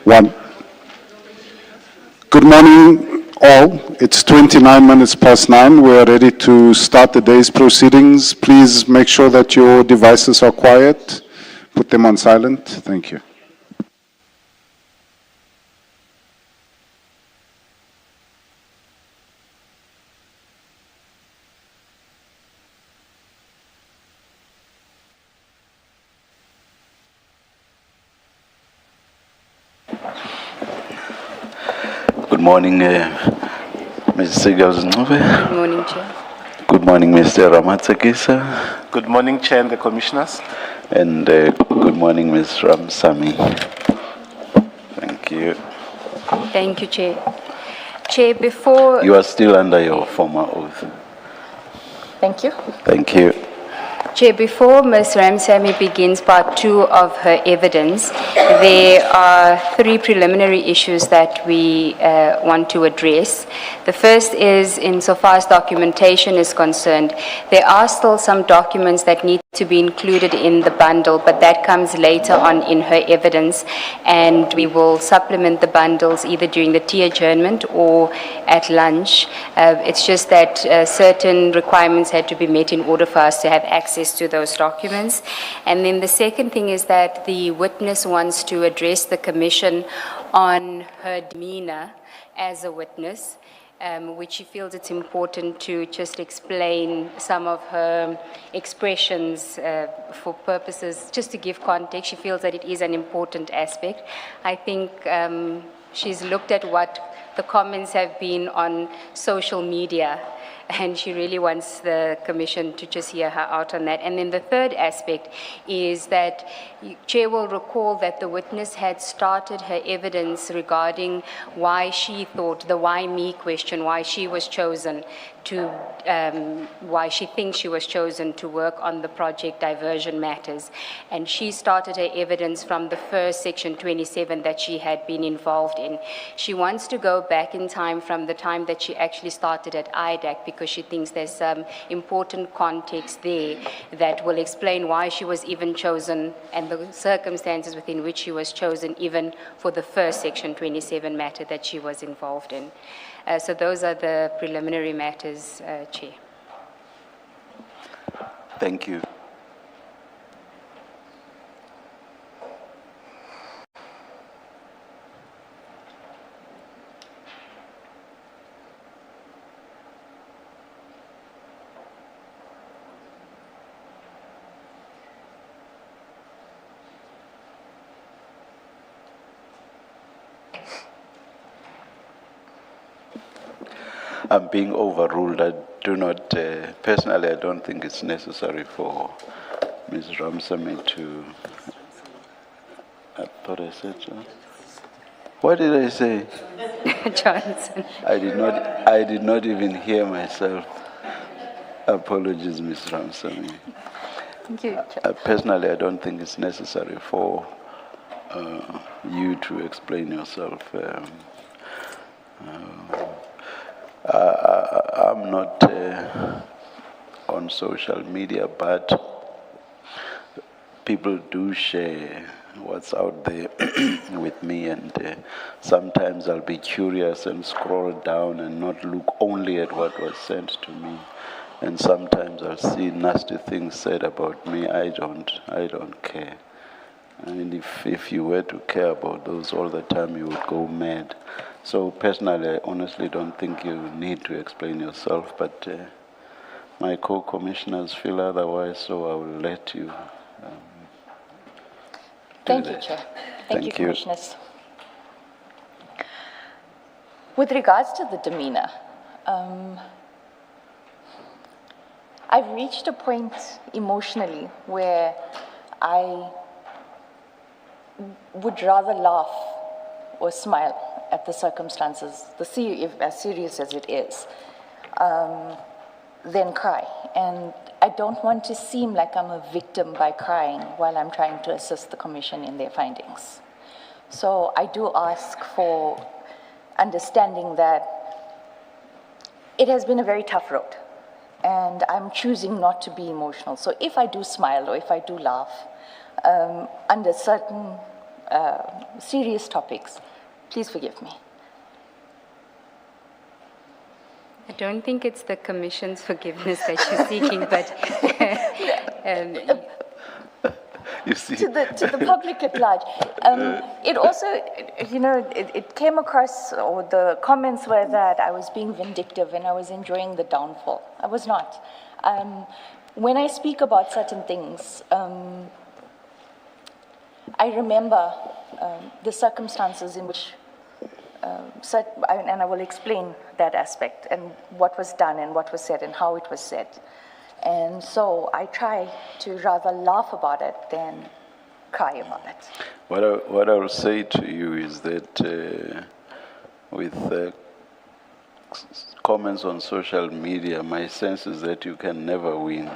One. Good morning, all. It's 29 minutes past 9. We are ready to start the day's proceedings. Please make sure that your devices are quiet. Put them on silent. Thank you. Good morning, Mr. Gauzinove. Good morning, Chair. Good morning, Mr. Ramatsakisa. Good morning, Chair and the Commissioners. And good morning, Ms. Ramsamy. Thank you. Thank you, Chair. Chair, before... You are still under your former oath. Thank you. Thank you. Chair, before Ms. Ramsamy begins part 2 of her evidence, there are 3 preliminary issues that we want to address. The first is, insofar as documentation is concerned, there are still some documents that need to be included in the bundle, but that comes later on in her evidence, and we will supplement the bundles either during the tea adjournment or at lunch. It's just that certain requirements had to be met in order for us to have access to those documents. And then the second thing is that the witness wants to address the Commission on her demeanor as a witness, which she feels it's important to just explain some of her expressions for purposes, just to give context. She feels that it is an important aspect. I think she's looked at what the comments have been on social media, and she really wants the Commission to just hear her out on that. And then the third aspect is that Chair will recall that the witness had started her evidence regarding why she thought, the why me question, why she was chosen to, why she thinks she was chosen to work on the project diversion matters. And she started her evidence from the first section 27 that she had been involved in. She wants to go back in time from the time that she actually started at IDAC, because she thinks there's some important context there that will explain why she was even chosen and the circumstances within which she was chosen, even for the first section 27 matter that she was involved in. So those are the preliminary matters, Chair. Thank you. I'm being overruled. I do not, personally, I don't think it's necessary for Ms. Ramsamy to, I thought I said so. What did I say? Johnson. I did not even hear myself. Apologies, Ms. Ramsamy. Thank you, Chair. Personally, I don't think it's necessary for you to explain yourself. I'm not on social media, but people do share what's out there with me, and sometimes I'll be curious and scroll down and not look only at what was sent to me. And sometimes I'll see nasty things said about me. I don't care. And if you were to care about those all the time, you would go mad. So personally, I honestly don't think you need to explain yourself, but my co-commissioners feel otherwise, so I will let you Thank you, Chair. Thank you, Commissioners. With regards to the demeanor, I've reached a point emotionally where I would rather laugh or smile at the circumstances, as serious as it is, than cry. And I don't want to seem like I'm a victim by crying while I'm trying to assist the Commission in their findings. So I do ask for understanding that it has been a very tough road, and I'm choosing not to be emotional. So if I do smile or if I do laugh, under certain serious topics. Please forgive me. I don't think it's the Commission's forgiveness that you're seeking, but You see, To the public at large. It also, it came across, or the comments were that I was being vindictive and I was enjoying the downfall. I was not. When I speak about certain things, I remember the circumstances in which, and I will explain that aspect and what was done and what was said and how it was said. And so I try to rather laugh about it than cry about it. what I will say to you is that with comments on social media, my sense is that you can never win,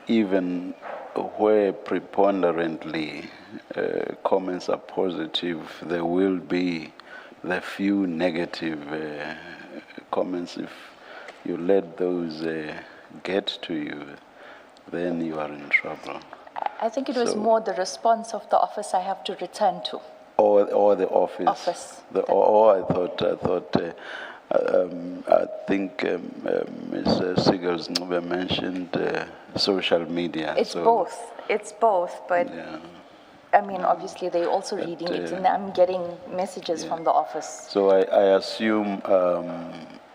even where preponderantly comments are positive. There will be the few negative comments. If you let those get to you, then you are in trouble. I think it was more the response of the office I have to return to. Or the office. Office. I think Ms. Sigels mentioned social media. It's both, but Yeah. I mean, obviously they're also reading it, and I'm getting messages from the office. So I assume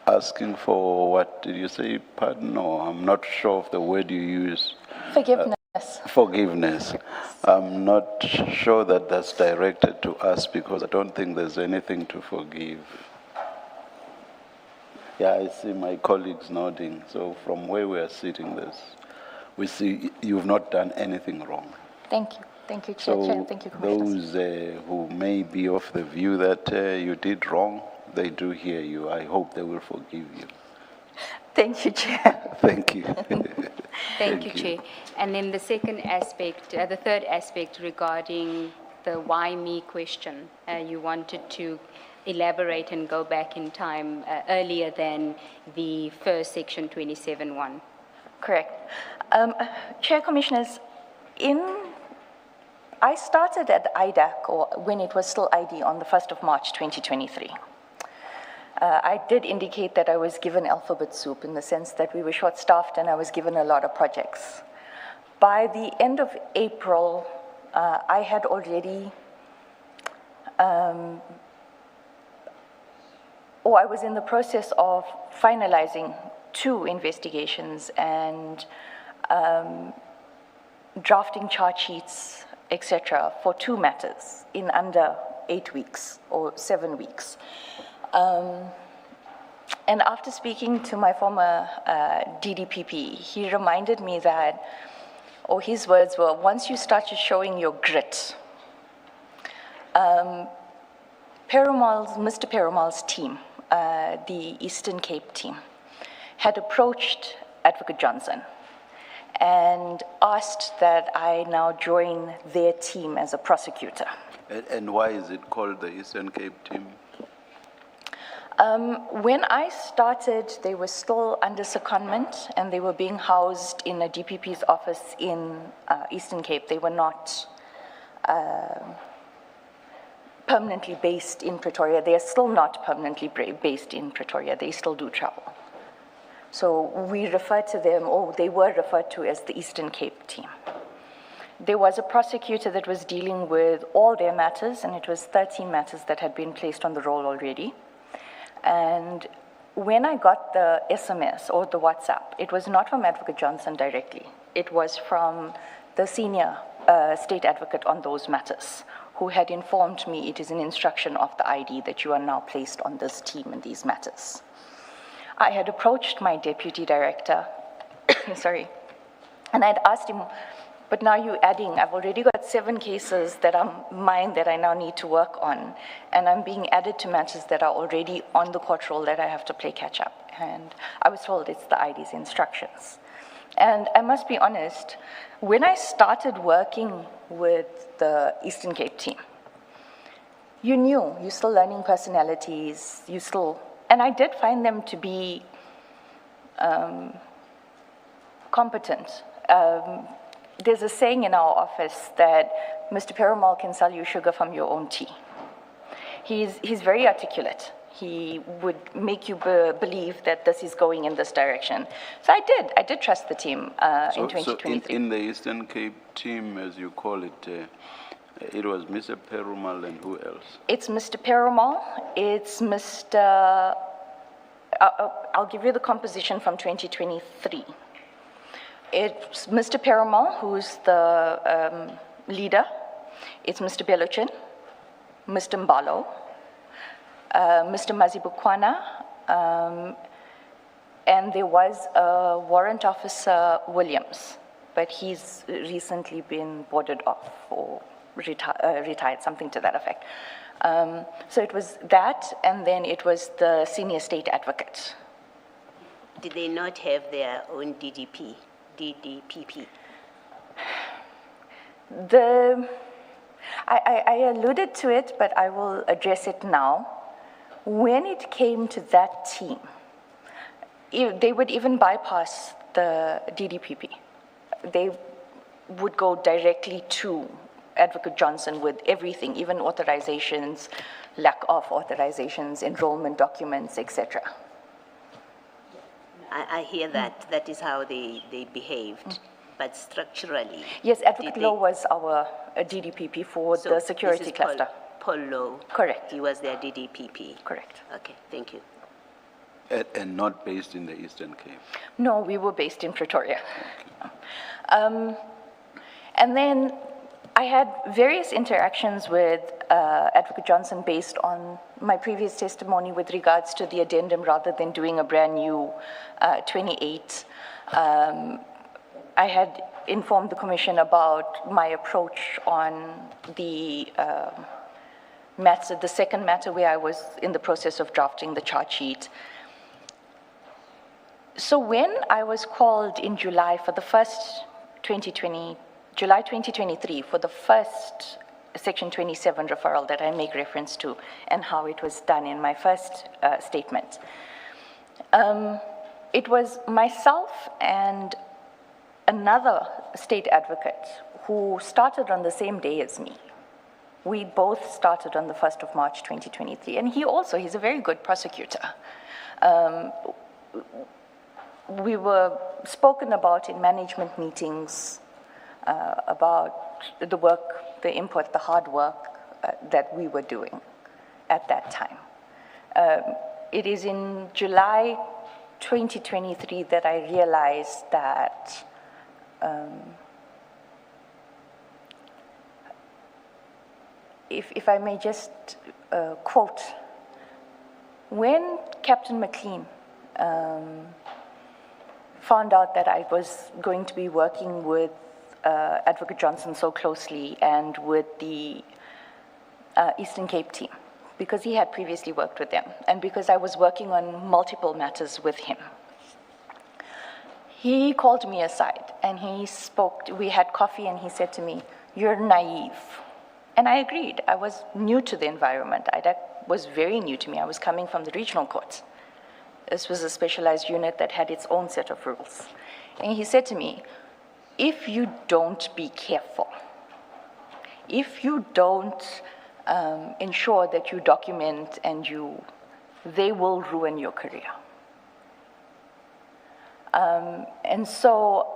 asking for, what did you say, pardon? Or I'm not sure of the word you use. Forgiveness. Forgiveness. I'm not sure that that's directed to us, because I don't think there's anything to forgive. Yeah, I see my colleagues nodding. So from where we are sitting, we see you've not done anything wrong. Thank you. Thank you, Chair. So Thank you, Commissioners. those who may be of the view that you did wrong, they do hear you. I hope they will forgive you. Thank you, Chair. Thank you. thank you, Chair. And then the second aspect, the third aspect regarding the why me question, you wanted to elaborate and go back in time earlier than the first section 27.1. Correct. Chair, Commissioners, I started at IDAC, or when it was still ID, on the 1st of March 2023. I did indicate that I was given alphabet soup in the sense that we were short-staffed and I was given a lot of projects. By the end of April, I had already, I was in the process of finalizing 2 investigations and drafting chart sheets, etc., for 2 matters in under 8 weeks or 7 weeks. And after speaking to my former DDPP, he reminded me that, or his words were, once you started showing your grit, Mr. Perumal's team, the Eastern Cape team, had approached Advocate Johnson and asked that I now join their team as a prosecutor. And why is it called the Eastern Cape team? When I started, they were still under secondment and they were being housed in a DPP's office in Eastern Cape. They were not permanently based in Pretoria. They are still not permanently based in Pretoria. They still do travel. So we refer to them, or they were referred to as the Eastern Cape team. There was a prosecutor that was dealing with all their matters, and it was 13 matters that had been placed on the roll already. And when I got the SMS or the WhatsApp, it was not from Advocate Johnson directly. It was from the senior state advocate on those matters, who had informed me it is an instruction of the ID that you are now placed on this team in these matters. I had approached my deputy director, and I'd asked him, but now you're adding, I've already got 7 cases that are mine that I now need to work on, and I'm being added to matters that are already on the court roll that I have to play catch up. And I was told it's the ID's instructions. And I must be honest, when I started working with the Eastern Cape team, you're still learning personalities, and I did find them to be competent. there's a saying in our office that Mr. Perumal can sell you sugar from your own tea. He's very articulate. He would make you believe that this is going in this direction. So I did trust the team in 2023. So in the Eastern Cape team, as you call it, it was Mr. Perumal and who else? It's Mr. Perumal, it's Mr. I'll give you the composition from 2023. It's Mr. Perumal, who's the leader. It's Mr. Beluchin, Mr. Mbalo, Mr. Mazibukwana, and there was a warrant officer, Williams, but he's recently been boarded off or retired, something to that effect. So it was that, and then it was the senior state advocate. Did they not have their own DDPP? I alluded to it, but I will address it now. When it came to that team, they would even bypass the DDPP. They would go directly to Advocate Johnson with everything, even authorizations, lack of authorizations, enrollment documents, etc. I hear that. That is how they behaved. But structurally... Yes, Advocate Law was our DDPP for the security cluster. Paul Lowe. Correct. He was their DDPP. Correct. Okay, thank you. And not based in the Eastern Cape? No, we were based in Pretoria. Okay. And then I had various interactions with Advocate Johnson based on my previous testimony with regards to the addendum rather than doing a brand new 28. I had informed the Commission about my approach on the matter, the second matter where I was in the process of drafting the chart sheet. So when I was called in July for the first July 2023 for the first Section 27 referral that I make reference to and how it was done in my first statement, it was myself and another state advocate who started on the same day as me. We both started on the 1st of March 2023, and he's a very good prosecutor. We were spoken about in management meetings about the work, the input, the hard work that we were doing at that time. It is in July 2023 that I realized that if I may just quote, when Captain McLean found out that I was going to be working with Advocate Johnson so closely and with the Eastern Cape team, because he had previously worked with them, and because I was working on multiple matters with him, he called me aside and he spoke, we had coffee, and he said to me, "You're naive." And I agreed. I was new to the environment. That was very new to me. I was coming from the regional courts. This was a specialized unit that had its own set of rules. And he said to me, if you don't be careful, if you don't ensure that you document and they will ruin your career. And so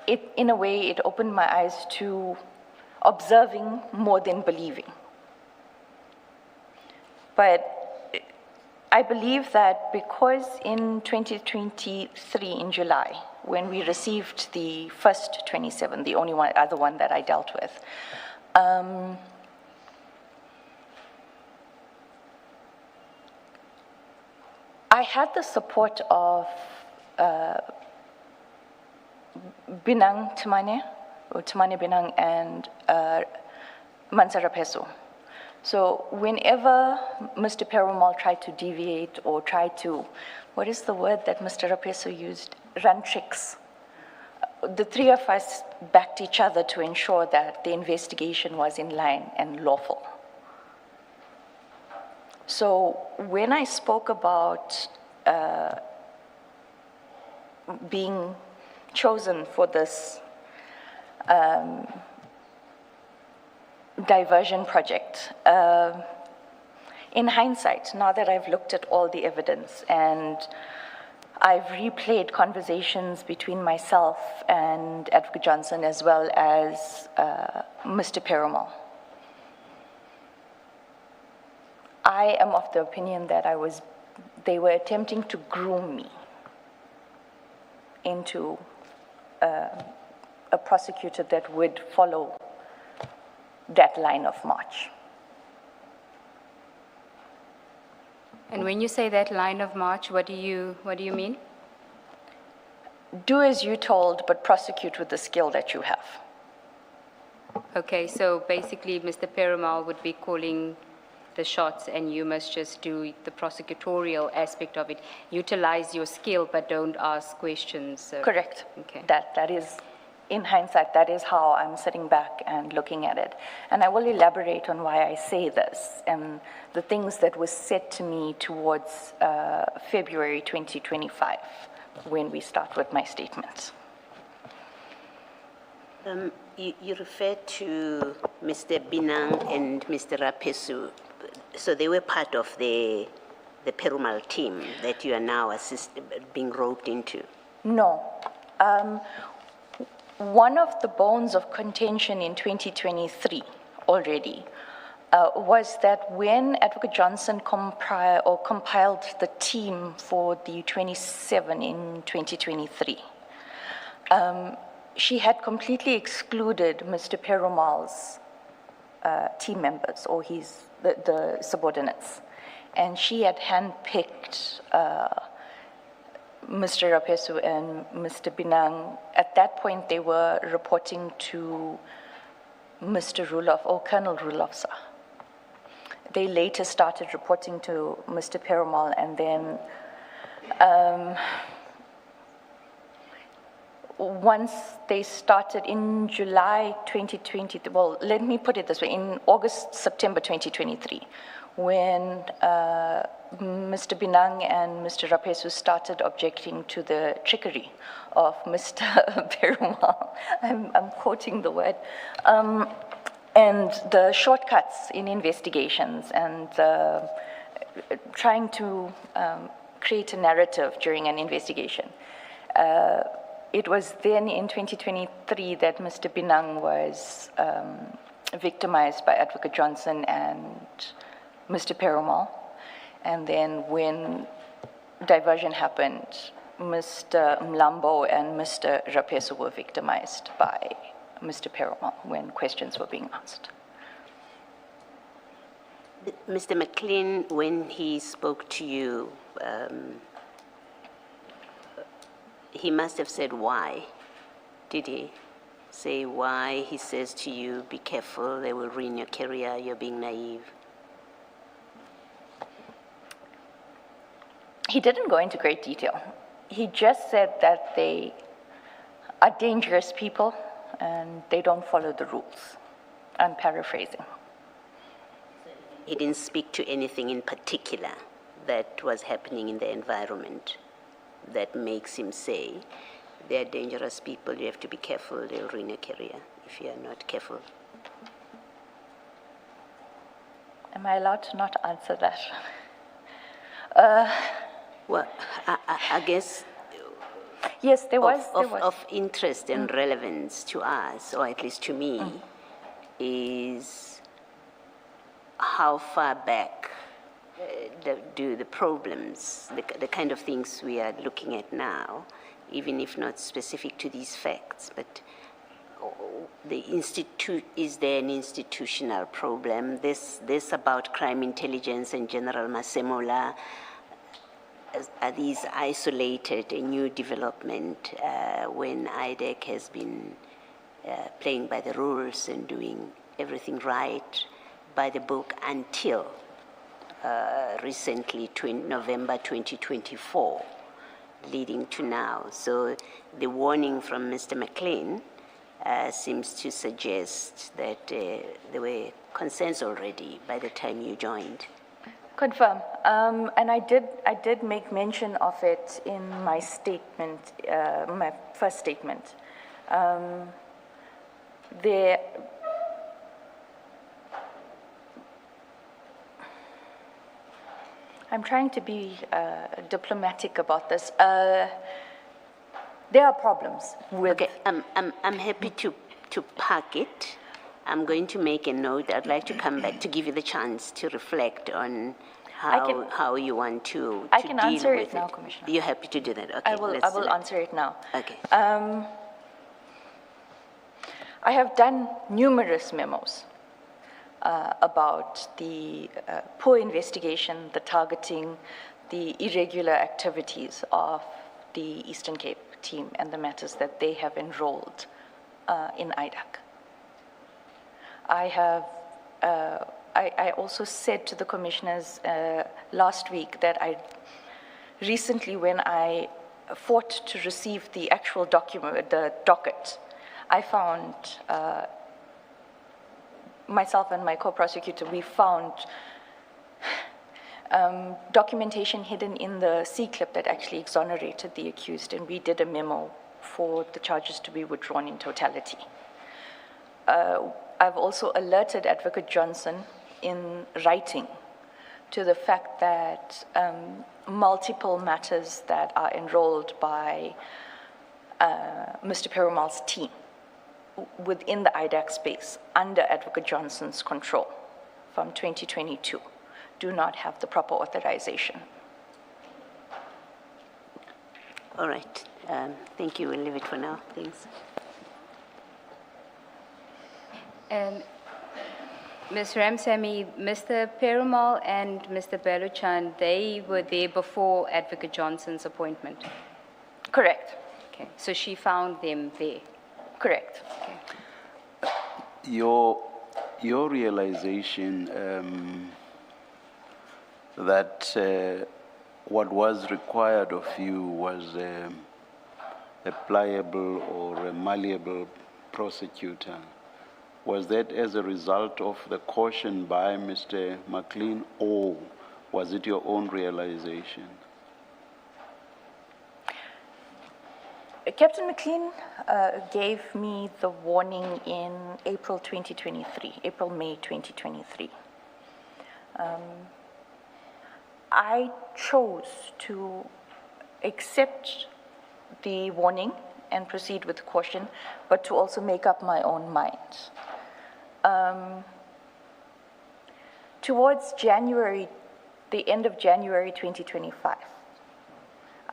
in a way, it opened my eyes to observing more than believing. But I believe that because in 2023, in July, when we received the first 27, the only other one that I dealt with, I had the support of Binang Tumane, or Tumane Binang, and Mansara Peso. So whenever Mr. Perumal tried to deviate or tried to, what is the word that Mr. Rapeso used? Run tricks. The three of us backed each other to ensure that the investigation was in line and lawful. So when I spoke about being chosen for this diversion project. In hindsight, now that I've looked at all the evidence and I've replayed conversations between myself and Advocate Johnson as well as Mr. Perumal, I am of the opinion that they were attempting to groom me into a prosecutor that would follow that line of march. And when you say that line of march, what do you mean? Do as you're told, but prosecute with the skill that you have. Okay, so basically Mr. Perumal would be calling the shots and you must just do the prosecutorial aspect of it. Utilize your skill, but don't ask questions. Correct. Okay. That is, in hindsight, that is how I'm sitting back and looking at it. And I will elaborate on why I say this and the things that were said to me towards February 2025 when we start with my statements. You referred to Mr. Binang and Mr. Rapesu. So they were part of the Perumal team that you are now being roped into? No. One of the bones of contention in 2023 already was that when Advocate Johnson compiled the team for the 27 in 2023, she had completely excluded Mr. Perumal's team members or the subordinates. And she had handpicked Mr. Rapesu and Mr. Binang. At that point, they were reporting to Mr. Rulof or Colonel Rulofsa. They later started reporting to Mr. Perumal, and then once they started in July 2020, well, let me put it this way, in September 2023, when Mr. Binang and Mr. Rapesu started objecting to the trickery of Mr. Perumal, I'm quoting the word, and the shortcuts in investigations and trying to create a narrative during an investigation. It was then in 2023 that Mr. Binang was victimized by Advocate Johnson and Mr. Perumal. And then when diversion happened, Mr. Mlambo and Mr. Rapesu were victimized by Mr. Perumal when questions were being asked. Mr. McLean, when he spoke to you, he must have said why. Did he say why he says to you, be careful, they will ruin your career, you're being naive? He didn't go into great detail. He just said that they are dangerous people and they don't follow the rules. I'm paraphrasing. He didn't speak to anything in particular that was happening in the environment that makes him say, they're dangerous people, you have to be careful, they'll ruin your career if you are not careful. Am I allowed to not answer that? Well, I guess yes, there was. Of interest and relevance to us, or at least to me, is how far back do the problems, the kind of things we are looking at now, even if not specific to these facts, but is there an institutional problem? This about crime intelligence and General Masemola, are these isolated, a new development when IDEC has been playing by the rules and doing everything right by the book until recently, November 2024, leading to now? So the warning from Mr. McLean seems to suggest that there were concerns already by the time you joined. Confirm. And I did make mention of it in my statement, my first statement. there, I'm trying to be diplomatic about this. There are problems with... Okay, I'm happy to park it. I'm going to make a note. I'd like to come back to give you the chance to reflect on how you want to deal with it. I can answer it now, Commissioner. You're happy to do that? Okay, I will answer it now. Okay. I have done numerous memos about the poor investigation, the targeting, the irregular activities of the Eastern Cape team and the matters that they have enrolled in IDAC. I also said to the commissioners last week that recently when I fought to receive the actual document, the docket, I found, myself and my co-prosecutor, we found documentation hidden in the C-clip that actually exonerated the accused, and we did a memo for the charges to be withdrawn in totality. I've also alerted Advocate Johnson in writing to the fact that multiple matters that are enrolled by Mr. Perumal's team within the IDAC space under Advocate Johnson's control from 2022 do not have the proper authorization. All right. Thank you. We'll leave it for now. Thanks. Ms. Ramsamy, Mr. Perumal and Mr. Beluchan, they were there before Advocate Johnson's appointment. Correct. Okay, so she found them there. Correct. Okay. Your realization that what was required of you was a pliable or a malleable prosecutor. Was that as a result of the caution by Mr. McLean, or was it your own realization? Captain McLean gave me the warning in April 2023, May 2023. I chose to accept the warning and proceed with caution, but to also make up my own mind. Towards January, the end of January 2025,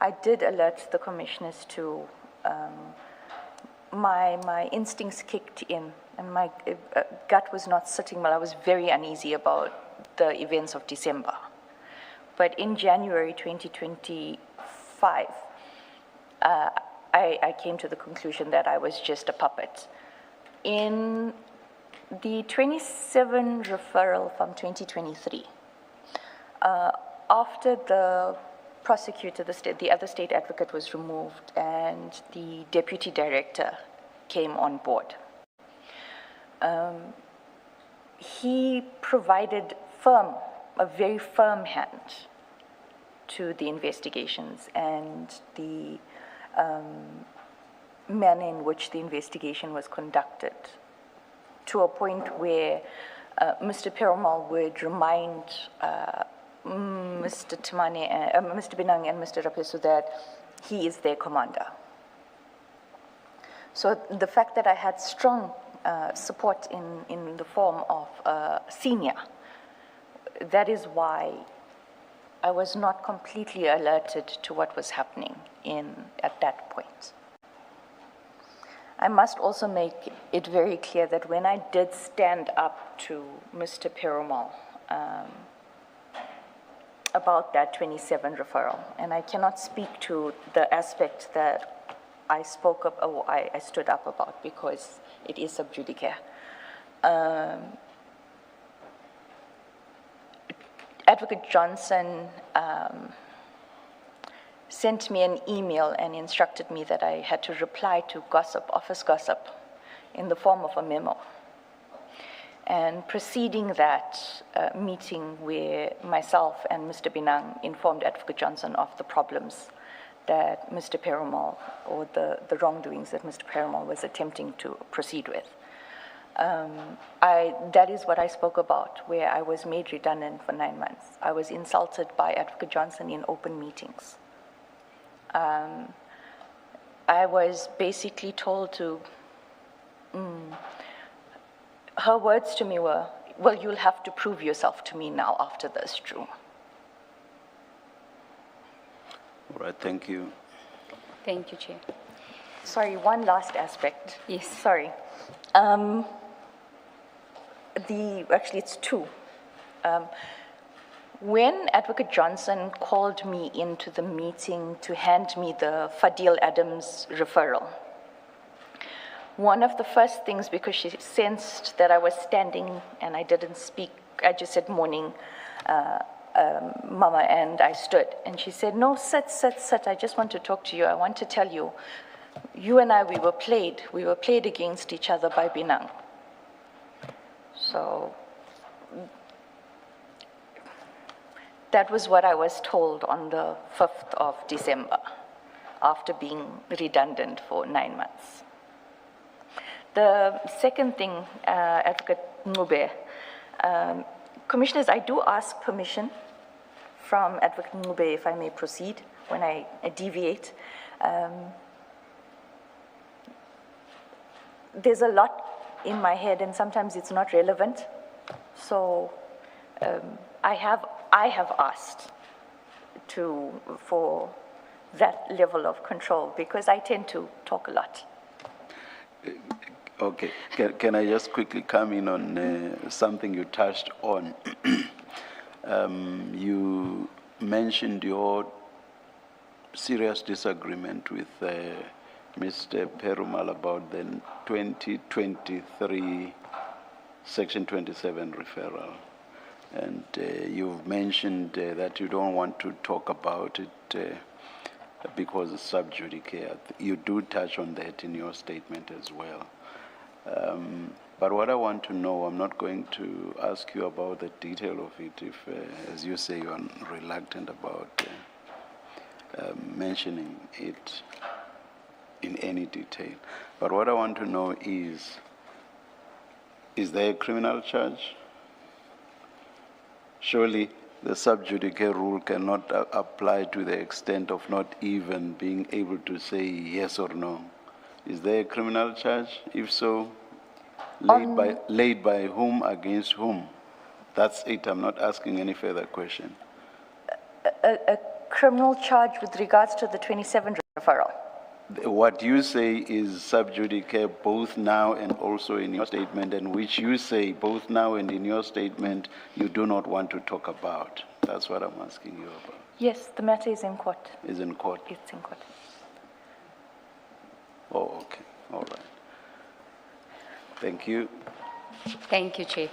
I did alert the commissioners to my instincts kicked in, and my gut was not sitting well. I was very uneasy about the events of December. But in January 2025, I came to the conclusion that I was just a puppet. In the 27 referral from 2023, after the prosecutor, the other state advocate was removed and the deputy director came on board, he provided a very firm hand to the investigations and the manner in which the investigation was conducted, to a point where Mr. Perumal would remind Mr. Temane, Mr. Binang and Mr. Rapesu that he is their commander. So the fact that I had strong support in the form of senior, that is why I was not completely alerted to what was happening at that point. I must also make it very clear that when I did stand up to Mr. Perumal about that 27 referral, and I cannot speak to the aspect that I spoke of, or I stood up about, because it is sub judice. Advocate Johnson sent me an email and instructed me that I had to reply to gossip, office gossip, in the form of a memo. And preceding that meeting where myself and Mr. Binang informed Advocate Johnson of the problems that Mr. Perumal, or the wrongdoings that Mr. Perumal was attempting to proceed with, That is what I spoke about, where I was made redundant for 9 months. I was insulted by Advocate Johnson in open meetings. I was basically told to, her words to me were, well, you'll have to prove yourself to me now after this, Drew. All right, thank you. Thank you, Chair. Sorry, one last aspect. Yes. Sorry. Actually, it's two. When Advocate Johnson called me into the meeting to hand me the Fadil Adams referral, one of the first things, because she sensed that I was standing and I didn't speak, I just said, morning, Mama, and I stood. And she said, no, sit, I just want to talk to you. I want to tell you, you and I, we were played against each other by Binang. So that was what I was told on the 5th of December, after being redundant for 9 months. The second thing, Advocate Ngube, Commissioners, I do ask permission from Advocate Ngube, if I may proceed, when I deviate. There's a lot in my head, and sometimes it's not relevant. So I have asked for that level of control, because I tend to talk a lot. Okay, can I just quickly come in on something you touched on? You mentioned your serious disagreement with Mr. Perumal about the 2023 Section 27 referral. And you've mentioned that you don't want to talk about it because it's sub judice. You do touch on that in your statement as well. But what I want to know, I'm not going to ask you about the detail of it if, as you say, you're reluctant about mentioning it in any detail. But what I want to know is there a criminal charge? Surely the sub judice rule cannot apply to the extent of not even being able to say yes or no. Is there a criminal charge? If so, laid by whom, against whom? That's it. I'm not asking any further question. A criminal charge with regards to the 27 referral? What you say is sub judice both now and also in your statement, and which you say both now and in your statement you do not want to talk about. That's what I'm asking you about. Yes, the matter is in court. Is in court? It's in court. Oh, okay. All right. Thank you. Thank you, Chair.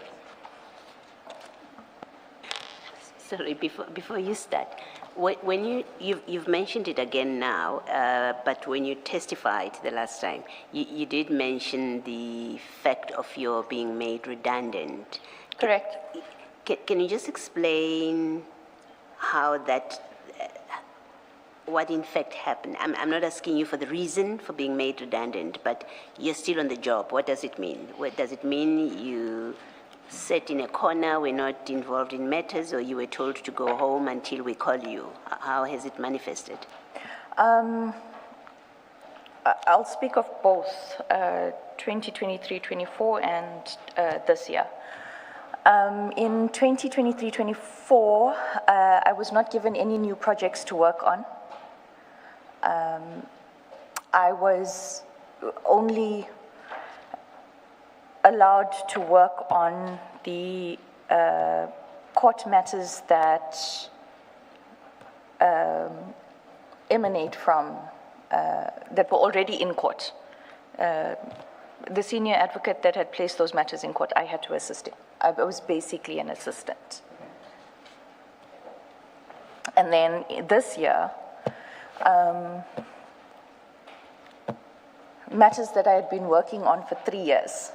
Sorry, before you start, when you've mentioned it again now, but when you testified the last time, you did mention the fact of your being made redundant. Correct. Can you just explain how that, what in fact happened? I'm not asking you for the reason for being made redundant, but you're still on the job. What does it mean? What does it mean you sat in a corner, were not involved in matters, or you were told to go home until we call you? How has it manifested? I'll speak of both 2023-24 and this year. In 2023-24, I was not given any new projects to work on. I was only allowed to work on the court matters that emanate from, that were already in court. The senior advocate that had placed those matters in court, I had to assist him. I was basically an assistant. And then this year, matters that I had been working on for 3 years.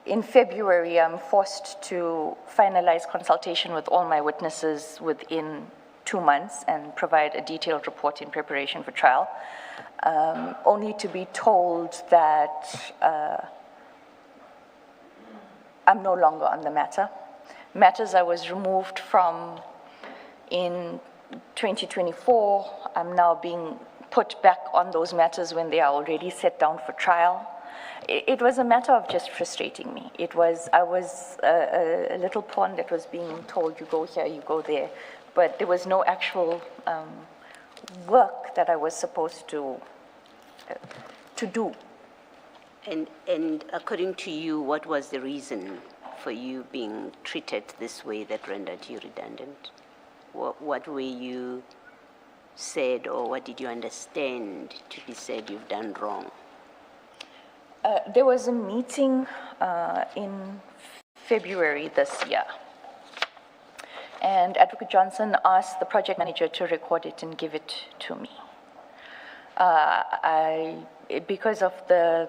In February, I'm forced to finalize consultation with all my witnesses within 2 months and provide a detailed report in preparation for trial, only to be told that I'm no longer on the matter. Matters I was removed from in 2024, I'm now being put back on those matters when they are already set down for trial. It was a matter of just frustrating me. I was a little pawn that was being told, you go here, you go there, but there was no actual work that I was supposed to do. And according to you, what was the reason for you being treated this way that rendered you redundant? What were you said, or what did you understand to be said you've done wrong? There was a meeting in February this year, and Advocate Johnson asked the project manager to record it and give it to me. Because of the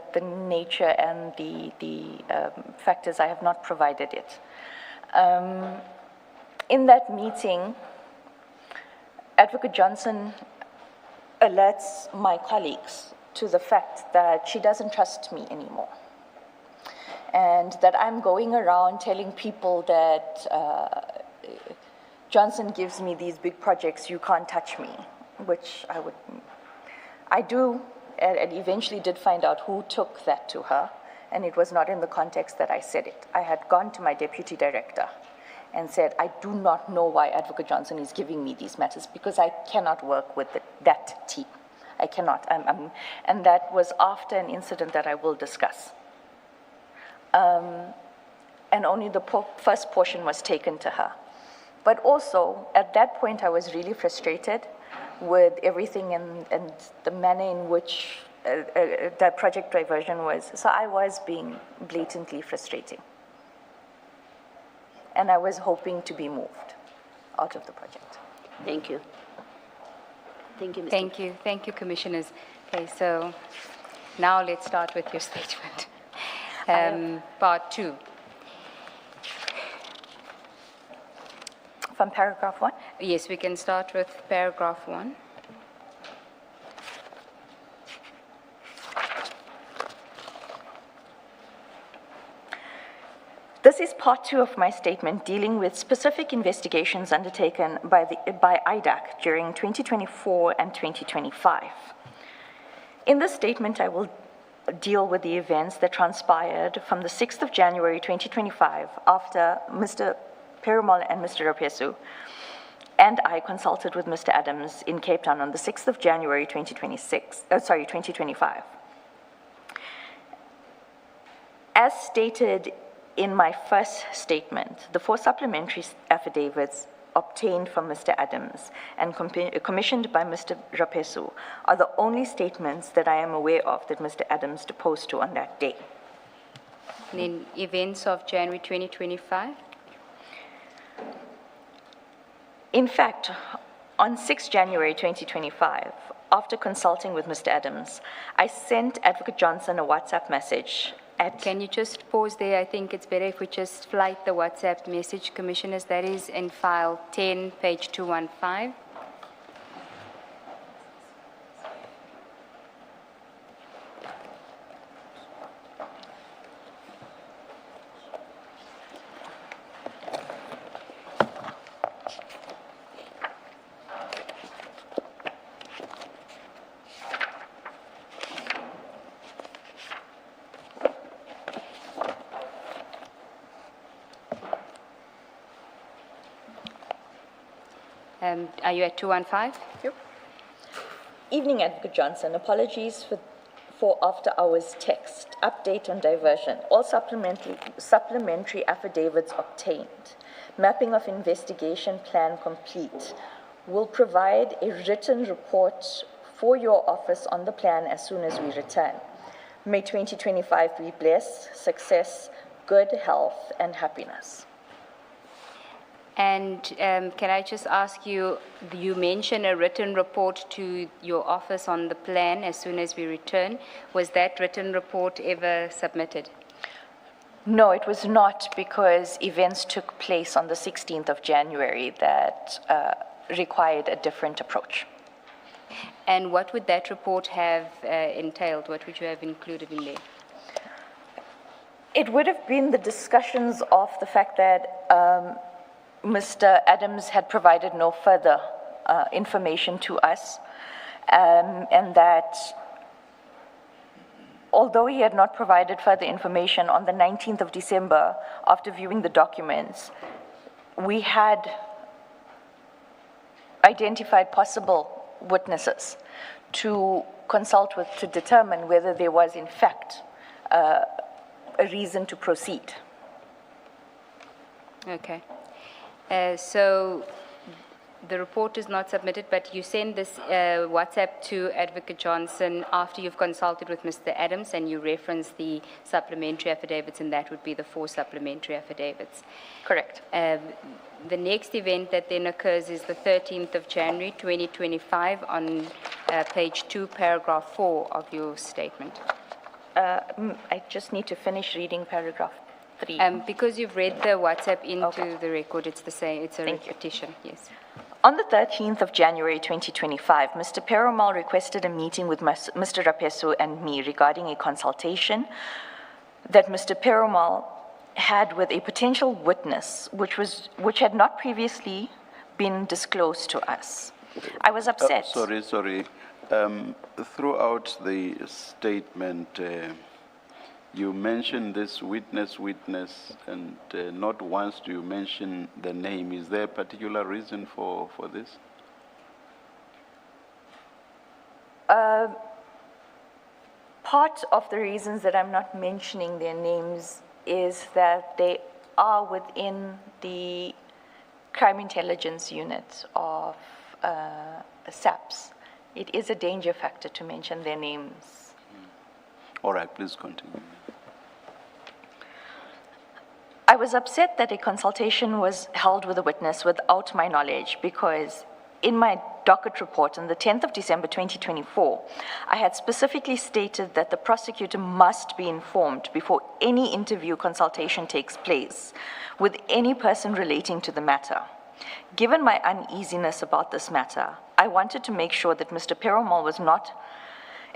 nature and the factors, I have not provided it. In that meeting, Advocate Johnson alerts my colleagues to the fact that she doesn't trust me anymore, and that I'm going around telling people that Johnson gives me these big projects, you can't touch me, which I do, and eventually did find out who took that to her, and it was not in the context that I said it. I had gone to my deputy director and said, I do not know why Advocate Johnson is giving me these matters, because I cannot work with that team. I cannot, and that was after an incident that I will discuss. And only the first portion was taken to her. But also, at that point, I was really frustrated with everything and the manner in which that project diversion was. So I was being blatantly frustrating. And I was hoping to be moved out of the project. Thank you. Thank you, Mr. Thank you. Thank you, Commissioners. Okay, so now let's start with your statement. Part 2. From paragraph 1? Yes, we can start with paragraph 1. This is part 2 of my statement dealing with specific investigations undertaken by IDAC during 2024 and 2025. In this statement, I will deal with the events that transpired from the 6th of January 2025 after Mr. Perumal and Mr. Rapesu and I consulted with Mr. Adams in Cape Town on the 6th of January 2025. As stated in my first statement, the 4 supplementary affidavits obtained from Mr. Adams and commissioned by Mr. Rapesu are the only statements that I am aware of that Mr. Adams deposed to on that day. And in events of January 2025? In fact, on 6 January 2025, after consulting with Mr. Adams, I sent Advocate Johnson a WhatsApp message at... Can you just pause there? I think it's better if we just flight the WhatsApp message, Commissioners. That is in file 10, page 215. Are you at 215? Yep. Evening, Advocate Johnson. Apologies for after hours text. Update on diversion. All supplementary affidavits obtained. Mapping of investigation plan complete. Will provide a written report for your office on the plan as soon as we return. May 2025 be blessed, success, good health, and happiness. And can I just ask you, you mentioned a written report to your office on the plan as soon as we return. Was that written report ever submitted? No, it was not, because events took place on the 16th of January that required a different approach. And what would that report have entailed? What would you have included in there? It would have been the discussions of the fact that Mr. Adams had provided no further information to us, and that although he had not provided further information on the 19th of December, after viewing the documents, we had identified possible witnesses to consult with to determine whether there was in fact a reason to proceed. Okay. So the report is not submitted, but you send this WhatsApp to Advocate Johnson after you've consulted with Mr. Adams, and you reference the supplementary affidavits, and that would be the 4 supplementary affidavits. Correct. The next event that then occurs is the 13th of January, 2025, on page 2, paragraph 4 of your statement. I just need to finish reading paragraph 3. Because you've read the WhatsApp into Okay. the record, it's the same, it's a Thank you. repetition, yes. On the 13th of January 2025, Mr. Perumal requested a meeting with Mr. Rapesu and me regarding a consultation that Mr. Perumal had with a potential witness, which had not previously been disclosed to us. I was upset. Sorry. Throughout the statement, you mentioned this witness, and not once do you mention the name. Is there a particular reason for this? Part of the reasons that I'm not mentioning their names is that they are within the crime intelligence unit of SAPS. It is a danger factor to mention their names. All right, please continue. I was upset that a consultation was held with a witness without my knowledge, because in my docket report on the 10th of December 2024, I had specifically stated that the prosecutor must be informed before any interview consultation takes place with any person relating to the matter. Given my uneasiness about this matter, I wanted to make sure that Mr. Perumal was not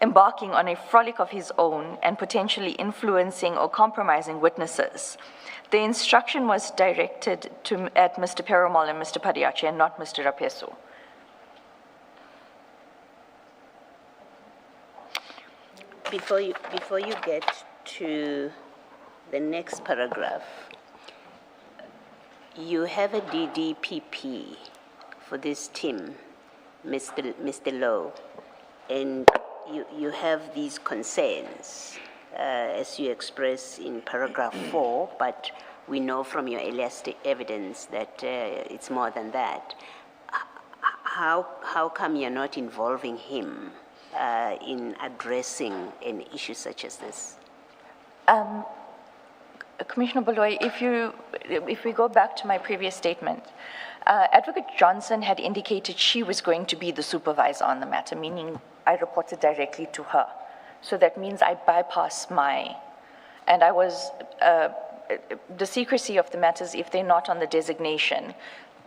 embarking on a frolic of his own and potentially influencing or compromising witnesses. The instruction was directed at Mr. Perumal and Mr. Padiachi and not Mr. Rapesu. Before you get to the next paragraph, you have a DDPP for this team, Mr. Lowe, and you have these concerns, as you express in paragraph 4, but we know from your earlier evidence that it's more than that. How come you're not involving him in addressing an issue such as this? Commissioner Baloy, if we go back to my previous statement, Advocate Johnson had indicated she was going to be the supervisor on the matter, meaning I reported directly to her. So that means I bypass and I was, the secrecy of the matters, if they're not on the designation,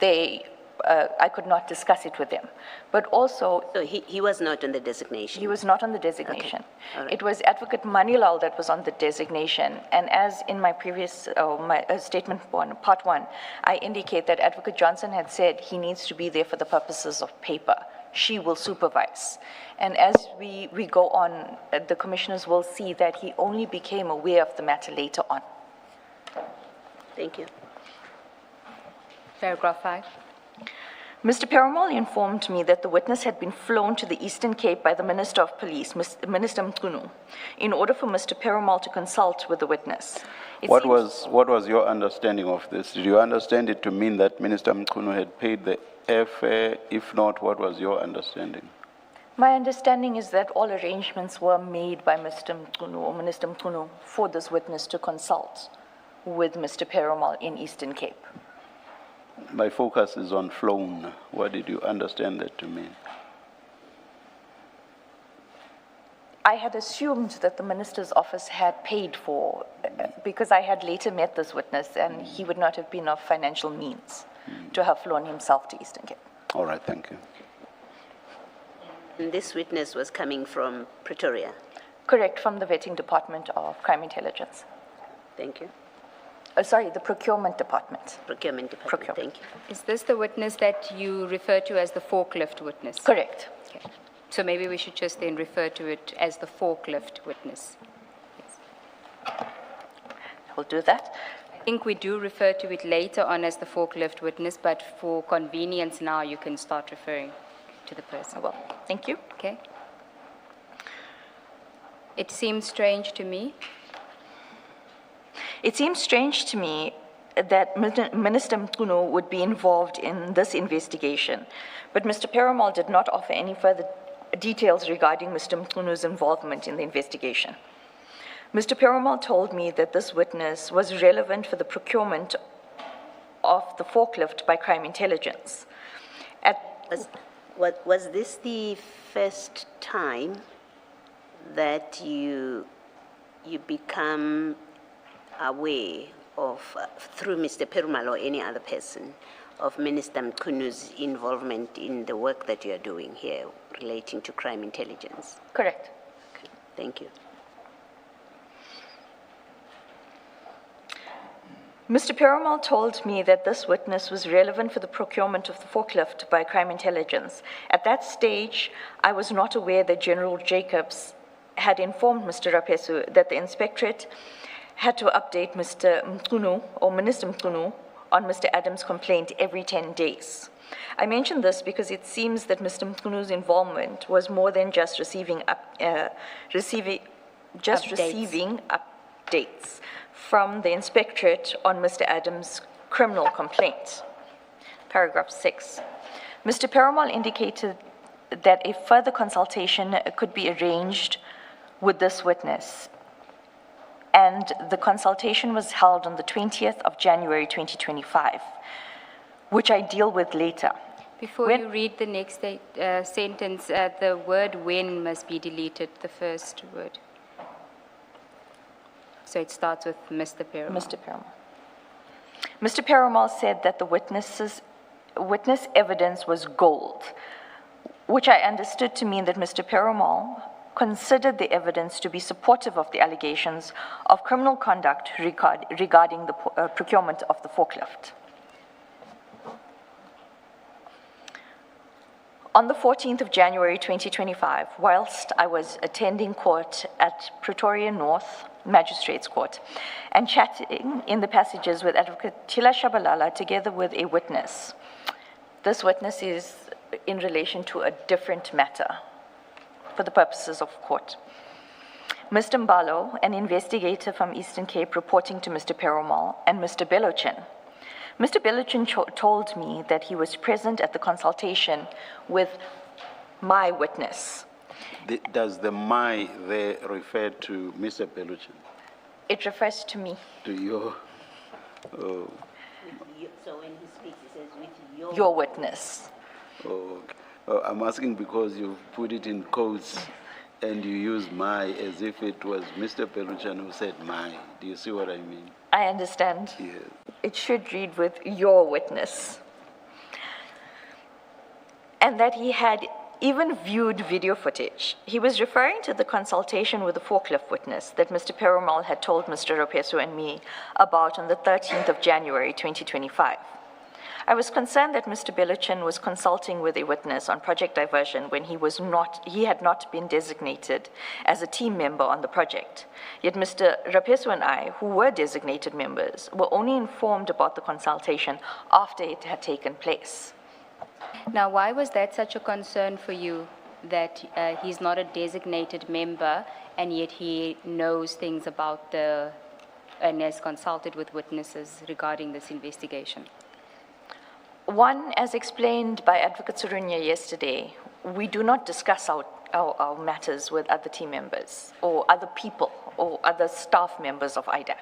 I could not discuss it with them. But also... So he was not on the designation? He was not on the designation. Okay. All right. It was Advocate Manilal that was on the designation. And as in my previous statement part 1, I indicate that Advocate Johnson had said he needs to be there for the purposes of paper. She will supervise. And as we go on, the commissioners will see that he only became aware of the matter later on. Thank you. Paragraph 5. Mr. Perumal informed me that the witness had been flown to the Eastern Cape by the Minister of Police, Minister Mchunu, in order for Mr. Perumal to consult with the witness. What was your understanding of this? Did you understand it to mean that Minister Mchunu had paid the airfare? If not, what was your understanding? My understanding is that all arrangements were made by Mr. Mchunu or Minister Mchunu for this witness to consult with Mr. Perumal in Eastern Cape. My focus is on flown. What did you understand that to mean? I had assumed that the minister's office had paid for, because I had later met this witness and he would not have been of financial means to have flown himself to Eastern Cape. All right, thank you. And this witness was coming from Pretoria. Correct, from the vetting department of crime intelligence. Thank you. Sorry, the procurement department. Procurement Department, Procurement. thank you. Is this the witness that you refer to as the forklift witness? Correct. Okay. So maybe we should just then refer to it as the forklift witness. We'll do that. I think we do refer to it later on as the forklift witness, but for convenience now, you can start referring to the person. Well, thank you. Okay? It seems strange to me. It seems strange to me that Minister Mkuno would be involved in this investigation, but Mr. Perumal did not offer any further details regarding Mr. Mkuno's involvement in the investigation. Mr. Perumal told me that this witness was relevant for the procurement of the forklift by crime intelligence. Was this the first time that you become aware of, through Mr. Perumal or any other person, of Minister Mkunu's involvement in the work that you are doing here relating to crime intelligence? Correct. Okay, thank you. Mr. Perumal told me that this witness was relevant for the procurement of the forklift by crime intelligence. At that stage, I was not aware that General Jacobs had informed Mr. Rapesu that the inspectorate had to update Mr. Mkuno or Minister Mkuno on Mr. Adams' complaint every 10 days. I mention this because it seems that Mr. Mkuno's involvement was more than just receiving updates from the inspectorate on Mr. Adams' criminal complaint. Paragraph 6. Mr. Perumal indicated that a further consultation could be arranged with this witness, and the consultation was held on the 20th of January 2025, which I deal with later. Before you read the next sentence, the word "when" must be deleted, the first word. So it starts with Mr. Perumal. Mr. Perumal. Mr. Perumal said that the witness evidence was gold, which I understood to mean that Mr. Perumal considered the evidence to be supportive of the allegations of criminal conduct regarding the procurement of the forklift. On the 14th of January 2025, whilst I was attending court at Pretoria North Magistrates Court and chatting in the passages with Advocate Tila Shabalala together with a witness, this witness is in relation to a different matter for the purposes of court. Mr. Mbalo, an investigator from Eastern Cape reporting to Mr. Perumal, and Mr. Belochin. Mr. Belochin told me that he was present at the consultation with my witness. Does the "my" there refer to Mr. Belochin? It refers to me. To your... So when he speaks, he says with Your witness. Oh, okay. I'm asking because you put it in quotes and you use "my" as if it was Mr. Belochin who said "my." Do you see what I mean? I understand. Yes. It should read with your witness. And that he had even viewed video footage. He was referring to the consultation with the forklift witness that Mr. Perumal had told Mr. Rapesu and me about on the 13th of January 2025. I was concerned that Mr. Belochin was consulting with a witness on project diversion when he had not been designated as a team member on the project. Yet Mr. Rapesu and I, who were designated members, were only informed about the consultation after it had taken place. Now, why was that such a concern for you, that he's not a designated member and yet he knows things about and has consulted with witnesses regarding this investigation? One, as explained by Advocate Surunya yesterday, we do not discuss our matters with other team members or other people or other staff members of IDAC.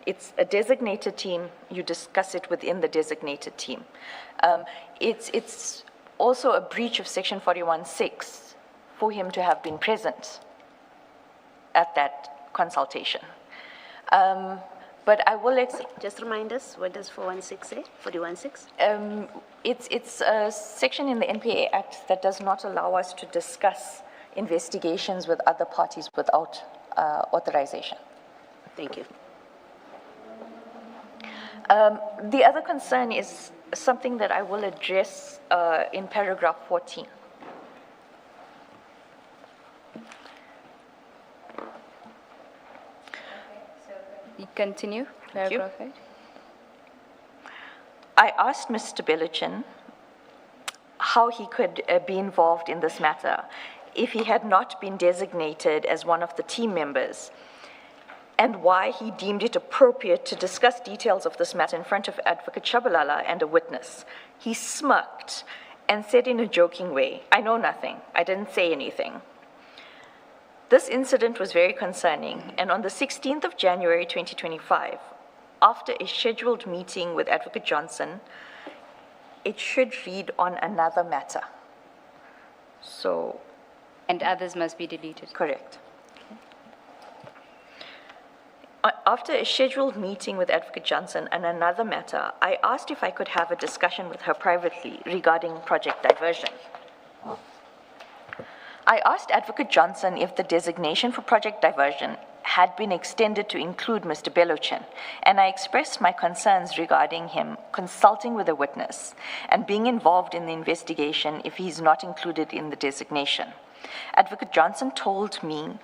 It's a designated team, you discuss it within the designated team. It's also a breach of Section 41(6) for him to have been present at that consultation. But I will, Just remind us, what does 416 say, 416? it's a section in the NPA Act that does not allow us to discuss investigations with other parties without authorization. Thank you. The other concern is something that I will address in paragraph 14. You continue, paragraph 8. I asked Mr. Bellichin how he could be involved in this matter if he had not been designated as one of the team members, and why he deemed it appropriate to discuss details of this matter in front of Advocate Shabalala and a witness. He smirked and said in a joking way, "I know nothing. I didn't say anything." This incident was very concerning, and on the 16th of January 2025, after a scheduled meeting with Advocate Johnson, it should read on another matter. So, And others must be deleted. correct. After a scheduled meeting with Advocate Johnson on another matter, I asked if I could have a discussion with her privately regarding project diversion. I asked Advocate Johnson if the designation for project diversion had been extended to include Mr. Belochin, and I expressed my concerns regarding him consulting with a witness and being involved in the investigation if he's not included in the designation. Advocate Johnson told me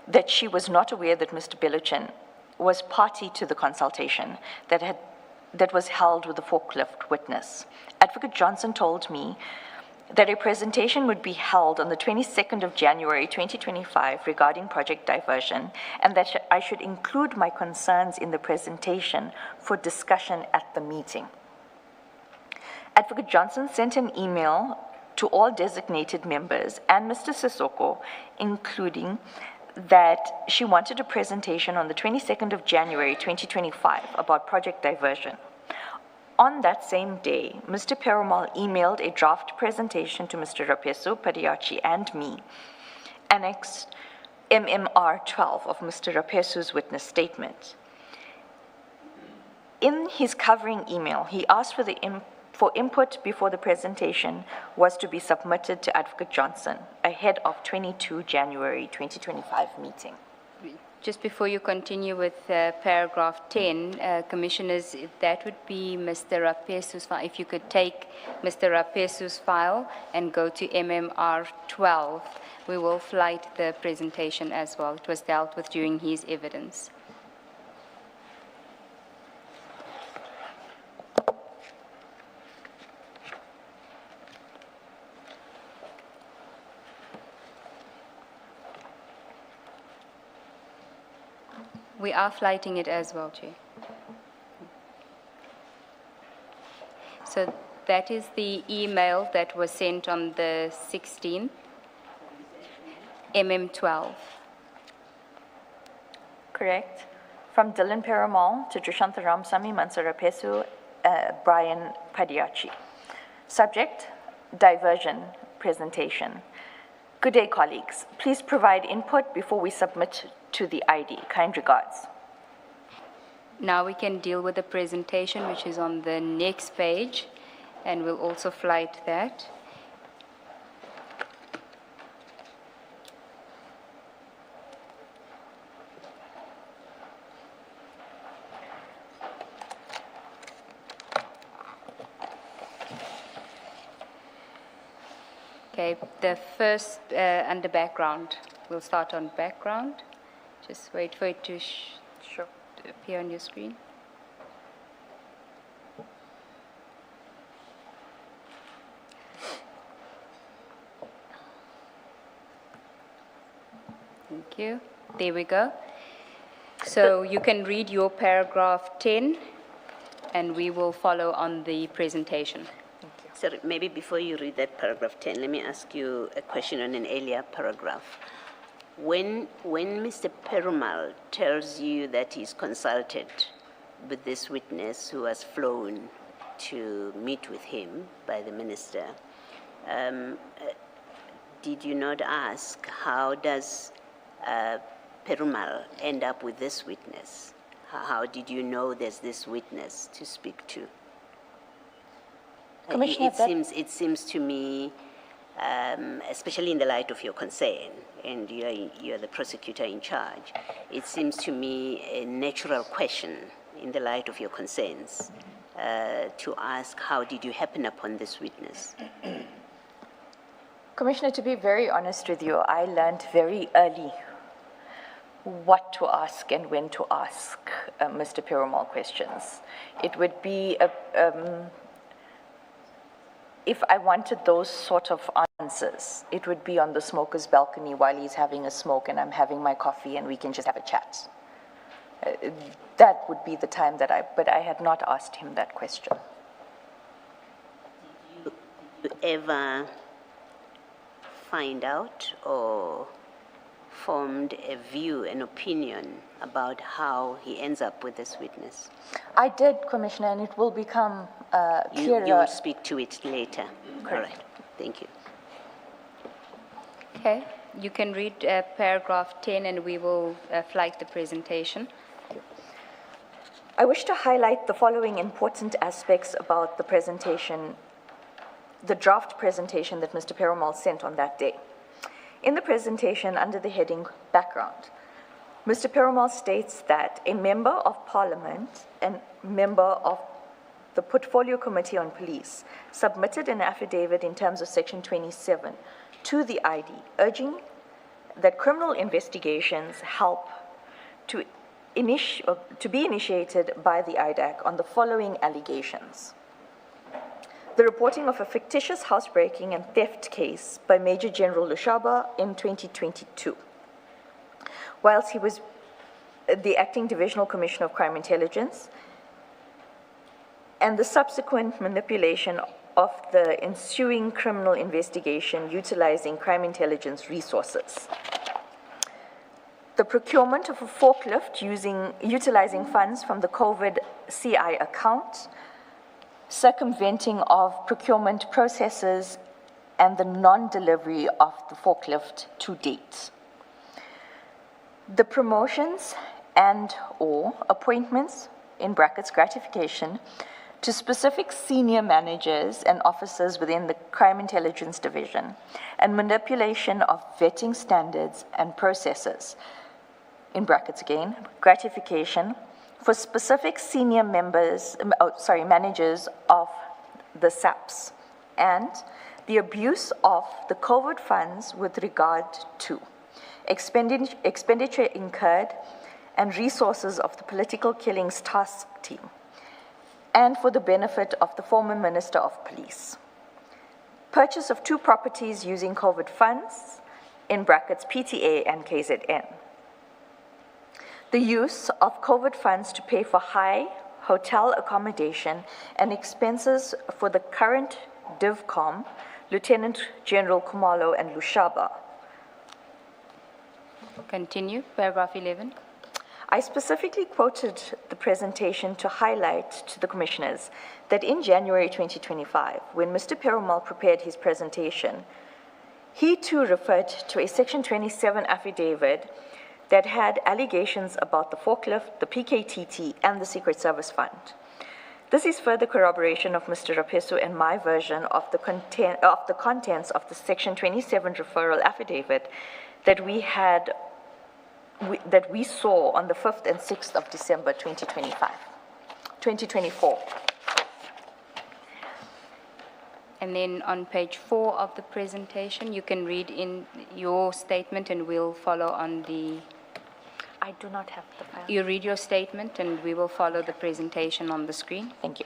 that she was not aware that Mr. Belochin was party to the consultation that was held with the forklift witness. Advocate Johnson told me that a presentation would be held on the 22nd of January 2025 regarding project diversion, and that I should include my concerns in the presentation for discussion at the meeting. Advocate Johnson sent an email to all designated members and Mr. Sissoko, including that she wanted a presentation on the 22nd of January 2025 about project diversion. On that same day, Mr. Perumal emailed a draft presentation to Mr. Rapesu, Padiachi, and me, annexed MMR 12 of Mr. Rapesu's witness statement. In his covering email, he asked for input before the presentation was to be submitted to Advocate Johnson ahead of 22 January 2025 meeting. Just before you continue with paragraph 10, Commissioners, that would be Mr. Rapesu's file. If you could take Mr. Rapesu's file and go to MMR 12, we will flight the presentation as well. It was dealt with during his evidence. We are flighting it as well, Chair. So that is the email that was sent on the 16th, MM12. Correct. From Dylan Perumal to Drushantha Ramsamy, Mansur Rapesu, Brian Padiachi. Subject, diversion presentation. Good day, colleagues. Please provide input before we submit to the ID. Kind regards. Now we can deal with the presentation, which is on the next page, and we'll also flight that. Okay, the first under background. We'll start on background. Just wait for it to appear on your screen. Thank you. There we go. So you can read your paragraph 10, and we will follow on the presentation. Sorry, maybe before you read that paragraph 10, let me ask you a question on an earlier paragraph. When Mr. Perumal tells you that he's consulted with this witness who was flown to meet with him by the minister, did you not ask how does Perumal end up with this witness? How did you know there's this witness to speak to? Commissioner, It seems to me, especially in the light of your concern, and you're the prosecutor in charge, it seems to me a natural question in the light of your concerns to ask, how did you happen upon this witness? Commissioner, to be very honest with you, I learned very early what to ask and when to ask Mr. Perumal questions. It would be, if I wanted those sort of answers, it would be on the smoker's balcony while he's having a smoke and I'm having my coffee and we can just have a chat. That would be the time but I had not asked him that question. Did you ever find out or formed a view, an opinion about how he ends up with this witness? I did, Commissioner, and it will become clearer. You will speak to it later. Correct. All right. Thank you. Okay, you can read paragraph 10 and we will flag the presentation. I wish to highlight the following important aspects about the presentation, the draft presentation that Mr. Perumal sent on that day. In the presentation, under the heading Background, Mr. Perumal states that a member of Parliament and member of the Portfolio Committee on Police submitted an affidavit in terms of Section 27 to the ID, urging that criminal investigations help to be initiated by the IDAC on the following allegations. The reporting of a fictitious housebreaking and theft case by Major General Lushaba in 2022, whilst he was the Acting Divisional Commissioner of Crime Intelligence, and the subsequent manipulation of the ensuing criminal investigation utilizing crime intelligence resources. The procurement of a forklift utilizing funds from the COVID CI account, circumventing of procurement processes, and the non-delivery of the forklift to date. The promotions and/or appointments, in brackets gratification, to specific senior managers and officers within the Crime Intelligence Division, and manipulation of vetting standards and processes, in brackets again, gratification, for specific senior managers of the SAPs, and the abuse of the COVID funds with regard to expenditure incurred and resources of the Political Killings Task Team, and for the benefit of the former Minister of Police. Purchase of 2 properties using COVID funds, in brackets PTA and KZN. The use of COVID funds to pay for high hotel accommodation and expenses for the current DivCom, Lieutenant General Kumalo and Lushaba. Continue, paragraph 11. I specifically quoted the presentation to highlight to the commissioners that in January 2025, when Mr. Perumal prepared his presentation, he too referred to a Section 27 affidavit that had allegations about the forklift, the PKTT, and the Secret Service Fund. This is further corroboration of Mr. Rapesu and my version of the contents of the Section 27 referral affidavit that we saw on the 5th and 6th of December 2024. And then on page 4 of the presentation, you can read in your statement and we'll follow on the... I do not have the file. You read your statement and we will follow the presentation on the screen. Thank you.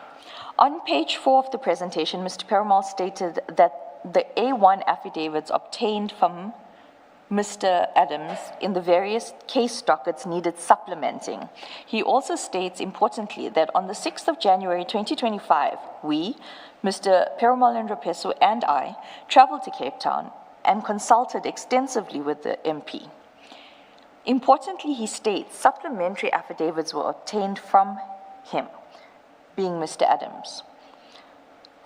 On page 4 of the presentation, Mr. Perumal stated that the A1 affidavits obtained from Mr. Adams in the various case dockets needed supplementing. He also states, importantly, that on the 6th of January 2025, we, Mr. Perumal and Rapesu and I, traveled to Cape Town and consulted extensively with the MP. Importantly, he states supplementary affidavits were obtained from him, being Mr. Adams,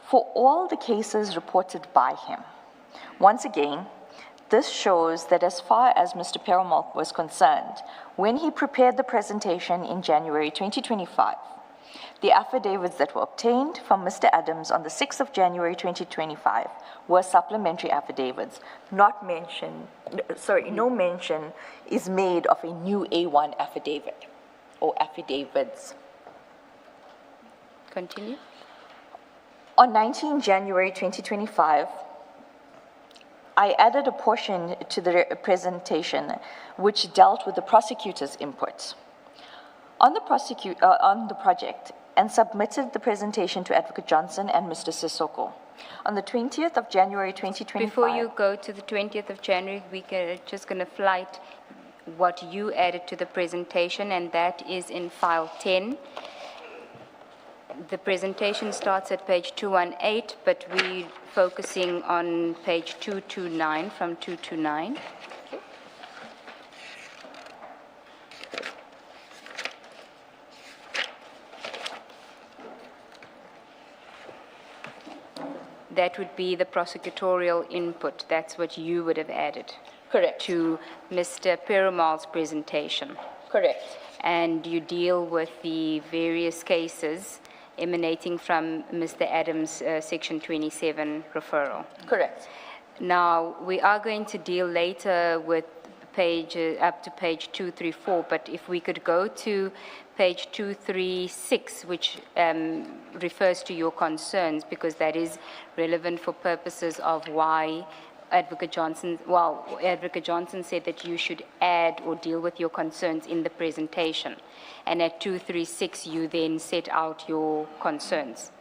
for all the cases reported by him. Once again, this shows that as far as Mr. Perumal was concerned, when he prepared the presentation in January 2025, the affidavits that were obtained from Mr. Adams on the 6th of January 2025 were supplementary affidavits, no mention is made of a new A1 affidavit or affidavits. Continue. On 19 January 2025, I added a portion to the presentation which dealt with the prosecutor's input on the project and submitted the presentation to Advocate Johnson and Mr. Sissoko. On the 20th of January 2025... Before you go to the 20th of January, we're just going to flight what you added to the presentation, and that is in file 10. The presentation starts at page 218, but we're focusing on page 229 from 229. That would be the prosecutorial input. That's what you would have added. Correct. To Mr. Perumal's presentation. Correct. And you deal with the various cases emanating from Mr. Adams' Section 27 referral. Correct. Now, we are going to deal later with page up to page 234, but if we could go to page 236, which refers to your concerns, because that is relevant for purposes of why Advocate Johnson said that you should add or deal with your concerns in the presentation. And at 236, you then set out your concerns.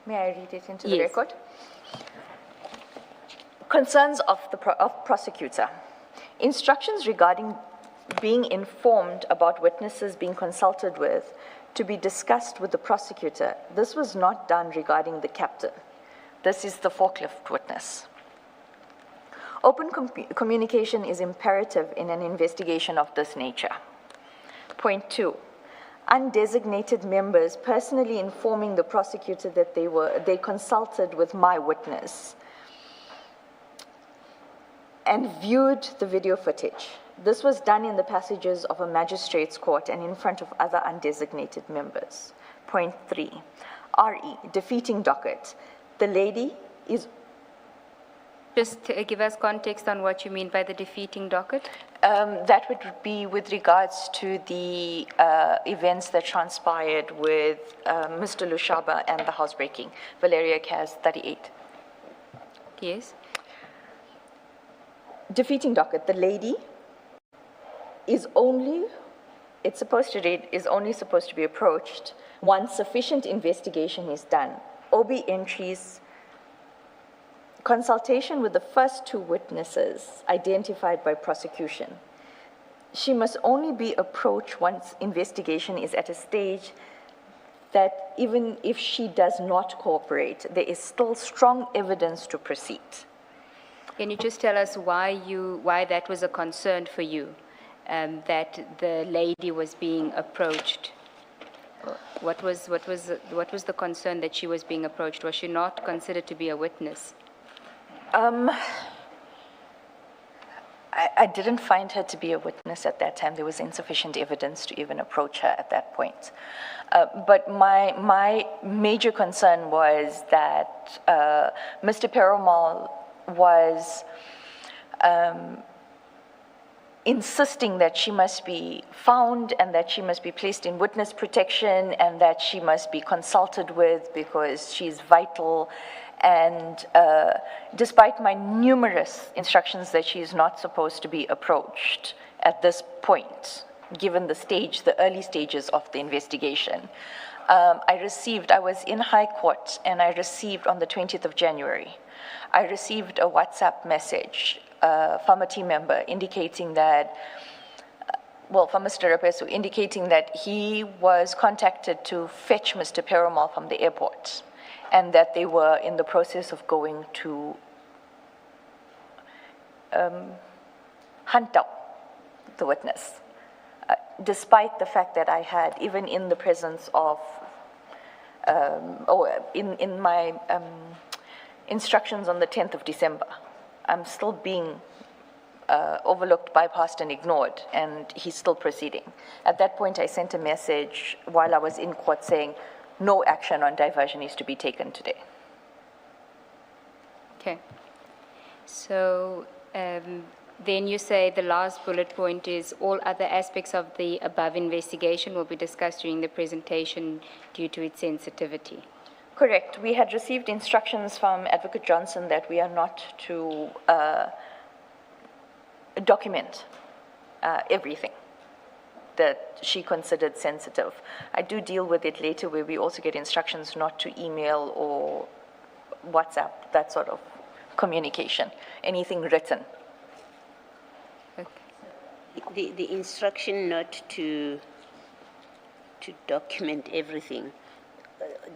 May I read it into the Yes. record? Concerns of the prosecutor. Instructions regarding being informed about witnesses being consulted with to be discussed with the prosecutor. This was not done regarding the captain. This is the forklift witness. Open communication is imperative in an investigation of this nature. Point 2, undesignated members personally informing the prosecutor that they consulted with my witness and viewed the video footage. This was done in the passages of a magistrate's court and in front of other undesignated members. Point 3, RE, defeating docket. The lady is... Just to give us context on what you mean by the defeating docket. That would be with regards to the events that transpired with Mr. Lushaba and the housebreaking. Valeria Kaz, 38. Yes. Defeating docket. The lady is only, it's supposed to read, is only supposed to be approached once sufficient investigation is done. OB entries, consultation with the first two witnesses identified by prosecution. She must only be approached once investigation is at a stage that even if she does not cooperate, there is still strong evidence to proceed. Can you just tell us why that was a concern for you, that the lady was being approached? What was the concern that she was being approached? Was she not considered to be a witness? I didn't find her to be a witness at that time. There was insufficient evidence to even approach her at that point. But my major concern was that Mr. Perumal was insisting that she must be found and that she must be placed in witness protection and that she must be consulted with because she's vital. And despite my numerous instructions that she is not supposed to be approached at this point, given the early stages of the investigation, I was in High Court and I received on the 20th of January, I received a WhatsApp message from a team member indicating that, from Mr. Rapesu, indicating that he was contacted to fetch Mr. Perumal from the airport and that they were in the process of going to hunt down the witness, despite the fact that I had, even in the presence of, in my instructions on the 10th of December, I'm still being overlooked, bypassed, and ignored, and he's still proceeding. At that point, I sent a message while I was in court saying, no action on diversion is to be taken today. Okay. So then you say the last bullet point is all other aspects of the above investigation will be discussed during the presentation due to its sensitivity. Correct. We had received instructions from Advocate Johnson that we are not to document everything that she considered sensitive. I do deal with it later where we also get instructions not to email or WhatsApp, that sort of communication, anything written. Okay. The instruction not to document everything,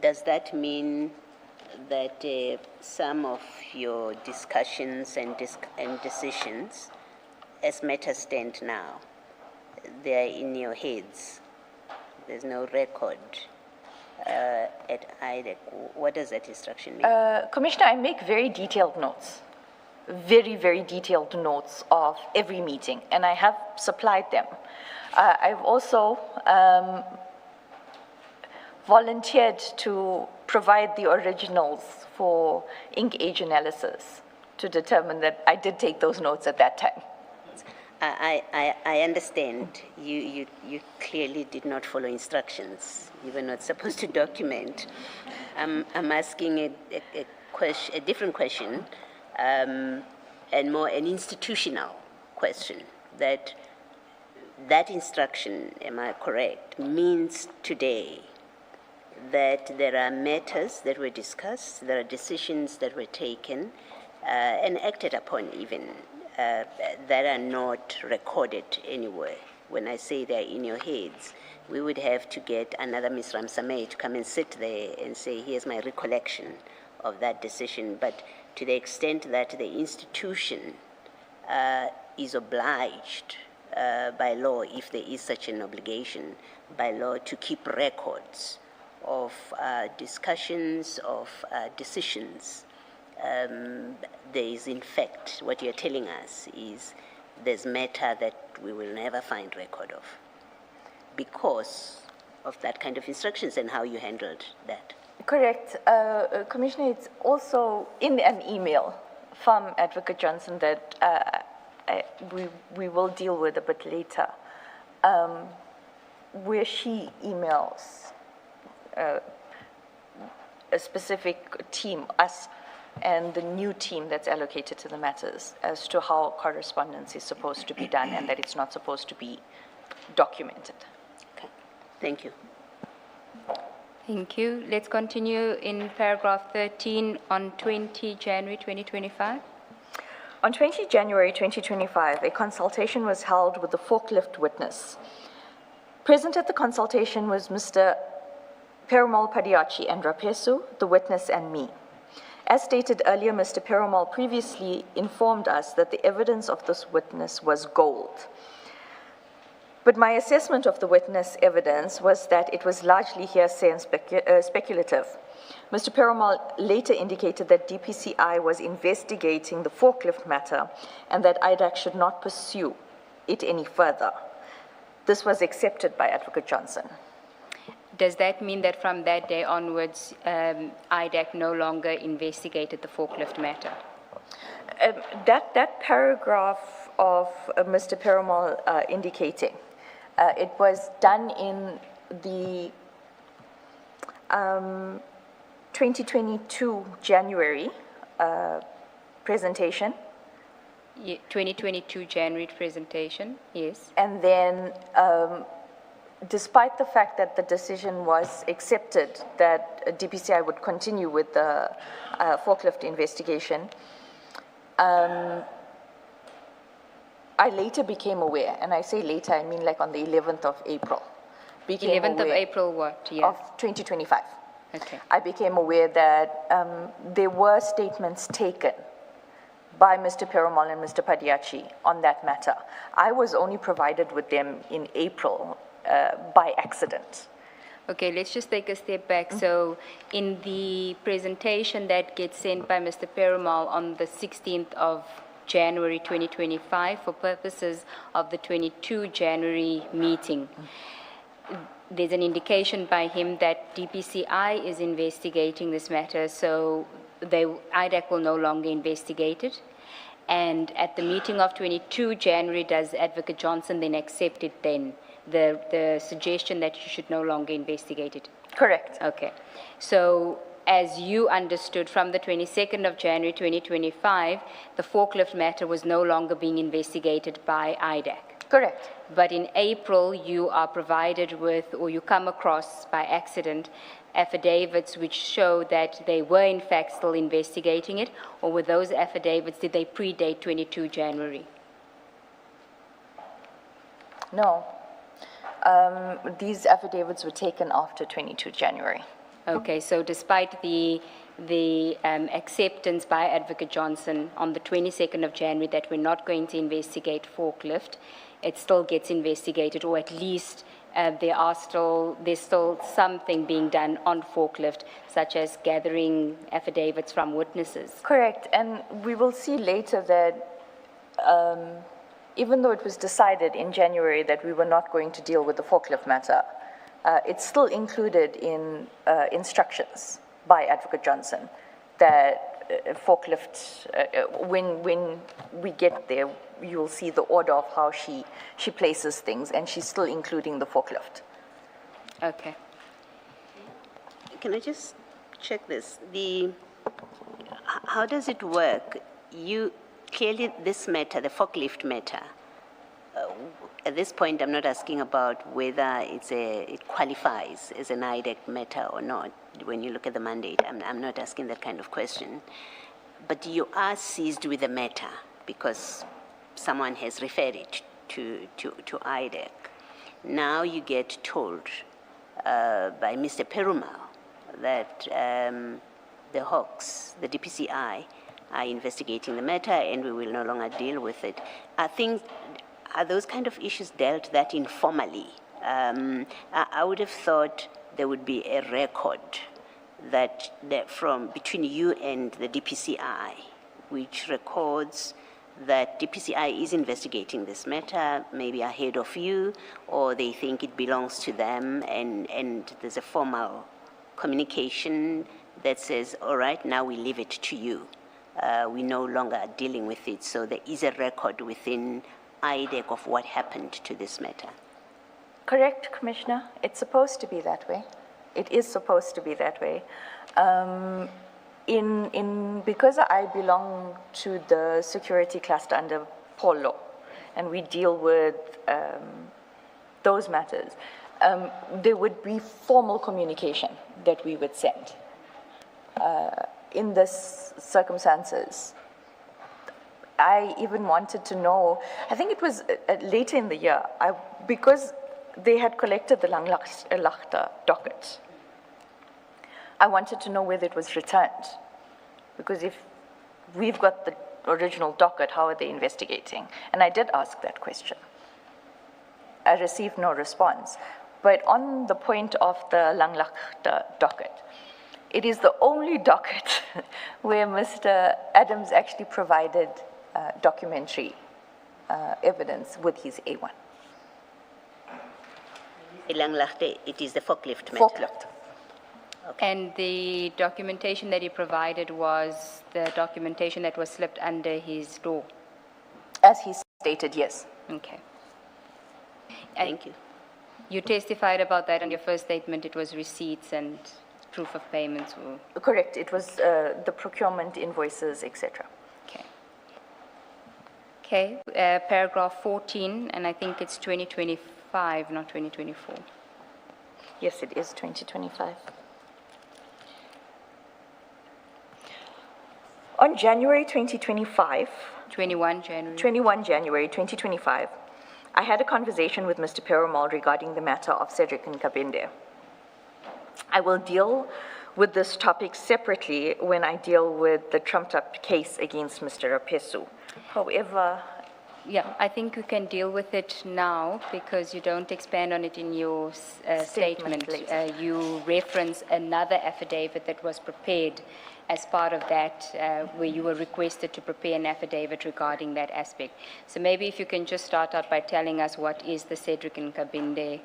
does that mean that some of your discussions and decisions, as matters stand now, they are in your heads? There's no record at IDEC. What does that instruction mean? Commissioner, I make very detailed notes, very, very detailed notes of every meeting, and I have supplied them. I've also volunteered to provide the originals for ink age analysis to determine that I did take those notes at that time. I understand you clearly did not follow instructions. You were not supposed to document. I'm asking a different question, and more an institutional question. That instruction, am I correct, means today that there are matters that were discussed, there are decisions that were taken and acted upon even, that are not recorded anywhere. When I say they're in your heads, we would have to get another Ms. Ramsamy to come and sit there and say, here's my recollection of that decision. But to the extent that the institution is obliged by law, if there is such an obligation by law, to keep records of discussions, of decisions, there is, in fact, what you're telling us is there's matter that we will never find record of because of that kind of instructions and how you handled that. Correct. Commissioner, it's also in an email from Advocate Johnson that we will deal with a bit later, where she emails a specific team, us, and the new team that's allocated to the matters as to how correspondence is supposed to be done and that it's not supposed to be documented. Okay. Thank you. Thank you. Let's continue in paragraph 13 on 20 January 2025. On 20 January 2025, a consultation was held with the forklift witness. Present at the consultation was Mr. Perumal Padiachi and Rapesu, the witness, and me. As stated earlier, Mr. Perumal previously informed us that the evidence of this witness was gold. But my assessment of the witness evidence was that it was largely hearsay and speculative. Mr. Perumal later indicated that DPCI was investigating the forklift matter and that IDAC should not pursue it any further. This was accepted by Advocate Johnson. Does that mean that from that day onwards, IDAC no longer investigated the forklift matter? That paragraph of Mr. Perumal indicating, it was done in the 2022 January presentation. 2022 January presentation, yes. And then, despite the fact that the decision was accepted that DPCI would continue with the forklift investigation, I later became aware, and I say later, I mean like on the 11th of April. 11th of April what year? Of 2025. Okay. I became aware that there were statements taken by Mr. Perumal and Mr. Padiachi on that matter. I was only provided with them in April by accident. Okay, let's just take a step back. So in the presentation that gets sent by Mr. Perumal on the 16th of January 2025 for purposes of the 22 January meeting. There's an indication by him that DPCI is investigating this matter, so IDAC will no longer investigate it. And at the meeting of 22 January, does Advocate Johnson then accept it then, the suggestion that you should no longer investigate it? Correct. Okay. So as you understood, from the 22nd of January 2025, the forklift matter was no longer being investigated by IDAC. Correct. But in April, you are provided with, or you come across by accident, affidavits which show that they were in fact still investigating it, or were those affidavits, did they predate 22 January? No. These affidavits were taken after 22 January. Okay, so despite the acceptance by Advocate Johnson on the 22nd of January that we're not going to investigate forklift, it still gets investigated, or at least there's still something being done on forklift, such as gathering affidavits from witnesses. Correct, and we will see later that even though it was decided in January that we were not going to deal with the forklift matter, it's still included in instructions by Advocate Johnson that forklift, when we get there, you'll see the order of how she places things, and she's still including the forklift. Okay. Can I just check this? How does it work? Clearly this matter, the forklift matter, at this point I'm not asking about whether it qualifies as an IDAC matter or not. When you look at the mandate, I'm not asking that kind of question. But you are seized with the matter because someone has referred it to IDAC. Now you get told by Mr. Perumal that the Hawks, the DPCI, are investigating the matter and we will no longer deal with it. Are those kind of issues dealt that informally? I would have thought there would be a record that from between you and the DPCI, which records that DPCI is investigating this matter, maybe ahead of you, or they think it belongs to them, and there's a formal communication that says, all right, now we leave it to you. We no longer are dealing with it, so there is a record within IDAC of what happened to this matter. Correct, Commissioner. It's supposed to be that way. It is supposed to be that way. Because I belong to the security cluster under Paul Law, and we deal with those matters, there would be formal communication that we would send. In this circumstances, I even wanted to know, I think it was later in the year, because they had collected the Langlagte docket, I wanted to know whether it was returned. Because if we've got the original docket, how are they investigating? And I did ask that question. I received no response. But on the point of the Langlagte docket, it is the only docket where Mr. Adams actually provided documentary evidence with his A1. Langlagte, it is the forklift matter. Forklift. Okay. And the documentation that he provided was the documentation that was slipped under his door? As he stated, yes. Okay. Thank you. You testified about that in your first statement. It was receipts and proof of payments? Or? Correct. It was the procurement invoices, etc. Okay. Okay. Paragraph 14, and I think it's 2025, not 2024. Yes, it is 2025. On January 2025, 21 January. 21 January 2025, I had a conversation with Mr. Perumal regarding the matter of Cedric and Kabinde. I will deal with this topic separately when I deal with the trumped-up case against Mr. Rapesu. However, Yeah, I think you can deal with it now because you don't expand on it in your statement. later. You reference another affidavit that was prepared as part of that, where you were requested to prepare an affidavit regarding that aspect. So maybe if you can just start out by telling us what is the Cedric and Kabinde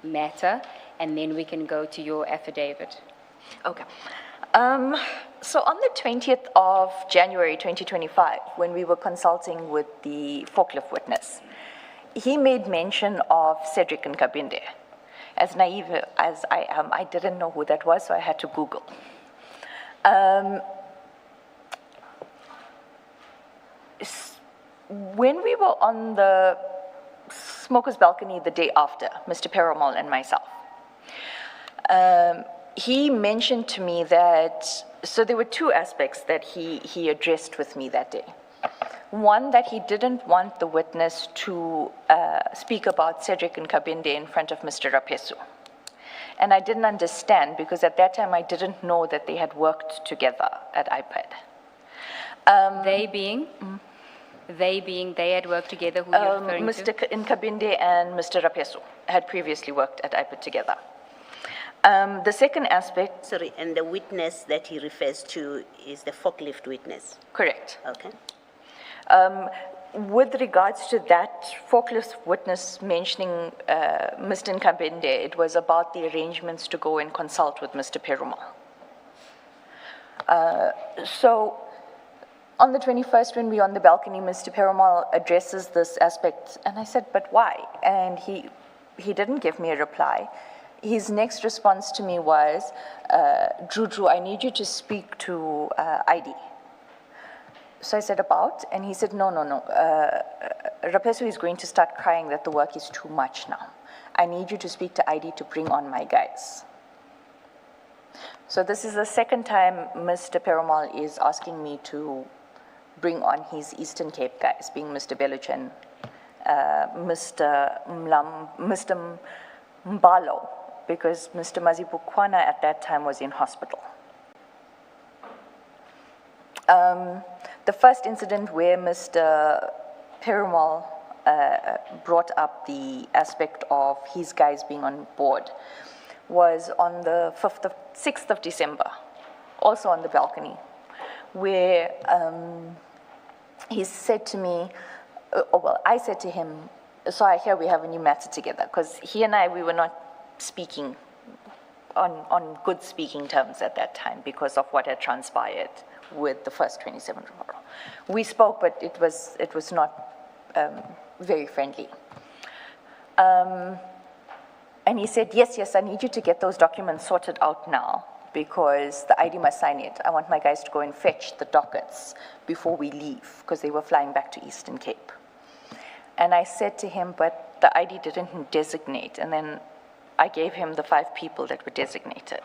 matter, and then we can go to your affidavit. Okay. So on the 20th of January 2025, when we were consulting with the forklift witness, he made mention of Cedric and Kabinde. As naive as I am, I didn't know who that was, so I had to Google. When we were on the smoker's balcony the day after, Mr. Perumal and myself, he mentioned to me that, so there were two aspects that he addressed with me that day. One, that he didn't want the witness to speak about Cedric and Kabinde in front of Mr. Rapesu. And I didn't understand because at that time I didn't know that they had worked together at iPad. They being? They had worked together, who you're referring to? Mr. Nkabinde and Mr. Rapesu had previously worked at iPad together. The second aspect... Sorry, and the witness that he refers to is the forklift witness? Correct. Okay. With regards to that forklift witness mentioning Mr. Nkabinde, it was about the arrangements to go and consult with Mr. Perumal. So on the 21st, when we were on the balcony, Mr. Perumal addresses this aspect, and I said, but why? And he didn't give me a reply. His next response to me was, Drew, I need you to speak to ID. So I said, about? And he said, no. Rapesu is going to start crying that the work is too much now. I need you to speak to ID to bring on my guys. So this is the second time Mr. Perumal is asking me to bring on his Eastern Cape guys, being Mr. Beluchan, Mr. Mbalo, because Mr. Mazibukwana at that time was in hospital. The first incident where Mr. Perumal brought up the aspect of his guys being on board was on the 6th of December, also on the balcony, where he said to me, I said to him, so I hear we have a new matter together, because he and I, we were not speaking on good speaking terms at that time because of what had transpired with the first 27 referral. We spoke, but it was not very friendly. And he said, yes, I need you to get those documents sorted out now because the ID must sign it. I want my guys to go and fetch the dockets before we leave because they were flying back to Eastern Cape. And I said to him, but the ID didn't designate. And then I gave him the 5 people that were designated.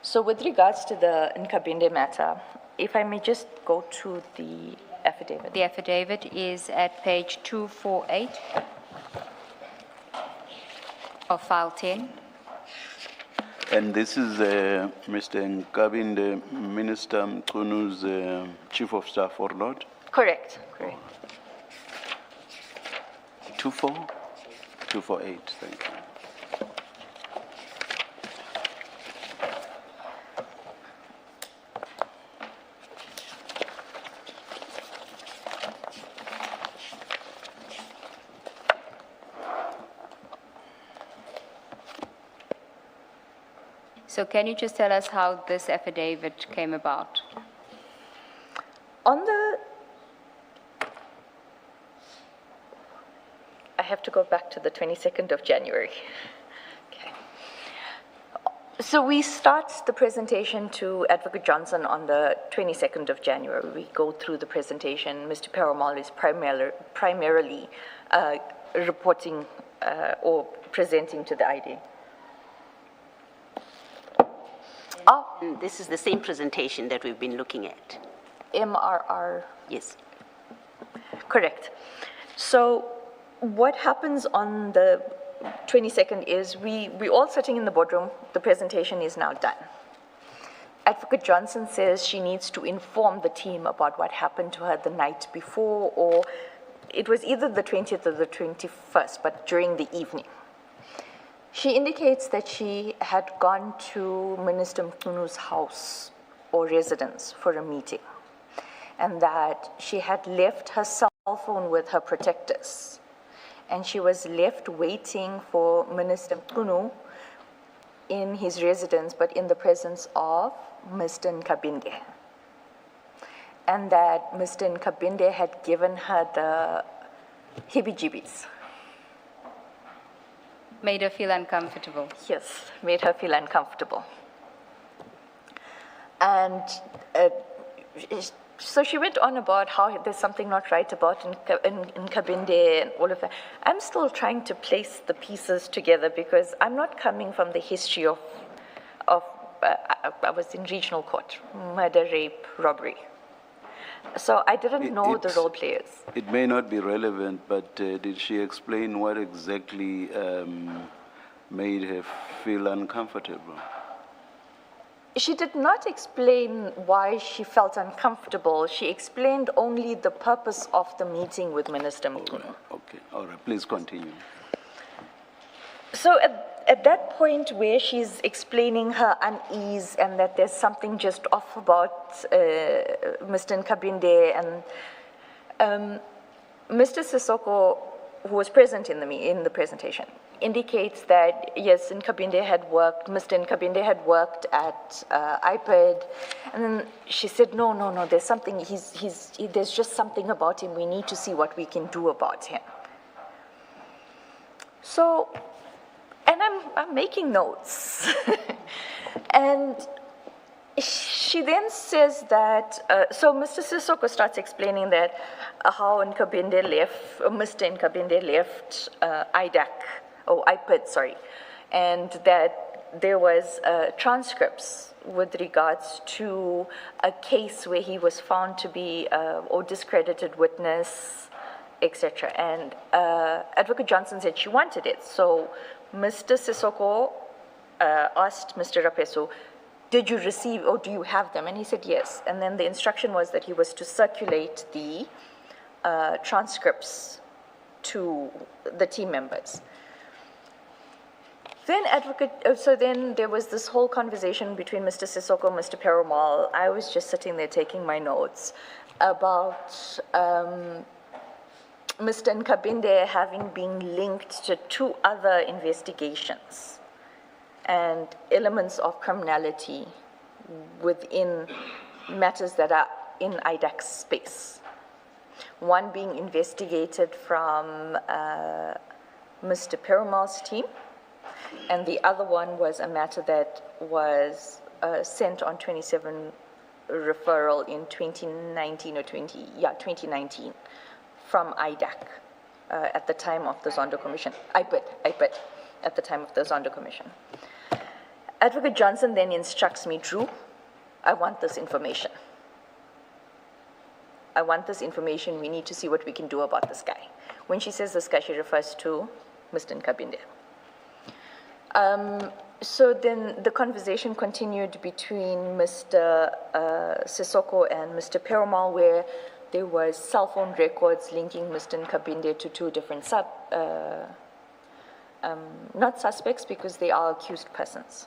So with regards to the Nkabinde matter, if I may just go to the affidavit. The affidavit is at page 248 of file 10. And this is Mr. Nkabinde, Minister Mkunu's Chief of Staff, or not? Correct. 248, thank you. So can you just tell us how this affidavit came about? I have to go back to the 22nd of January. Okay. So we start the presentation to Advocate Johnson on the 22nd of January. We go through the presentation. Mr. Perumal is primarily reporting or presenting to the ID. This is the same presentation that we've been looking at. MRR. Yes. Correct. So what happens on the 22nd is we all sitting in the boardroom. The presentation is now done. Advocate Johnson says she needs to inform the team about what happened to her the night before, or it was either the 20th or the 21st, but during the evening. She indicates that she had gone to Minister Mkunu's house or residence for a meeting, and that she had left her cell phone with her protectors, and she was left waiting for Minister Mkunu in his residence, but in the presence of Mr. Nkabinde. And that Mr. Nkabinde had given her the heebie-jeebies. Made her feel uncomfortable. Yes, made her feel uncomfortable. And so she went on about how there's something not right about in Nkabinde and all of that. I'm still trying to place the pieces together because I'm not coming from the history of I was in regional court, murder, rape, robbery. So I didn't know the role players. It may not be relevant, but did she explain what exactly made her feel uncomfortable? She did not explain why she felt uncomfortable. She explained only the purpose of the meeting with Minister Mkunu. Okay, all right, please continue. So at that point where she's explaining her unease and that there's something just off about Mr. Nkabinde, and Mr. Sissoko, who was present in the presentation, indicates that yes, Nkabinde had worked, Mr. Nkabinde had worked at IPED, and then she said, no, there's something, there's just something about him, we need to see what we can do about him. So, and I'm making notes. And she then says that, so Mr. Sissoko starts explaining that how Nkabinde left, Mr. Nkabinde left IPED, sorry, and that there was transcripts with regards to a case where he was found to be or discredited witness, etc. And Advocate Johnson said she wanted it. So Mr. Sissoko asked Mr. Rapeso, did you receive or do you have them? And he said yes. And then the instruction was that he was to circulate the transcripts to the team members. Then so then there was this whole conversation between Mr. Sissoko, Mr. Perumal. I was just sitting there taking my notes about Mr. Nkabinde having been linked to 2 other investigations and elements of criminality within matters that are in IDAC's space. One being investigated from Mr. Perumal's team, and the other one was a matter that was sent on 27 referral in 2019 or 2019 from IDAC at the time of the Zondo Commission, IPED at the time of the Zondo Commission. Advocate Johnson then instructs me, Drew, I want this information. I want this information, we need to see what we can do about this guy. When she says this guy, she refers to Mr. Nkabinde. So then the conversation continued between Mr. Sissoko and Mr. Perumal, where there was cell phone records linking Mr. Nkabinde to 2 different not suspects because they are accused persons.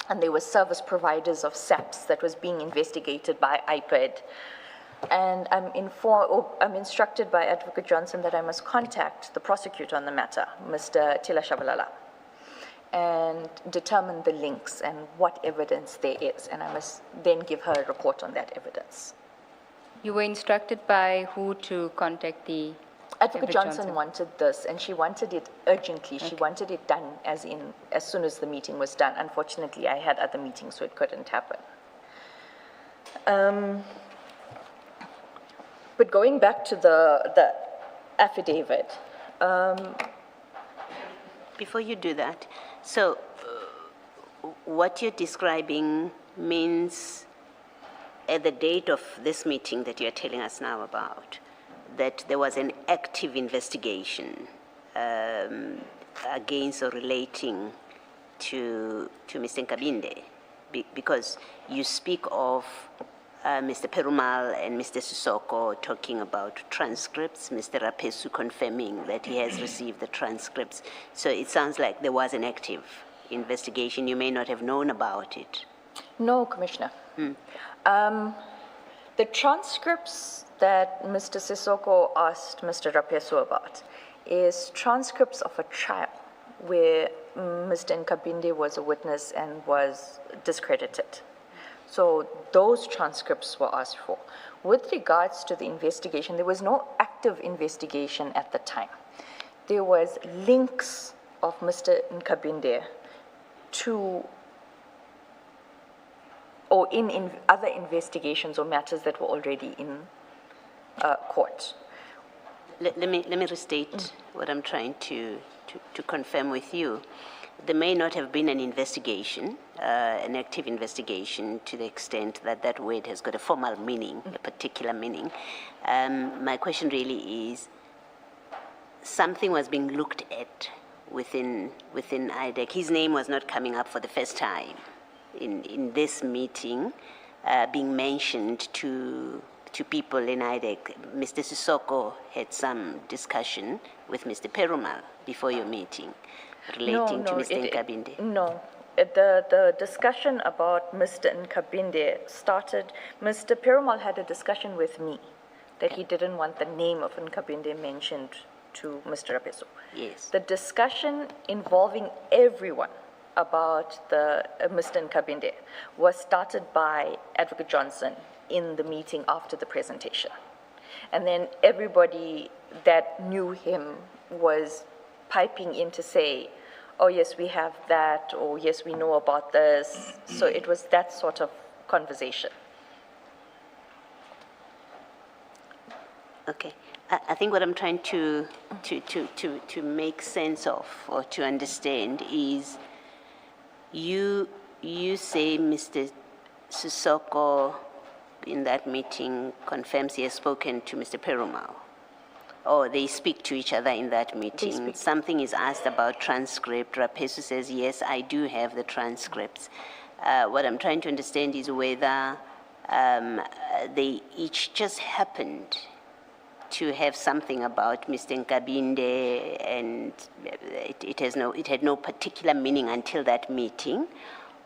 And they were service providers of SAPs that was being investigated by IPED. And I'm instructed by Advocate Johnson that I must contact the prosecutor on the matter, Mr. Tila Shabalala, and determine the links and what evidence there is. And I must then give her a report on that evidence. You were instructed by who to contact the Advocate Johnson wanted this, and she wanted it urgently. Okay. She wanted it done as soon as the meeting was done. Unfortunately, I had other meetings, so it couldn't happen. But going back to the affidavit. Before you do that, so what you're describing means at the date of this meeting that you're telling us now about, that there was an active investigation against or relating to Mr. Nkabinde. because you speak of Mr. Perumal and Mr. Sissoko talking about transcripts, Mr. Rapesu confirming that he has received the transcripts. So it sounds like there was an active investigation. You may not have known about it. No, Commissioner. The transcripts that Mr. Sissoko asked Mr. Rapesu about is transcripts of a trial where Mr. Nkabinde was a witness and was discredited. So those transcripts were asked for. With regards to the investigation, there was no active investigation at the time. There was links of Mr. Nkabinde to or in other investigations or matters that were already in court. Let me restate what I'm trying to confirm with you. There may not have been an investigation, an active investigation, to the extent that that word has got a formal meaning, a particular meaning. My question really is, something was being looked at within IDEC. His name was not coming up for the first time in this meeting, being mentioned to people in IDEC. Mr. Sissoko had some discussion with Mr. Perumal before your meeting relating to Mr. Nkabinde. No. The discussion about Mr. Nkabinde started, Mr. Perumal had a discussion with me that he didn't want the name of Nkabinde mentioned to Mr. Rapesu. Yes. The discussion involving everyone about the Mr. Nkabinde was started by Advocate Johnson in the meeting after the presentation. And then everybody that knew him was piping in to say, oh yes, we have that, or yes, we know about this. So it was that sort of conversation. Okay. I think what I'm trying to make sense of or to understand is you say Mr. Sissoko in that meeting confirms he has spoken to Mr. Perumal, or they speak to each other in that meeting. Something is asked about transcript. Rapesu says, yes, I do have the transcripts. What I'm trying to understand is whether they each just happened to have something about Mr. Nkabinde, and it had no particular meaning until that meeting,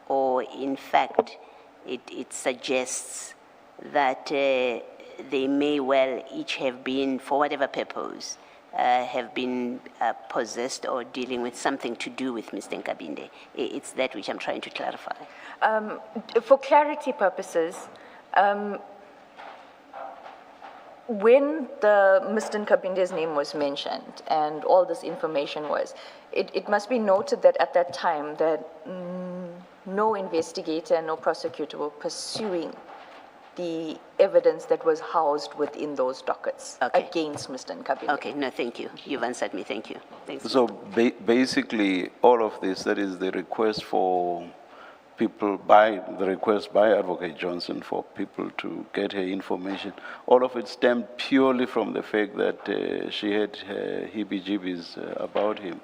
or in fact, it suggests that they may well each have been, for whatever purpose, have been possessed or dealing with something to do with Mr. Nkabinde. It's that which I'm trying to clarify. For clarity purposes, when Mr. Nkabinde's name was mentioned and all this information was, it must be noted that at that time that no investigator, no prosecutor were pursuing the evidence that was housed within those dockets against Mr. Nkabinde. Okay, no, thank you. You've answered me, thank you. Thanks. So basically, all of this, that is the request for people the request by Advocate Johnson for people to get her information, all of it stemmed purely from the fact that she had heebie-jeebies about him.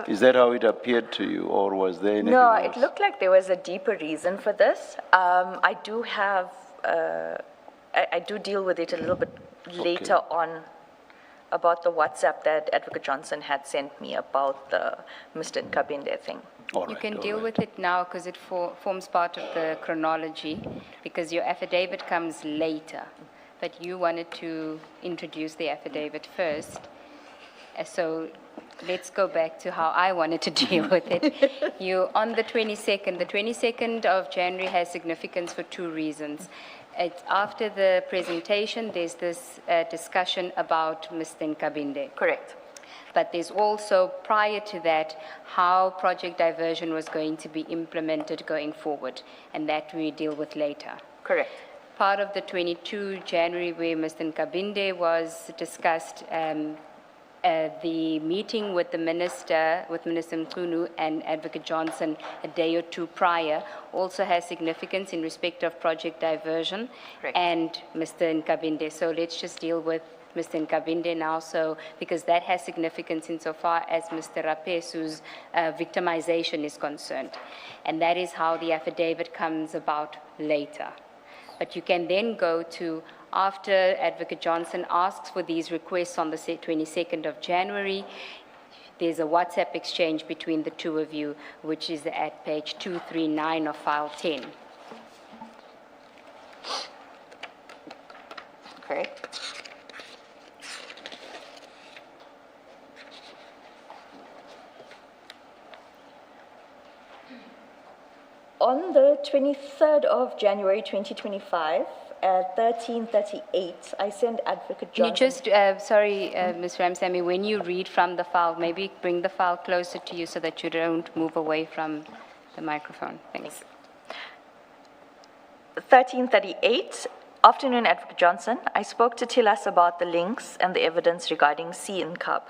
Is that how it appeared to you, or was there anything else? It looked like there was a deeper reason for this. I do have, I do deal with it a little bit later on about the WhatsApp that Advocate Johnson had sent me about the Mr. Nkabinde thing. You can deal with it now because it forms part of the chronology, because your affidavit comes later, but you wanted to introduce the affidavit first. So let's go back to how I wanted to deal with it. You, on the 22nd of January has significance for two reasons. It's after the presentation, there's this discussion about Mr. Nkabinde. Correct. But there's also, prior to that, how project diversion was going to be implemented going forward, and that we deal with later. Correct. Part of the 22 January where Mr. Nkabinde was discussed, the meeting with the minister, with Minister Mkhunu and Advocate Johnson a day or two prior, also has significance in respect of project diversion. Correct. And Mr. Nkabinde. So let's just deal with Mr. Nkabinde now, so, because that has significance insofar as Mr. Rapesu's victimization is concerned. And that is how the affidavit comes about later. But you can then go to, after Advocate Johnson asks for these requests on the 22nd of January, there's a WhatsApp exchange between the two of you, which is at page 239 of file 10. Correct. On the 23rd of January 2025, at 13:38, I sent Advocate Can you Johnson. just, sorry, Ms. Ramsamy, when you read from the file, maybe bring the file closer to you so that you don't move away from the microphone. Thanks. 13:38, afternoon, Advocate Johnson. I spoke to Tilas about the links and the evidence regarding C in Cub.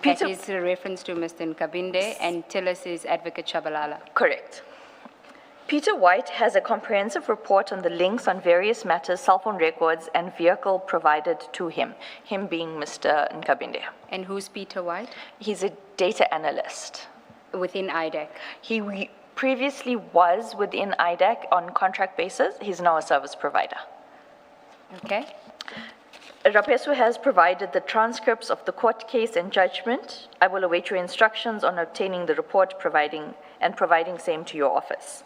That is a reference to Mr. Nkabinde, and Tillis is Advocate Shabalala. Correct. Peter White has a comprehensive report on the links on various matters, cell phone records, and vehicle provided to him being Mr. Nkabinde. And who's Peter White? He's a data analyst. Within IDAC. He previously was within IDAC on contract basis. He's now a service provider. Okay. Rapesu has provided the transcripts of the court case and judgment. I will await your instructions on obtaining the report, providing same to your office.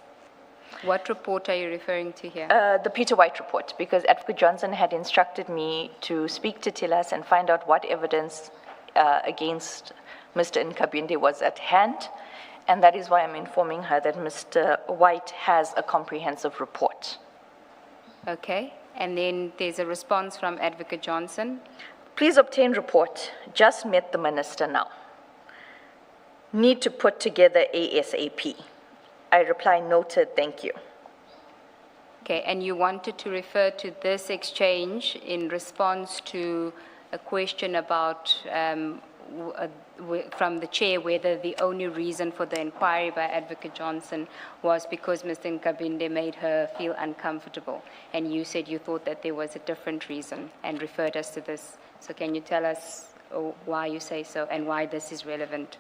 What report are you referring to here? The Peter White report, because Advocate Johnson had instructed me to speak to Tilas and find out what evidence against Mr. Nkabinde was at hand, and that is why I'm informing her that Mr. White has a comprehensive report. Okay. And then there's a response from Advocate Johnson. Please obtain report. Just met the minister now. Need to put together ASAP. I reply, noted, thank you. Okay, and you wanted to refer to this exchange in response to a question about, from the chair, whether the only reason for the inquiry by Advocate Johnson was because Mr. Nkabinde made her feel uncomfortable. And you said you thought that there was a different reason and referred us to this. So can you tell us why you say so and why this is relevant?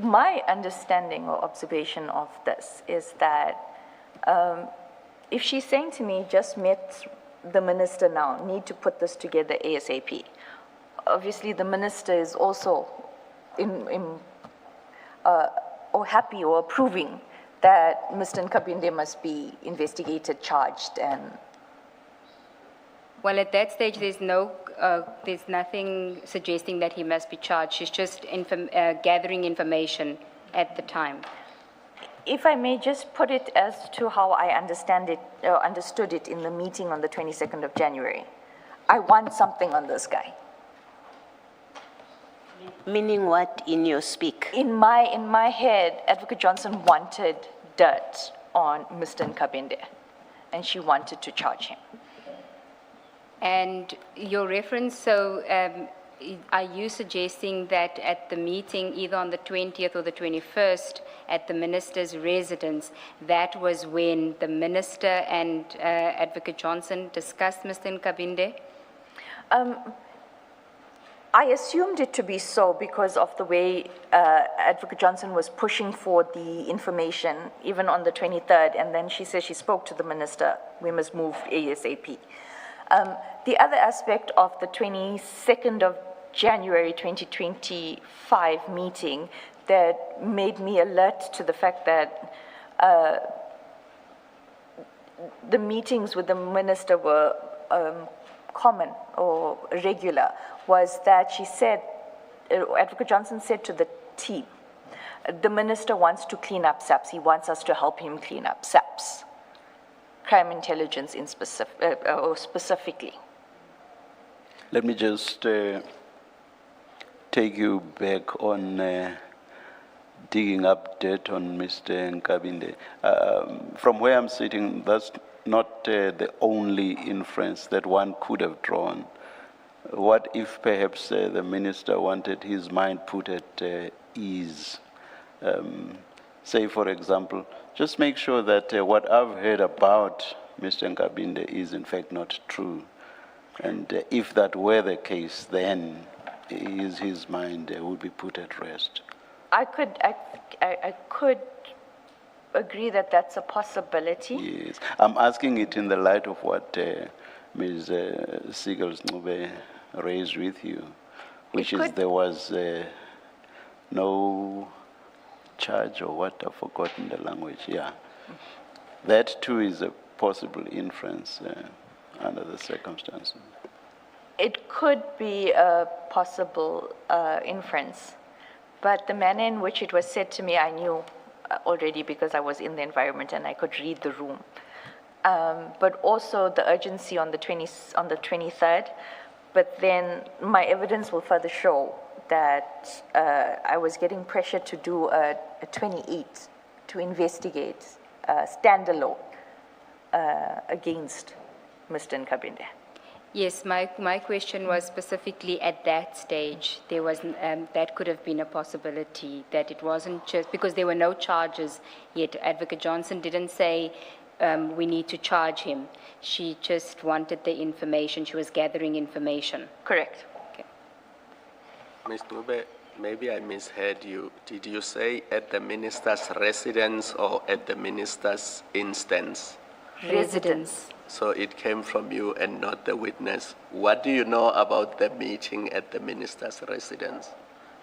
My understanding or observation of this is that if she's saying to me, just met the minister now, need to put this together ASAP, obviously the minister is also or happy or approving that Mr. Nkabinde must be investigated, charged, and... Well, at that stage, there's nothing suggesting that he must be charged. She's just gathering information at the time. If I may just put it as to how I understood it in the meeting on the 22nd of January. I want something on this guy. Meaning what in your speak? In my head, Advocate Johnson wanted dirt on Mr. Nkabinde, and she wanted to charge him. And your reference, so are you suggesting that at the meeting, either on the 20th or the 21st, at the minister's residence, that was when the minister and Advocate Johnson discussed Mr. Nkabinde? I assumed it to be so because of the way Advocate Johnson was pushing for the information, even on the 23rd, and then she said she spoke to the minister, we must move ASAP. The other aspect of the 22nd of January 2025 meeting that made me alert to the fact that the meetings with the minister were common or regular was that she said, Advocate Johnson said to the team, the minister wants to clean up SAPS. He wants us to help him clean up SAPS, crime intelligence in specifically. Let me just take you back on digging up dirt on Mr. Nkabinde. From where I'm sitting, that's not the only inference that one could have drawn. What if perhaps the minister wanted his mind put at ease? Say, for example, just make sure that what I've heard about Mr. Nkabinde is in fact not true. And if that were the case, then his mind would be put at rest. I could agree that that's a possibility. Yes, I'm asking it in the light of what Ms. Siegels-Ncube raised with you, which is there was no charge or what, I've forgotten the language, yeah. That too is a possible inference under the circumstances. It could be a possible inference, but the manner in which it was said to me, I knew already because I was in the environment and I could read the room. But also the urgency on the 23rd, but then my evidence will further show that I was getting pressure to do a 28 to investigate standalone against Mr. Nkabinde. Yes, my question was specifically at that stage. There was that could have been a possibility that it wasn't just because there were no charges yet. Advocate Johnson didn't say we need to charge him. She just wanted the information. She was gathering information. Correct. Okay. Ms. Ncube, maybe I misheard you. Did you say at the minister's residence or at the minister's instance? Residence. So it came from you and not the witness. What do you know about the meeting at the minister's residence?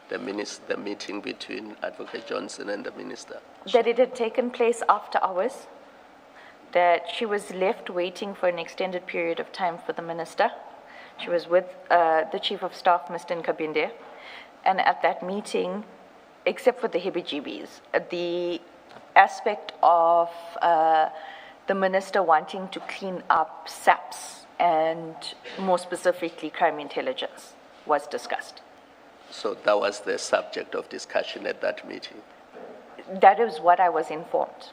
The meeting between Advocate Johnson and the minister? That it had taken place after hours, that she was left waiting for an extended period of time for the minister. She was with the Chief of Staff, Mr. Nkabinde, and at that meeting, except for the heebie-jeebies, the aspect of the minister wanting to clean up SAPS and more specifically crime intelligence was discussed. So that was the subject of discussion at that meeting? That is what I was informed.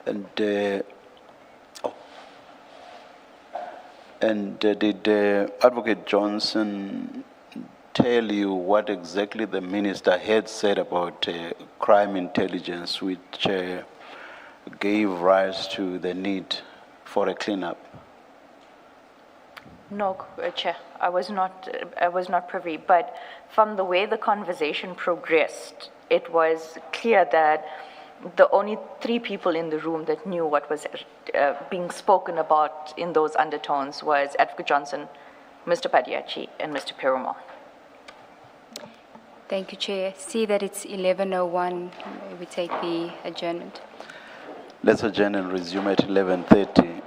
And did Advocate Johnson tell you what exactly the minister had said about crime intelligence, which gave rise to the need for a cleanup? No, Chair, I was not privy, but from the way the conversation progressed, it was clear that the only 3 people in the room that knew what was being spoken about in those undertones was Advocate Johnson, Mr. Padiachi, and Mr. Perumal. Thank you, Chair. See that it's 11:01. We take the adjournment. Let's adjourn and resume at 11:30.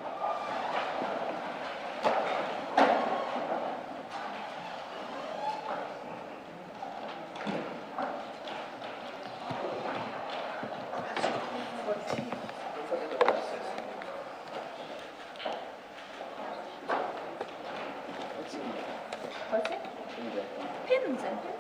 What's it? Pins and pencils.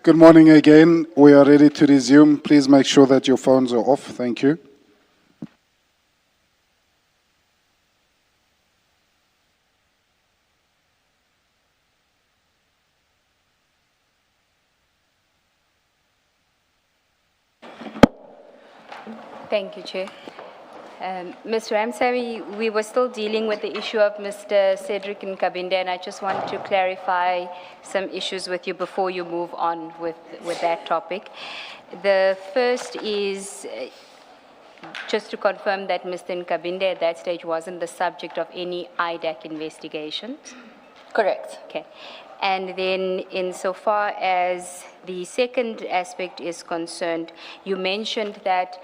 Good morning again. We are ready to resume. Please make sure that your phones are off. Thank you. Thank you, Chair. Ms. Ramsamy, we were still dealing with the issue of Mr. Cedric Nkabinde, and I just want to clarify some issues with you before you move on with that topic. The first is just to confirm that Mr. Nkabinde at that stage wasn't the subject of any IDAC investigations. Correct. Okay. And then insofar as the second aspect is concerned, you mentioned that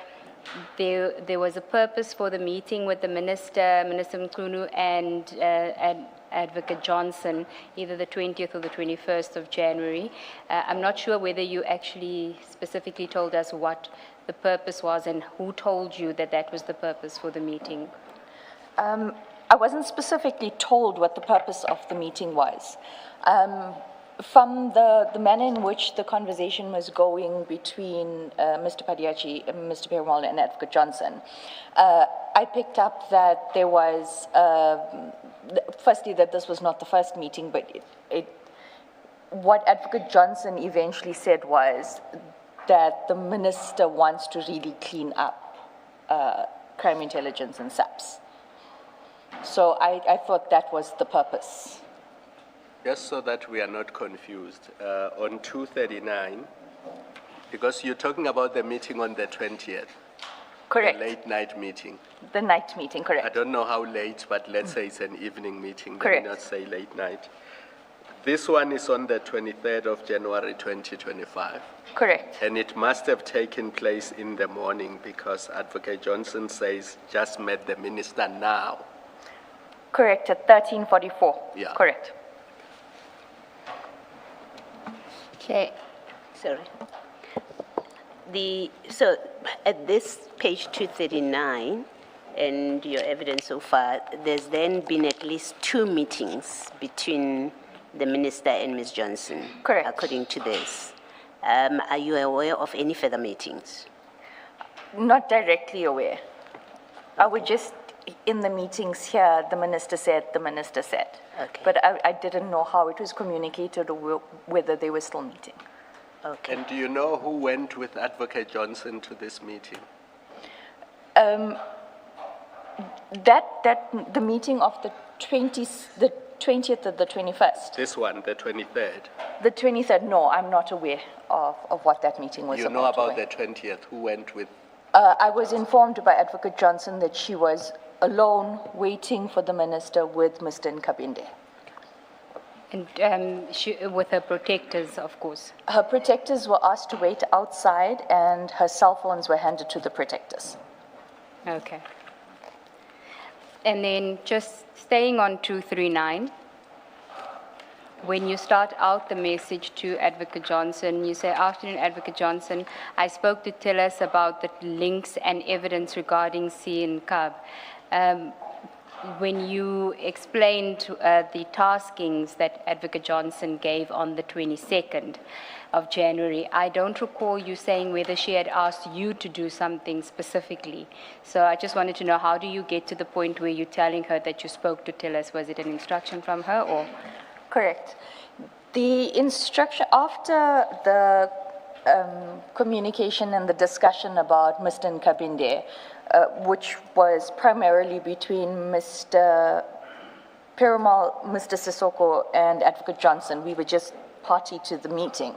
there was a purpose for the meeting with the Minister Mkhunu and Advocate Johnson, either the 20th or the 21st of January. I'm not sure whether you actually specifically told us what the purpose was and who told you that that was the purpose for the meeting. I wasn't specifically told what the purpose of the meeting was. From the manner in which the conversation was going between Mr. Padiachi, Mr. Perumal, and Advocate Johnson, I picked up that there was, firstly, that this was not the first meeting, but what Advocate Johnson eventually said was that the minister wants to really clean up crime intelligence and SAPS. So I thought that was the purpose. Just so that we are not confused, on 239, because you're talking about the meeting on the 20th. Correct. The late night meeting. The night meeting, correct. I don't know how late, but let's say it's an evening meeting. Correct. Let me not say late night. This one is on the 23rd of January 2025. Correct. And it must have taken place in the morning because Advocate Johnson says just met the minister now. Correct, at 13:44. Yeah. Correct. Okay. Sorry. So at this page 239 and your evidence so far, there's then been at least 2 meetings between the minister and Ms. Johnson. Correct. According to this. Are you aware of any further meetings? Not directly aware. I would just, in the meetings here, the minister said. Okay. But I didn't know how it was communicated or whether they were still meeting. Okay. And do you know who went with Advocate Johnson to this meeting? The meeting of the 20th or the 21st? This one, the 23rd. The 23rd, no, I'm not aware of what that meeting was You about. know about aware. the 20th, who went with? I was informed by Advocate Johnson that she was alone waiting for the minister with Mr. Nkabinde. And with her protectors, of course. Her protectors were asked to wait outside and her cell phones were handed to the protectors. Okay. And then just staying on 239, when you start out the message to Advocate Johnson, you say, "Afternoon, Advocate Johnson, I spoke to Tillis about the links and evidence regarding C and Cub." When you explained the taskings that Advocate Johnson gave on the 22nd of January, I don't recall you saying whether she had asked you to do something specifically. So I just wanted to know, how do you get to the point where you're telling her that you spoke to Tillis? Was it an instruction from her or? Correct. The instruction, after the communication and the discussion about Mr. Nkabinde, which was primarily between Mr. Perumal, Mr. Sissoko, and Advocate Johnson. We were just party to the meeting.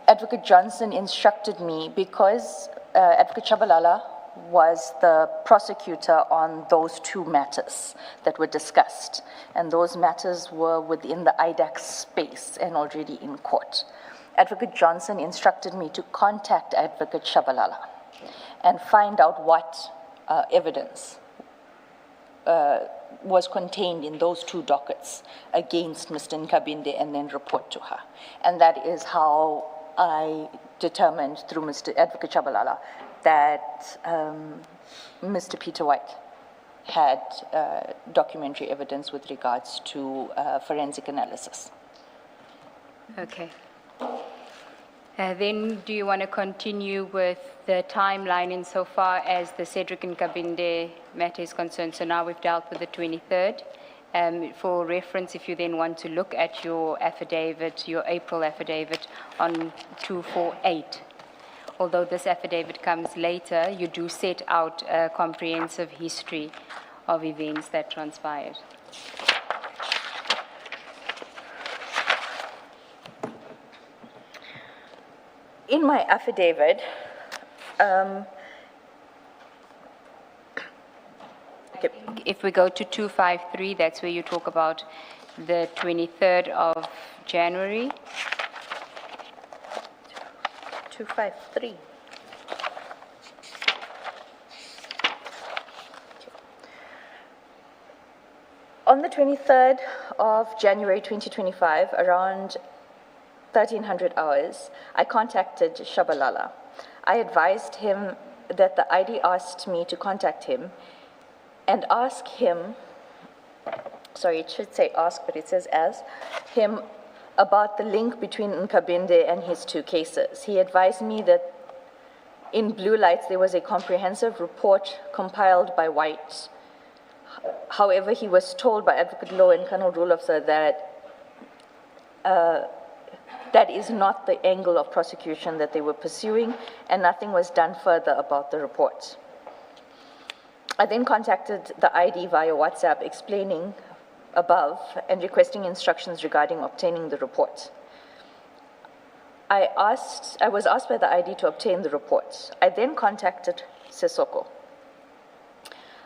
Advocate Johnson instructed me, because Advocate Chabalala was the prosecutor on those 2 matters that were discussed, and those matters were within the IDAC space and already in court. Advocate Johnson instructed me to contact Advocate Chabalala and find out what evidence was contained in those 2 dockets against Mr. Nkabinde and then report to her. And that is how I determined through Mr. Advocate Chabalala that Mr. Peter White had documentary evidence with regards to forensic analysis. Okay. Then do you want to continue with the timeline insofar as the Cedric and Kabinde matter is concerned? So now we've dealt with the 23rd. For reference, if you then want to look at your affidavit, your April affidavit on 248, although this affidavit comes later, you do set out a comprehensive history of events that transpired. In my affidavit, If we go to 253, that's where you talk about the 23rd of January. 253. On the 23rd of January 2025, around 1300 hours, I contacted Shabalala. I advised him that the ID asked me to contact him and ask him, sorry, it should say ask, but it says as, him about the link between Nkabinde and his two cases. He advised me that in Blue Lights there was a comprehensive report compiled by White. However, he was told by Advocate Law and Colonel Rulofsir that that is not the angle of prosecution that they were pursuing, and nothing was done further about the report. I then contacted the ID via WhatsApp explaining above and requesting instructions regarding obtaining the report. I was asked by the ID to obtain the report. I then contacted Sisoko.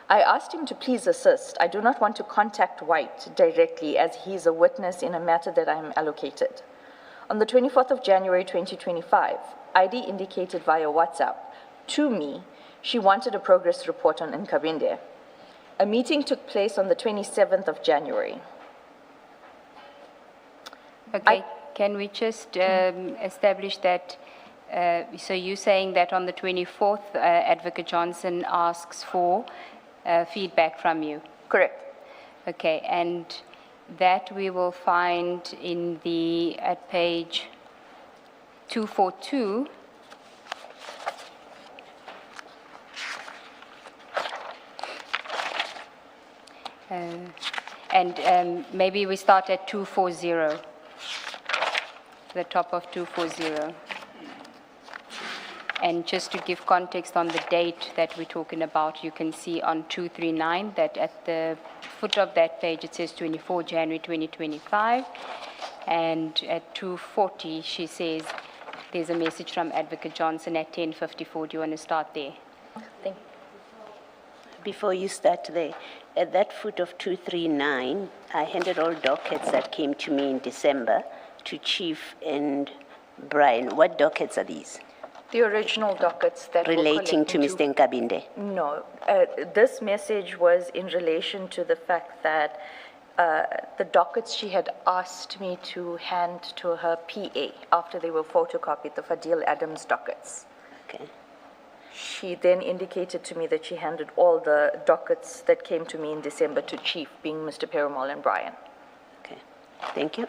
I asked him to please assist. I do not want to contact White directly as he is a witness in a matter that I am allocated. On the 24th of January 2025, ID indicated via WhatsApp to me she wanted a progress report on Nkabinde. A meeting took place on the 27th of January. Okay, can we just establish that, so you're saying that on the 24th, Advocate Johnson asks for feedback from you? Correct. Okay, and that we will find in the, at page 242, and maybe we start at 240, the top of 240. And just to give context on the date that we're talking about, you can see on 239 that at the foot of that page it says 24 January 2025, and at 240 she says there's a message from Advocate Johnson at 10:54. Do you want to start there? Thank you. Before you start there, at that foot of 239, I handed all dockets that came to me in December to Chief and Brian. What dockets are these? The original dockets that Relating to Mr. Nkabinde? No, this message was in relation to the fact that the dockets she had asked me to hand to her PA after they were photocopied, the Fadil Adams dockets. Okay. She then indicated to me that she handed all the dockets that came to me in December to Chief, being Mr. Perumal and Brian. Okay. Thank you.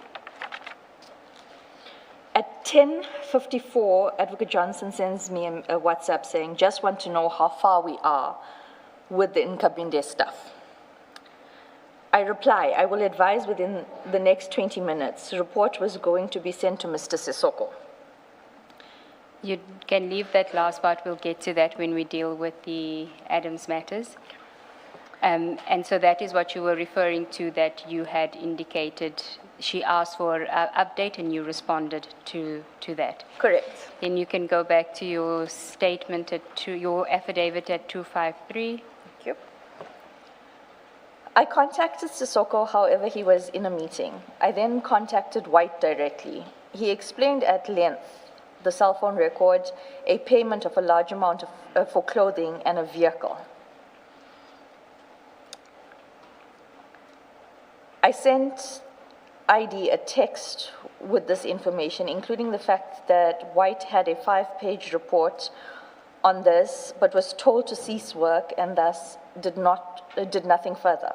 At 10:54, Advocate Johnson sends me a WhatsApp saying, just want to know how far we are with the Nkabinde stuff. I reply, I will advise within the next 20 minutes. The report was going to be sent to Mr. Sisoko. You can leave that last part. We'll get to that when we deal with the Adams matters. And so that is what you were referring to, that you had indicated she asked for an update and you responded to that. Correct. Then you can go back to your statement, your affidavit at 253. Thank you. I contacted Sisoko, however, he was in a meeting. I then contacted White directly. He explained at length the cell phone records, a payment of a large amount for clothing and a vehicle. I sent ID a text with this information, including the fact that White had a 5-page report on this, but was told to cease work and thus did nothing further.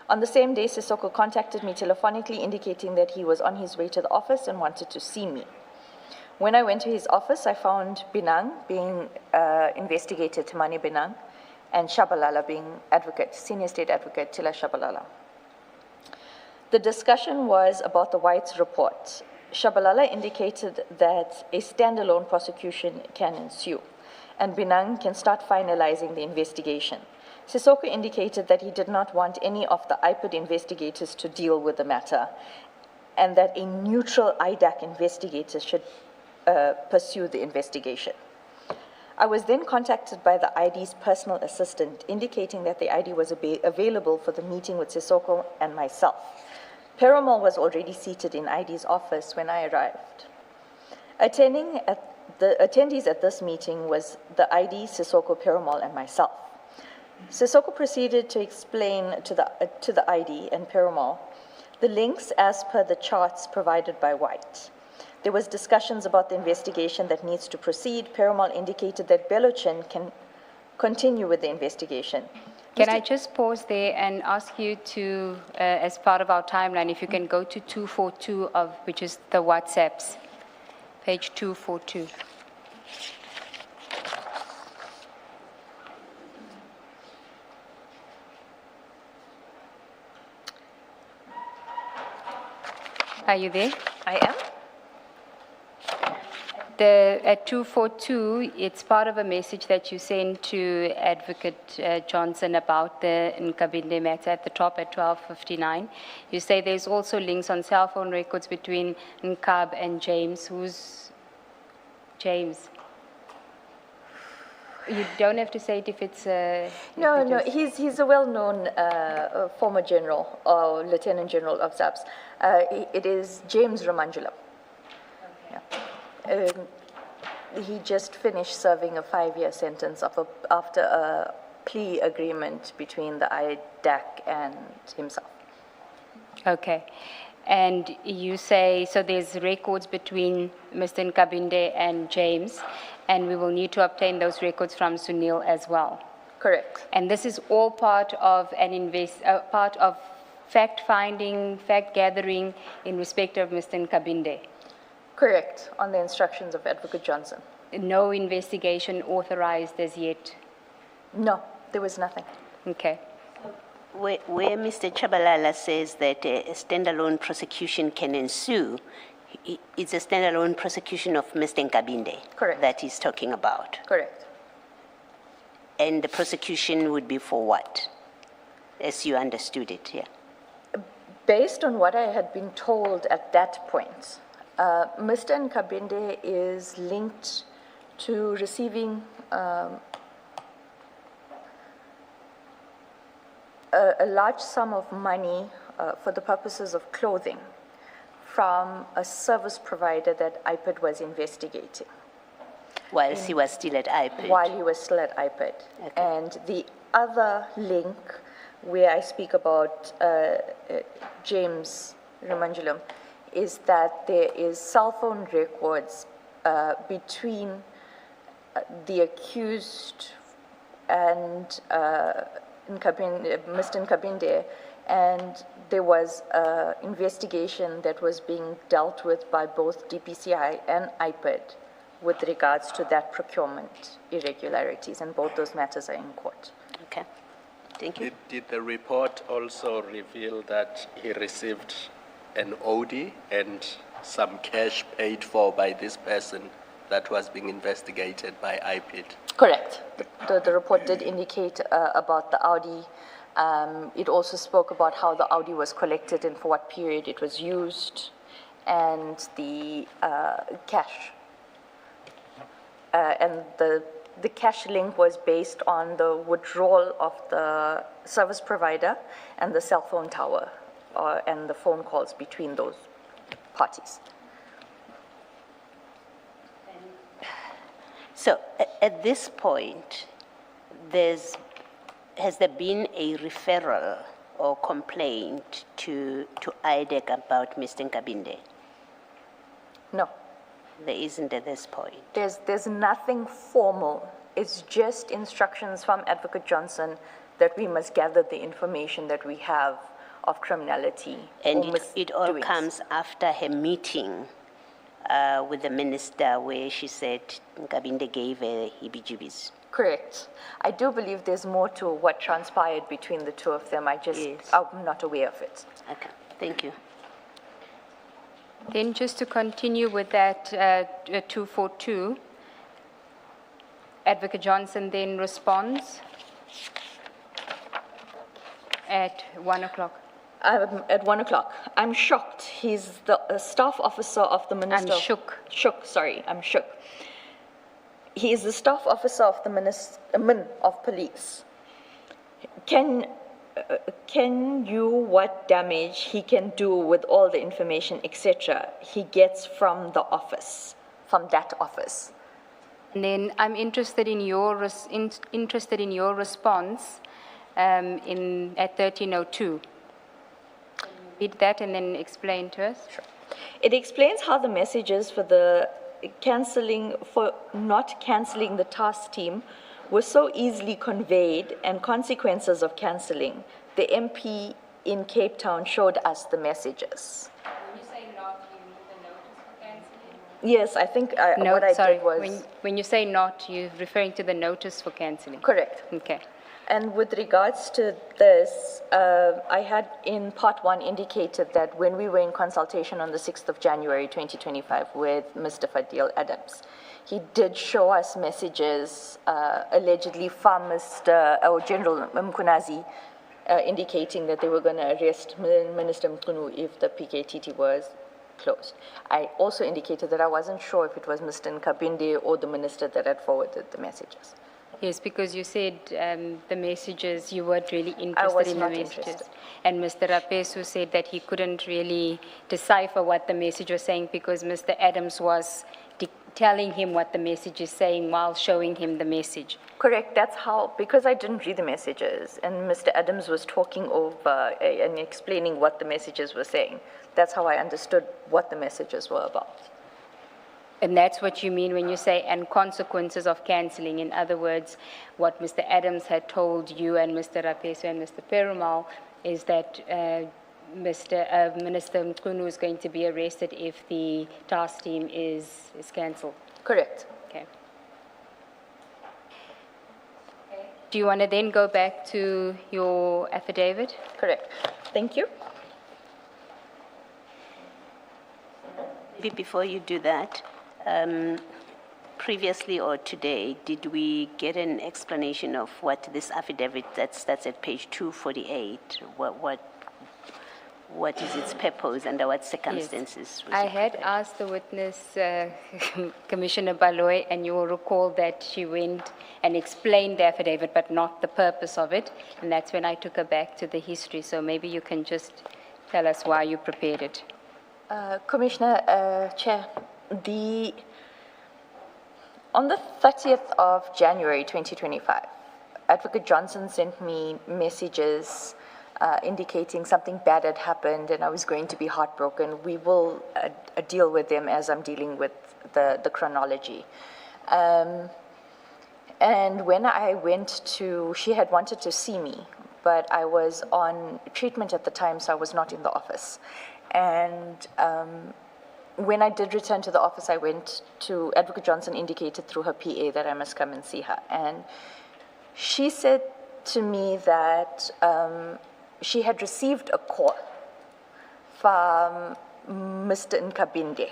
On the same day, Sisoko contacted me telephonically indicating that he was on his way to the office and wanted to see me. When I went to his office, I found Binang being investigated, Tamani Binang, and Shabalala being advocate, senior state advocate Tila Shabalala. The discussion was about the White's report. Shabalala indicated that a standalone prosecution can ensue, and Binang can start finalizing the investigation. Sissoko indicated that he did not want any of the IPID investigators to deal with the matter, and that a neutral IDAC investigator should pursue the investigation. I was then contacted by the ID's personal assistant, indicating that the ID was available for the meeting with Sissoko and myself. Perumal was already seated in ID's office when I arrived. The attendees at this meeting was the ID, Sissoko, Perumal, and myself. Sissoko proceeded to explain to the ID and Perumal the links as per the charts provided by White. There was discussions about the investigation that needs to proceed. Perumal indicated that Belochin can continue with the investigation. Can I just pause there and ask you to, as part of our timeline, if you can go to 242 which is the WhatsApps, page 242. Are you there? I am. At 242, it's part of a message that you sent to Advocate Johnson about the Nkabinde matter at the top at 12:59. You say there's also links on cell phone records between Nkab and James. Who's James? You don't have to say it if it's... No, he's a well-known former general or lieutenant general of SAPS. It is James Ramanjulam. Yeah. He just finished serving a 5-year sentence after a plea agreement between the IDAC and himself. Okay. And you say, so there's records between Mr. Nkabinde and James, and we will need to obtain those records from Sunil as well. Correct. And this is all part of part of fact-finding, fact-gathering in respect of Mr. Nkabinde. Correct, on the instructions of Advocate Johnson. No investigation authorized as yet? No, there was nothing. Okay. Where Mr. Chabalala says that a standalone prosecution can ensue, it's a standalone prosecution of Mr. Nkabinde. Correct. That he's talking about. Correct. And the prosecution would be for what, as you understood it, yeah? Based on what I had been told at that point, Mr. Nkabinde is linked to receiving a large sum of money for the purposes of clothing from a service provider that IPID was investigating. Whilst he was still at IPID? While he was still at IPID. Okay. And the other link where I speak about James Ramanjulam is that there is cell phone records between the accused and Mr. Nkabinde, and there was an investigation that was being dealt with by both DPCI and IPID with regards to that procurement irregularities, and both those matters are in court. Okay, thank you. Did the report also reveal that he received an OD and some cash paid for by this person that was being investigated by IPID? Correct. The report did indicate about the Audi. It also spoke about how the Audi was collected and for what period it was used, and the cash. And the cash link was based on the withdrawal of the service provider and the cell phone tower, and the phone calls between those parties. So at this point, has there been a referral or complaint to IDEC about Mr. Nkabinde? No. There isn't at this point. There's nothing formal. It's just instructions from Advocate Johnson that we must gather the information that we have of criminality. And it all comes after her meeting with the minister where she said Nkabinde gave her heebie-jeebies. Correct. I do believe there's more to what transpired between the two of them. Yes. I'm not aware of it. Okay, thank you. Then just to continue with that 242, Advocate Johnson then responds at 1 o'clock. At 1 o'clock. I'm shocked. He's the staff officer of the Minister. I'm shook. I'm shook. He is the staff officer of the Min of Police. Can you what damage he can do with all the information, etc., he gets from the office, from that office? And then I'm interested in your response at 1302. Read that and then explain to us. Sure. It explains how the messages for the not cancelling the task team were so easily conveyed, and consequences of cancelling. The MP in Cape Town showed us the messages. When you say not, you mean the notice for cancelling? Yes, I think what I did was... When you say not, you're referring to the notice for cancelling? Correct. Okay. And with regards to this, I had in part one indicated that when we were in consultation on the 6th of January 2025 with Mr. Fadil Adams, he did show us messages allegedly from General Mkunazi indicating that they were going to arrest Minister Mkunu if the PKTT was closed. I also indicated that I wasn't sure if it was Mr. Nkabinde or the minister that had forwarded the messages. Yes, because you said the messages, you weren't really I interested was in the not messages. interested. And Mr. Rapesu said that he couldn't really decipher what the message was saying because Mr. Adams was telling him what the message is saying while showing him the message. Correct, that's how, because I didn't read the messages and Mr. Adams was talking over and explaining what the messages were saying. That's how I understood what the messages were about. And that's what you mean when you say, and consequences of cancelling. In other words, what Mr. Adams had told you and Mr. Rapesu and Mr. Perumal is that Minister Mkunu is going to be arrested if the task team is cancelled. Correct. Okay. Do you want to then go back to your affidavit? Correct. Thank you. Maybe before you do that, previously or today, did we get an explanation of what this affidavit that's at page 248, what is its purpose, under what circumstances? was I it had prepared? asked the witness, Commissioner Baloy, and you will recall that she went and explained the affidavit, but not the purpose of it, and that's when I took her back to the history. So maybe you can just tell us why you prepared it. Commissioner, Chair, on the 30th of January 2025, Advocate Johnson sent me messages indicating something bad had happened and I was going to be heartbroken. We will deal with them as I'm dealing with the chronology. And when I went to, she had wanted to see me, but I was on treatment at the time, so I was not in the office. And when I did return to the office, I went to, Advocate Johnson indicated through her PA that I must come and see her. And she said to me that she had received a call from Mr. Nkabinde,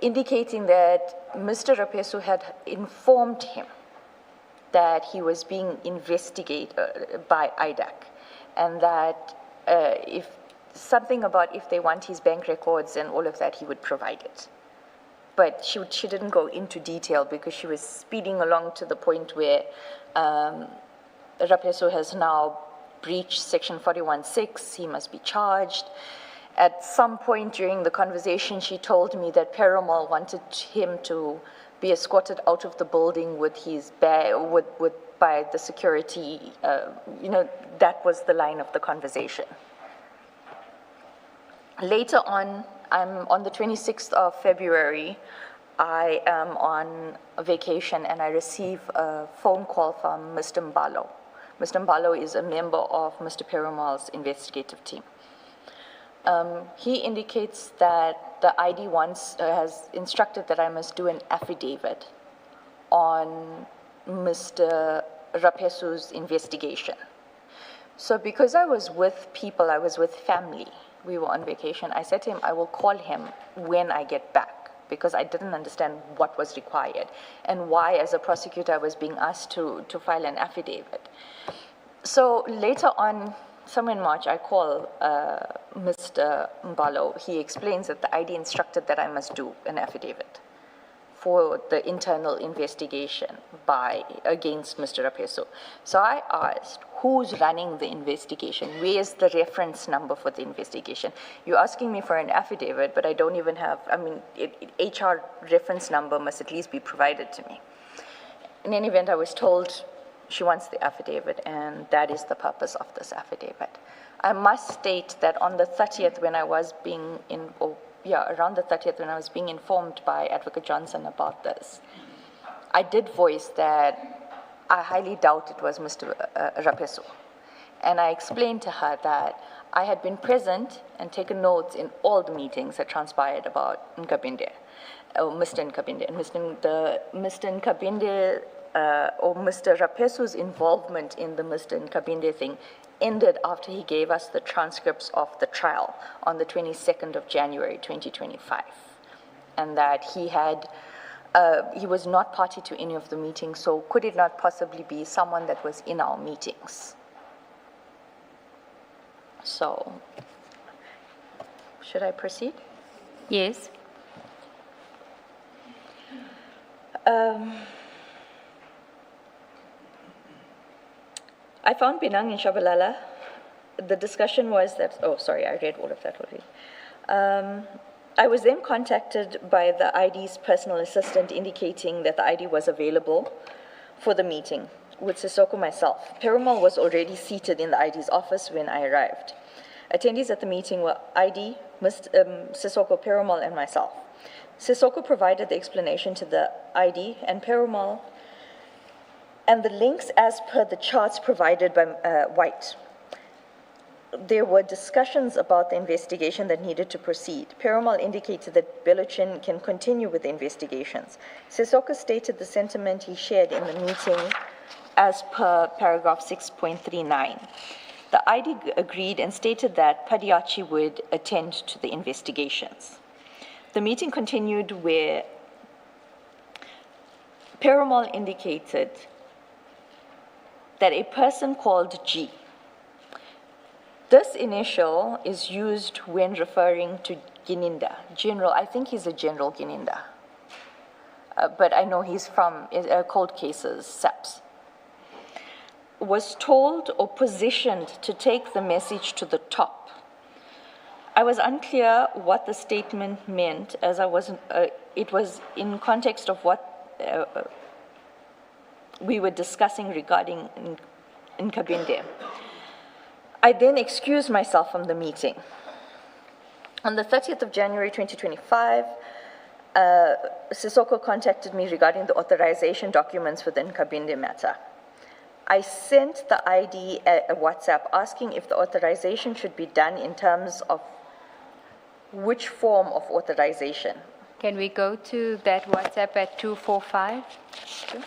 indicating that Mr. Rapesu had informed him that he was being investigated by IDAC, and that if they want his bank records and all of that, he would provide it. But she didn't go into detail because she was speeding along to the point where Rapesu has now breached Section 41(6), he must be charged. At some point during the conversation, she told me that Perumal wanted him to be escorted out of the building with his bag, by the security. That was the line of the conversation. Later on, on the 26th of February, I am on vacation and I receive a phone call from Mr. Mbalo. Mr. Mbalo is a member of Mr. Perumal's investigative team. He indicates that the ID has instructed that I must do an affidavit on Mr. Rapesu's investigation. So because I was with people, I was with family, we were on vacation, I said to him, I will call him when I get back, because I didn't understand what was required and why, as a prosecutor, I was being asked to file an affidavit. So later on, somewhere in March, I call Mr. Mbalo. He explains that the ID instructed that I must do an affidavit for the internal investigation against Mr. Rapesu. So I asked, who's running the investigation? Where's the reference number for the investigation? You're asking me for an affidavit, but I don't even have, HR reference number must at least be provided to me. In any event, I was told she wants the affidavit, and that is the purpose of this affidavit. I must state that on the 30th, when I was being around the 30th, when I was being informed by Advocate Johnson about this, I did voice that I highly doubt it was Mr. Rapesu. And I explained to her that I had been present and taken notes in all the meetings that transpired about Nkabinde, or Mr. Nkabinde. And Mr. Nkabinde, or Mr. Rapesu's involvement in the Mr. Nkabinde thing ended after he gave us the transcripts of the trial on the 22nd of January, 2025. And that he was not party to any of the meetings, so could it not possibly be someone that was in our meetings? So, should I proceed? Yes. I found Penang in Shabalala. The discussion was that, oh, sorry, I read all of that already. I was then contacted by the ID's personal assistant indicating that the ID was available for the meeting with Sissoko myself. Perumal was already seated in the ID's office when I arrived. Attendees at the meeting were ID, Sissoko, Perumal, and myself. Sissoko provided the explanation to the ID and Perumal and the links as per the charts provided by White. There were discussions about the investigation that needed to proceed. Perumal indicated that Beluchin can continue with the investigations. Sissoko stated the sentiment he shared in the meeting as per paragraph 6.39. The ID agreed and stated that Padiachi would attend to the investigations. The meeting continued where Perumal indicated that a person called G. This initial is used when referring to Gininda, General. I think he's a General Gininda, but I know he's from cold cases, SAPS. Was told or positioned to take the message to the top. I was unclear what the statement meant, as it was in context of what we were discussing regarding Nkabinde. I then excused myself from the meeting. On the 30th of January 2025, Sissoko contacted me regarding the authorization documents for the Nkabinde matter. I sent the ID a WhatsApp asking if the authorization should be done in terms of which form of authorization. Can we go to that WhatsApp at 245? Sure.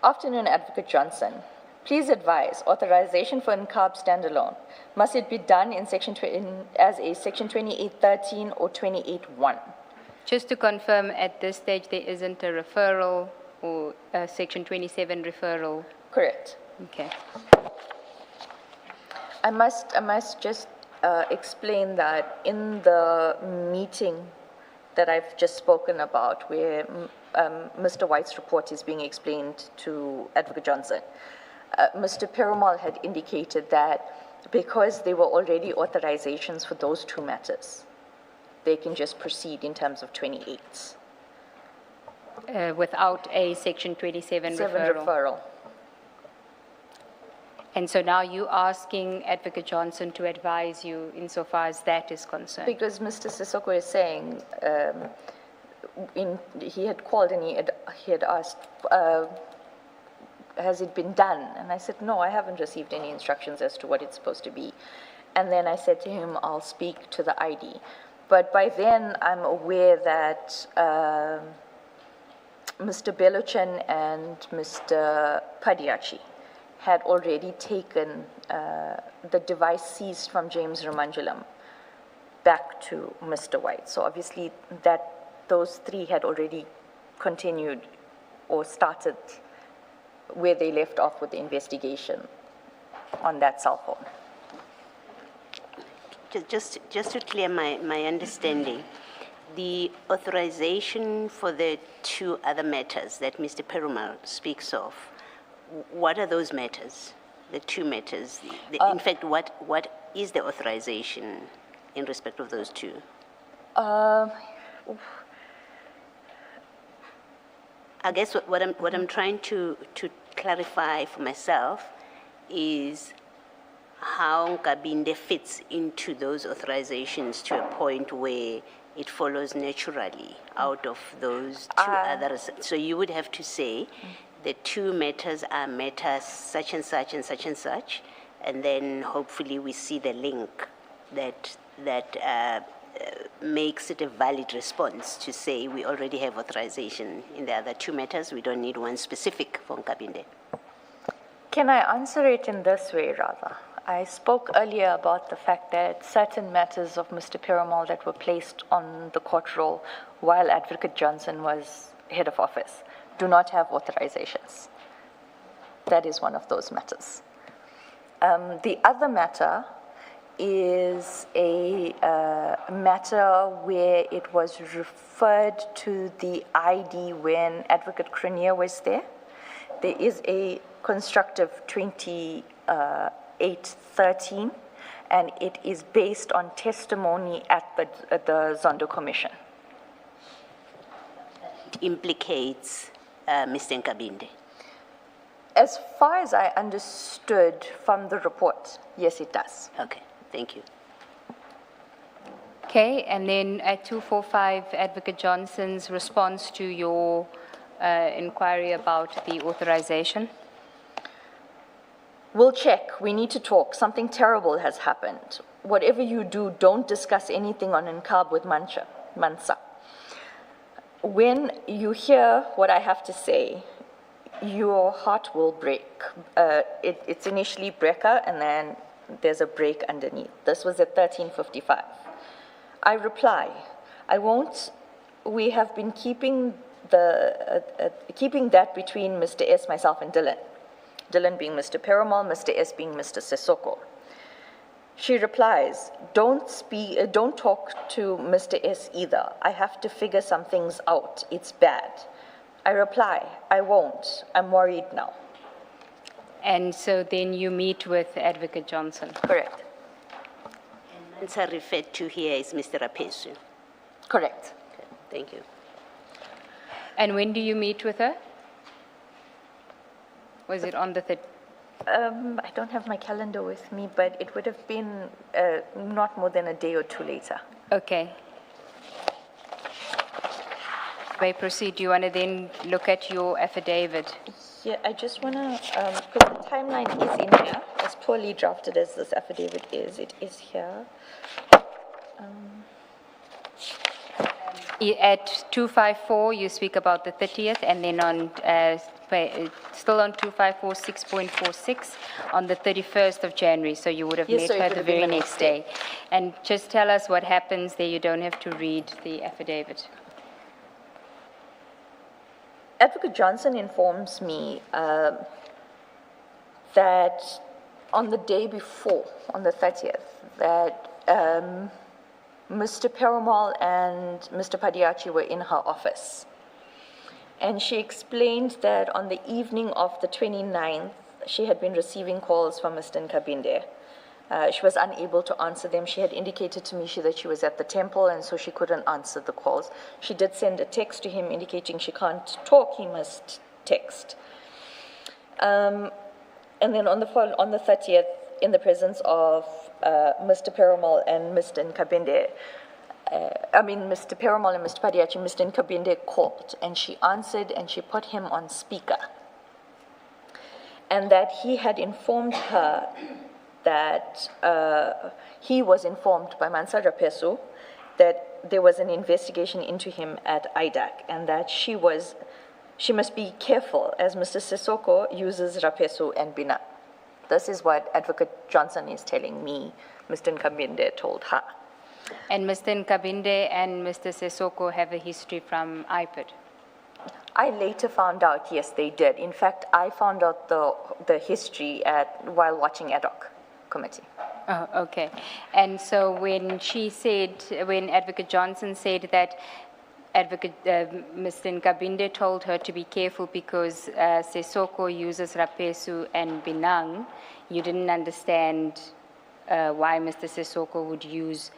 Afternoon, Advocate Johnson. Please advise, authorization for NCAB standalone, must it be done as a section 2813 or 281? Just to confirm, at this stage, there isn't a referral or a section 27 referral? Correct. Okay. I must just explain that in the meeting that I've just spoken about, where Mr. White's report is being explained to Advocate Johnson, Mr. Perumal had indicated that because there were already authorizations for those two matters, they can just proceed in terms of 28. Without a section 27 referral. And so now you're asking Advocate Johnson to advise you insofar as that is concerned? Because Mr. Sissoko is saying, he had called and he had asked has it been done? And I said, no, I haven't received any instructions as to what it's supposed to be. And then I said to him, I'll speak to the ID. But by then, I'm aware that Mr. Beluchan and Mr. Padiachi had already taken the device seized from James Ramanjulam back to Mr. White. So obviously those three had already continued or started where they left off with the investigation on that cell phone. Just to clear my understanding, the authorization for the two other matters that Mr. Perumal speaks of, what are those matters? The two matters? In fact, what is the authorization in respect of those two? I guess what I'm trying to clarify for myself is how Nkabinde fits into those authorizations to a point where it follows naturally out of those two others. So you would have to say the two matters are matters such and such and such and such, and then hopefully we see the link that makes it a valid response to say we already have authorization in the other two matters. We don't need one specific for Nkabinde. Can I answer it in this way, rather? I spoke earlier about the fact that certain matters of Mr. Perumal that were placed on the court roll while Advocate Johnson was head of office do not have authorizations. That is one of those matters. The other matter is a matter where it was referred to the ID when Advocate Cranier was there. There is a constructive 2813, and it is based on testimony at the Zondo Commission. It implicates Mr. Nkabinde. As far as I understood from the report, yes, it does. Okay, thank you. Okay, and then at 245, Advocate Johnson's response to your inquiry about the authorization. We'll check. We need to talk. Something terrible has happened. Whatever you do, don't discuss anything on Nkab with Mansa. When you hear what I have to say, your heart will break. It's initially breaker, and then there's a break underneath. This was at 13:55. I reply, I won't. We have been keeping that between Mr. S, myself, and Dylan. Dylan being Mr. Perumal, Mr. S being Mr. Sissoko. She replies, don't talk to Mr. S either. I have to figure some things out. It's bad. I reply, I won't. I'm worried now. And so then you meet with Advocate Johnson. Correct. And Mansa referred to here is Mr. Rapesu. Correct. Okay, thank you. And when do you meet with her? Was it on the 3rd? I don't have my calendar with me, but it would have been not more than a day or two later. Okay. May proceed. Do you want to then look at your affidavit? Yeah, I just want to, because the timeline is in here, as poorly drafted as this affidavit is, it is here. At 254, you speak about the 30th, and then on, still on 254, 6.46, on the 31st of January. So you would have Yes, met so it her would the have been very the next next day. And just tell us what happens there. You don't have to read the affidavit. Advocate Johnson informs me that on the day before, on the 30th, that Mr. Perumal and Mr. Padiachi were in her office. And she explained that on the evening of the 29th, she had been receiving calls from Mr. Nkabinde. She was unable to answer them. She had indicated to me that she was at the temple, and so she couldn't answer the calls. She did send a text to him indicating she can't talk, he must text. And then on the 30th, in the presence of Mr. Perumal and Mr. Nkabinde, Mr. Perumal and Mr. Padiachi, Mr. Nkabinde called, and she answered and she put him on speaker. and that he had informed her that he was informed by Mansa Rapesu that there was an investigation into him at IDAC, and that she must be careful as Mr. Sissoko uses Rapesu and Bina. This is what Advocate Johnson is telling me Mr. Nkabinde told her. And Mr. Nkabinde and Mr. Sissoko have a history from IPID. I later found out, yes, they did. In fact, I found out the history while watching ad hoc committee. Oh, okay. And so when Advocate Johnson said that Mr. Nkabinde told her to be careful because Sissoko uses Rapesu and Binang, you didn't understand why Mr. Sissoko would use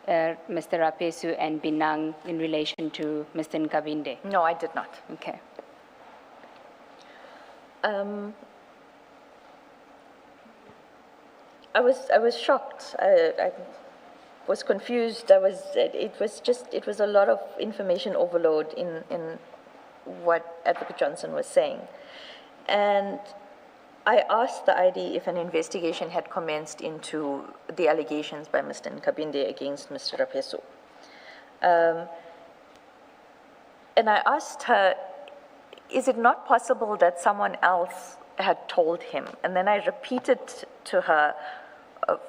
Mr. Rapesu and Binang in relation to Mr. Nkabinde? No, I did not. Okay. I was shocked. I was confused. It was a lot of information overload in what Advocate Johnson was saying. And I asked the ID if an investigation had commenced into the allegations by Mr. Nkabinde against Mr. Rapesu. And I asked her, is it not possible that someone else had told him? And then I repeated to her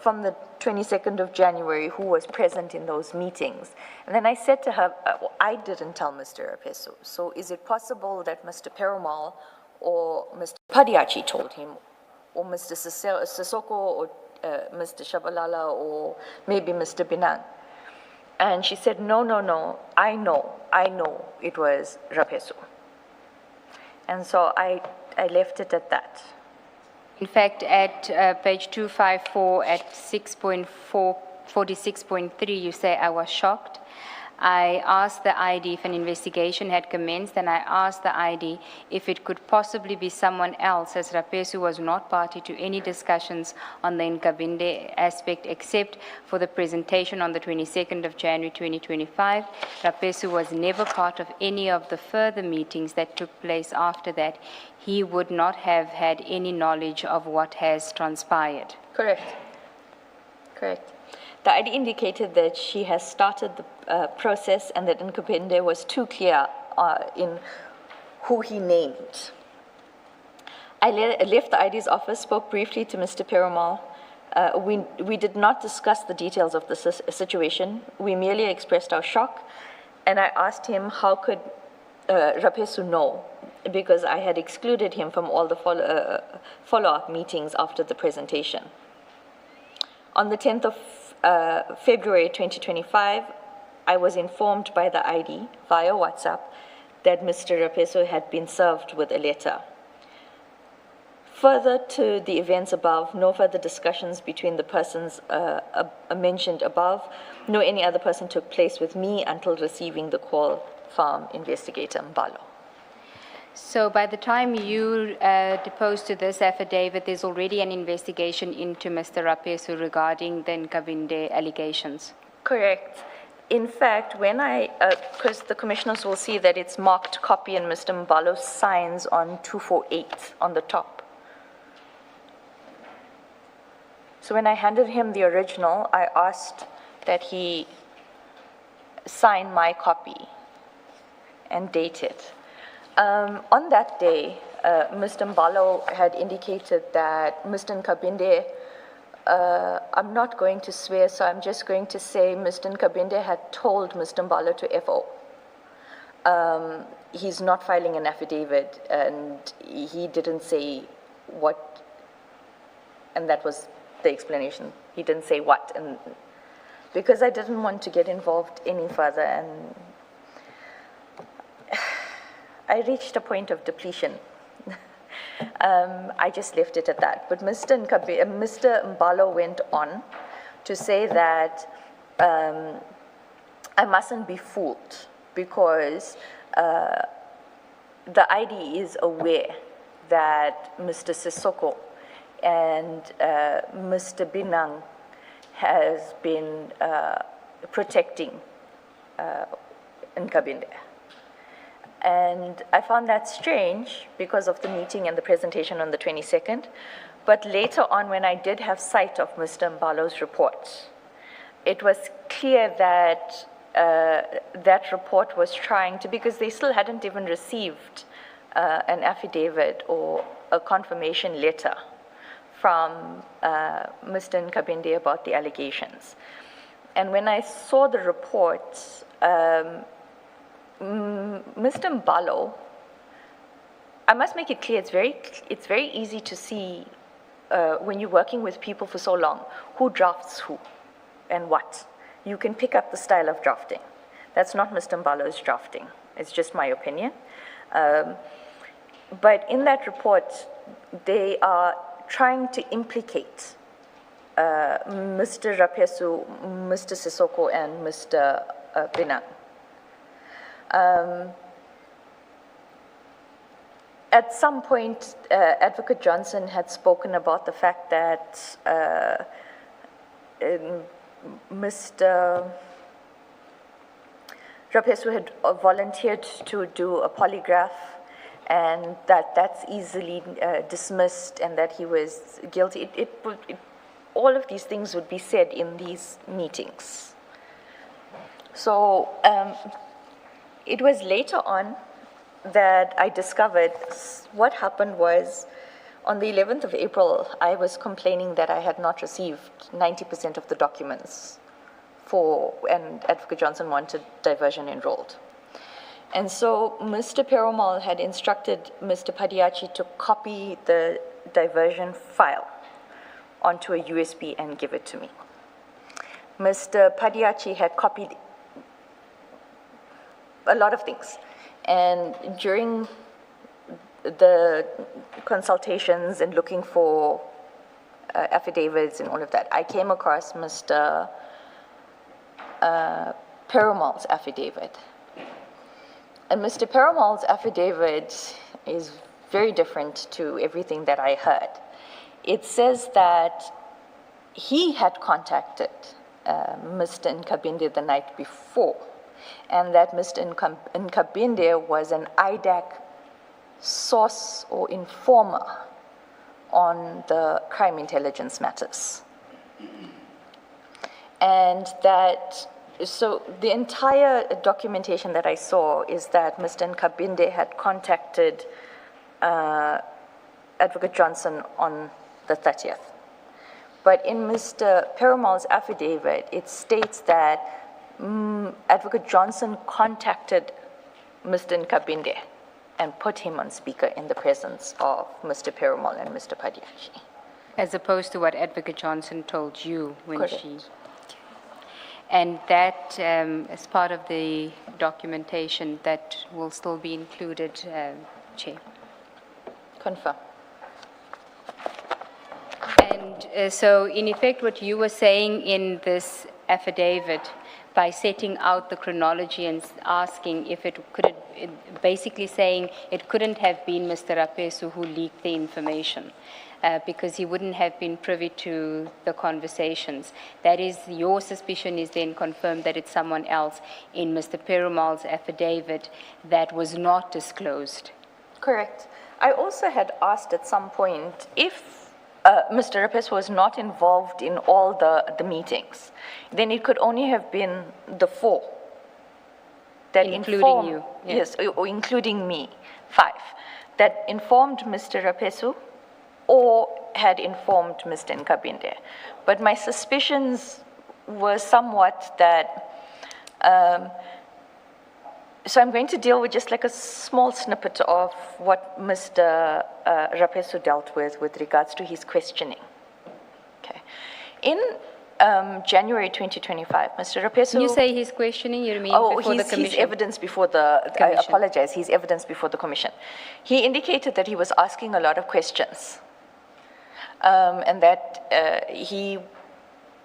from the 22nd of January who was present in those meetings. And then I said to her, I didn't tell Mr. Rapesu. So is it possible that Mr. Perumal or Mr. Padiachi told him, or Mr. Sissoko, or Mr. Shabalala, or maybe Mr. Binang? And she said, no, I know it was Rapesu. And so I left it at that. In fact, at page 254 at 6.46.3, you say, I was shocked. I asked the ID if an investigation had commenced, and I asked the ID if it could possibly be someone else, as Rapesu was not party to any discussions on the Nkabinde aspect except for the presentation on the 22nd of January 2025. Rapesu was never part of any of the further meetings that took place after that. He would not have had any knowledge of what has transpired. Correct. The ID indicated that she has started the process and that Nkabinde was too clear in who he named. I left the ID's office, spoke briefly to Mr. Perumal. We did not discuss the details of the situation. We merely expressed our shock, and I asked him how could Rapesu know, because I had excluded him from all the follow-up meetings after the presentation. On the 10th of February 2025, I was informed by the ID via WhatsApp that Mr. Rapesu had been served with a letter. Further to the events above, no further discussions between the persons mentioned above, no any other person took place with me until receiving the call from Investigator Mbalo. So by the time you deposed to this affidavit, there's already an investigation into Mr. Rapesu regarding the Nkabinde allegations? Correct. In fact, when because the commissioners will see that it's marked copy and Mr. Mbalo signs on 248 on the top. So when I handed him the original, I asked that he sign my copy and date it. On that day, Mr. Mbalo had indicated that Mr. Nkabinde, I'm not going to swear, so I'm just going to say Mr. Nkabinde had told Mr. Mbalo to FO. He's not filing an affidavit, and he didn't say what, and that was the explanation. He didn't say what, and because I didn't want to get involved any further, and I reached a point of depletion. I just left it at that. But Mr. Mbalo went on to say that I mustn't be fooled because the ID is aware that Mr. Sissoko and Mr. Binang has been protecting Nkabinde. And I found that strange because of the meeting and the presentation on the 22nd. But later on, when I did have sight of Mr. Mbalo's report, it was clear that that report was trying to, because they still hadn't even received an affidavit or a confirmation letter from Mr. Nkabinde about the allegations. And when I saw the report, Mr. Mbalo, I must make it clear, it's very easy to see when you're working with people for so long, who drafts who and what. You can pick up the style of drafting. That's not Mr. Mbalo's drafting. It's just my opinion. But in that report, they are trying to implicate Mr. Rapesu, Mr. Sissoko, and Mr. Binang. At some point, Advocate Johnson had spoken about the fact that Mr. Rapesu had volunteered to do a polygraph, and that's easily dismissed, and that he was guilty. All of these things would be said in these meetings. So it was later on that I discovered what happened was, on the 11th of April, I was complaining that I had not received 90% of the documents and Advocate Johnson wanted diversion enrolled. And so Mr. Perumal had instructed Mr. Padiachi to copy the diversion file onto a USB and give it to me. Mr. Padiachi had copied a lot of things. And during the consultations and looking for affidavits and all of that, I came across Mr. Perumal's affidavit. And Mr. Perumal's affidavit is very different to everything that I heard. It says that he had contacted Mr. Nkabinde the night before, and that Mr. Nkabinde was an IDAC source or informer on the crime intelligence matters. And that, so the entire documentation that I saw is that Mr. Nkabinde had contacted Advocate Johnson on the 30th. But in Mr. Perumal's affidavit, it states that Advocate Johnson contacted Mr. Nkabinde and put him on speaker in the presence of Mr. Perumal and Mr. Padiachi. As opposed to what Advocate Johnson told you when Correct. she... And that, as part of the documentation, that will still be included, Chair. Confirm. And so, in effect, what you were saying in this affidavit, by setting out the chronology and asking if it could, basically saying it couldn't have been Mr. Rapesu who leaked the information, because he wouldn't have been privy to the conversations. That is, your suspicion is then confirmed that it's someone else in Mr. Perumal's affidavit that was not disclosed. Correct. I also had asked at some point if Mr. Rapesu was not involved in all the meetings, then it could only have been the four that Including you, yeah. Yes, or including me, 5, that informed Mr. Rapesu or had informed Mr. Nkabinde. But my suspicions were somewhat that, so I'm going to deal with just like a small snippet of what Mr. Rapesu dealt with regards to his questioning. Okay. In January 2025, Mr. Rapesu... When you say his questioning, you mean before the commission? His evidence before the... I apologize, his evidence before the commission. He indicated that he was asking a lot of questions, and that he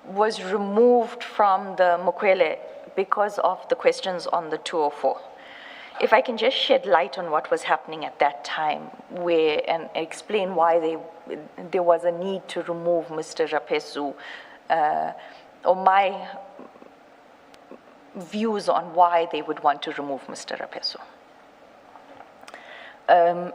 was removed from the Mokwele because of the questions on the 204. If I can just shed light on what was happening at that time, and explain why there was a need to remove Mr. Rapesu, or my views on why they would want to remove Mr. Rapesu. I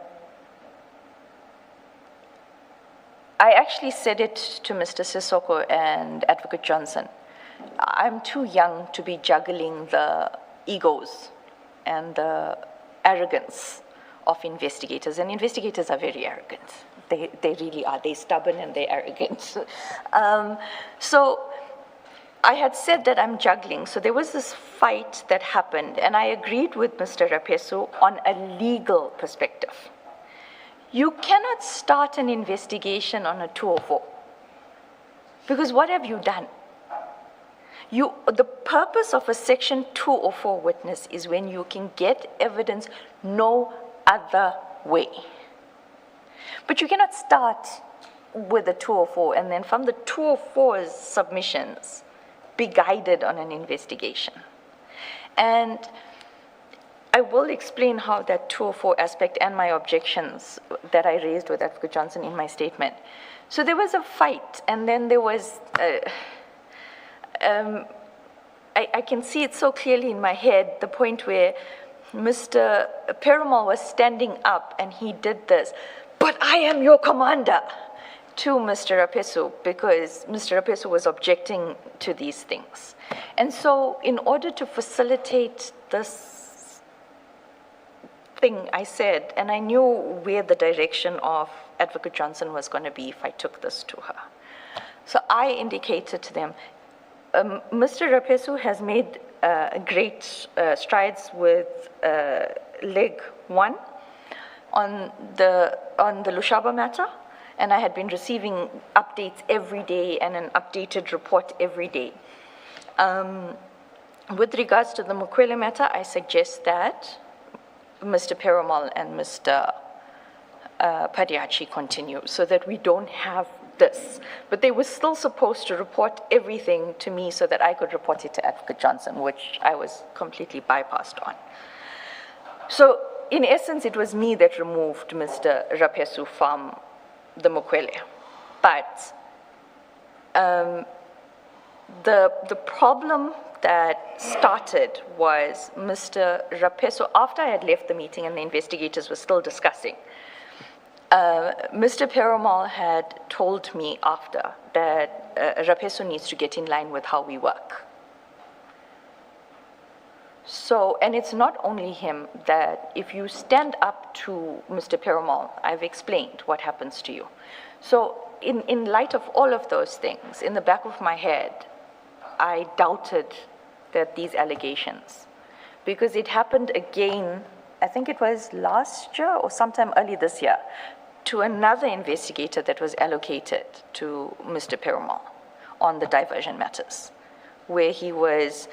actually said it to Mr. Sissoko and Advocate Johnson. I'm too young to be juggling the egos and the arrogance of investigators, and investigators are very arrogant. They really are. They're stubborn and they're arrogant. So I had said that I'm juggling. So there was this fight that happened, and I agreed with Mr. Rapesu on a legal perspective. You cannot start an investigation on a 204, because what have you done? The purpose of a Section 204 witness is when you can get evidence no other way. But you cannot start with a 204 and then from the 204's submissions be guided on an investigation. And I will explain how that 204 aspect and my objections that I raised with Advocate Johnson in my statement. So there was a fight, and then there was I can see it so clearly in my head, the point where Mr. Perumal was standing up and he did this, "But I am your commander," to Mr. Rapesu, because Mr. Rapesu was objecting to these things. And so in order to facilitate this thing I said, and I knew where the direction of Advocate Johnson was going to be if I took this to her. So I indicated to them, Mr. Rapesu has made great strides with leg 1 on the Lushaba matter, and I had been receiving updates every day and an updated report every day. With regards to the Mukwele matter, I suggest that Mr. Perumal and Mr. Padiachi continue so that we don't have this. But they were still supposed to report everything to me so that I could report it to Advocate Johnson, which I was completely bypassed on. So in essence, it was me that removed Mr. Rapesu from the Mukwele. But the problem that started was Mr. Rapesu, after I had left the meeting and the investigators were still discussing, Mr. Perumal had told me after that Rapesu needs to get in line with how we work. So, and it's not only him, that if you stand up to Mr. Perumal, I've explained what happens to you. So in light of all of those things, in the back of my head, I doubted that these allegations, because it happened again, I think it was last year or sometime early this year, to another investigator that was allocated to Mr. Perumal on the diversion matters, where he was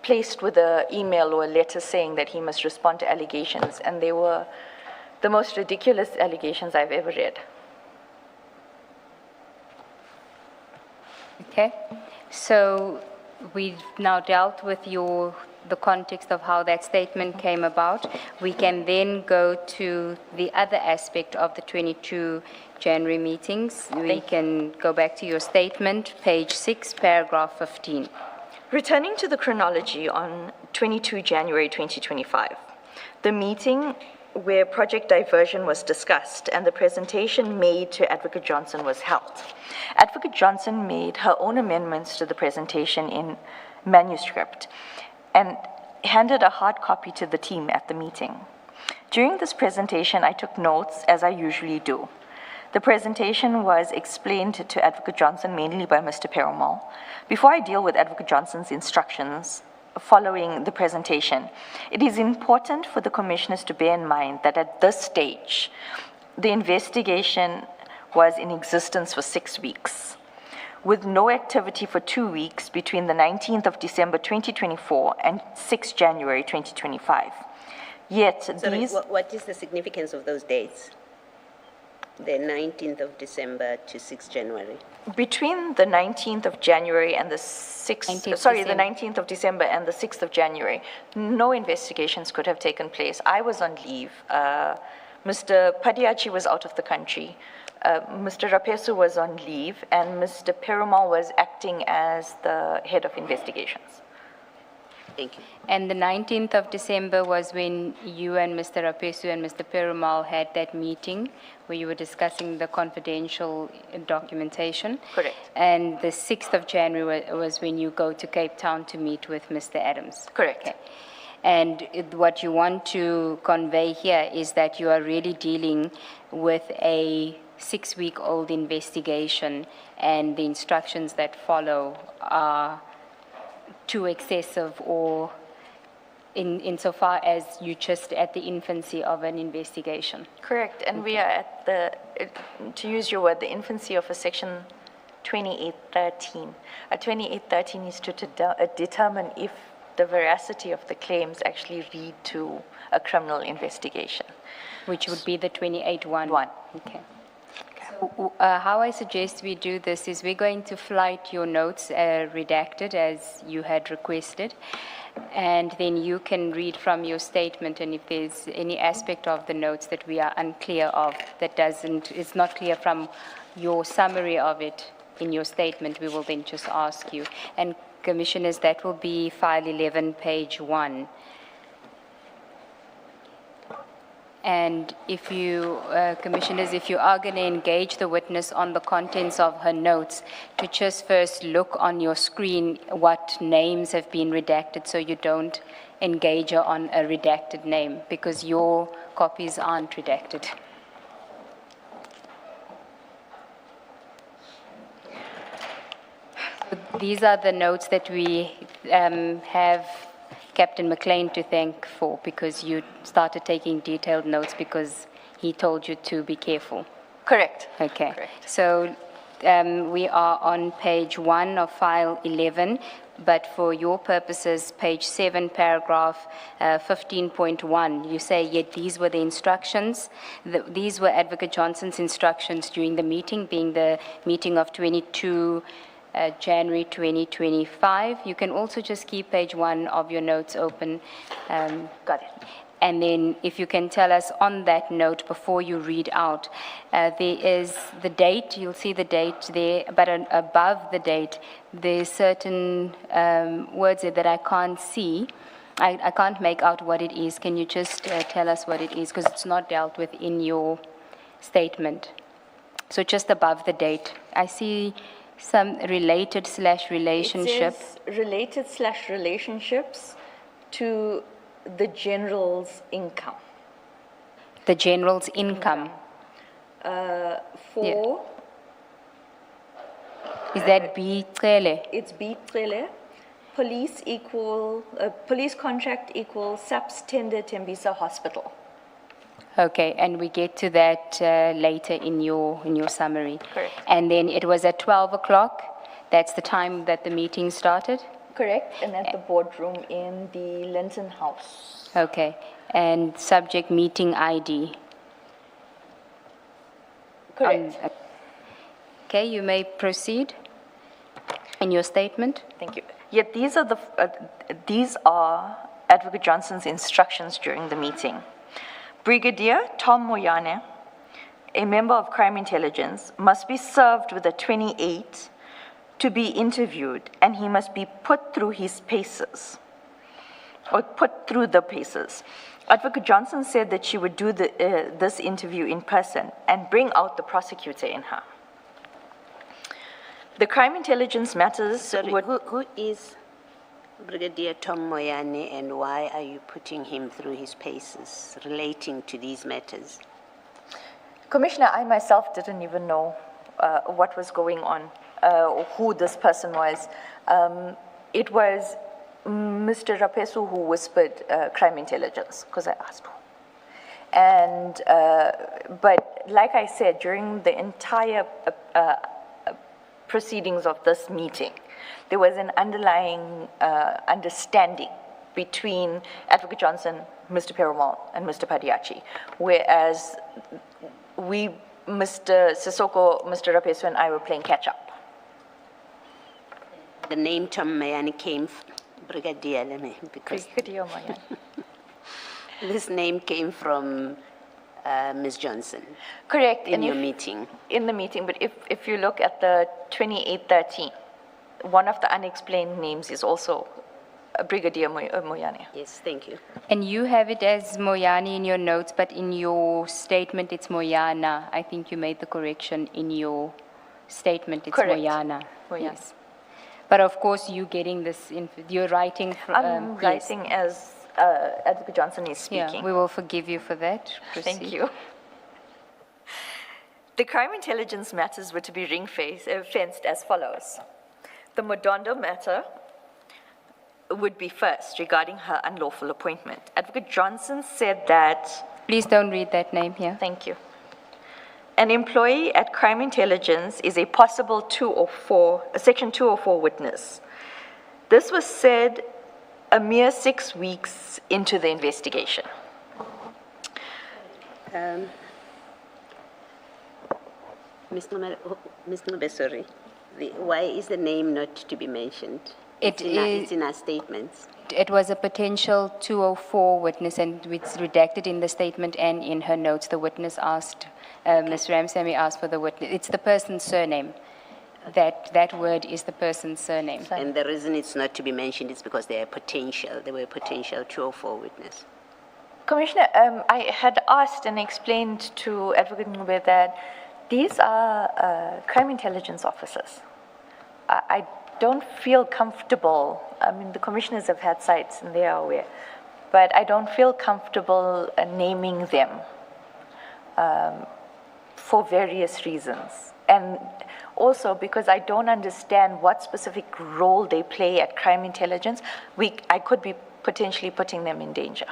placed with an email or a letter saying that he must respond to allegations, and they were the most ridiculous allegations I've ever read. Okay, so we've now dealt with the context of how that statement came about. We can then go to the other aspect of the 22 January meetings. We can go back to your statement, page 6, paragraph 15. Returning to the chronology on 22 January 2025, the meeting where project diversion was discussed and the presentation made to Advocate Johnson was held. Advocate Johnson made her own amendments to the presentation in manuscript and handed a hard copy to the team at the meeting. During this presentation, I took notes, as I usually do. The presentation was explained to Advocate Johnson mainly by Mr. Perumal. Before I deal with Advocate Johnson's instructions following the presentation, it is important for the commissioners to bear in mind that at this stage, the investigation was in existence for 6 weeks, with no activity for 2 weeks between the 19th of December 2024 and 6 January 2025. Yet Sorry, these... what is the significance of those dates? The 19th of December to 6 January. Between the 19th of January and the 6th, the 19th of December and the 6th of January, no investigations could have taken place. I was on leave. Mr. Padiachi was out of the country. Mr. Rapesu was on leave, and Mr. Perumal was acting as the head of investigations. Thank you. And the 19th of December was when you and Mr. Rapesu and Mr. Perumal had that meeting where you were discussing the confidential documentation. Correct. And the 6th of January was when you go to Cape Town to meet with Mr. Adams. Correct. Okay. And what you want to convey here is that you are really dealing with a 6-week-old investigation, and the instructions that follow are too excessive, or insofar as you just at the infancy of an investigation. Correct, and we are at the, to use your word, the infancy of a section 2813. A 2813 is to determine if the veracity of the claims actually lead to a criminal investigation. Which would be the 28-1. One. Okay. So, how I suggest we do this is we're going to flight your notes redacted as you had requested, and then you can read from your statement, and if there's any aspect of the notes that we are unclear of, that is not clear from your summary of it in your statement, we will then just ask you. And Commissioners, that will be file 11, page 1. And if you, Commissioners, if you are going to engage the witness on the contents of her notes, to just first look on your screen what names have been redacted, so you don't engage her on a redacted name, because your copies aren't redacted. These are the notes that we have Captain McLean to thank for, because you started taking detailed notes because he told you to be careful. Correct. Okay. Correct. So we are on page 1 of file 11, but for your purposes, page 7, paragraph 15.1, you say, yet these were the instructions. These were Advocate Johnson's instructions during the meeting, being the meeting of 22 January 2025. You can also just keep page 1 of your notes open. Got it. And then if you can tell us on that note before you read out, there is the date, you'll see the date there, but above the date, there's certain words there that I can't see. I can't make out what it is. Can you just tell us what it is? Because it's not dealt with in your statement. So just above the date, I see some related/relationship. It says related/relationships to the general's income. The general's income. For, Is that B clearly? it's B clearly, police contract equals SAPS tender Tembisa Hospital. Okay, and we get to that later in your summary. Correct. And then it was at 12 o'clock. That's the time that the meeting started? Correct, and at the boardroom in the Linton House. Okay, and subject meeting ID. Correct. Okay, you may proceed in your statement. Thank you. Yet these are Advocate Johnson's instructions during the meeting. Brigadier Tom Moyane, a member of Crime Intelligence, must be served with a 28 to be interviewed, and he must be put through his paces, or put through the paces. Advocate Johnson said that she would do this interview in person and bring out the prosecutor in her. The Crime Intelligence matters Sorry, would... who is Brigadier Tom Moyane, and why are you putting him through his paces relating to these matters? Commissioner, I myself didn't even know what was going on, or who this person was. It was Mr. Rapesu who whispered Crime Intelligence, because I asked who. And, but like I said, during the entire proceedings of this meeting, there was an underlying understanding between Advocate Johnson, Mr. Perumal, and Mr. Padiachi, whereas we, Mr. Sissoko, Mr. Rapesu, and I were playing catch-up. The name Tom Moyane came, Brigadier, let me, because Brigadier Moyane. this name came from Ms. Johnson. Correct. In your meeting. In the meeting, but if you look at the 2813, one of the unexplained names is also Brigadier Moyane. Yes, thank you. And you have it as Moyane in your notes, but in your statement it's Moyana. I think you made the correction in your statement, it's Correct. Moyana. Moyane. Yes. But of course, you getting this, you're writing. I'm yes. writing as Advocate Johnson is Yeah, speaking. we will forgive you for that. Thank Proceed. you. The crime intelligence matters were to be fenced as follows. The Modondo matter would be first regarding her unlawful appointment. Advocate Johnson said that, Please don't read that name here. thank you, an employee at crime intelligence is a possible Section 204 witness. This was said a mere 6 weeks into the investigation. Ms. Nobesori, why is the name not to be mentioned? It It's in our statements. It was a potential 204 witness, and it's redacted in the statement and in her notes. The witness asked, Ms. Ramsamy asked for the witness. It's the person's surname. That word is the person's surname. And the reason it's not to be mentioned is because they were a potential 204 witness. Commissioner, I had asked and explained to Advocate Ngube that these are crime intelligence officers. I don't feel comfortable, I mean, the commissioners have had sites and they are aware, but I don't feel comfortable naming them for various reasons. And also because I don't understand what specific role they play at crime intelligence, I could be potentially putting them in danger.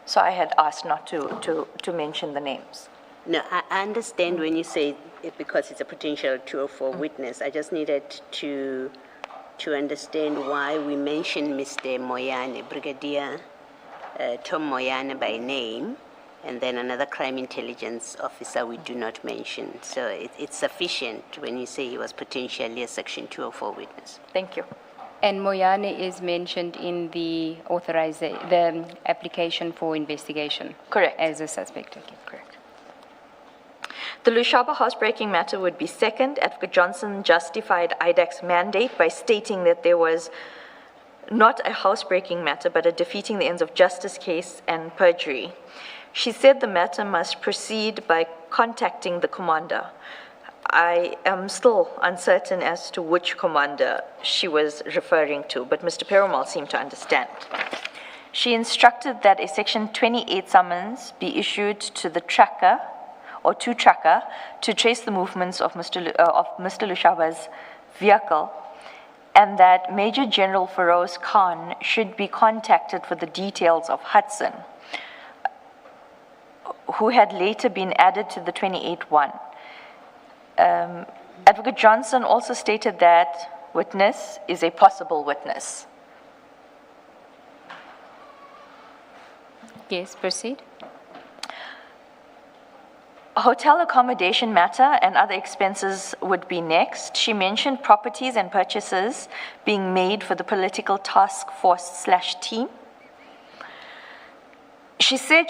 So I had asked not to mention the names. No, I understand when you say it because it's a potential 204 witness. I just needed to understand why we mentioned Mr. Moyane, Brigadier Tom Moyane by name, and then another crime intelligence officer we do not mention. So it's sufficient when you say he was potentially a Section 204 witness. Thank you. And Moyane is mentioned in the the application for investigation. Correct. As a suspect. Okay. Correct. The Lushaba housebreaking matter would be second. Advocate Johnson justified IDAC's mandate by stating that there was not a housebreaking matter, but a defeating the ends of justice case and perjury. She said the matter must proceed by contacting the commander. I am still uncertain as to which commander she was referring to, but Mr. Perumal seemed to understand. She instructed that a Section 28 summons be issued to the tracker or to tracker to trace the movements of Mr. Lushaba's vehicle, and that Major General Feroz Khan should be contacted for the details of Hudson, who had later been added to the 28-1. Advocate Johnson also stated that witness is a possible witness. Yes, proceed. Hotel accommodation matter and other expenses would be next. She mentioned properties and purchases being made for the political task force / team. She said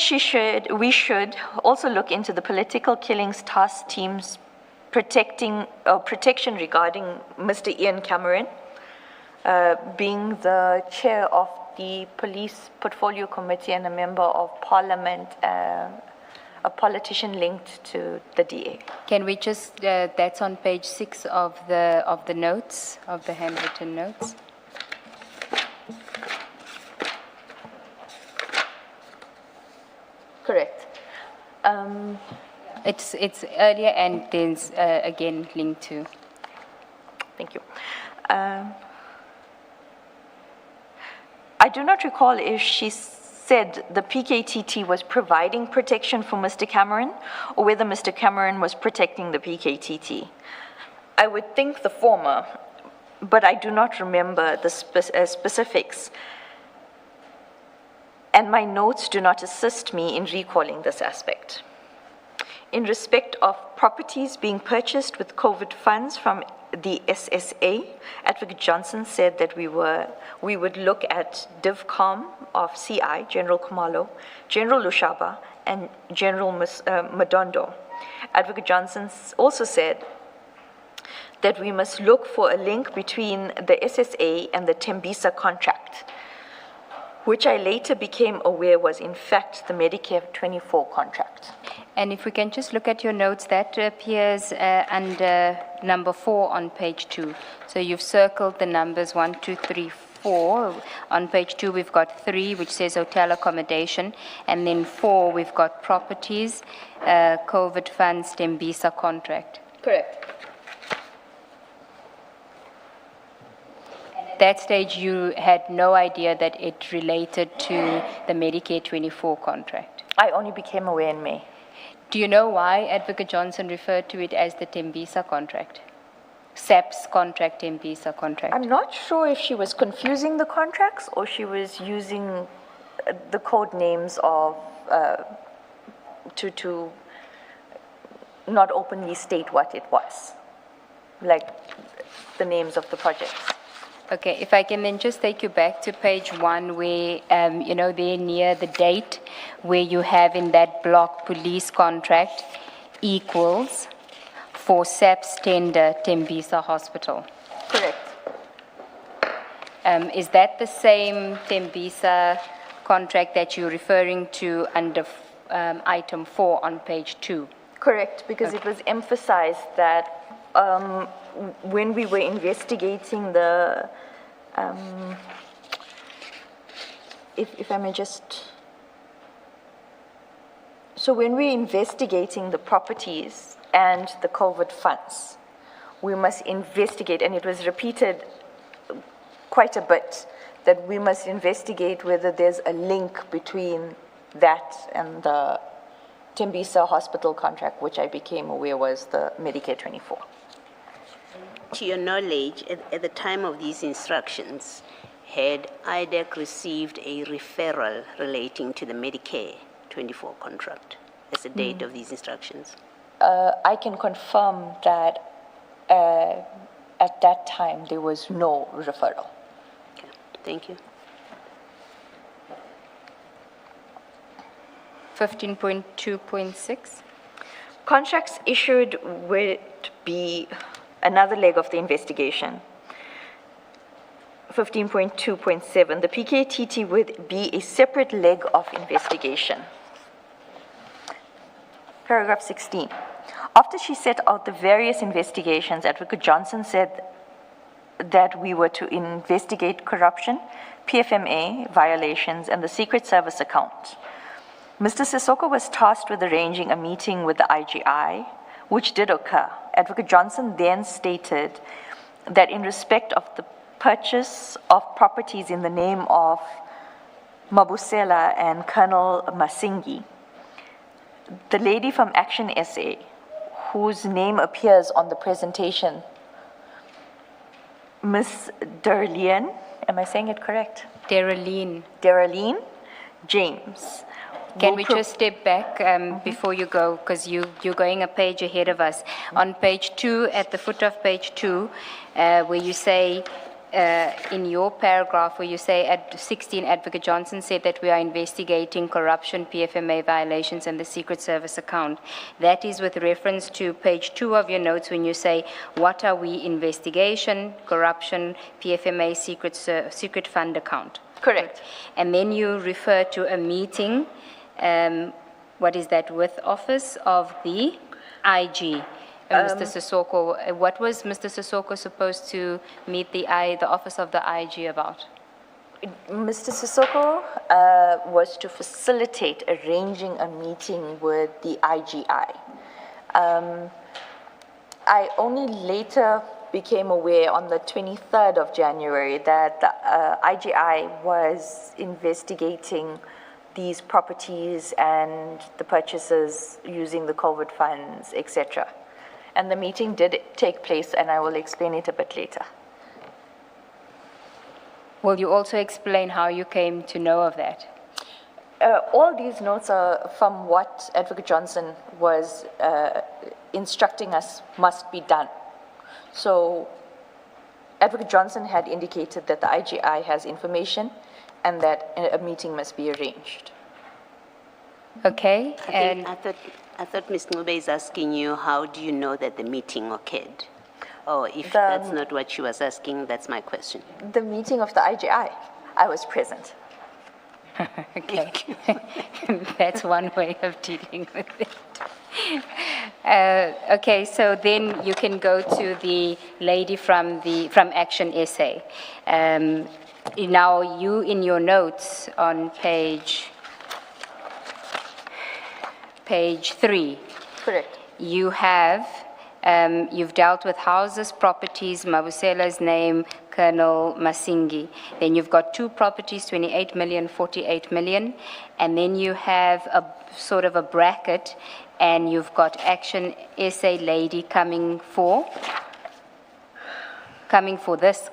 we should also look into the political killings task team's protection regarding Mr. Ian Cameron, being the chair of the police portfolio committee and a member of parliament, a politician linked to the DA. Can we just, that's on page 6 of the notes, of the handwritten notes. Correct. It's earlier and then again linked to. Thank you. I do not recall if she said the PKTT was providing protection for Mr. Cameron or whether Mr. Cameron was protecting the PKTT. I would think the former, but I do not remember the specifics. And my notes do not assist me in recalling this aspect. In respect of properties being purchased with COVID funds from the SSA, Advocate Johnson said that we would look at DivCom of CI, General Kumalo, General Lushaba, and General Modondo. Advocate Johnson also said that we must look for a link between the SSA and the Tembisa contract. which I later became aware was in fact the Medicare 24 contract. And if we can just look at your notes, that appears under number 4 on page 2. So you've circled the numbers 1, 2, 3, 4. On page 2, we've got 3, which says hotel accommodation, and then 4, we've got properties, COVID funds, Tembisa contract. Correct. At that stage, you had no idea that it related to the Medicare 24 contract. I only became aware in May. Do you know why Advocate Johnson referred to it as the Tembisa contract? SAP's contract, Tembisa contract. I'm not sure if she was confusing the contracts or she was using the code names of to not openly state what it was, like the names of the projects. Okay, if I can then just take you back to page 1 where, you know, there near the date where you have in that block police contract equals for SAP's tender Tembisa Hospital. Correct. Is that the same Tembisa contract that you're referring to under item 4 on page 2? Correct, because it was emphasized that when we were investigating the, if I may just, so when we're investigating the properties and the COVID funds, we must investigate, and it was repeated quite a bit, that we must investigate whether there's a link between that and the Tembisa hospital contract, which I became aware was the Medicare 24. To your knowledge, at the time of these instructions, had IDEC received a referral relating to the Medicare 24 contract as the date of these instructions? I can confirm that at that time there was no referral. Okay, thank you. 15.2.6. Contracts issued would be another leg of the investigation. 15.2.7, the PKTT would be a separate leg of investigation. Paragraph 16. After she set out the various investigations, Advocate Johnson said that we were to investigate corruption, PFMA violations, and the Secret Service account. Mr. Sissoko was tasked with arranging a meeting with the IGI, which did occur. Advocate Johnson then stated that in respect of the purchase of properties in the name of Mabusela and Colonel Masingi, the lady from Action SA, whose name appears on the presentation, Ms. Derlene, am I saying it correct? Deraline. Deraline James. Can we just step back before you go, because you're going a page ahead of us. On page 2, at the foot of page 2, where you say, in your paragraph, where you say at 16, Advocate Johnson said that we are investigating corruption, PFMA violations, and the Secret Service account. That is with reference to page 2 of your notes when you say, what are we investigation, corruption, PFMA, secret fund account. Correct. And then you refer to a meeting, what is that, with office of the IG, Mr. Sissoko. What was Mr. Sissoko supposed to meet the office of the IG about? Mr. Sissoko was to facilitate arranging a meeting with the IGI. I only later became aware on the 23rd of January that the IGI was investigating these properties and the purchases using the COVID funds, etc. And the meeting did take place, and I will explain it a bit later. Will you also explain how you came to know of that? All these notes are from what Advocate Johnson was instructing us must be done. So Advocate Johnson had indicated that the IGI has information and that a meeting must be arranged. Okay, and I thought Ms. Ngube is asking you, how do you know that the meeting occurred? Or if that's not what she was asking, that's my question. The meeting of the IGI, I was present. Okay. That's one way of dealing with it. Okay, so then you can go to the lady from Action SA. Now, you in your notes on page 3. Correct. You have, you've dealt with houses, properties, Mabusela's name, Colonel Masingi. Then you've got 2 properties, 28 million, 48 million. And then you have a sort of a bracket, and you've got Action SA lady coming for this.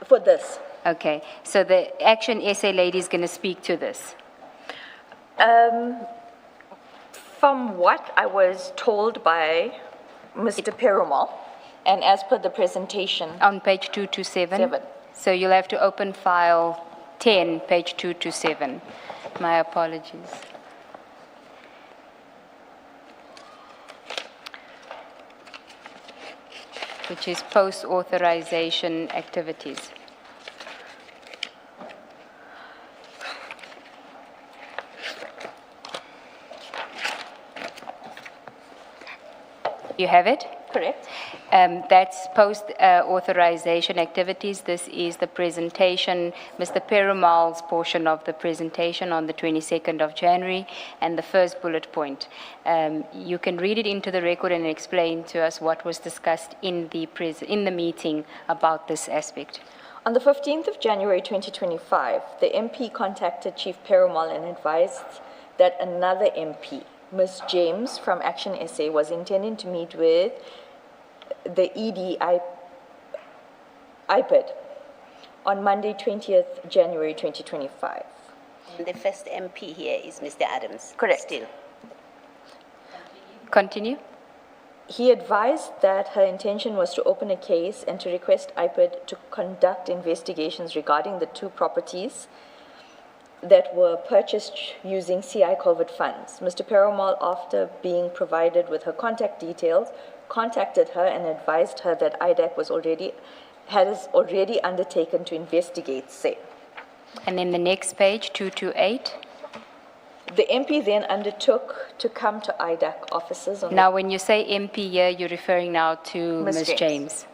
For this. Okay, so the Action SA lady is going to speak to this. From what I was told by Mr. Perumal, and as per the presentation, On page 227? 7. So you'll have to open file 10, page 227. My apologies. Which is post-authorization activities. You have it? correct? That's post-authorization activities. This is the presentation, Mr. Perumal's portion of the presentation on the 22nd of January, and the first bullet point. You can read it into the record and explain to us what was discussed in the meeting about this aspect. On the 15th of January 2025, the MP contacted Chief Perumal and advised that another MP, Ms. James from Action SA, was intending to meet with the IPID on Monday, 20th January 2025. The first MP here is Mr. Adams. Correct. Still. Continue. He advised that her intention was to open a case and to request IPID to conduct investigations regarding the two properties that were purchased using CI COVID funds. Mr. Perumal, after being provided with her contact details, contacted her and advised her that IDAC has already undertaken to investigate same. And then the next page, 228. The MP then undertook to come to IDAC offices on Now, when you say MP here, you're referring now to Ms. Ms. James. James.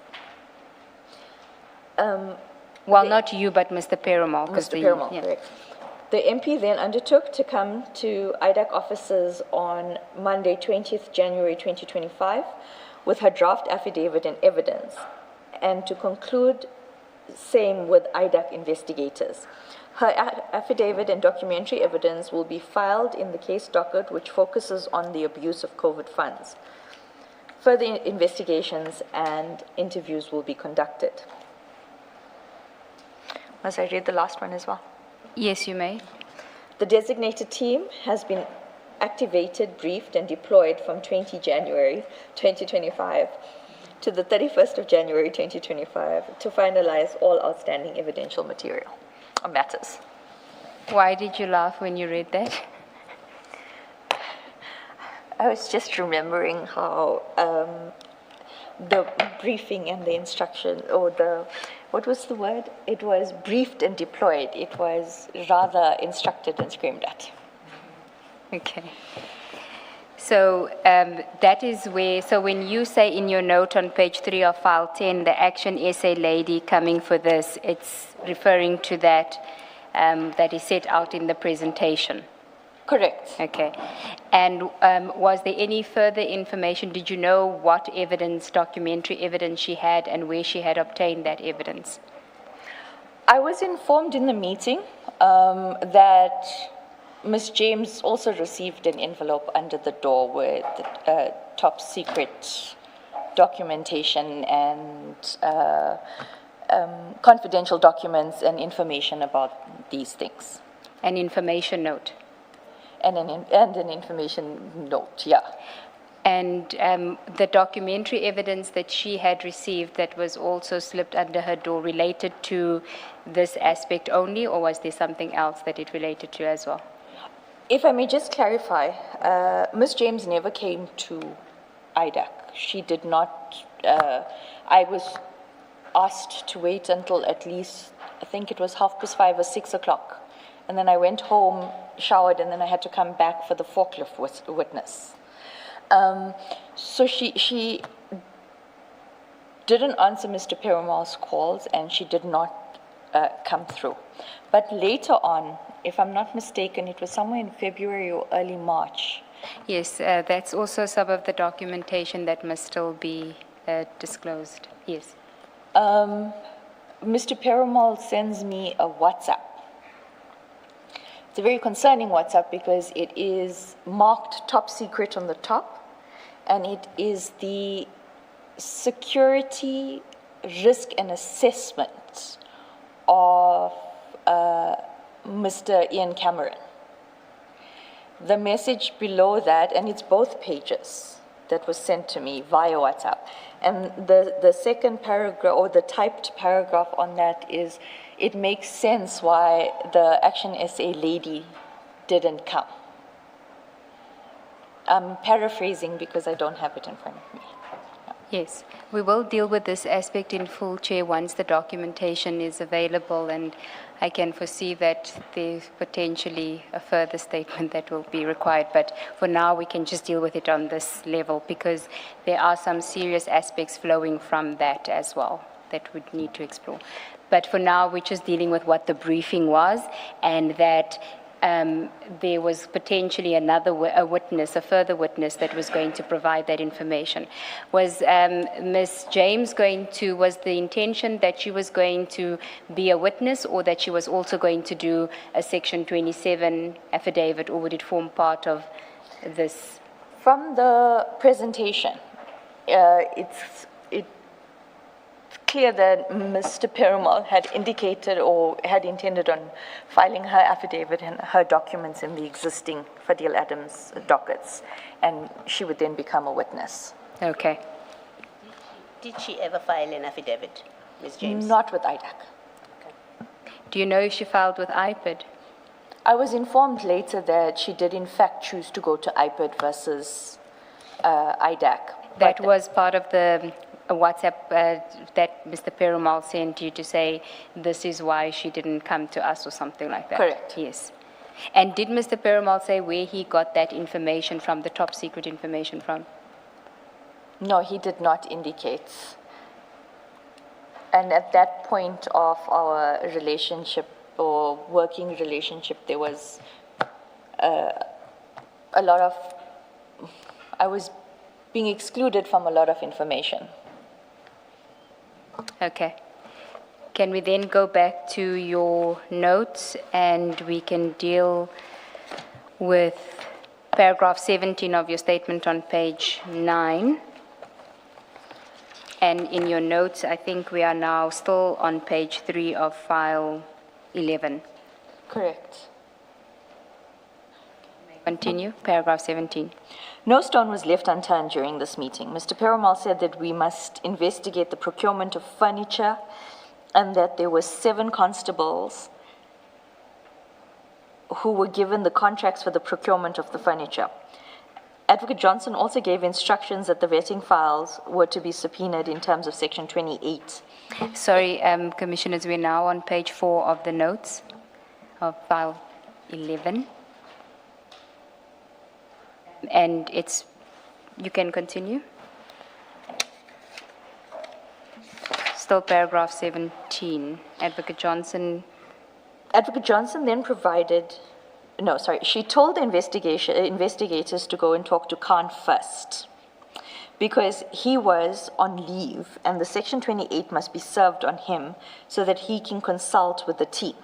the, Not you, but Mr. Perumal. 'cause Mr. Perumal, correct. The MP then undertook to come to IDAC offices on Monday, 20th January 2025, with her draft affidavit and evidence, and to conclude same with IDAC investigators. Her affidavit and documentary evidence will be filed in the case docket, which focuses on the abuse of COVID funds. Further investigations and interviews will be conducted. Must I read the last one as well? Yes, you may. The designated team has been activated, briefed, and deployed from 20 January 2025 to the 31st of January 2025 to finalize all outstanding evidential material or matters. Why did you laugh when you read that? I was just remembering how the briefing and the instruction, or what was the word? It was briefed and deployed. It was rather instructed and screamed at. Okay. So that is where, so when you say in your note on page 3 of file 10, the Action SA lady coming for this, it's referring to that that is set out in the presentation. Correct. Okay. And was there any further information? Did you know what evidence, documentary evidence she had and where she had obtained that evidence? I was informed in the meeting that Ms. James also received an envelope under the door with top secret documentation and confidential documents and information about these things. An information note. And an information note, yeah. And the documentary evidence that she had received that was also slipped under her door related to this aspect only, or was there something else that it related to as well? If I may just clarify, Ms. James never came to IDAC. She did not, I was asked to wait until at least I think it was 5:30 or 6 o'clock. And then I went home, showered, and then I had to come back for the forklift witness. So she didn't answer Mr. Perumal's calls, and she did not come through. But later on, if I'm not mistaken, it was somewhere in February or early March. Yes, that's also some of the documentation that must still be disclosed. Yes. Mr. Perumal sends me a WhatsApp. It's a very concerning WhatsApp because it is marked top secret on the top, and it is the security risk and assessment of Mr. Ian Cameron. The message below that, and it's both pages that was sent to me via WhatsApp. And the second paragraph, or the typed paragraph on that is, it makes sense why the Action SA lady didn't come. I'm paraphrasing because I don't have it in front of me. Yes, we will deal with this aspect in full, Chair, once the documentation is available, and I can foresee that there's potentially a further statement that will be required, but for now we can just deal with it on this level because there are some serious aspects flowing from that as well that we'd need to explore. But for now, we're just dealing with what the briefing was, and that there was potentially a further witness that was going to provide that information. Was Ms. James was the intention that she was going to be a witness, or that she was also going to do a Section 27 affidavit, or would it form part of this? From the presentation, it's clear that Mr. Perumal had indicated or had intended on filing her affidavit and her documents in the existing Fadil Adams dockets, and she would then become a witness. Okay. Did she ever file an affidavit, Ms. James? Not with IDAC. Do you know if she filed with IPID? I was informed later that she did in fact choose to go to IPID versus IDAC. That was part of the WhatsApp that Mr. Perumal sent you to say this is why she didn't come to us or something like that? Correct. Yes. And did Mr. Perumal say where he got that information from, the top secret information from? No, he did not indicate. And at that point of our relationship or working relationship, there was a lot of, I was being excluded from a lot of information. Okay. Can we then go back to your notes and we can deal with paragraph 17 of your statement on page 9? And in your notes, I think we are now still on page 3 of file 11. Correct. Continue, paragraph 17. No stone was left unturned during this meeting. Mr. Perumal said that we must investigate the procurement of furniture and that there were 7 constables who were given the contracts for the procurement of the furniture. Advocate Johnson also gave instructions that the vetting files were to be subpoenaed in terms of Section 28. Sorry, Commissioners, we're now on page 4 of the notes of file 11. And you can continue. Still paragraph 17. Advocate Johnson then she told the investigators to go and talk to Khan first because he was on leave and the Section 28 must be served on him so that he can consult with the team.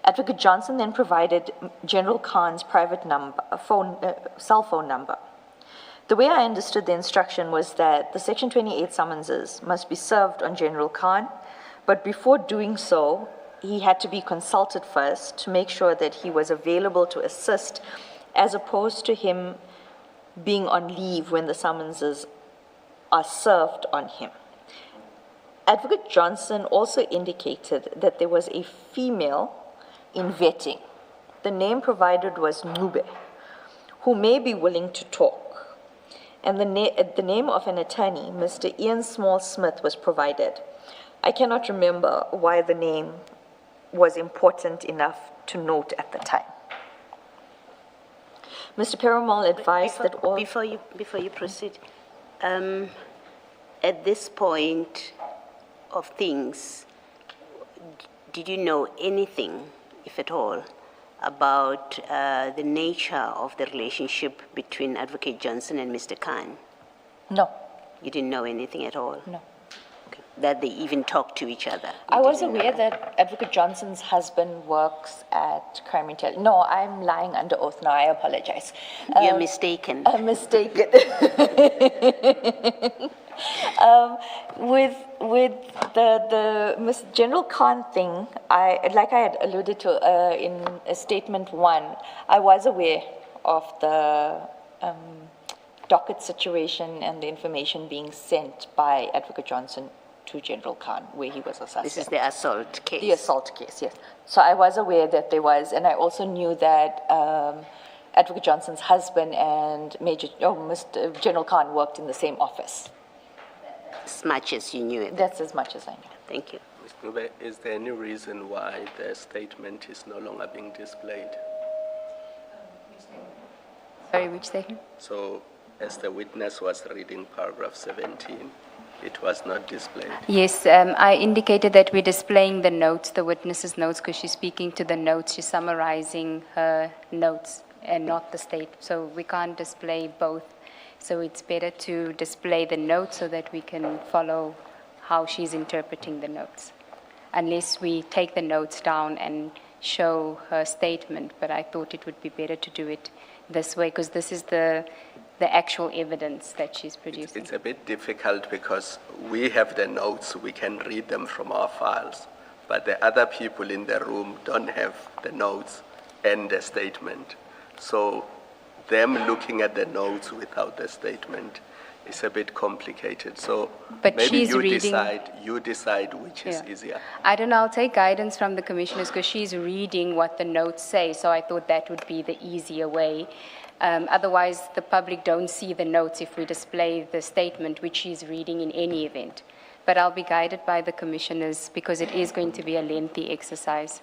Advocate Johnson then provided General Khan's private cell phone number. The way I understood the instruction was that the Section 28 summonses must be served on General Khan, but before doing so, he had to be consulted first to make sure that he was available to assist, as opposed to him being on leave when the summonses are served on him. Advocate Johnson also indicated that there was a female in vetting. The name provided was Nube, who may be willing to talk. And the name of an attorney, Mr. Ian Small Smith, was provided. I cannot remember why the name was important enough to note at the time. Mr. Perumal advised that all... Before you proceed, at this point of things, did you know anything, if at all, about the nature of the relationship between Advocate Johnson and Mr. Khan? No, You didn't know anything at all? no. Okay. That they even talk to each other? I You was didn't know aware that Advocate Johnson's husband works at Crime Intelligence. No, I'm lying under oath now. I apologize. You're mistaken. I'm mistaken. With the Ms. General Khan thing, like I had alluded to in statement 1, I was aware of the docket situation and the information being sent by Advocate Johnson to General Khan, where he was assassinated. This is the assault case. The assault case, yes. So I was aware that there was, and I also knew that Advocate Johnson's husband and Mr. General Khan worked in the same office. As much as you knew it. That's as much as I knew. Thank you. Ms. Ngube, is there any reason why the statement is no longer being displayed? Sorry, which statement? So, as the witness was reading paragraph 17, it was not displayed. Yes, I indicated that we're displaying the notes, the witness's notes, because she's speaking to the notes. She's summarizing her notes and not the state. So we can't display both. So it's better to display the notes so that we can follow how she's interpreting the notes. Unless we take the notes down and show her statement, but I thought it would be better to do it this way because this is the actual evidence that she's producing. It's a bit difficult because we have the notes, we can read them from our files, but the other people in the room don't have the notes and the statement. So them looking at the notes without the statement is a bit complicated. So But maybe she's you reading- decide which is easier. I don't know, I'll take guidance from the commissioners because she's reading what the notes say, so I thought that would be the easier way. Otherwise, the public don't see the notes if we display the statement, which she's reading in any event. But I'll be guided by the commissioners because it is going to be a lengthy exercise.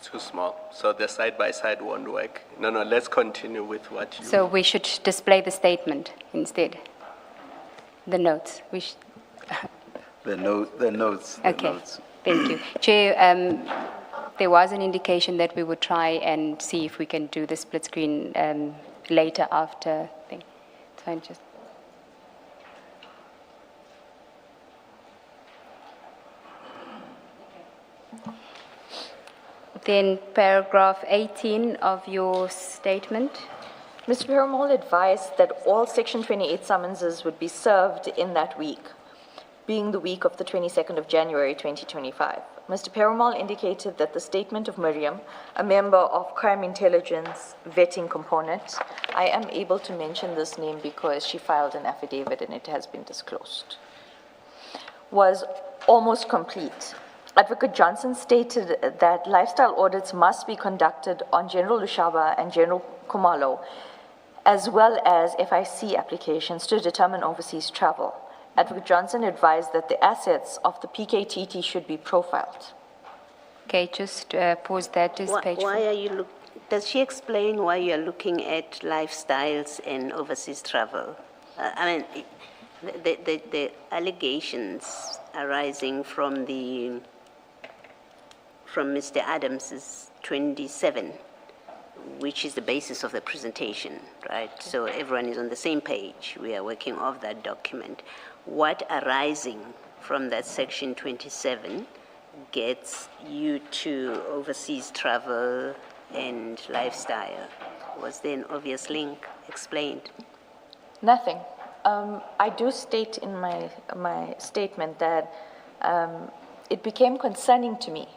Too small, so the side-by-side won't work. No, let's continue with what you... So we should display the statement instead, the notes. The notes. Okay, thank you. Chair, there was an indication that we would try and see if we can do the split screen later after thing. So I'm just... Then paragraph 18 of your statement. Mr. Perumal advised that all Section 28 summonses would be served in that week, being the week of the 22nd of January 2025. Mr. Perumal indicated that the statement of Miriam, a member of Crime Intelligence vetting component, I am able to mention this name because she filed an affidavit and it has been disclosed, was almost complete. Advocate Johnson stated that lifestyle audits must be conducted on General Lushaba and General Kumalo, as well as FIC applications to determine overseas travel. Advocate Johnson advised that the assets of the PKTT should be profiled. Okay, just pause that. Is page Why 4. are you does she explain why you are looking at lifestyles and overseas travel? I mean, the allegations arising from Mr. Adams's 27, which is the basis of the presentation, right? So everyone is on the same page. We are working off that document. What arising from that section 27 gets you to overseas travel and lifestyle? Was there an obvious link explained? Nothing. I do state in my statement that it became concerning to me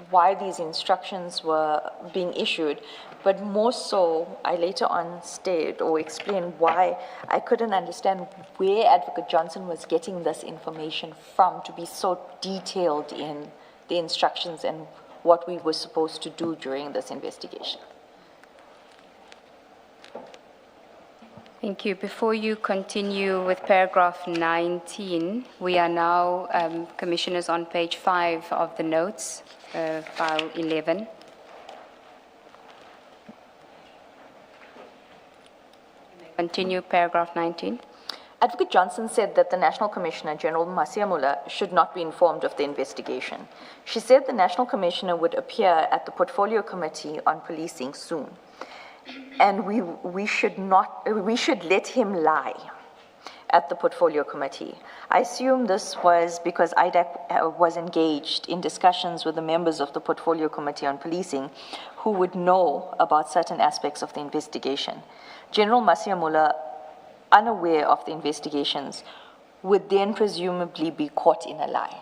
why these instructions were being issued, but more so, I later on stated or explained why I couldn't understand where Advocate Johnson was getting this information from to be so detailed in the instructions and what we were supposed to do during this investigation. Thank you. Before you continue with paragraph 19, we are now, Commissioners, on page 5 of the notes, file 11. Continue paragraph 19. Advocate Johnson said that the National Commissioner, General Masiamula, should not be informed of the investigation. She said the National Commissioner would appear at the Portfolio Committee on Policing soon, and we should let him lie at the Portfolio Committee. I assume this was because IDAC was engaged in discussions with the members of the Portfolio Committee on Policing who would know about certain aspects of the investigation. General Masiamula, unaware of the investigations, would then presumably be caught in a lie.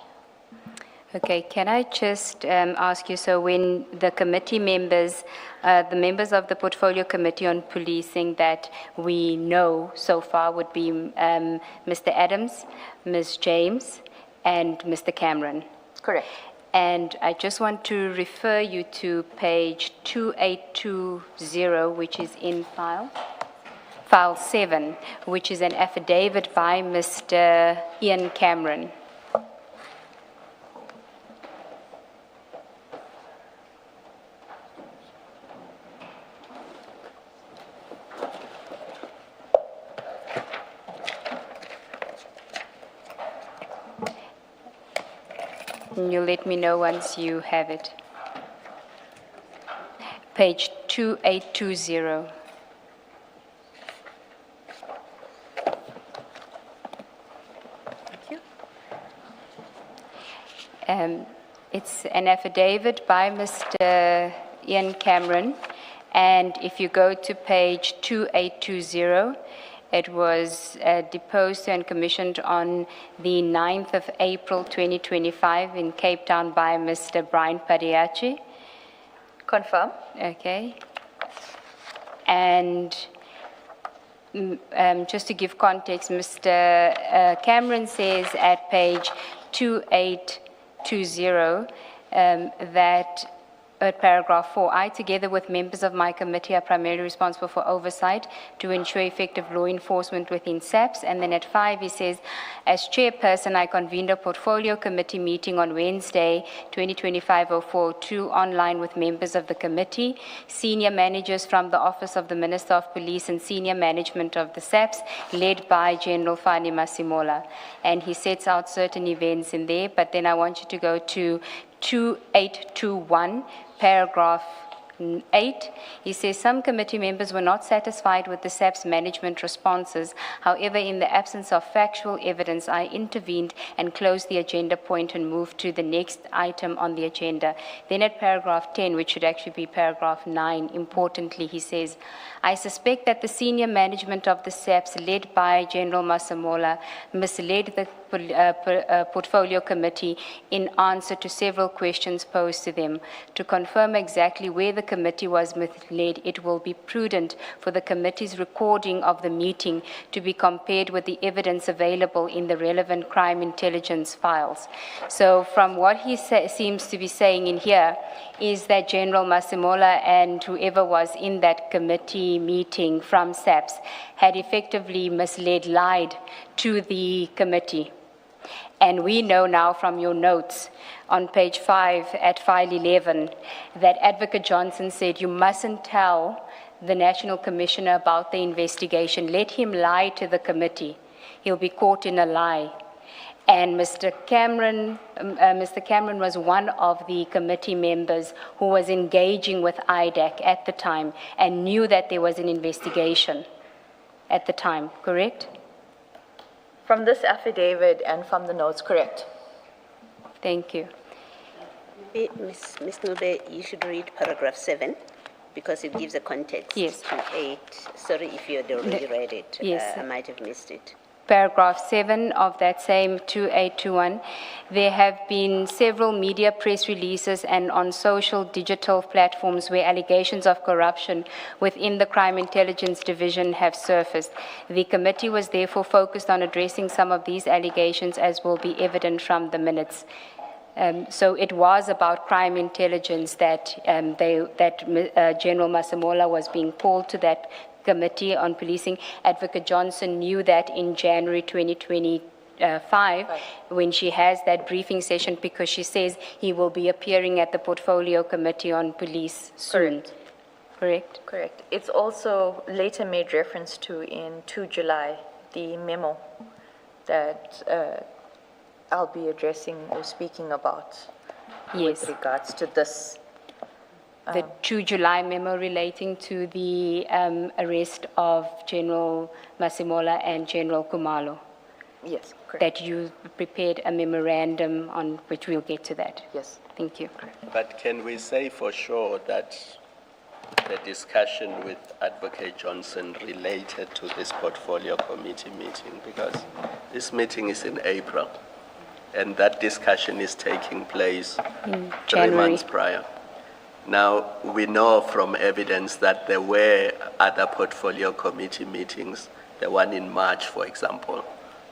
Okay, can I just ask you, so when the committee members, the members of the Portfolio Committee on Policing that we know so far would be Mr. Adams, Ms. James, and Mr. Cameron. Correct. And I just want to refer you to page 2820, which is in file 7, which is an affidavit by Mr. Ian Cameron. You'll let me know once you have it. Page 2820. Thank you. It's an affidavit by Mr. Ian Cameron, and if you go to page 2820, it was deposed and commissioned on the 9th of April 2025 in Cape Town by Mr. Brian Padiachi. Confirm. Okay. And just to give context, Mr. Cameron says at page 2820 that at paragraph 4, I, together with members of my committee, are primarily responsible for oversight to ensure effective law enforcement within SAPS. And then at 5, he says, as chairperson, I convened a portfolio committee meeting on Wednesday, 2025-0402, online with members of the committee, senior managers from the Office of the Minister of Police, and senior management of the SAPS, led by General Fani Masimola. And he sets out certain events in there, but then I want you to go to 2821, paragraph 8. He says some committee members were not satisfied with the SAP's management responses. However, in the absence of factual evidence, I intervened and closed the agenda point and moved to the next item on the agenda. Then at paragraph 10, which should actually be paragraph 9, importantly, he says, I suspect that the senior management of the SAPS, led by General Masimola, misled the Portfolio Committee in answer to several questions posed to them. To confirm exactly where the committee was misled, it will be prudent for the committee's recording of the meeting to be compared with the evidence available in the relevant crime intelligence files. So from what he seems to be saying in here is that General Masimola and whoever was in that committee meeting from SAPS had effectively misled, lied to the committee. And we know now from your notes on page 5 at file 11 that Advocate Johnson said you mustn't tell the National Commissioner about the investigation. Let him lie to the committee. He'll be caught in a lie. And Mr. Cameron was one of the committee members who was engaging with IDAC at the time and knew that there was an investigation at the time, correct? From this affidavit and from the notes, correct. Thank you. Ms. Nube, you should read paragraph 7 because it gives a context Yes. to 8. Sorry if you had already read it. Yes. I might have missed it. Paragraph 7 of that same 2821, there have been several media press releases and on social digital platforms where allegations of corruption within the Crime Intelligence Division have surfaced. The committee was therefore focused on addressing some of these allegations, as will be evident from the minutes. So it was about crime intelligence that General Masimola was being called to that Committee on Policing. Advocate Johnson knew that in January 2025 when she has that briefing session because she says he will be appearing at the Portfolio Committee on Police soon. Correct? Correct. It's also later made reference to in 2 July, the memo that I'll be addressing or speaking about with regards to this. The 2 July memo relating to the arrest of General Masimola and General Kumalo. Yes, correct. That you prepared a memorandum on which we'll get to that. Yes. Thank you. But can we say for sure that the discussion with Advocate Johnson related to this Portfolio Committee meeting? Because this meeting is in April, and that discussion is taking place In 3 January. months prior. Now, we know from evidence that there were other Portfolio Committee meetings, the one in March, for example,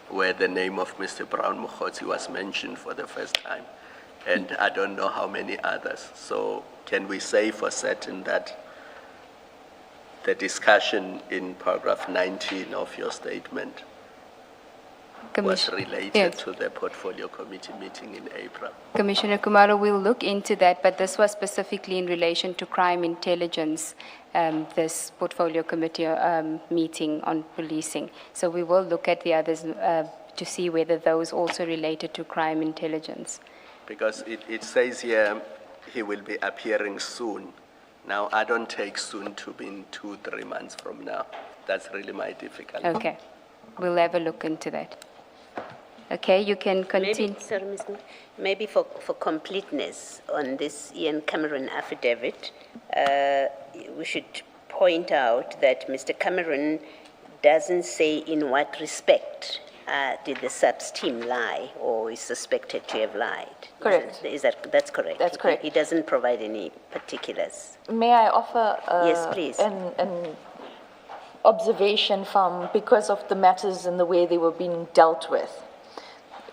where the name of Mr. Brown Mukhosi was mentioned for the first time, and I don't know how many others. So can we say for certain that the discussion in paragraph 19 of your statement was related to the Portfolio Committee meeting in April? Commissioner Kumalo, we'll look into that, but this was specifically in relation to crime intelligence, this Portfolio Committee meeting on policing. So we will look at the others to see whether those also related to crime intelligence. Because it says here he will be appearing soon. Now, I don't take soon to be in 2-3 months from now. That's really my difficulty. Okay. We'll have a look into that. Okay, you can continue. Maybe, sorry, Ms. Nube, maybe for completeness on this Ian Cameron affidavit, we should point out that Mr. Cameron doesn't say in what respect did the SAPS team lie or is suspected to have lied. Correct. That's correct? That's correct. He doesn't provide any particulars. May I offer Yes, please. an observation from, because of the matters and the way they were being dealt with?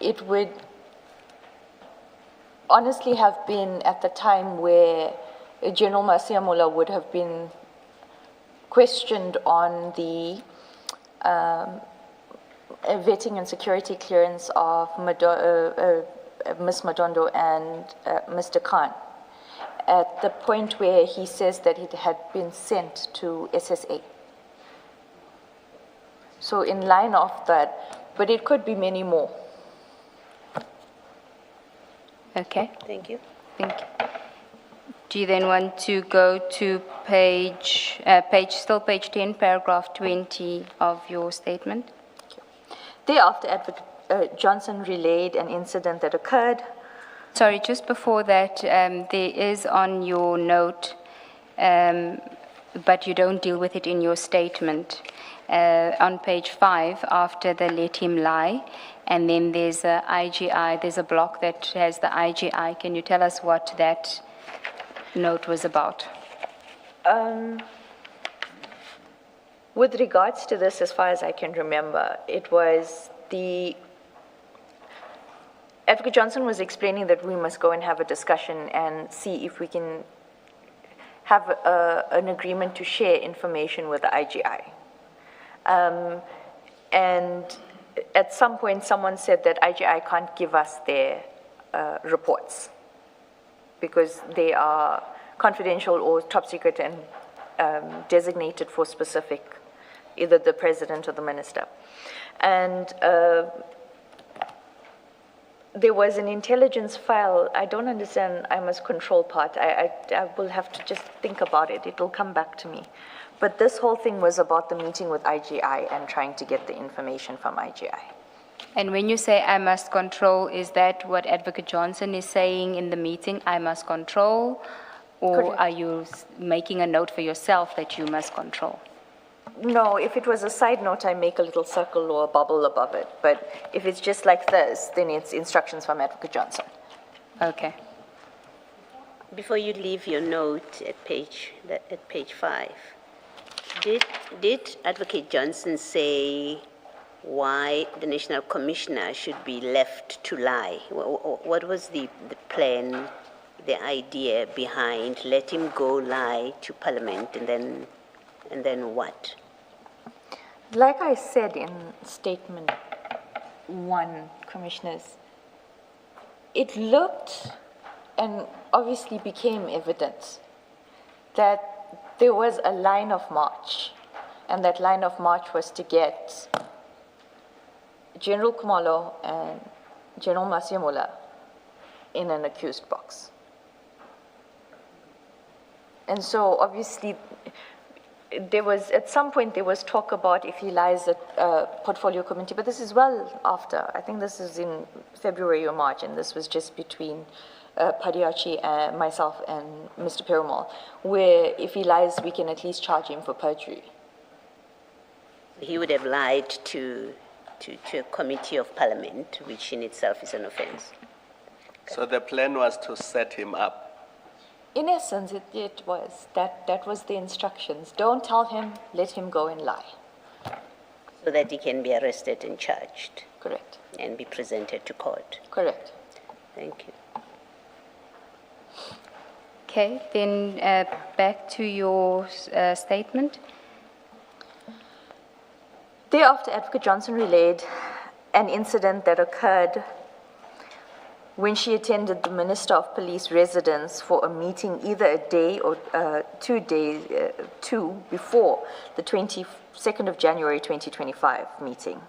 It would honestly have been at the time where General Masimola would have been questioned on the vetting and security clearance of Ms. Madondo and Mr. Khan, at the point where he says that it had been sent to SSA. So in line of that, but it could be many more. Okay, Thank you. thank you. Do you then want to go to page 10, paragraph 20 of your statement? Thereafter, Advocate Johnson relayed an incident that occurred. Sorry, just before that, there is on your note but you don't deal with it in your statement. On page 5, after the let him lie, and then there's a IGI, there's a block that has the IGI. Can you tell us what that note was about? With regards to this, as far as I can remember, it was Advocate Johnson was explaining that we must go and have a discussion and see if we can have an agreement to share information with the IGI. And at some point, someone said that IGI can't give us their reports because they are confidential or top secret and designated for specific, either the president or the minister. And there was an intelligence file. I don't understand I must control part. I will have to just think about it. It will come back to me. But this whole thing was about the meeting with IGI and trying to get the information from IGI. And when you say I must control, is that what Advocate Johnson is saying in the meeting, I must control? Or Correct. are you making a note for yourself that you must control? No, if it was a side note, I make a little circle or a bubble above it. But if it's just like this, then it's instructions from Advocate Johnson. Okay. Before you leave your note at page 5, did Advocate Johnson say why the National Commissioner should be left to lie? What was the plan, the idea behind let him go lie to Parliament and then what? Like I said in statement 1, Commissioners, it looked and obviously became evident that there was a line of march, and that line of march was to get General Kumalo and General Masiamola in an accused box. And so obviously there was, at some point there was talk about if he lies at portfolio committee, but this is well after. I think this is in February or March, and this was just between Padiachi and myself and Mr. Perumal, where if he lies, we can at least charge him for perjury. He would have lied to a committee of Parliament, which in itself is an offense. So the plan was to set him up. In essence, it was. That was the instructions. Don't tell him, let him go and lie. So that he can be arrested and charged Correct. and be presented to court. Correct. Thank you. Okay, then back to your statement. Thereafter, Advocate Johnson relayed an incident that occurred when she attended the Minister of Police residence for a meeting either a day or 2 days before the 22nd of January 2025 meeting.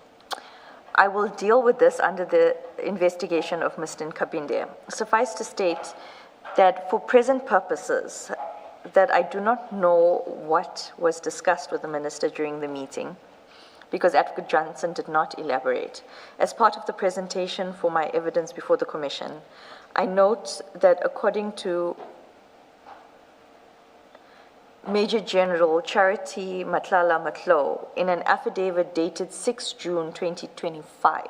I will deal with this under the investigation of Mr. Nkabinde. Suffice to state that for present purposes, that I do not know what was discussed with the Minister during the meeting, because Advocate Johnson did not elaborate. As part of the presentation for my evidence before the Commission, I note that according to Major General Charity Matlala Matlo, in an affidavit dated 6 June 2025,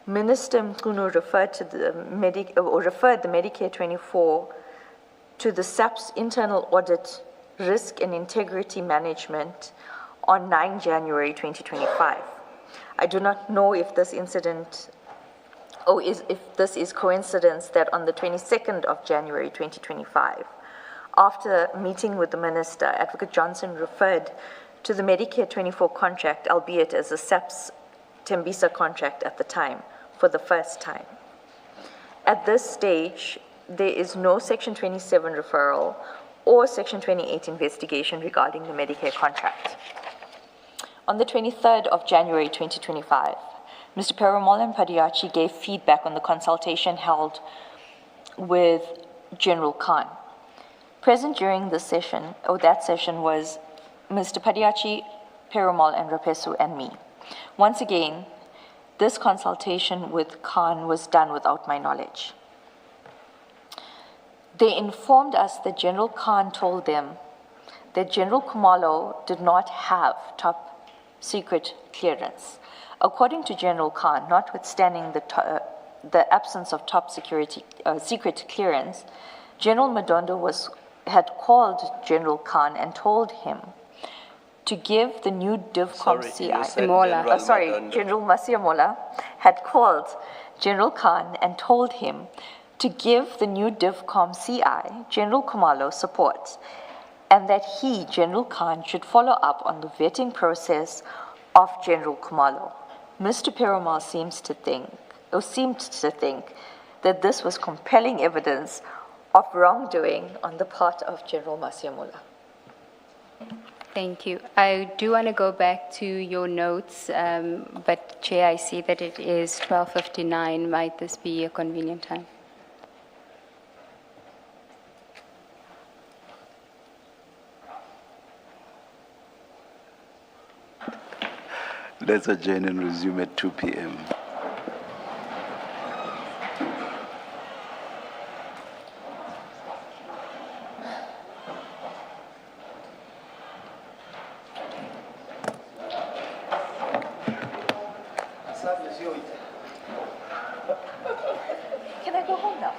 Minister Mkunu referred the Medicare 24 to the SAP's internal audit, risk and integrity management on 9 January 2025. I do not know if this incident, or if this is coincidence that on the 22nd of January 2025, after meeting with the Minister, Advocate Johnson referred to the Medicare 24 contract, albeit as a SAP's Tembisa contract at the time, for the first time. At this stage, there is no Section 27 referral or Section 28 investigation regarding the Medicare contract. On the 23rd of January 2025, Mr. Perumal and Padiachi gave feedback on the consultation held with General Khan. Present during this session, or that session, was Mr. Padiachi, Perumal, and Rapesu, and me. Once again, this consultation with Khan was done without my knowledge. They informed us that General Khan told them that General Khumalo did not have top secret clearance. According to General Khan, notwithstanding the absence of top secret clearance, General Madondo had called General Khan and told him to give the new DivCom Sorry, CI. you said Mola. General Sorry, Madondo. General Masia Mola had called General Khan and told him to give the new DivCom CI, General Khumalo, support, and that he, General Khan, should follow up on the vetting process of General Khumalo. Mr. Perumal seemed to think that this was compelling evidence of wrongdoing on the part of General Masia Mola. Thank you. I do want to go back to your notes, but Chair, I see that it is 12:59. Might this be a convenient time? Let's adjourn and resume at 2 p.m. Can I go home now?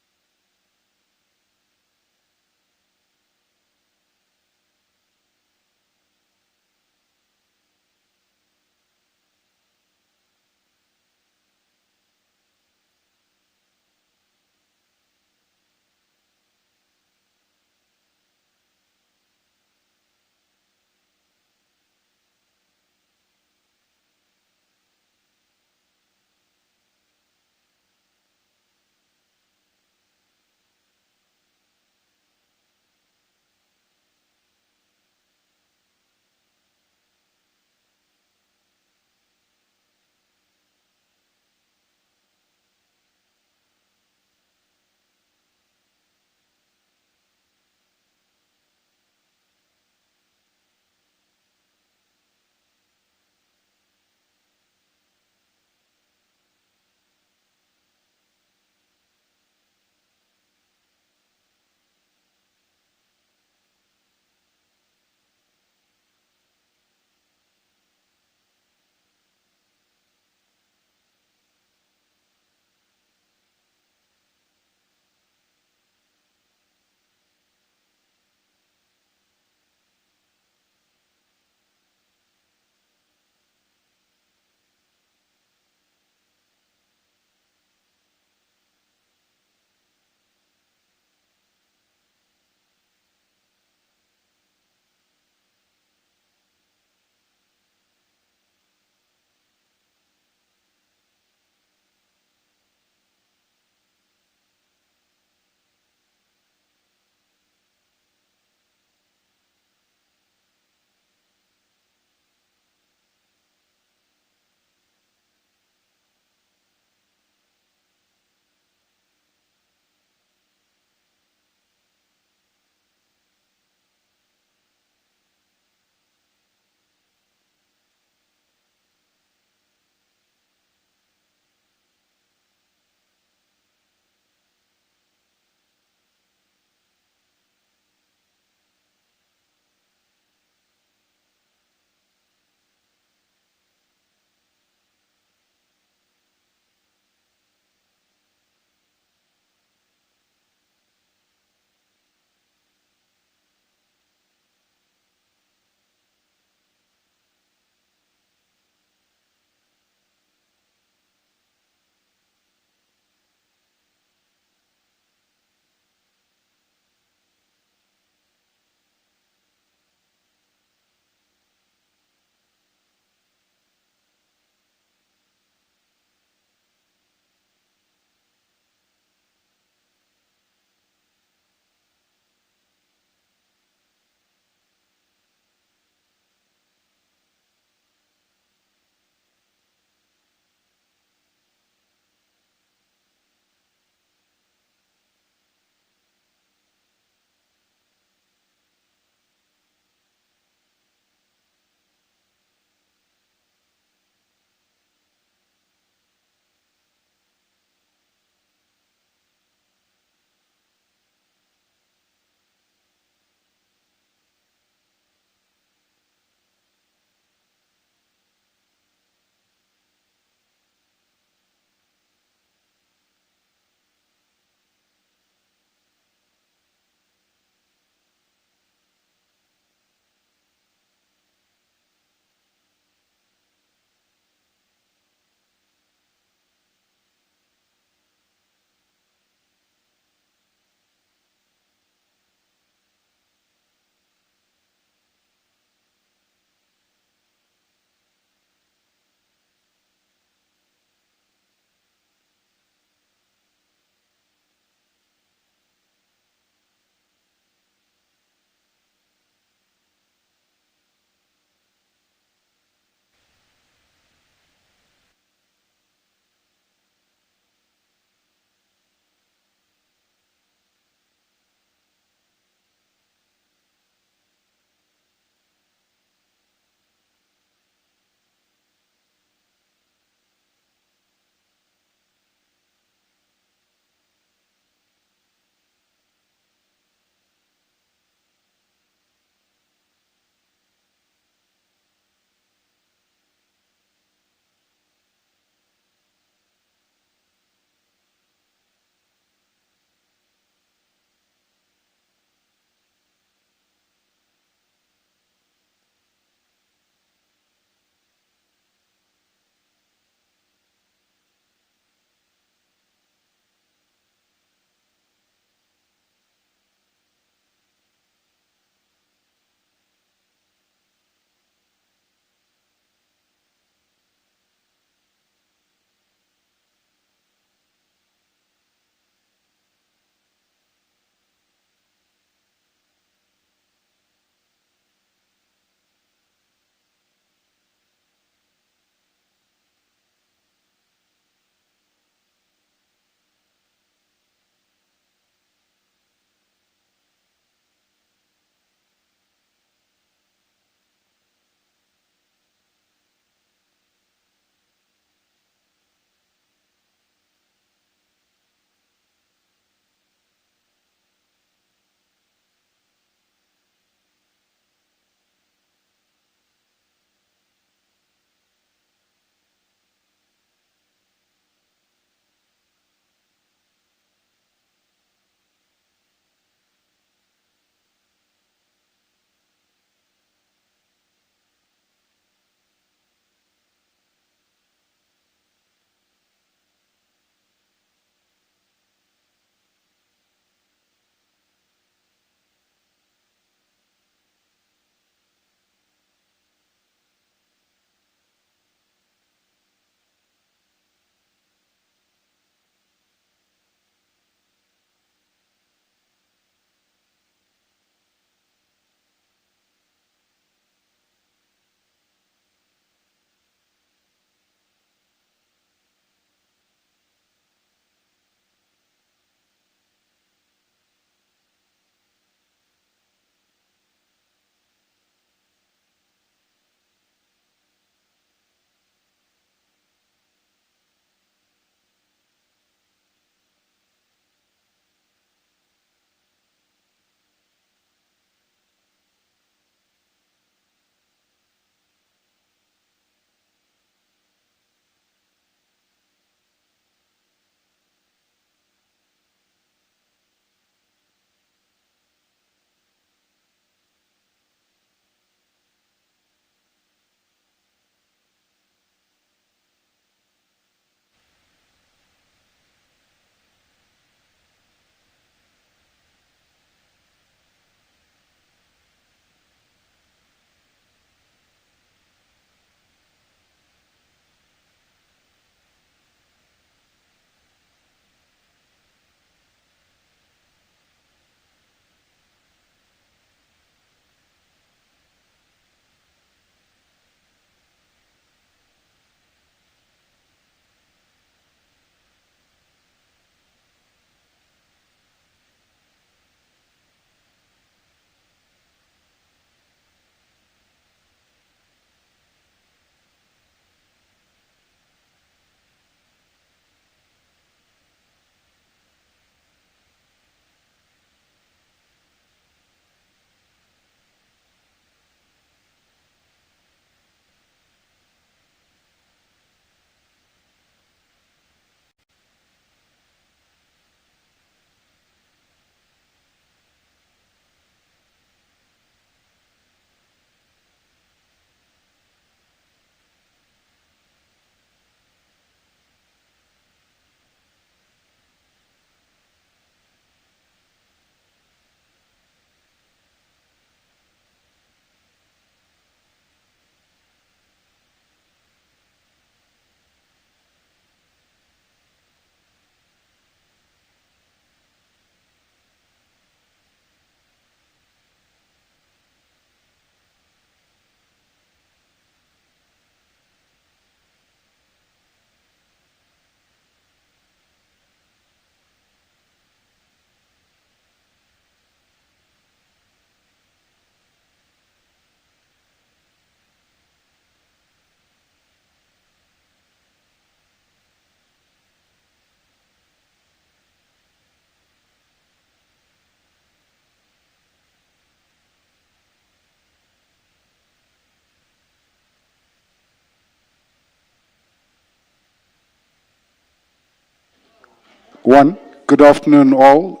Good afternoon, all.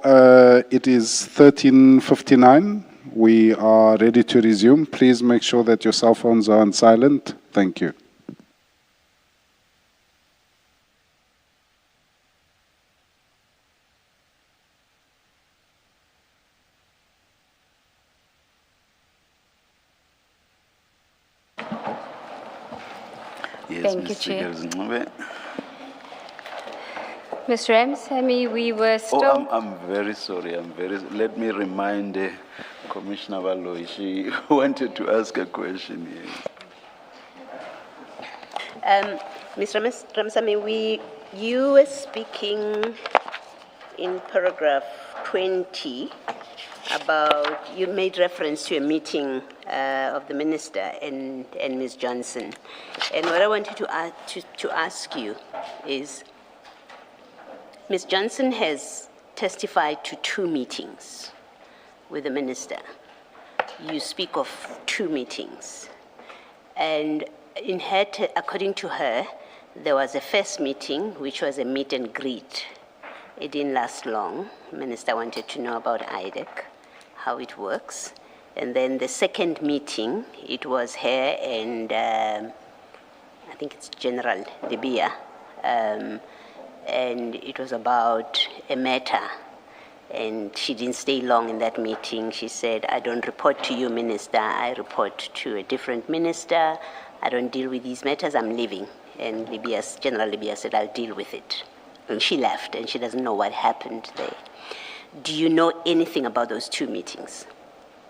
It is 13:59. We are ready to resume. Please make sure that your cell phones are on silent. Thank you. Yes, Thank you, Mr. Chair. Gerzinqube. Ms. Ramsamy, we were Oh, still... I'm very sorry. Let me remind Commissioner Baloyi, she wanted to ask a question. Yes. Mr. Ramsamy, you were speaking in paragraph 20 about, you made reference to a meeting of the minister and Ms. Johnson. And what I wanted to ask you is, Ms. Johnson has testified to 2 meetings with the minister. You speak of 2 meetings. And in her, according to her, there was a first meeting, which was a meet and greet. It didn't last long. The minister wanted to know about IDEC, how it works. And then the second meeting, it was her and I think it's General Libya. And it was about a matter. And she didn't stay long in that meeting. She said, I don't report to you, minister. I report to a different minister. I don't deal with these matters. I'm leaving. And General Libya said, I'll deal with it. And she left, and she doesn't know what happened there. Do you know anything about those 2 meetings?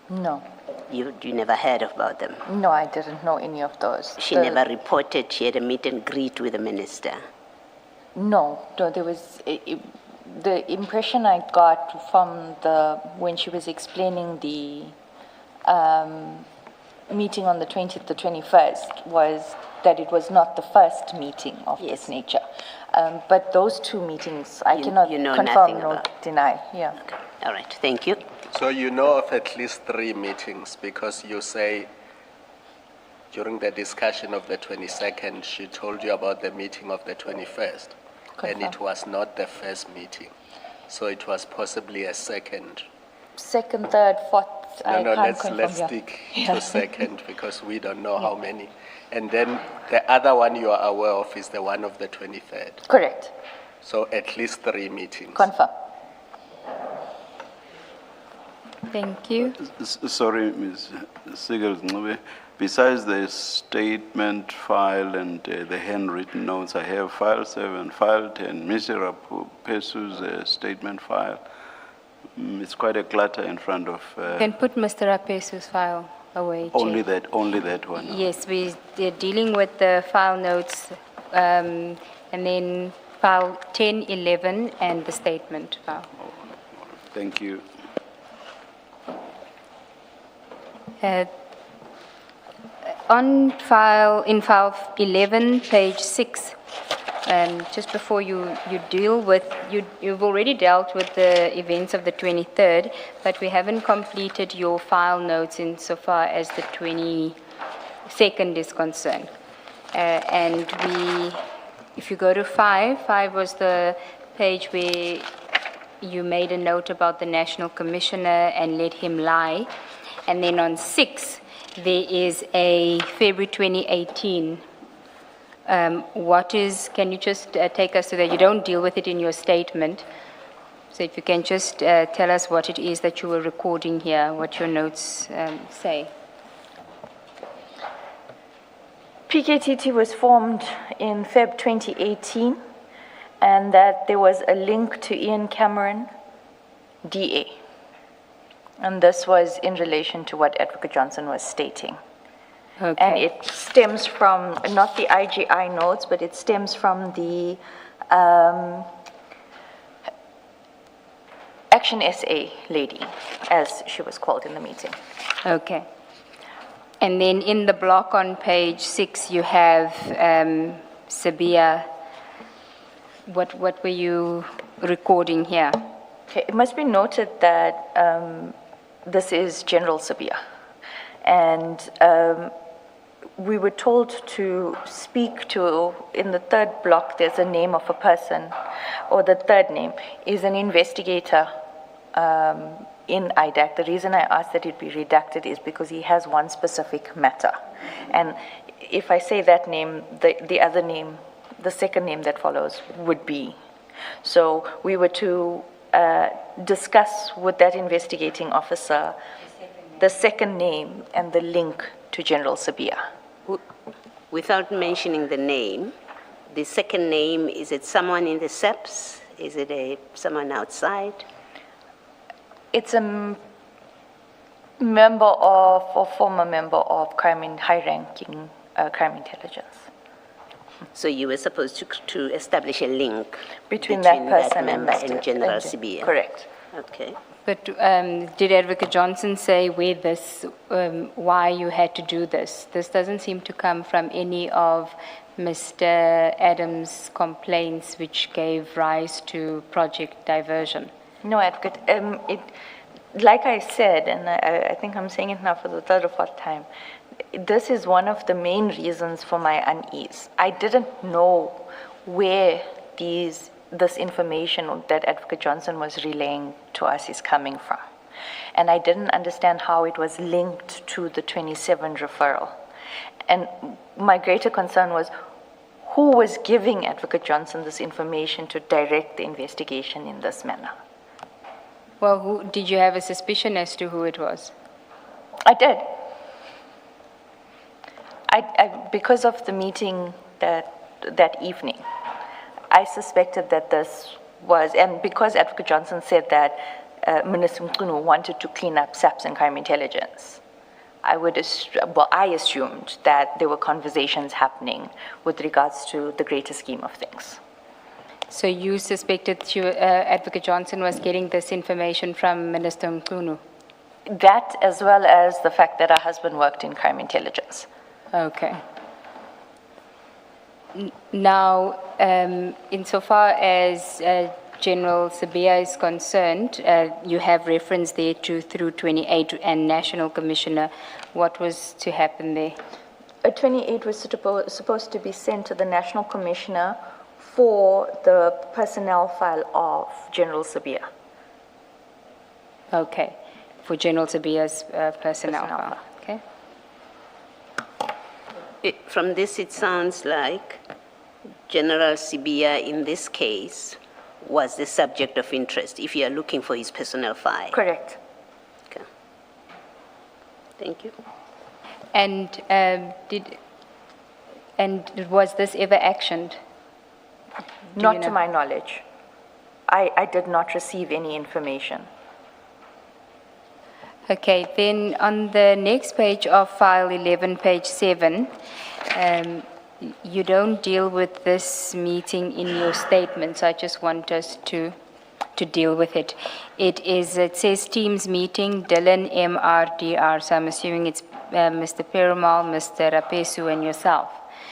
No. You never heard about them? No, I didn't know any of those. She never reported she had a meet and greet with the minister? No, there was... the impression I got from when she was explaining the meeting on the 20th, the 21st, was that it was not the first meeting of this nature. But those 2 meetings, I cannot confirm nor deny. Yeah. Okay. All right, thank you. So you know of at least 3 meetings, because you say during the discussion of the 22nd, she told you about the meeting of the 21st. And it was not the first meeting. So it was possibly a second. Second, third, fourth, Let's stick to second, because we don't know how many. And then the other one you are aware of is the one of the 23rd. Correct. So at least 3 meetings. Confirm. Thank you. Sorry, Ms. Gerzinqube. Besides the statement file and the handwritten notes, I have file 7, file 10, Mr. Rapesu's statement file. It's quite a clutter in front of... You can put Mr. Rapesu's file away, only Chair. only that one? Yes, they're dealing with the file notes, and then file 10, 11, and the statement file. Thank you. In file 11, page 6, just before you deal with, you've already dealt with the events of the 23rd, but we haven't completed your file notes insofar as the 22nd is concerned. And if you go to 5 was the page where you made a note about the National Commissioner and let him lie. And then on 6, there is a February 2018. Can you just take us to that? You don't deal with it in your statement. So if you can just tell us what it is that you were recording here, what your notes say. PKTT was formed in Feb 2018, and that there was a link to Ian Cameron, DA. And this was in relation to what Advocate Johnson was stating. Okay. And it stems from, not the IGI notes, but it stems from the Action SA lady, as she was called in the meeting. Okay. And then in the block on page 6, you have Sabia. What were you recording here? Okay, it must be noted that this is General Sabia. And we were told to speak to, in the third block, there's a name of a person, or the third name is an investigator in IDAC. The reason I asked that it be redacted is because he has one specific matter. And if I say that name, the other name, the second name that follows would be. So we were to discuss with that investigating officer the second name and the link to General Sabia. Without mentioning the name, the second name, is it someone in the SEPS? Is it someone outside? It's a member of, or former member of high-ranking crime intelligence. So you were supposed to establish a link Between that person member and and General Sabia? Correct. Okay. But did Advocate Johnson say why you had to do this? This doesn't seem to come from any of Mr. Adams' complaints which gave rise to Project Diversion. No, Advocate. Like I said, and I think I'm saying it now for the third or fourth time, this is one of the main reasons for my unease. I didn't know where this information that Advocate Johnson was relaying to us is coming from. And I didn't understand how it was linked to the 27 referral. And my greater concern was who was giving Advocate Johnson this information to direct the investigation in this manner. Well, did you have a suspicion as to who it was? I did. Because of the meeting that evening, I suspected that this was, and because Advocate Johnson said that Minister Mkhunu wanted to clean up SAPS and crime intelligence, I assumed that there were conversations happening with regards to the greater scheme of things. So you suspected Advocate Johnson was getting this information from Minister Mkhunu? That, as well as the fact that her husband worked in crime intelligence. Okay. Now, insofar as General Sabia is concerned, you have reference there to through 28 and National Commissioner. What was to happen there? 28 was supposed to be sent to the National Commissioner for the personnel file of General Sabia. Okay, for General Sabia's personnel file. Okay. From this, it sounds like General Sabia, in this case, was the subject of interest, if you are looking for his personnel file. Correct. Okay. Thank you. And was this ever actioned? Not to my knowledge. I did not receive any information. Okay, then on the next page of file 11, page 7, you don't deal with this meeting in your statement, so I just want us to deal with it. It says Teams meeting, Dylan, MRDR, so I'm assuming it's Mr. Perumal, Mr. Rapesu, and yourself.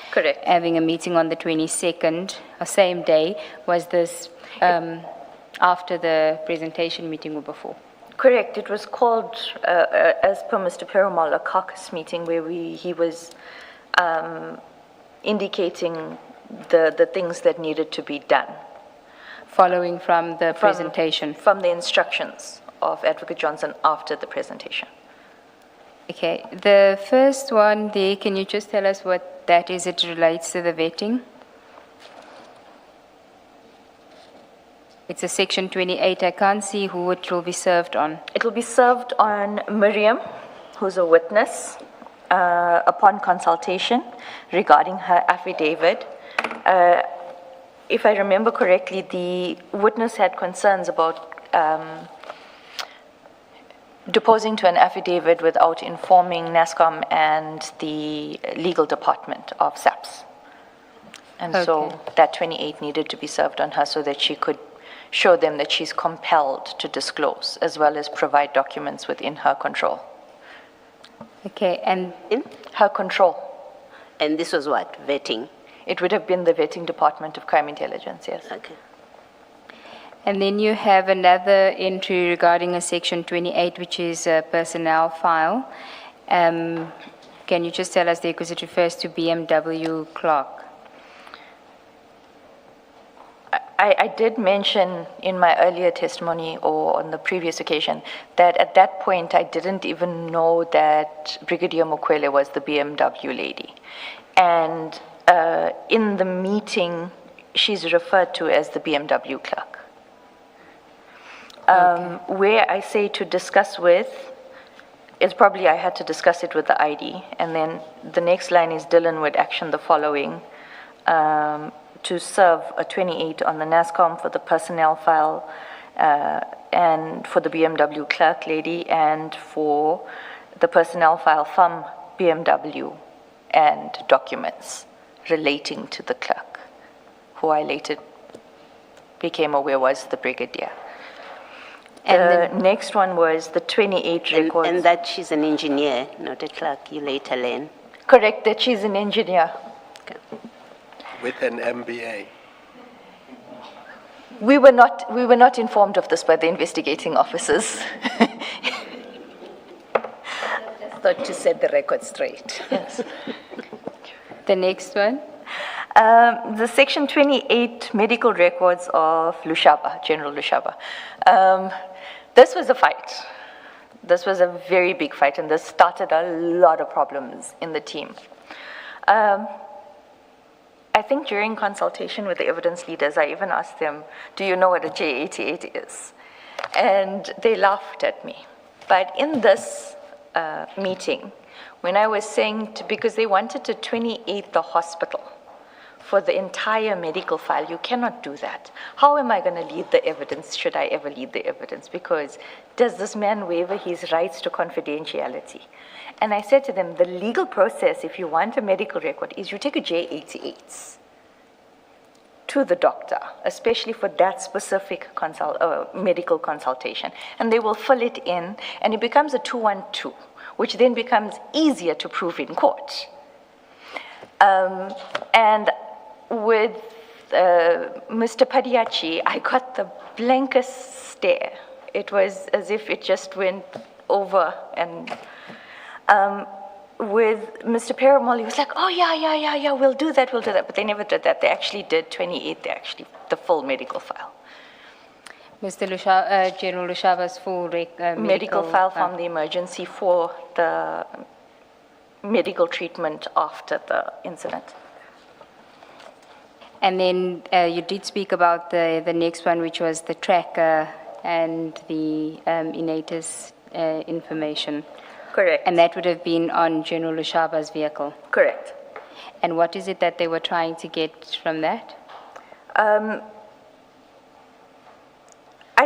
Correct. Having a meeting on the 22nd, or same day. Was this after the presentation meeting or before? Correct. It was called, as per Mr. Perumal, a caucus meeting where he was indicating the things that needed to be done. Following from the presentation? From the instructions of Advocate Johnson after the presentation. Okay. The first one there, can you just tell us what that is? It relates to the vetting. It's a section 28. I can't see who it will be served on. It will be served on Miriam, who's a witness, upon consultation regarding her affidavit. If I remember correctly, the witness had concerns about deposing to an affidavit without informing NASCOM and the legal department of SAPS. And so that 28 needed to be served on her so that she could show them that she's compelled to disclose, as well as provide documents within her control. Okay, and In? Her control. And this was what? Vetting? It would have been the vetting department of crime intelligence, yes. Okay. and then you have another entry regarding a section 28, which is a personnel file. Can you just tell us there, because it refers to BMW clerk? I did mention in my earlier testimony or on the previous occasion that at that point I didn't even know that Brigadier Mokwele was the BMW lady. And in the meeting, she's referred to as the BMW clerk. Where I say to discuss with, is probably I had to discuss it with the ID. And then the next line is Dylan would action the following. To serve a 28 on the NASCOM for the personnel file and for the BMW clerk lady and for the personnel file from BMW and documents relating to the clerk, who I later became aware was the brigadier. And the next one was the 28 records. And that she's an engineer, not a clerk, you later learn. Correct, that she's an engineer. Okay. With an MBA. We were not informed of this by the investigating officers. Just thought to set the record straight. Yes. The next one? The Section 28 medical records of Lushaba, General Lushaba. This was a fight. This was a very big fight, and this started a lot of problems in the team. I think during consultation with the evidence leaders, I even asked them, do you know what a J88 is? And they laughed at me. But in this meeting, when I was saying, because they wanted to 28 the hospital for the entire medical file, you cannot do that. How am I going to lead the evidence, should I ever lead the evidence? Because does this man waiver his rights to confidentiality? And I said to them, the legal process, if you want a medical record, is you take a J88 to the doctor, especially for that specific medical consultation. And they will fill it in, and it becomes a 212, which then becomes easier to prove in court. And with Mr. Padiachi, I got the blankest stare. It was as if it just went over. And with Mr. Perumal, he was like, oh, yeah, we'll do that. But they never did that. They actually did 28, the full medical file. Mr. General Lushaba's full medical file from the emergency for the medical treatment after the incident. And then you did speak about the next one, which was the tracker and the Inatus information. Correct. And that would have been on General Lushaba's vehicle. Correct. And what is it that they were trying to get from that? I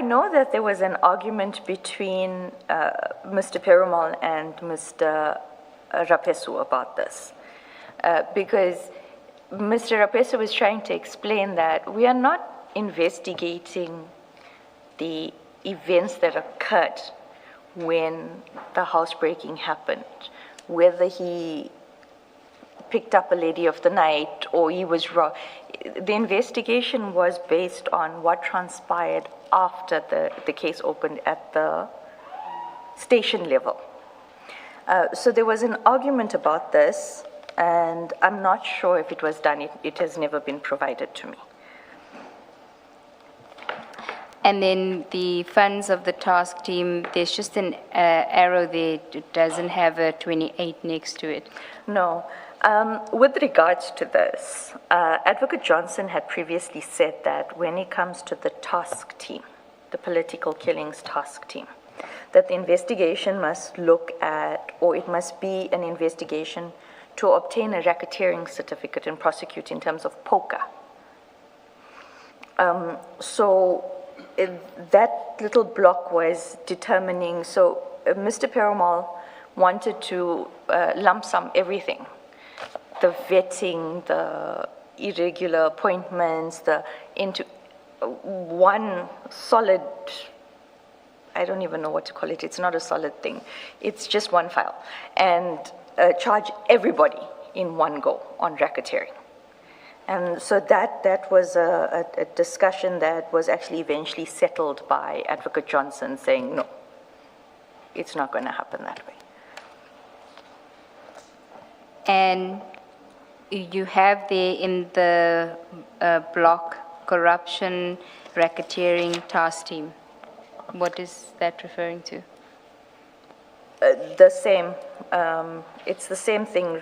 know that there was an argument between Mr. Perumal and Mr. Rapesu about this, because Mr. Rapesu was trying to explain that we are not investigating the events that occurred when the housebreaking happened, whether he picked up a lady of the night or he was wrong. The investigation was based on what transpired after the case opened at the station level. So there was an argument about this, and I'm not sure if it was done. It has never been provided to me. And then the funds of the task team, there's just an arrow there. It doesn't have a 28 next to it. No. With regards to this, Advocate Johnson had previously said that when it comes to the task team, the political killings task team, that the investigation must look at, or it must be an investigation to obtain a racketeering certificate and prosecute in terms of poker. So that little block was determining, so Mr. Perumal wanted to lump sum everything. The vetting, the irregular appointments, into one solid, I don't even know what to call it. It's not a solid thing. It's just one file. And charge everybody in one go on racketeering. And so that was a discussion that was actually eventually settled by Advocate Johnson saying, no, it's not going to happen that way. And you have there in the block corruption, racketeering task team. What is that referring to? The same, it's the same thing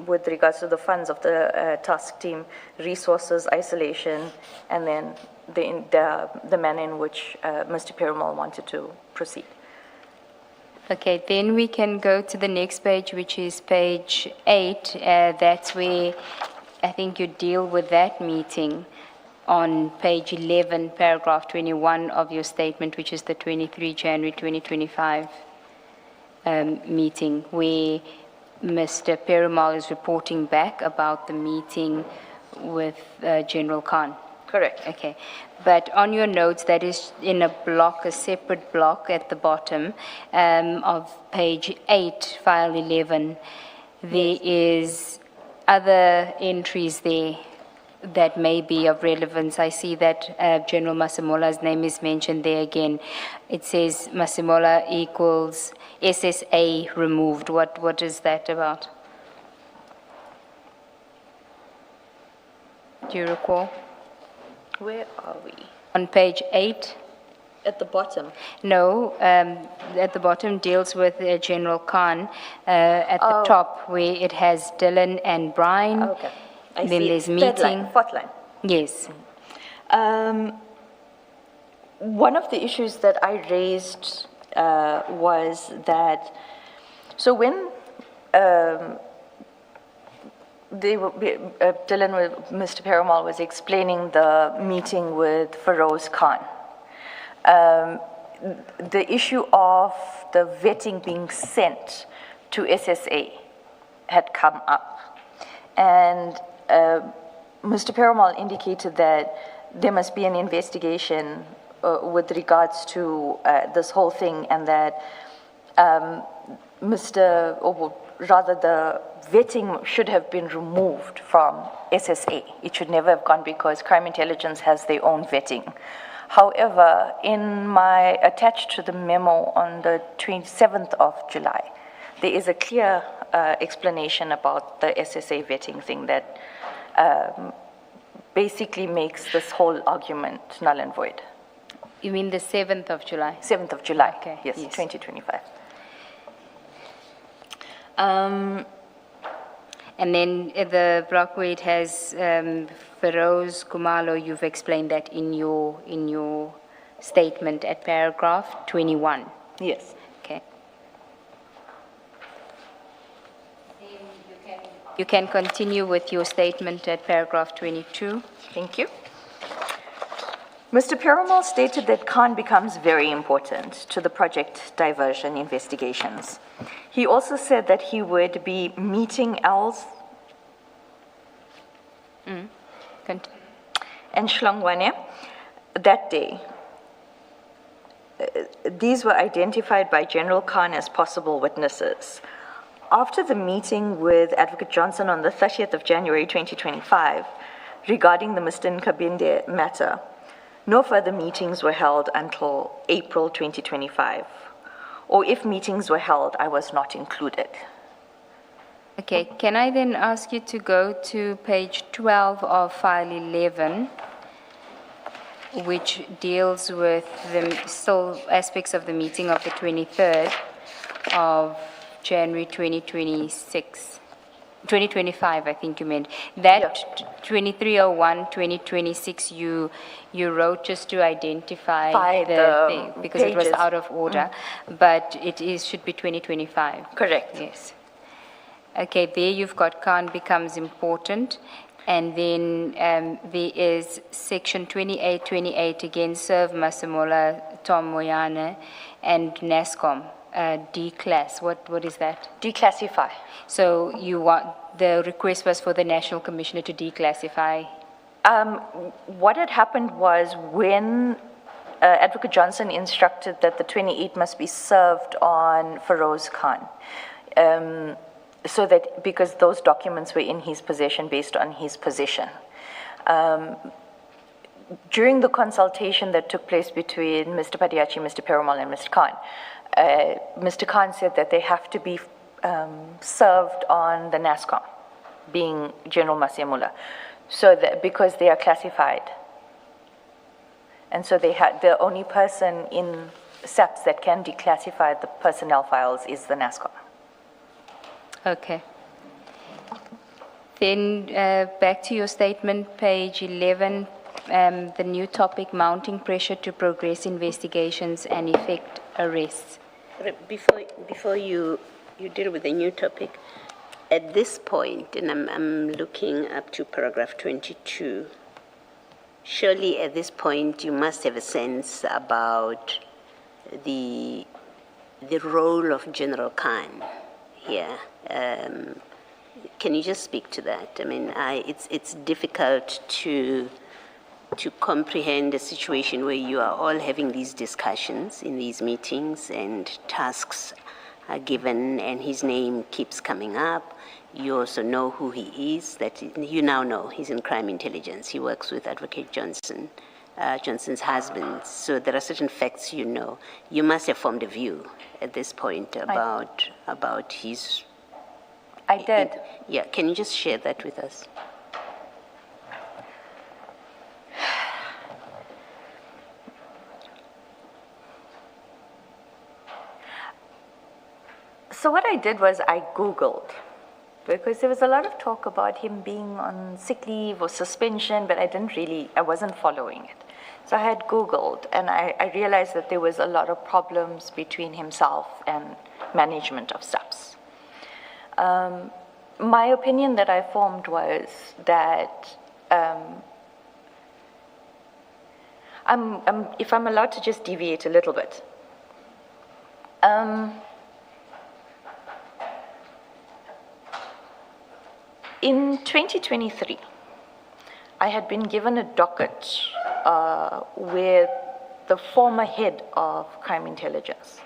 with regards to the funds of the task team, resources, isolation, and then the manner in which Mr. Perumal wanted to proceed. Okay, then we can go to the next page, which is page 8. That's where I think you deal with that meeting on page 11, paragraph 21 of your statement, which is the 23 January 2025 meeting, where Mr. Perumal is reporting back about the meeting with General Khan. Correct. Okay, but on your notes, that is in a block, a separate block at the bottom of page 8, file 11, there is other entries there that may be of relevance. I see that General Masemola's name is mentioned there again. It says Masemola equals SSA removed. What is that about? Do you recall? Where are we? On page 8? At the bottom. No, at the bottom deals with General Khan. At the top, where it has Dylan and Brian. Okay. I then see. there's Third meeting. line, fourth line. Yes. One of the issues that I raised was that, so when Dylan, Mr. Perumal was explaining the meeting with Feroz Khan, the issue of the vetting being sent to SSA had come up. And Mr. Perumal indicated that there must be an investigation with regards to this whole thing, and that the vetting should have been removed from SSA. It should never have gone, because crime intelligence has their own vetting. However, attached to the memo on the 27th of July, there is a clear explanation about the SSA vetting thing that basically makes this whole argument null and void. You mean the 7th of July? 7th of July, Okay, yes, yes. 2025. And then the block where it has Feroz Kumalo, you've explained that in your statement at paragraph 21. Yes. Okay. You can continue with your statement at paragraph 22. Thank you. Mr. Perumal stated that Khan becomes very important to the project diversion investigations. He also said that he would be meeting Els and Shlongwane that day. These were identified by General Khan as possible witnesses. After the meeting with Advocate Johnson on the 30th of January 2025 regarding the Mr. Nkabinde matter, no further meetings were held until April 2025. Or if meetings were held, I was not included. Okay, can I then ask you to go to page 12 of file 11, which deals with the still aspects of the meeting of the 23rd of January 2025, I think you meant. That 2301-2026 you wrote just to identify the thing, because it was pages. out of order, but should be 2025. Correct. Yes. Okay, there you've got Khan becomes important, and then there is section 2828 again, serve Masemola, Tom Moyane, and NASCOM. D-class, what is that? Declassify. So the request was for the National Commissioner to declassify? What had happened was when Advocate Johnson instructed that the 28 must be served on Feroz Khan, so that because those documents were in his possession based on his position. During the consultation that took place between Mr. Padiachi, Mr. Perumal, and Mr. Khan, Mr. Khan said that they have to be served on the NASCOM, being General Masemula, so that because they are classified. And so they had the only person in SAPS that can declassify the personnel files is the NASCOM. Okay. Then back to your statement, page 11, the new topic, mounting pressure to progress investigations and effect arrests. Before you deal with the new topic, at this point, and I'm looking up to paragraph 22, surely at this point you must have a sense about the role of General Khan here. Can you just speak to that? I mean, it's difficult to comprehend a situation where you are all having these discussions in these meetings and tasks are given and his name keeps coming up. You also know who he is, that you now know he's in crime intelligence. He works with Advocate Johnson, Johnson's husband. So there are certain facts you know. You must have formed a view at this point about his... I did. Yeah, can you just share that with us? So what I did was I Googled, because there was a lot of talk about him being on sick leave or suspension, but I wasn't following it. So I had Googled, and I realized that there was a lot of problems between himself and management of SAPS. My opinion that I formed was that, if I'm allowed to just deviate a little bit, in 2023, I had been given a docket where the former head of crime intelligence,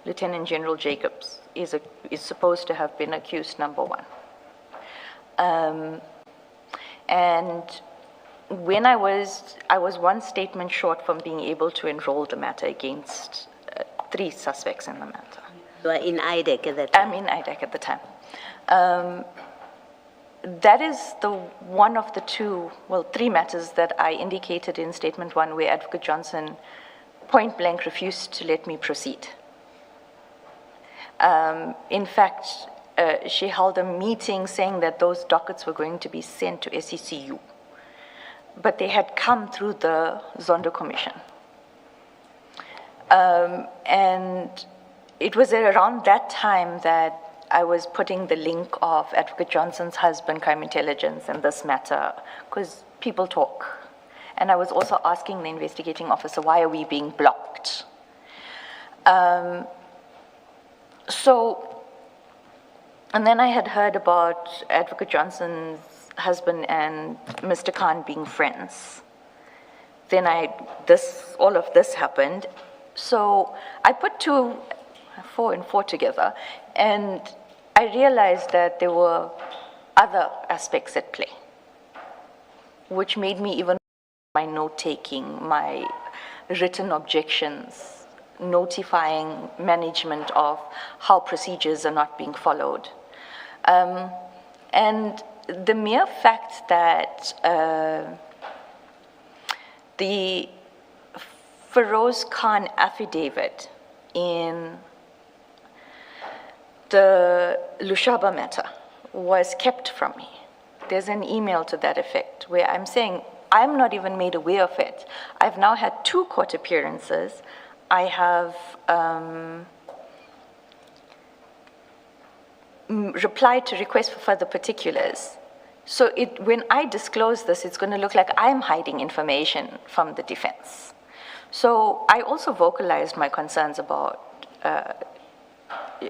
Lieutenant General Jacobs, is supposed to have been accused number one. And when I was one statement short from being able to enroll the matter against 3 suspects in the matter. You are in IDEC at that time? I'm in IDEC at the time. That is one of the 3 matters that I indicated in statement 1 where Advocate Johnson point blank refused to let me proceed. In fact, she held a meeting saying that those dockets were going to be sent to SECU, but they had come through the Zondo Commission. And it was around that time that I was putting the link of Advocate Johnson's husband, crime intelligence, and this matter, because people talk. And I was also asking the investigating officer, why are we being blocked? And then I had heard about Advocate Johnson's husband and Mr. Khan being friends. Then all of this happened. So I put 4 and 4 together, and I realized that there were other aspects at play, which made me even my note-taking, my written objections, notifying management of how procedures are not being followed. And the mere fact that the Feroz Khan affidavit in the Lushaba matter was kept from me. There's an email to that effect where I'm saying I'm not even made aware of it. I've now had 2 court appearances. I have replied to requests for further particulars. So when I disclose this, it's going to look like I'm hiding information from the defense. So I also vocalized my concerns about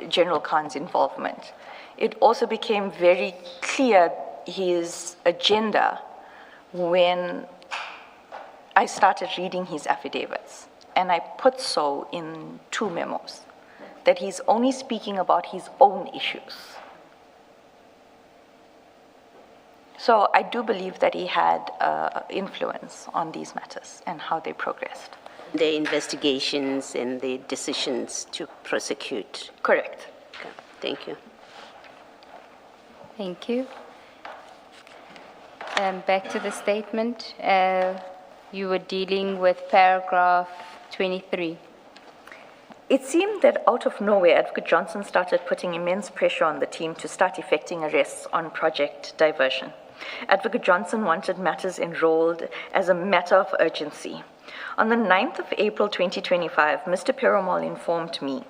General Khan's involvement. It also became very clear his agenda when I started reading his affidavits. And I put so in 2 memos, that he's only speaking about his own issues. So I do believe that he had influence on these matters and how they progressed. The investigations and the decisions to prosecute. Correct. Okay. Thank you. Thank you. Back to the statement. You were dealing with paragraph 23. It seemed that out of nowhere, Advocate Johnson started putting immense pressure on the team to start effecting arrests on project diversion. Advocate Johnson wanted matters enrolled as a matter of urgency. On the 9th of April 2025, Mr. Perumal informed me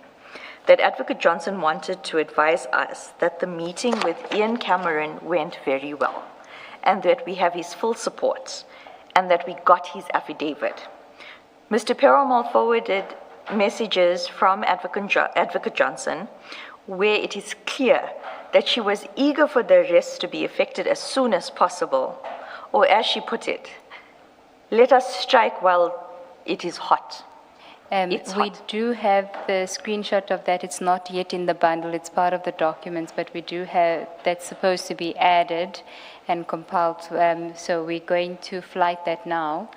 that Advocate Johnson wanted to advise us that the meeting with Ian Cameron went very well, and that we have his full support, and that we got his affidavit. Mr. Perumal forwarded messages from Advocate Johnson, where it is clear that she was eager for the arrests to be effected as soon as possible, or as she put it, let us strike while it is hot. We do have the screenshot of that. It's not yet in the bundle. It's part of the documents, but we do have, that's supposed to be added and compiled. So we're going to flight that now,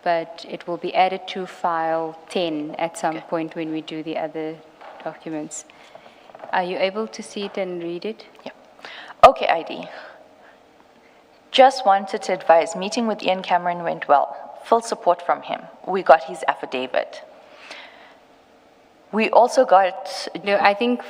but it will be added to file 10 at some point when we do the other documents. Are you able to see it and read it? Yeah. Okay, ID. Just wanted to advise, meeting with Ian Cameron went well. Full support from him. We got his affidavit. We also got... No, I think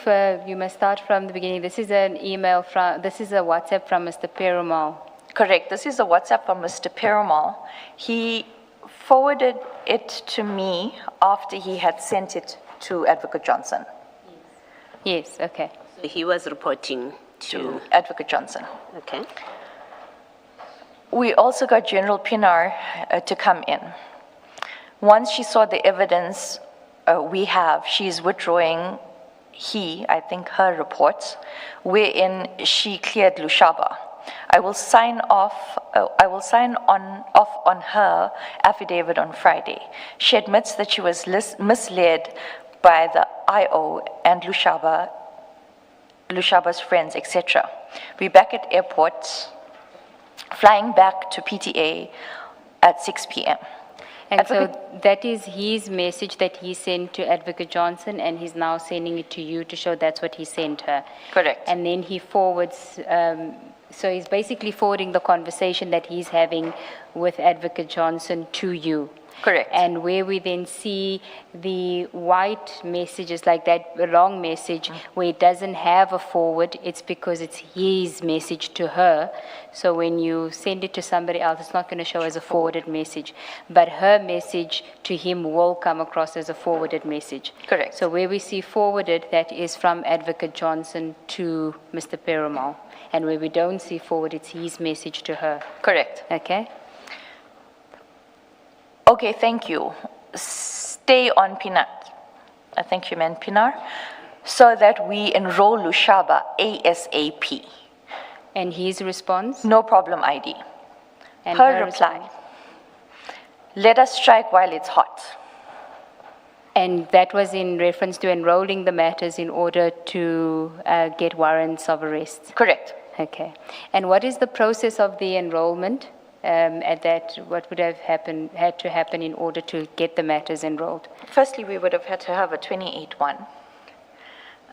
you must start from the beginning. This is an email from, this is a WhatsApp from Mr. Perumal. Correct. This is a WhatsApp from Mr. Perumal. He forwarded it to me after he had sent it to Advocate Johnson. Yes, okay. So he was reporting to Advocate Johnson. Okay. We also got General Pinar to come in. Once she saw the evidence she is withdrawing I think her reports, wherein she cleared Lushaba. I will sign off on her affidavit on Friday. She admits that she was misled by the IO and Lushaba's friends, etc. We're back at airport, flying back to PTA at 6 p.m. And so that is his message that he sent to Advocate Johnson, and he's now sending it to you to show that's what he sent her. Correct. And then he forwards, so he's basically forwarding the conversation that he's having with Advocate Johnson to you. Correct. And where we then see the white messages like that, a long message, where it doesn't have a forward, it's because it's his message to her. So when you send it to somebody else, it's not going to show as a forwarded message. But her message to him will come across as a forwarded message. Correct. So where we see forwarded, that is from Advocate Johnson to Mr. Perumal. And where we don't see forward, it's his message to her. Correct. Okay? Okay, thank you. Stay on Pinar. I think you meant Pinar. So that we enroll Lushaba ASAP. And his response? No problem, ID. And her reply. Let us strike while it's hot. And that was in reference to enrolling the matters in order to get warrants of arrest? Correct. Okay. And what is the process of the enrollment? At that, what would have had to happen in order to get the matters enrolled? Firstly, we would have had to have a 28-1.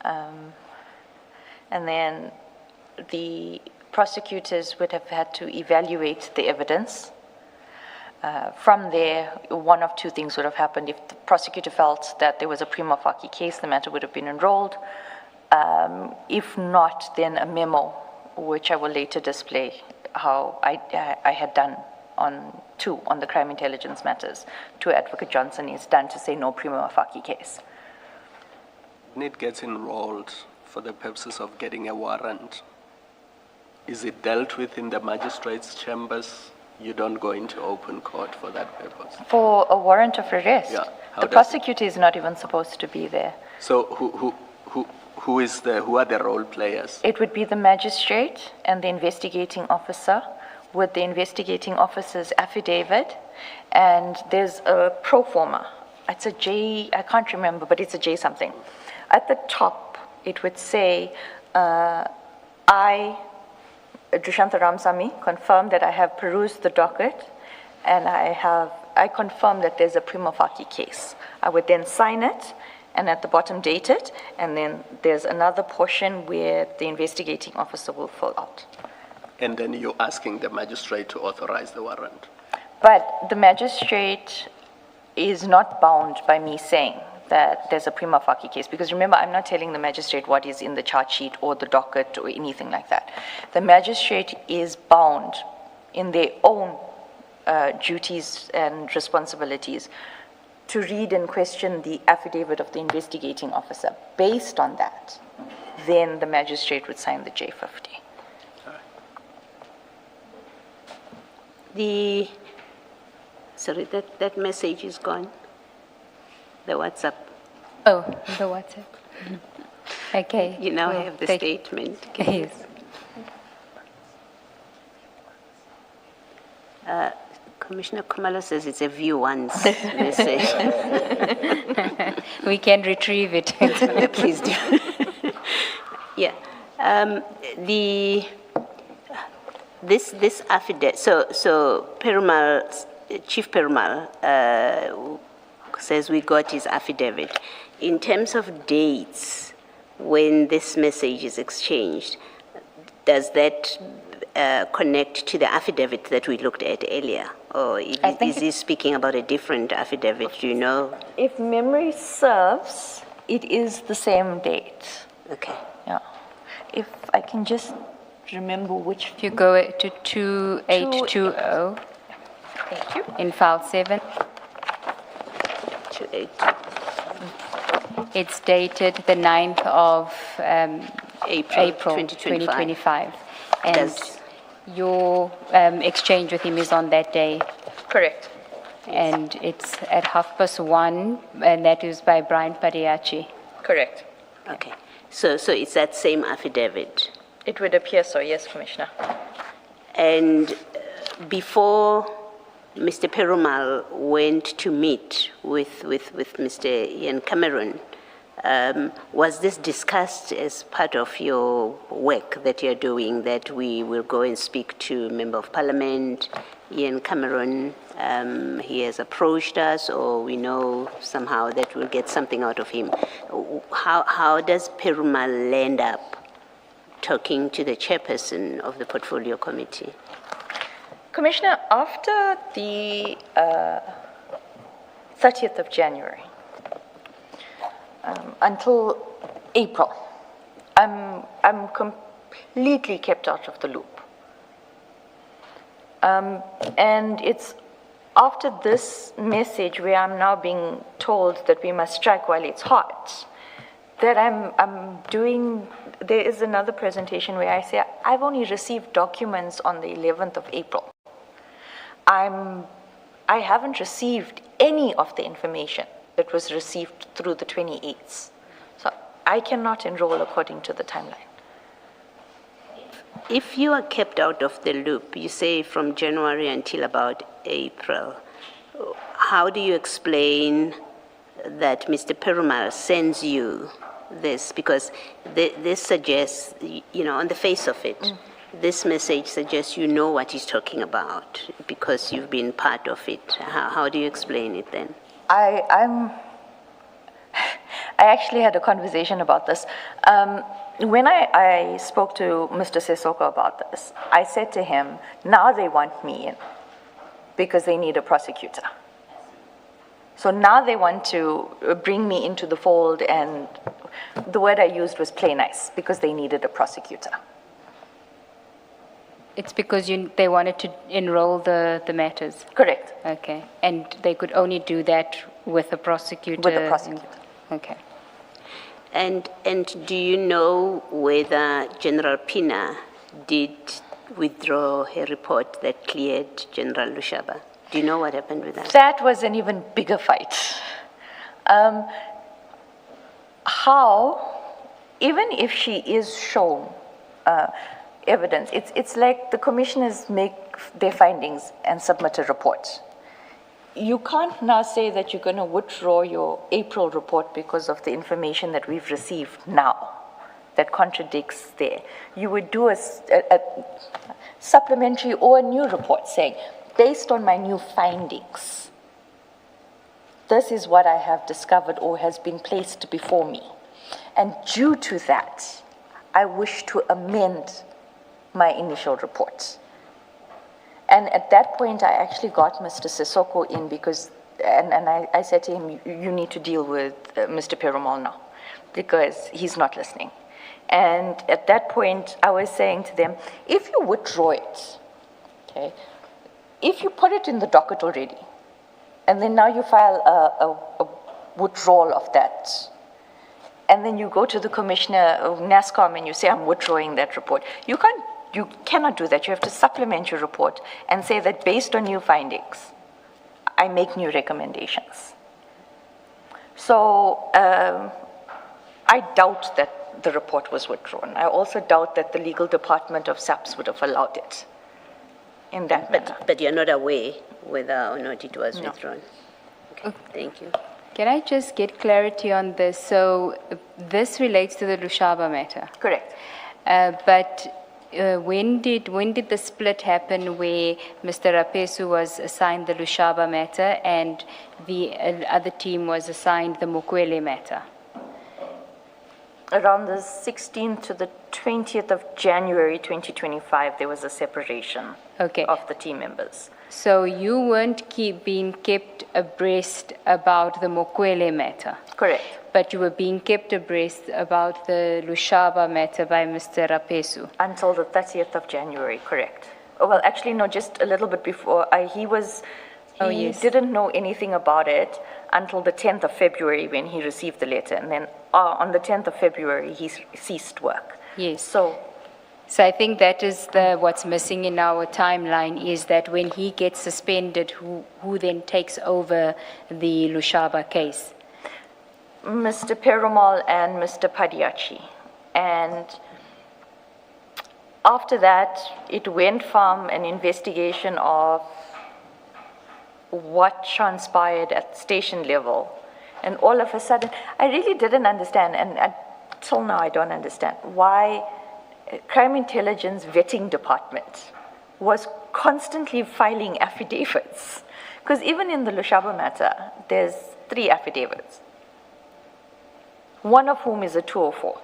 And then the prosecutors would have had to evaluate the evidence. From there, one of two things would have happened. If the prosecutor felt that there was a prima facie case, the matter would have been enrolled. If not, then a memo, which I will later display how I had done on the crime intelligence matters to Advocate Johnson, is done to say no prima facie case. When it gets enrolled for the purposes of getting a warrant, is it dealt with in the magistrate's chambers? You don't go into open court for that purpose? For a warrant of arrest? Yeah. The prosecutor is not even supposed to be there. So who are the role players? It would be the magistrate and the investigating officer with the investigating officer's affidavit, and there's a pro forma. It's a J, I can't remember, but it's a J something. At the top, it would say, I, Drushantha Ramsamy, confirm that I have perused the docket, and I confirm that there's a prima facie case. I would then sign it, and at the bottom dated, and then there's another portion where the investigating officer will fill out. And then you're asking the magistrate to authorize the warrant. But the magistrate is not bound by me saying that there's a prima facie case, because remember, I'm not telling the magistrate what is in the charge sheet or the docket or anything like that. The magistrate is bound in their own duties and responsibilities to read and question the affidavit of the investigating officer. Based on that, then the magistrate would sign the J50. Sorry, that message is gone. The WhatsApp. Oh, the WhatsApp. Okay. You now we'll have the take- statement. Yes. Commissioner Kumalo says it's a view once message. We can retrieve it. Please do. Yeah. This affidavit, so Perumal, Chief Perumal says we got his affidavit. In terms of dates, when this message is exchanged, does that connect to the affidavit that we looked at earlier? Or is he speaking about a different affidavit, do you know? If memory serves, it is the same date. Okay. Yeah. If I can just remember which. If you go to 2820 Thank you. in file 7, 28. it's dated the 9th of April 2025. And Does- your exchange with him is on that day. Correct. And it's at 1:30, and that is by Brian Padiachi. Correct. Okay. So it's that same affidavit. It would appear so, yes, Commissioner. And before Mr. Perumal went to meet with Mr. Ian Cameron, was this discussed as part of your work that you're doing, that we will go and speak to Member of Parliament, Ian Cameron? He has approached us, or we know somehow that we'll get something out of him. How does Perumal end up talking to the chairperson of the Portfolio Committee? Commissioner, after the 30th of January, until April, I'm completely kept out of the loop. And it's after this message where I'm now being told that we must strike while it's hot, that I'm doing, there is another presentation where I say, I've only received documents on the 11th of April. I haven't received any of the information that was received through the 28th. So I cannot enroll according to the timeline. If you are kept out of the loop, you say from January until about April, how do you explain that Mr. Perumal sends you this? Because this suggests, you know, on the face of it, this message suggests you know what he's talking about because you've been part of it. How do you explain it then? I actually had a conversation about this. When I spoke to Mr. Sesoko about this, I said to him, now they want me in because they need a prosecutor. So now they want to bring me into the fold, and the word I used was play nice, because they needed a prosecutor. It's because they wanted to enroll the matters. Correct. Okay. And they could only do that with a prosecutor? With a prosecutor. Okay. And do you know whether General Pina did withdraw her report that cleared General Lushaba? Do you know what happened with that? That was an even bigger fight. How, even if she is shown evidence, it's like the commissioners make their findings and submit a report. You can't now say that you're going to withdraw your April report because of the information that we've received now that contradicts there. You would do a supplementary or a new report saying, based on my new findings, this is what I have discovered or has been placed before me. And due to that, I wish to amend my initial report. And at that point, I actually got Mr. Sissoko in because, and I said to him, you need to deal with Mr. Perumal now because he's not listening. And at that point, I was saying to them, if you withdraw it, okay, if you put it in the docket already, and then now you file a withdrawal of that, and then you go to the commissioner of NASCOM and you say, I'm withdrawing that report. You cannot do that. You have to supplement your report and say that based on new findings, I make new recommendations. So I doubt that the report was withdrawn. I also doubt that the legal department of SAPS would have allowed it in that manner. But you're not aware whether or not it was withdrawn? Okay, thank you. Can I just get clarity on this? So this relates to the Lushaba matter. Correct. When did the split happen where Mr. Rapesu was assigned the Lushaba matter and the other team was assigned the Mokwele matter? Around the 16th to the 20th of January 2025, there was a separation of the team members. So you weren't being kept abreast about the Mokwele matter? Correct. But you were being kept abreast about the Lushaba matter by Mr. Rapesu? Until the 30th of January, correct. Oh, well, actually, no, just a little bit before. He didn't know anything about it until the 10th of February when he received the letter. And then on the 10th of February, he ceased work. Yes. So I think that is what's missing in our timeline is that when he gets suspended, who then takes over the Lushaba case? Mr. Perumal and Mr. Padiachi. And after that, it went from an investigation of what transpired at station level. And all of a sudden, I really didn't understand, and till now I don't understand, why Crime Intelligence Vetting Department was constantly filing affidavits. Because even in the Lushaba matter, there's 3 affidavits, one of whom is a 204.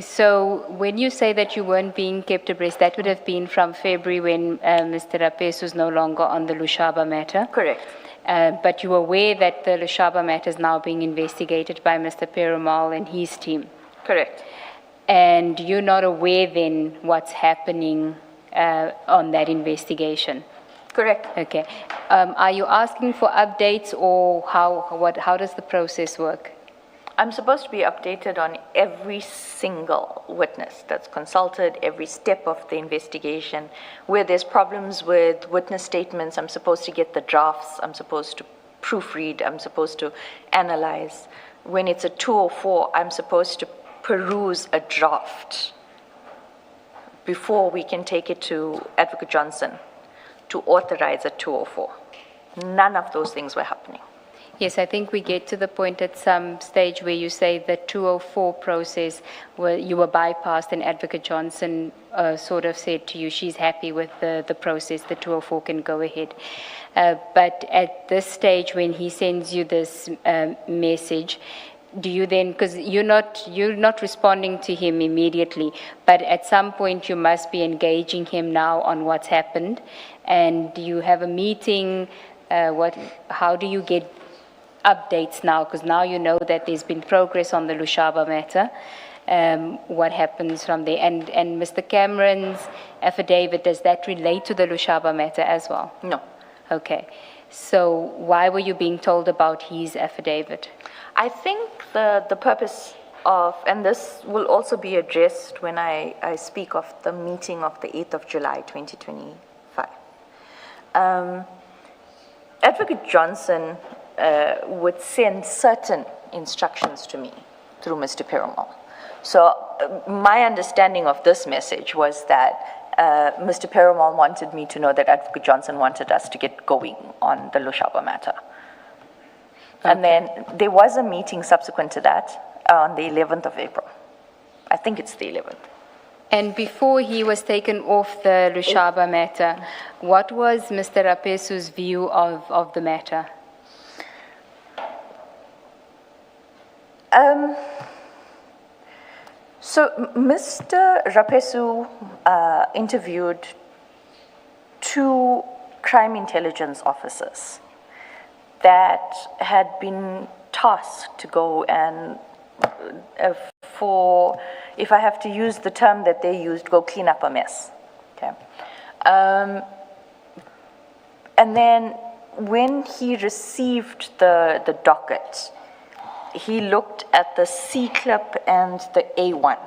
So when you say that you weren't being kept abreast, that would have been from February when Mr. Rapesu is no longer on the Lushaba matter? Correct. But you were aware that the Lushaba matter is now being investigated by Mr. Perumal and his team? Correct. And you're not aware then what's happening on that investigation? Correct. Okay. Are you asking for updates or how does the process work? I'm supposed to be updated on every single witness that's consulted, every step of the investigation. Where there's problems with witness statements, I'm supposed to get the drafts, I'm supposed to proofread, I'm supposed to analyze. When it's a 204, I'm supposed to peruse a draft before we can take it to Advocate Johnson to authorize a 204. None of those things were happening. Yes, I think we get to the point at some stage where you say the 204 process, where you were bypassed and Advocate Johnson sort of said to you she's happy with the process, the 204 can go ahead. But at this stage when he sends you this message, do you then, because you're not responding to him immediately, but at some point you must be engaging him now on what's happened, and do you have a meeting? How do you get updates now? Because now you know that there's been progress on the Lushaba matter. What happens from there? And Mr. Cameron's affidavit, does that relate to the Lushaba matter as well? No. Okay. So why were you being told about his affidavit? I think the purpose of, and this will also be addressed when I speak of the meeting of the 8th of July, 2025. Advocate Johnson would send certain instructions to me through Mr. Perumal. So my understanding of this message was that Mr. Perumal wanted me to know that Advocate Johnson wanted us to get going on the Lushaba matter. Okay. And then there was a meeting subsequent to that on the 11th of April. I think it's the 11th. And before he was taken off the Lushaba matter, what was Mr. Rapesu's view of the matter? So Mr. Rapesu interviewed 2 crime intelligence officers that had been tasked to go and if I have to use the term that they used, go clean up a mess. Okay. And then when he received the docket, he looked at the C clip and the A1.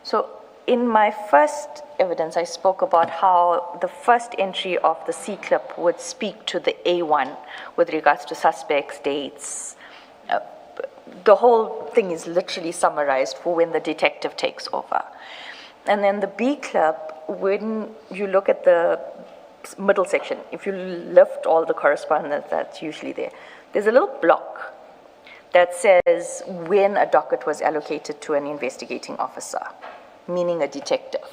So in my first evidence, I spoke about how the first entry of the C clip would speak to the A1 with regards to suspects, dates. The whole thing is literally summarized for when the detective takes over. And then the B clip, when you look at the middle section, if you lift all the correspondence that's usually there, there's a little block that says when a docket was allocated to an investigating officer, meaning a detective,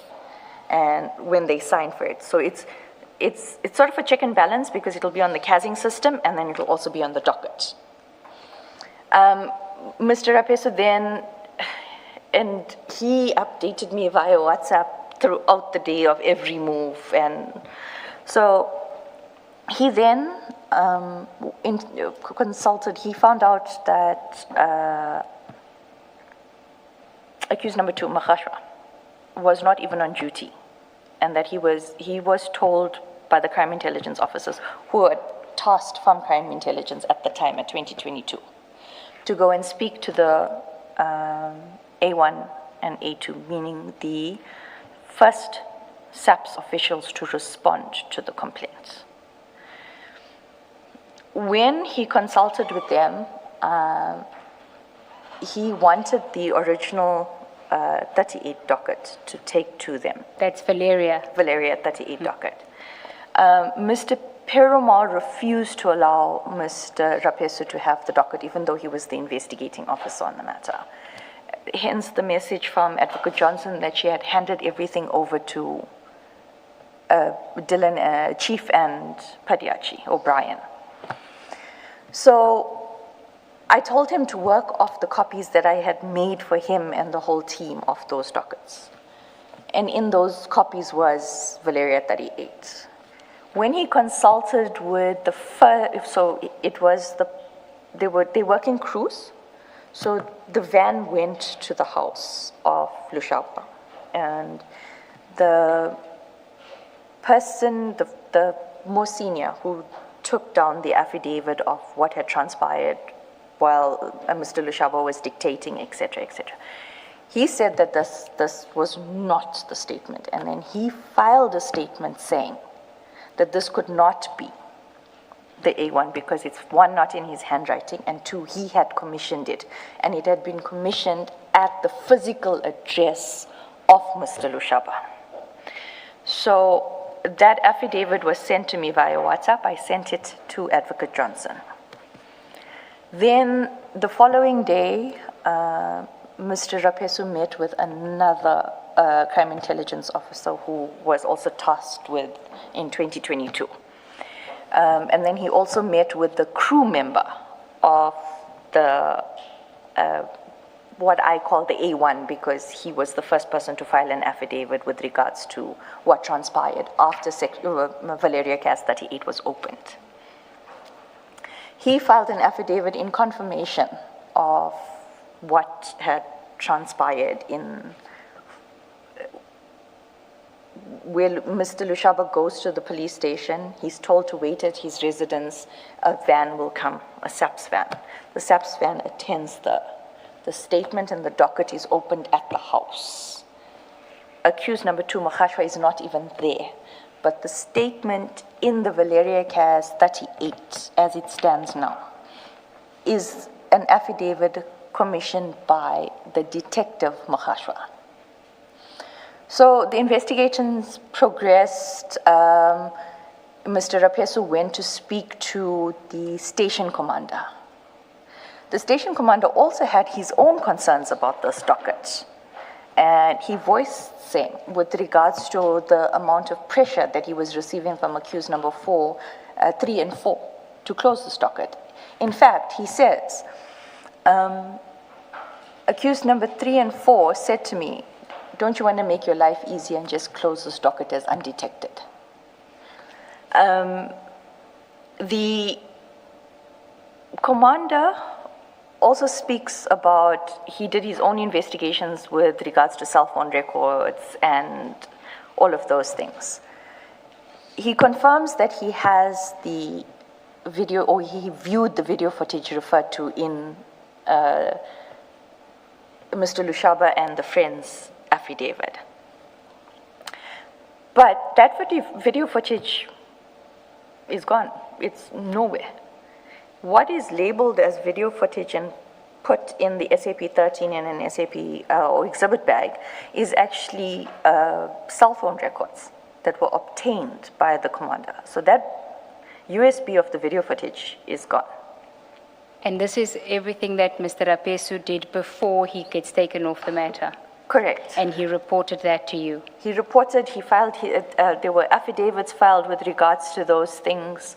and when they sign for it. So it's sort of a check and balance because it'll be on the casing system and then it'll also be on the docket. Mr. Rapesu then, and he updated me via WhatsApp throughout the day of every move. And so he then consulted, he found out that accused number 2, Makhashwa, was not even on duty, and that he was told by the crime intelligence officers who were tasked from crime intelligence at the time at 2022 to go and speak to the A1 and A2, meaning the first SAPS officials to respond to the complaints. When he consulted with them, he wanted the original 38 docket to take to them. That's Valeria. Valeria 38 docket. Mr. Perumal refused to allow Mr. Rapesu to have the docket, even though he was the investigating officer on the matter. Hence the message from Advocate Johnson that she had handed everything over to Dylan, Chief and Padiachi, O'Brien. So I told him to work off the copies that I had made for him and the whole team of those dockets. And in those copies was Valeria 38. When he consulted with the first, so it was they work in crews. So the van went to the house of Lushaba, and the person, the more senior, who took down the affidavit of what had transpired while Mr. Lushaba was dictating, etc., etc. He said that this was not the statement, and then he filed a statement saying that this could not be the A1 because it's, 1, not in his handwriting, and 2, he had commissioned it, and it had been commissioned at the physical address of Mr. Lushaba. So that affidavit was sent to me via WhatsApp. I sent it to Advocate Johnson. Then the following day, Mr. Rapesu met with another crime intelligence officer who was also tasked with in 2022. And then he also met with the crew member of the, what I call the A1, because he was the first person to file an affidavit with regards to what transpired after Valeria Cas 38 was opened. He filed an affidavit in confirmation of what had transpired in where Mr. Lushaba goes to the police station. He's told to wait at his residence. A van will come, a SAPS van. The SAPS van attends the statement, and the docket is opened at the house. Accused number 2, Makhashwa, is not even there. But the statement in the Valeria Cas 38, as it stands now, is an affidavit commissioned by the detective Makhashwa. So the investigations progressed. Mr. Rapesu went to speak to the station commander. The station commander also had his own concerns about this docket. And he voiced saying, with regards to the amount of pressure that he was receiving from accused number 3 and 4 to close this docket. In fact, he says, accused number 3 and 4 said to me, don't you want to make your life easier and just close this docket as undetected? The commander also speaks about, he did his own investigations with regards to cell phone records and all of those things. He confirms that he has the video, or he viewed the video footage referred to in Mr. Lushaba and the friend's affidavit. But that video footage is gone. It's nowhere. What is labeled as video footage and put in the SAP 13 and an SAP or exhibit bag is actually cell phone records that were obtained by the commander. So that USB of the video footage is gone. And this is everything that Mr. Rapesu did before he gets taken off the matter? Correct. And he reported that to you? He reported, he filed, there were affidavits filed with regards to those things.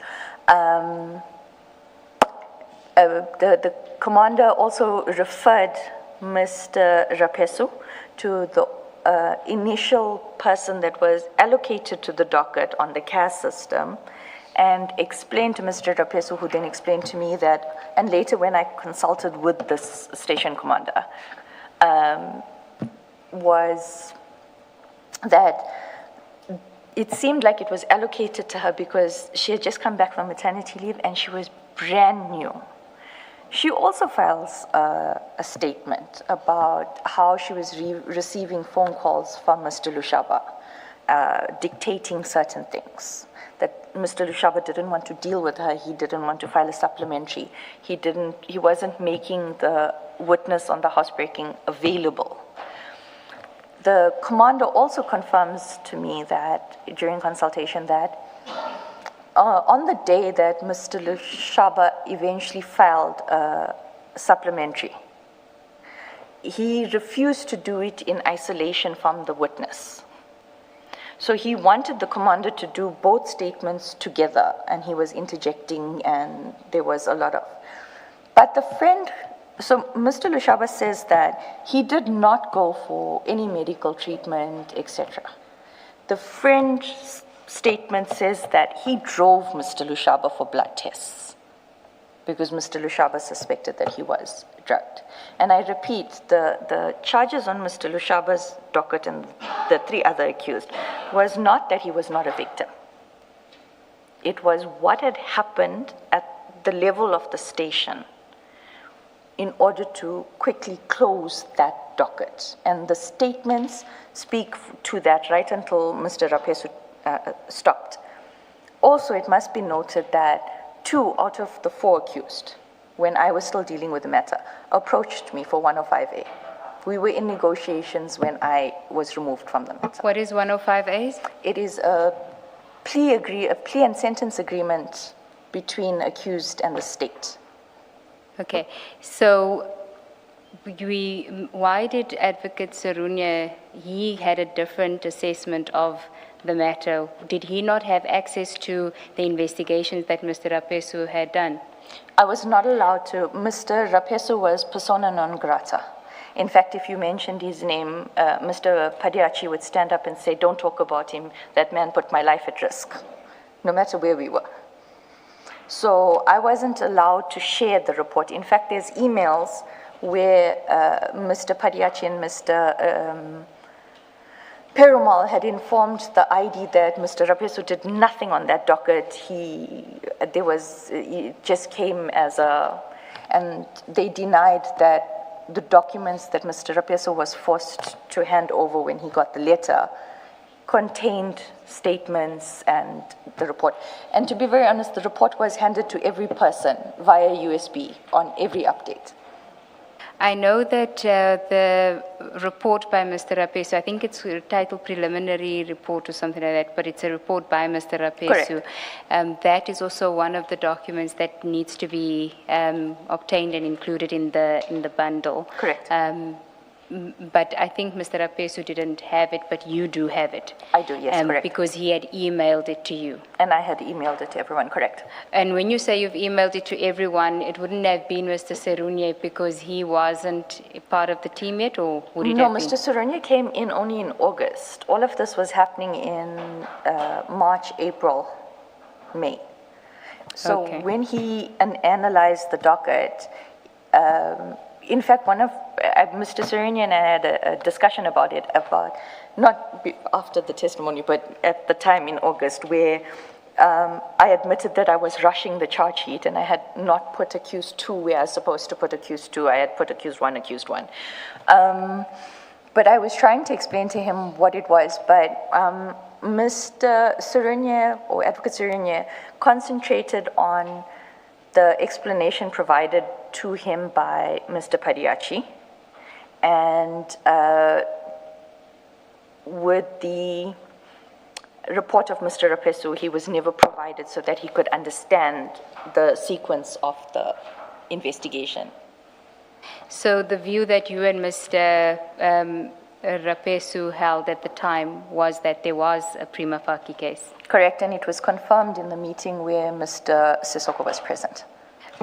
The commander also referred Mr. Rapesu to the initial person that was allocated to the docket on the CAS system and explained to Mr. Rapesu, who then explained to me that, and later when I consulted with this station commander, was that it seemed like it was allocated to her because she had just come back from maternity leave and she was brand new. She also files a statement about how she was receiving phone calls from Mr. Lushaba, dictating certain things. That Mr. Lushaba didn't want to deal with her, he didn't want to file a supplementary, he wasn't making the witness on the housebreaking available. The commander also confirms to me that during consultation that on the day that Mr. Lushaba eventually filed a supplementary, he refused to do it in isolation from the witness. So he wanted the commander to do both statements together, and he was interjecting, and there was a lot of. But the friend, so Mr. Lushaba says that he did not go for any medical treatment, etc. The friend's statement says that he drove Mr. Lushaba for blood tests because Mr. Lushaba suspected that he was drugged. And I repeat, the charges on Mr. Lushaba's docket and the 3 other accused was not that he was not a victim. It was what had happened at the level of the station in order to quickly close that docket. And the statements speak to that right until Mr. Rapesu stopped. Also, it must be noted that 2 out of the 4 accused, when I was still dealing with the matter, approached me for 105A. We were in negotiations when I was removed from the matter. What is 105A? It is a plea and sentence agreement between accused and the state. Okay, so why did Advocate Sarunya, he had a different assessment of the matter? Did he not have access to the investigations that Mr. Rapesu had done? I was not allowed to. Mr. Rapesu was persona non grata. In fact, if you mentioned his name, Mr. Padiachi would stand up and say, don't talk about him, that man put my life at risk, no matter where we were. So I wasn't allowed to share the report. In fact, there's emails where Mr. Padiachi and Mr. Perumal had informed the ID that Mr. Rapesu did nothing on that docket. It just came as and they denied that the documents that Mr. Rapesu was forced to hand over when he got the letter contained statements and the report. And to be very honest, the report was handed to every person via USB on every update. I know that the report by Mr. Rapesu, I think it's titled preliminary report or something like that, but it's a report by Mr. Rapesu. That is also one of the documents that needs to be obtained and included in the bundle. Correct. But I think Mr. Rapesu didn't have it, but you do have it. I do, yes, correct. Because he had emailed it to you. And I had emailed it to everyone, correct. And when you say you've emailed it to everyone, it wouldn't have been Mr. Serunye because he wasn't a part of the team yet, or would it No, have Mr. been? Serunye came in only in August. All of this was happening in March, April, May. So Okay. when he analyzed the docket, in fact, Mr. Serunye and I had a discussion about it, not after the testimony, but at the time in August, where I admitted that I was rushing the charge sheet and I had not put accused 2 where I was supposed to put accused 2. I had put accused 1. But I was trying to explain to him what it was, but Mr. Serunye, or Advocate Serunye, concentrated on the explanation provided to him by Mr. Padiachi, and with the report of Mr. Rapesu, he was never provided so that he could understand the sequence of the investigation. So the view that you and Mr. Rapesu held at the time was that there was a prima facie case. Correct, and it was confirmed in the meeting where Mr. Sissoko was present.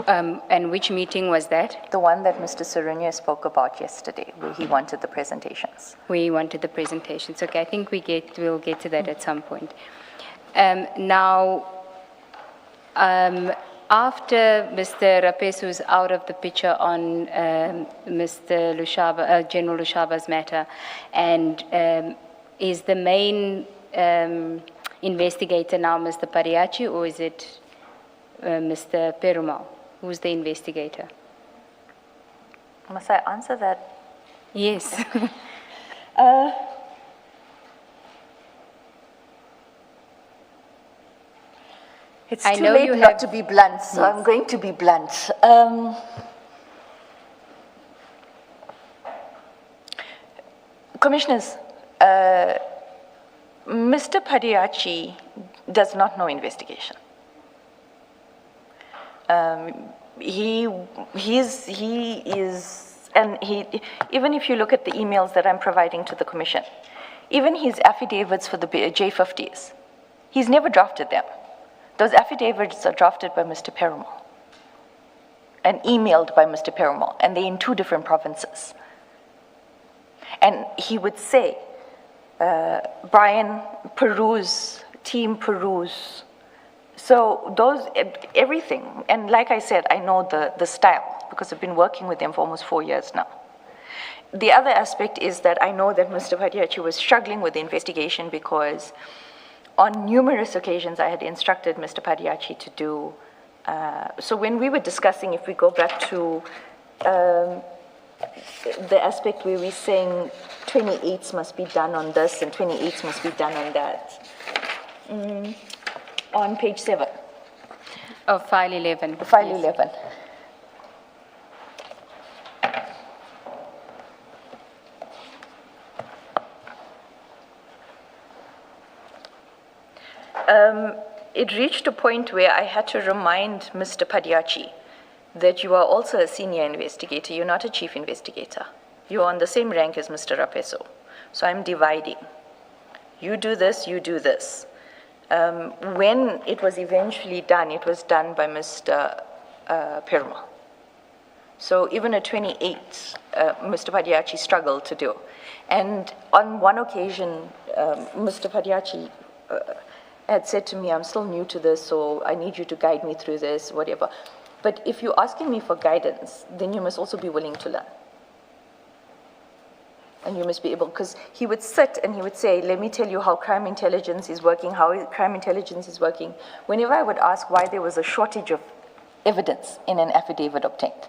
And which meeting was that? The one that Mr. Serunye spoke about yesterday, where he wanted the presentations. We wanted the presentations. Okay, I think we'll get to that at some point. Now, after Mr. Rapesu is out of the picture on Mr. Lushaba, General Lushaba's matter, and is the main investigator now Mr. Pariachi, or is it Mr. Perumal? Who's the investigator? Must I answer that? Yes. It's I too know late you not have- to be blunt, so I'm going to be blunt. Commissioners, Mr. Padiachi does not know investigation. He is, and even if you look at the emails that I'm providing to the commission, even his affidavits for the J50s, he's never drafted them. Those affidavits are drafted by Mr. Perumal and emailed by Mr. Perumal, and they're in 2 different provinces. And he would say, Brian, peruse, team peruse. So those, everything, and like I said, I know the style because I've been working with them for almost 4 years now. The other aspect is that I know that Mr. Padiachi was struggling with the investigation because on numerous occasions I had instructed Mr. Padiachi to do, so when we were discussing, if we go back to the aspect where we're saying 28s must be done on this and 28s must be done on that. On page 7. Of file 11. File Yes. 11. It reached a point where I had to remind Mr. Padiachi that you are also a senior investigator, you're not a chief investigator. You're on the same rank as Mr. Rapesu. So I'm dividing. You do this, you do this. When it was eventually done, it was done by Mr. Perumal. So even a 28, Mr. Padiachi struggled to do. And on one occasion, Mr. Padiachi had said to me, I'm still new to this, so I need you to guide me through this, whatever. But if you're asking me for guidance, then you must also be willing to learn. And you must be able, because he would sit and he would say, let me tell you how crime intelligence is working, Whenever I would ask why there was a shortage of evidence in an affidavit obtained,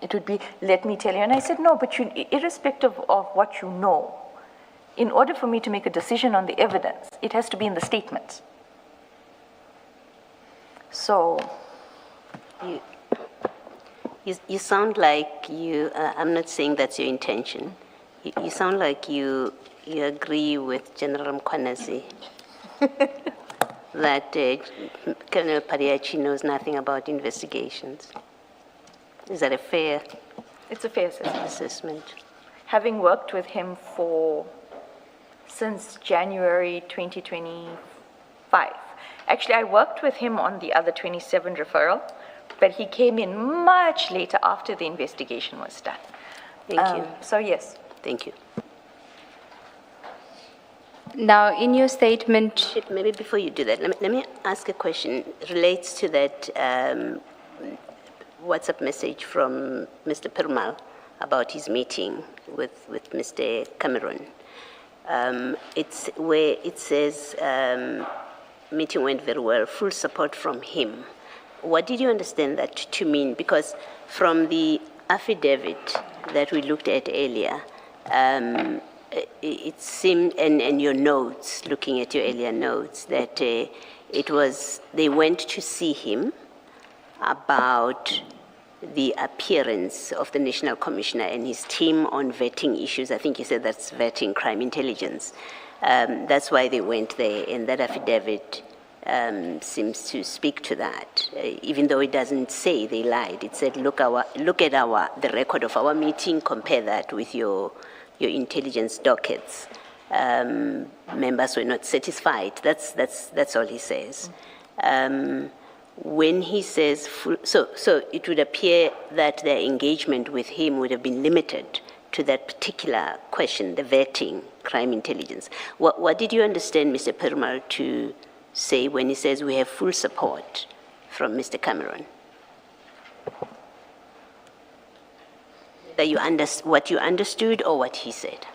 it would be, let me tell you. And I said, no, but irrespective of what you know, in order for me to make a decision on the evidence, it has to be in the statement. So. You sound like you, I'm not saying that's your intention. You sound like you agree with General Mkwanezi that Colonel Padiachi knows nothing about investigations. Is that a fair It's a fair assessment. having worked with him since January 2025. Actually, I worked with him on the other 27 referral, but he came in much later after the investigation was done. Thank you. So yes. Thank you. Now, in your statement, Maybe before you do that, let me ask a question. It relates to that WhatsApp message from Mr. Perumal about his meeting with Mr. Cameron. It's where it says, meeting went very well, full support from him. What did you understand that to mean? Because from the affidavit that we looked at earlier, it seemed, and your notes, looking at your earlier notes, that they went to see him about the appearance of the National Commissioner and his team on vetting issues. I think you said that's vetting crime intelligence. That's why they went there, and that affidavit seems to speak to that, even though it doesn't say they lied. It said, look at the record of our meeting, compare that with your intelligence dockets. Members were not satisfied. That's all he says. When he says, so it would appear that their engagement with him would have been limited to that particular question, the vetting, crime intelligence. What did you understand Mr. Perumal to say when he says we have full support from Mr. Cameron? That what you understood or what he said?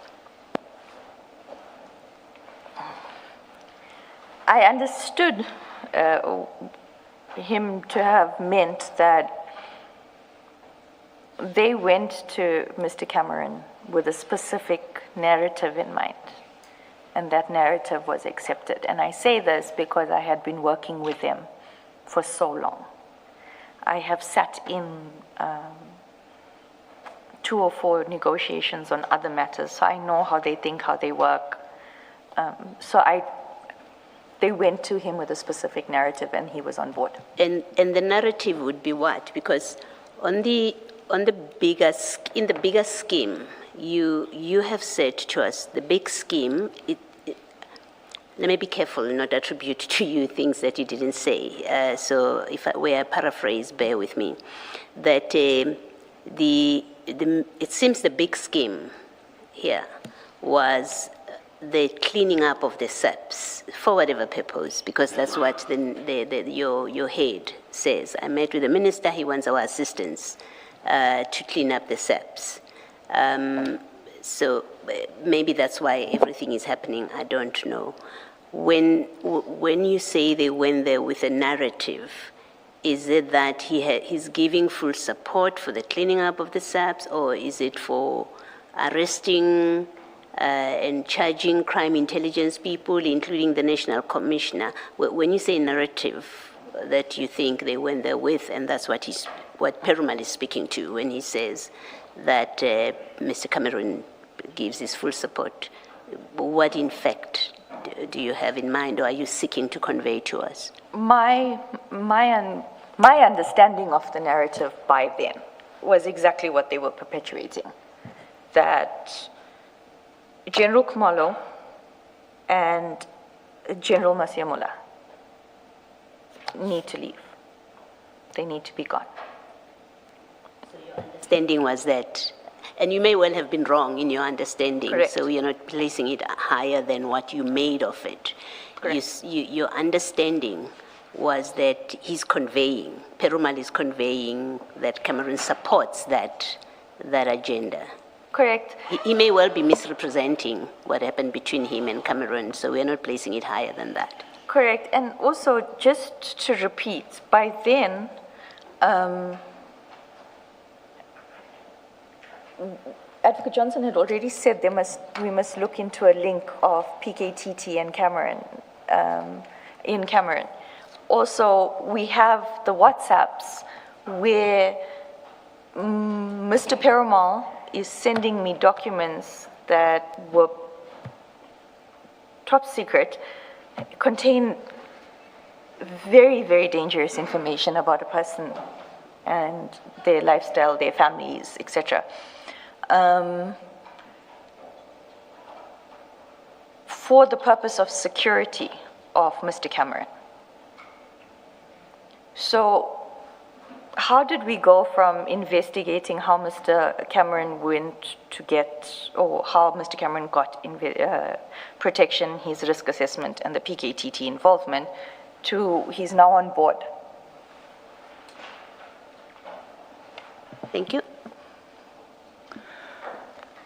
I understood him to have meant that they went to Mr. Cameron with a specific narrative in mind, and that narrative was accepted. And I say this because I had been working with them for so long. I have sat in 2 or 4 negotiations on other matters, so I know how they think, how they work. They went to him with a specific narrative, and he was on board. And the narrative would be what? Because in the bigger scheme, you have said to us the big scheme. Let me be careful not attribute to you things that you didn't say. So if I were a paraphrase, bear with me. That it seems the big scheme here was the cleaning up of the SAPs for whatever purpose, because that's what your head says. I met with the minister, he wants our assistance to clean up the SAPs. So maybe that's why everything is happening, I don't know. When you say they went there with a narrative, is it that he's giving full support for the cleaning up of the SAPs, or is it for arresting and charging crime intelligence people, including the National Commissioner? When you say narrative that you think they went there with, and that's what Perumal is speaking to when he says that Mr. Cameron gives his full support, what in fact do you have in mind, or are you seeking to convey to us? My understanding of the narrative by then was exactly what they were perpetuating, that General Khumalo and General Masiamula need to leave. They need to be gone. So your understanding was that, and you may well have been wrong in your understanding. Correct. So you're not placing it higher than what you made of it. Correct. Your understanding was that Perumal is conveying that Cameron supports that agenda. Correct. He may well be misrepresenting what happened between him and Cameron, so we're not placing it higher than that. Correct. And also, just to repeat, by then, Advocate Johnson had already said we must look into a link of PKTT and Cameron, in Cameron. Also, we have the WhatsApps where Mr. Perumal is sending me documents that were top secret, contain very, very dangerous information about a person and their lifestyle, their families, etc. for the purpose of security of Mr. Cameron. So how did we go from investigating how Mr. Cameron went to get, or how Mr. Cameron got protection, his risk assessment, and the PKTT involvement, to he's now on board? Thank you.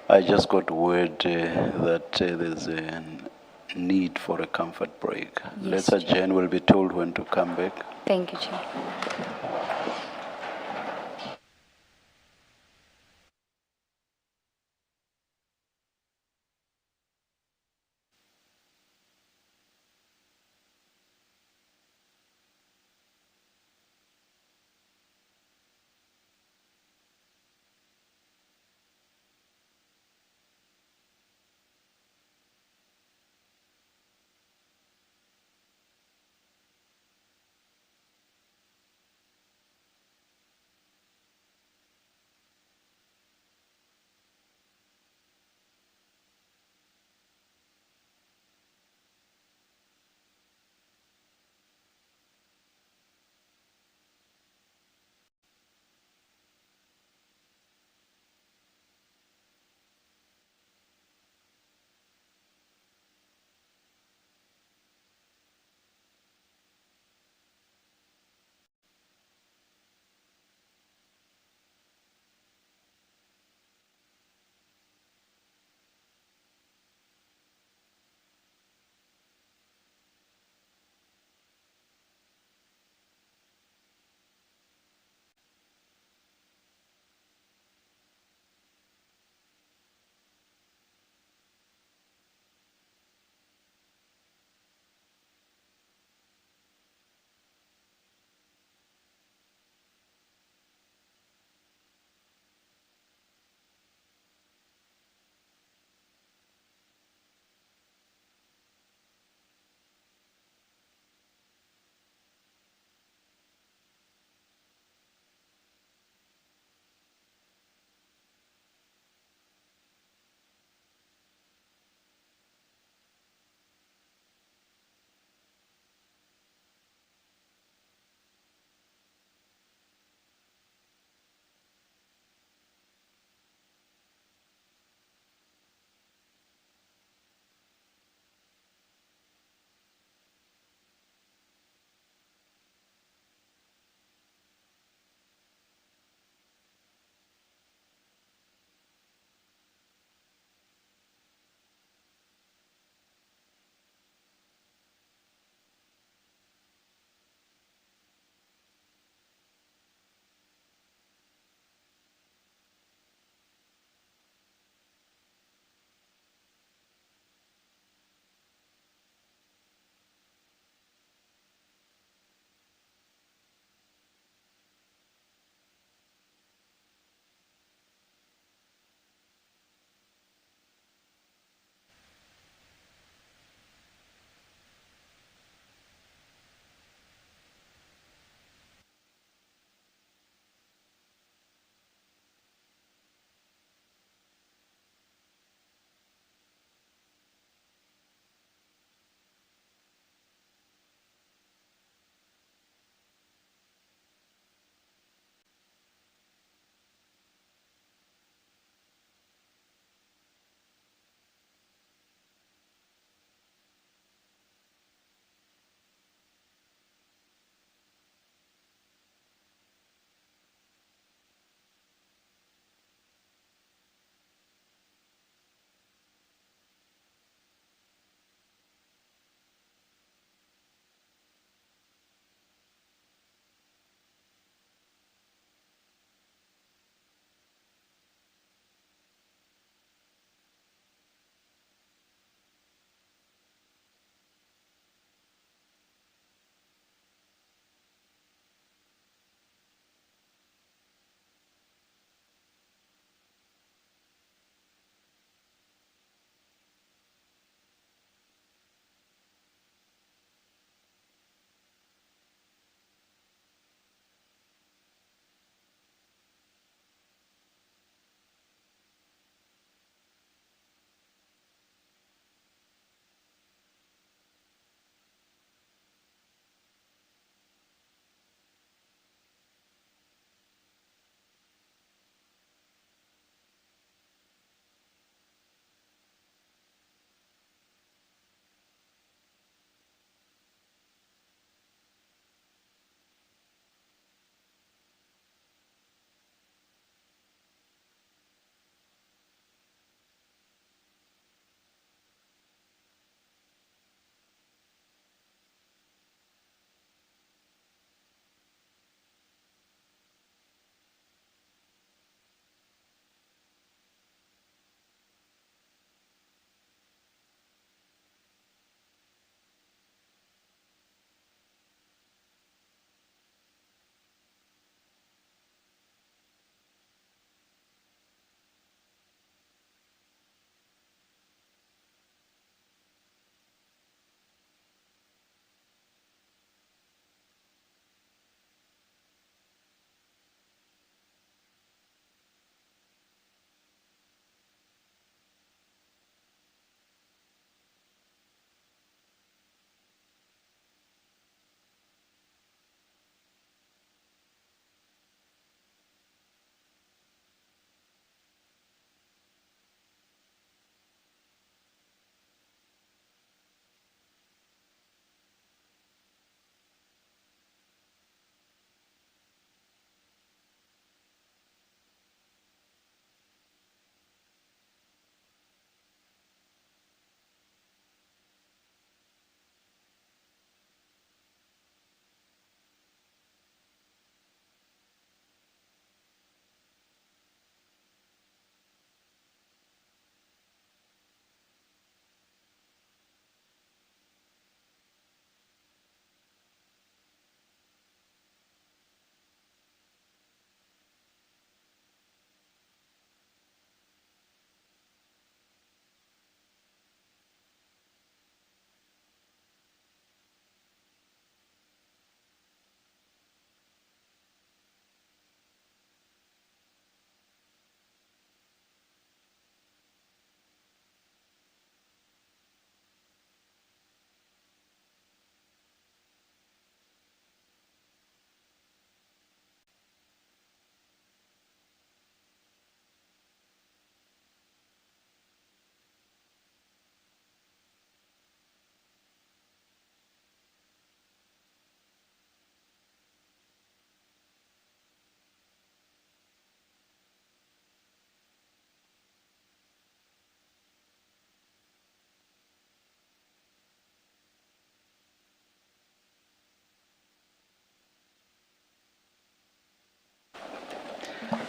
I just got word that there's a need for a comfort break. Yes, Let's adjourn. We'll be told when to come back. Thank you, Chair.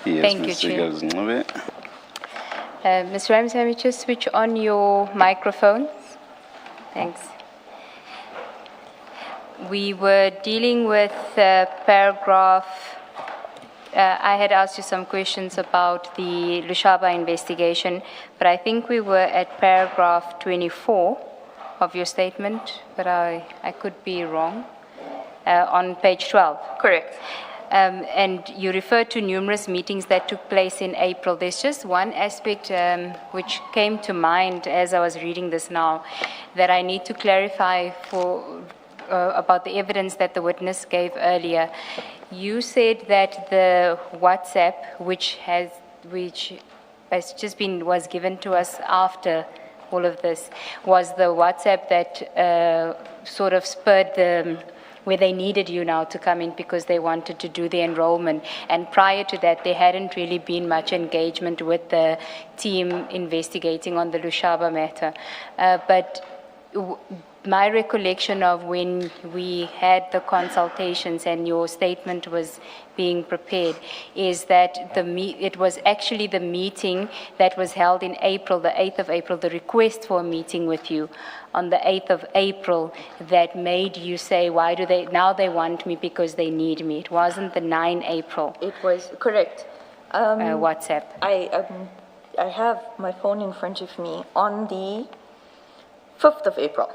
Yes, Thank you, Ms. Chair. Seegers-Ncube. Ms. Ramsamy, just switch on your microphone. Thanks. We were dealing with paragraph, I had asked you some questions about the Lushaba investigation, but I think we were at paragraph 24 of your statement, but I could be wrong, on page 12. Correct. And you referred to numerous meetings that took place in April. There's just one aspect which came to mind as I was reading this now that I need to clarify about the evidence that the witness gave earlier. You said that the WhatsApp, which has was given to us after all of this, was the WhatsApp that sort of spurred where they needed you now to come in because they wanted to do the enrollment. And prior to that, there hadn't really been much engagement with the team investigating on the Lushaba matter. My recollection of when we had the consultations and your statement was being prepared is that it was actually the meeting that was held in April, the 8th of April, the request for a meeting with you on the 8th of April that made you say, now they want me because they need me. It wasn't the 9 April. It was correct. WhatsApp. I have my phone in front of me. On the 5th of April,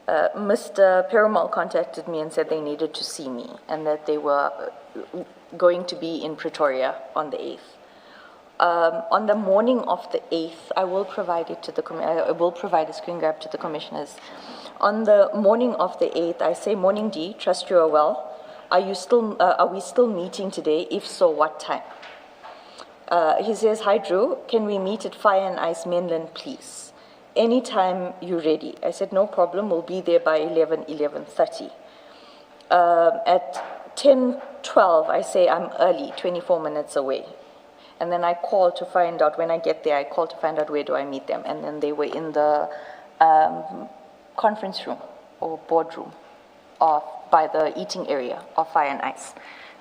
Mr. Perumal contacted me and said they needed to see me and that they were going to be in Pretoria on the 8th. On the morning of the 8th, I will provide it to I will provide a screen grab to the commissioners. On the morning of the 8th, I say, "Morning D, trust you are well. Are we still meeting today? If so, what time?" He says, "Hi Drew, can we meet at Fire and Ice Mainland, please? Anytime you're ready." I said, "No problem, we'll be there by 11:30. At 10:12, I say, "I'm early, 24 minutes away." And then I call to find out, when I get there, I call to find out where do I meet them. And then they were in the conference room or boardroom by the eating area of Fire and Ice.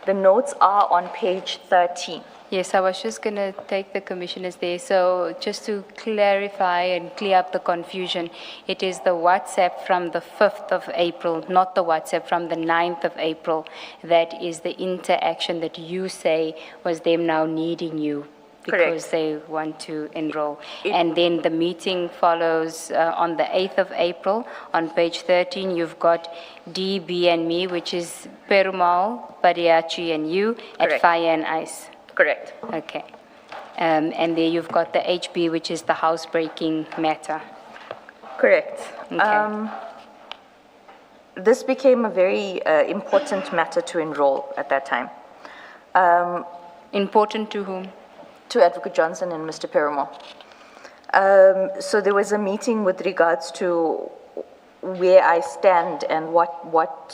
The notes are on page 13. Yes, I was just going to take the commissioners there. So just to clarify and clear up the confusion, it is the WhatsApp from the 5th of April, not the WhatsApp from the 9th of April, that is the interaction that you say was them now needing you because they want to enroll. And then the meeting follows on the 8th of April. On page 13, you've got D, B, and me, which is Perumal, Badiachi, and you at Fire and Ice. Correct. Okay. And there you've got the HB, which is the housebreaking matter. Correct. Okay. This became a very important matter to enroll at that time. Important to whom? To Advocate Johnson and Mr. Perumal. So there was a meeting with regards to where I stand and what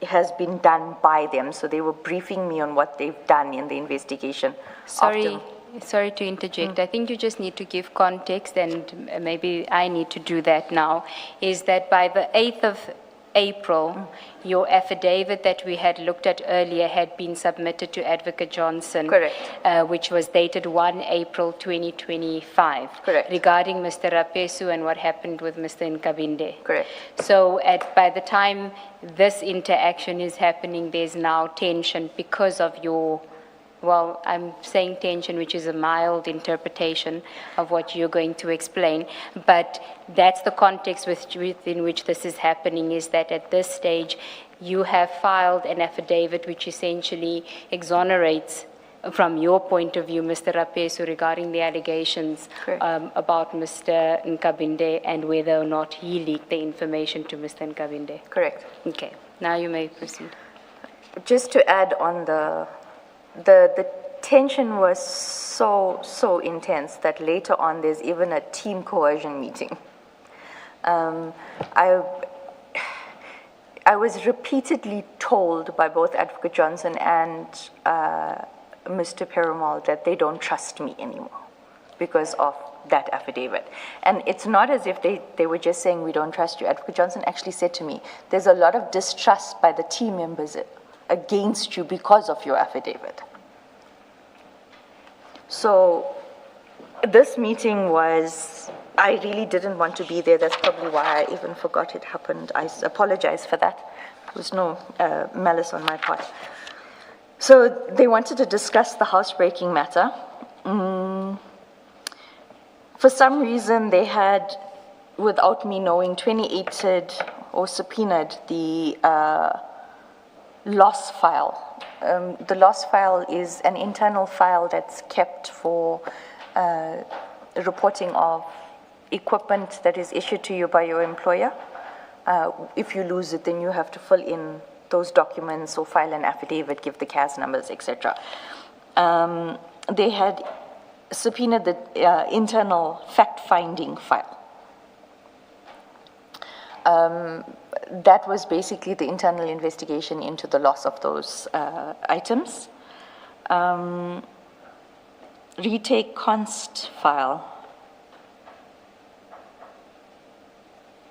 has been done by them. So they were briefing me on what they've done in the investigation. Sorry to interject. I think you just need to give context, and maybe I need to do that now, is that by the 8th of April, your affidavit that we had looked at earlier had been submitted to Advocate Johnson. Correct. Which was dated 1 April 2025. Correct. Regarding Mr. Rapesu and what happened with Mr. Nkabinde. Correct. So by the time this interaction is happening, there's now tension because of your, well, I'm saying tension, which is a mild interpretation of what you're going to explain, but that's the context within which this is happening, is that at this stage, you have filed an affidavit which essentially exonerates, from your point of view, Mr. Rapesu, regarding the allegations about Mr. Nkabinde and whether or not he leaked the information to Mr. Nkabinde. Correct. Okay, now you may proceed. Just to add on the tension was so intense that later on there's even a team coercion meeting. I was repeatedly told by both Advocate Johnson and Mr. Perumal that they don't trust me anymore because of that affidavit. And it's not as if they were just saying we don't trust you. Advocate Johnson actually said to me, there's a lot of distrust by the team members against you because of your affidavit. So this meeting was, I really didn't want to be there. That's probably why I even forgot it happened. I apologize for that. There was no malice on my part. So they wanted to discuss the housebreaking matter. For some reason, they had, without me knowing, 28'd or subpoenaed the loss file. The loss file is an internal file that's kept for reporting of equipment that is issued to you by your employer. If you lose it, then you have to fill in those documents or file an affidavit, give the CAS numbers, etc. They had subpoenaed the internal fact-finding file. That was basically the internal investigation into the loss of those items. Retake const file.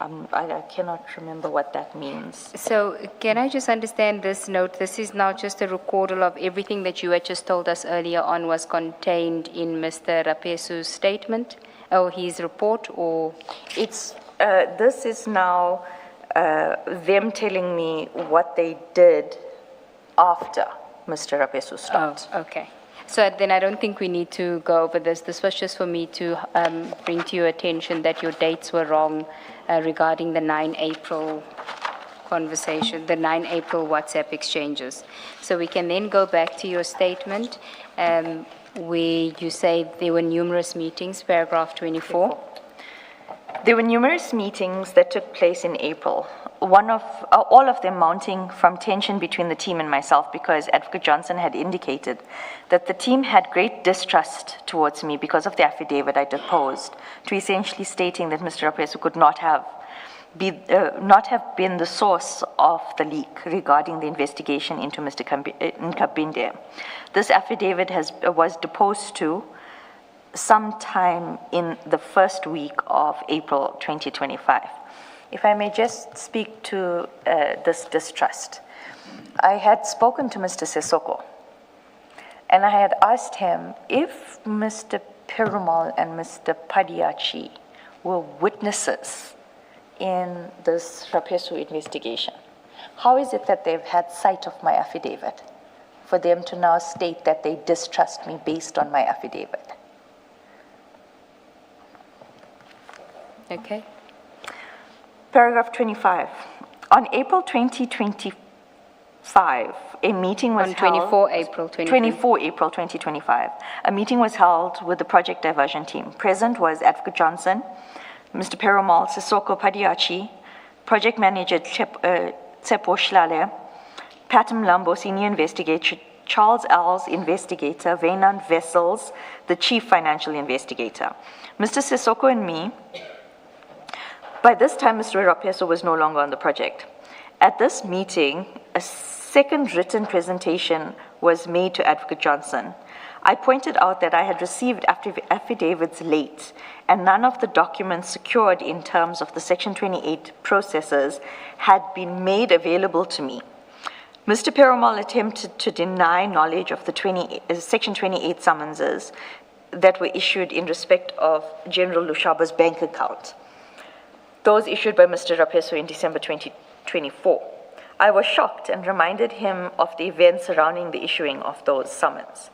I cannot remember what that means. So can I just understand this note? This is now just a recordal of everything that you had just told us earlier on was contained in Mr. Rapesu's statement or his report, or? It's, this is now them telling me what they did after Mr. Rapesu stopped. Oh, okay. So then I don't think we need to go over this. This was just for me to bring to your attention that your dates were wrong regarding the 9 April conversation, the 9 April WhatsApp exchanges. So we can then go back to your statement where you say there were numerous meetings, paragraph 24. There were numerous meetings that took place in April. All of them mounting from tension between the team and myself, because Advocate Johnson had indicated that the team had great distrust towards me because of the affidavit I deposed, to essentially stating that Mr. Rapesu could not have been the source of the leak regarding the investigation into Mr. Nkabinde. This affidavit was deposed to sometime in the first week of April 2025. If I may just speak to this distrust. I had spoken to Mr. Sissoko, and I had asked him if Mr. Perumal and Mr. Padiachi were witnesses in this Rapesu investigation. How is it that they've had sight of my affidavit for them to now state that they distrust me based on my affidavit? Okay. Paragraph 25. On April 2025, a meeting was on held. 24 April 24 April 2025, a meeting was held with the project diversion team. Present was Advocate Johnson, Mr. Perumal, Sissoko Padiachi, project manager Tsepo Shlale, Patam Lambo, senior investigator, Charles Els, investigator, Venan Vessels, the chief financial investigator. Mr. Sissoko and me. By this time, Mr. Rapesu was no longer on the project. At this meeting, a second written presentation was made to Advocate Johnson. I pointed out that I had received affidavits late, and none of the documents secured in terms of the Section 28 processes had been made available to me. Mr. Perumal attempted to deny knowledge of the Section 28 summonses that were issued in respect of General Lushaba's bank account, those issued by Mr. Rapesu in December 2024. I was shocked and reminded him of the events surrounding the issuing of those summons.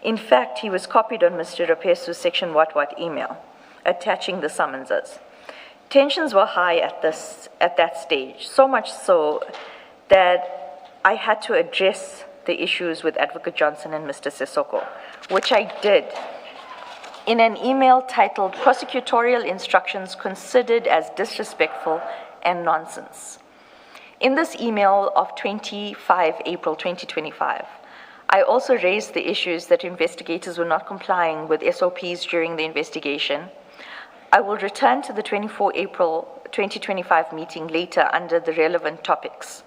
In fact, he was copied on Mr. Rapesu's Section What email, attaching the summonses. Tensions were high at that stage, so much so that I had to address the issues with Advocate Johnson and Mr. Sissoko, which I did in an email titled Prosecutorial Instructions Considered as Disrespectful and Nonsense. In this email of 25 April 2025, I also raised the issues that investigators were not complying with SOPs during the investigation. I will return to the 24 April 2025 meeting later under the relevant topics.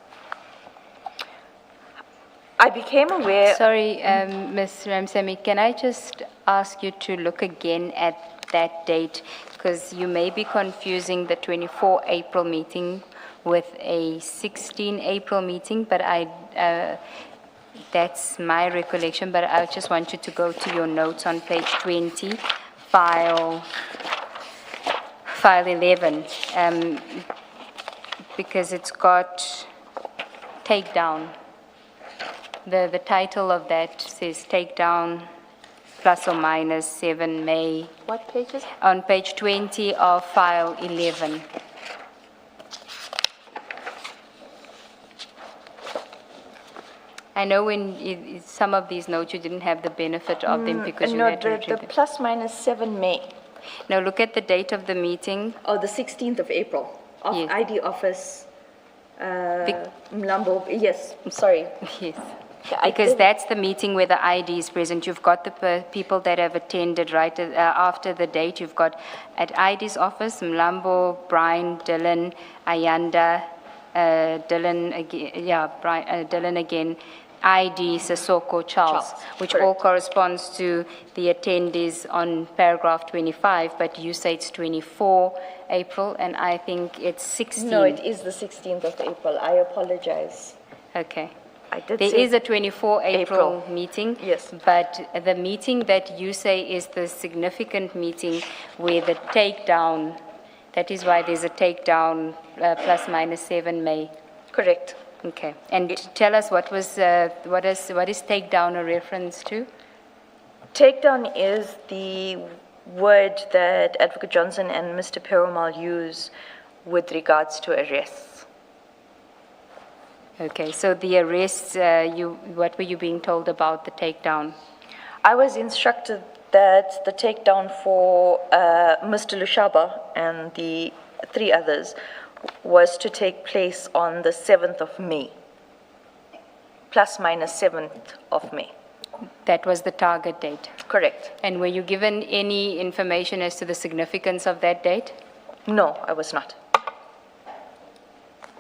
I became aware... Sorry, Ms. Ramsamy, can I just ask you to look again at that date, because you may be confusing the 24 April meeting with a 16 April meeting, but That's my recollection, but I just want you to go to your notes on page 20, file 11, because it's got takedown. The title of that says takedown plus or minus 7 May. What pages? On page 20 of file 11. I know in some of these notes you didn't have the benefit of them because you No, had to the retrieve them. plus minus 7 May. Now look at the date of the meeting. Oh, the 16th of April, of Yes. ID office, Bec- Mlambo, yes, I'm sorry. Yes. Yeah, I Because did- that's the meeting where the ID is present. You've got the people that have attended right after the date. You've got at ID's office, Mlambo, Brian, Dylan, Ayanda, Dylan again, Dylan again, ID, Sissoko, Charles, which all correct. corresponds to the attendees on paragraph 25, but you say it's 24 April, and I think it's 16. No, it is the 16th of April. I apologize. Okay. I did There say is a 24 April April. meeting. Yes. But the meeting that you say is the significant meeting where the takedown, that is why there's a takedown plus minus 7 May. correct. Okay. And tell us what is takedown a reference to? Takedown is the word that Advocate Johnson and Mr. Perumal use with regards to arrests. Okay. So the arrests, what were you being told about the takedown? I was instructed that the takedown for Mr. Lushaba and the 3 others was to take place on the 7th of May, plus minus 7th of May. That was the target date. Correct. And were you given any information as to the significance of that date? No, I was not.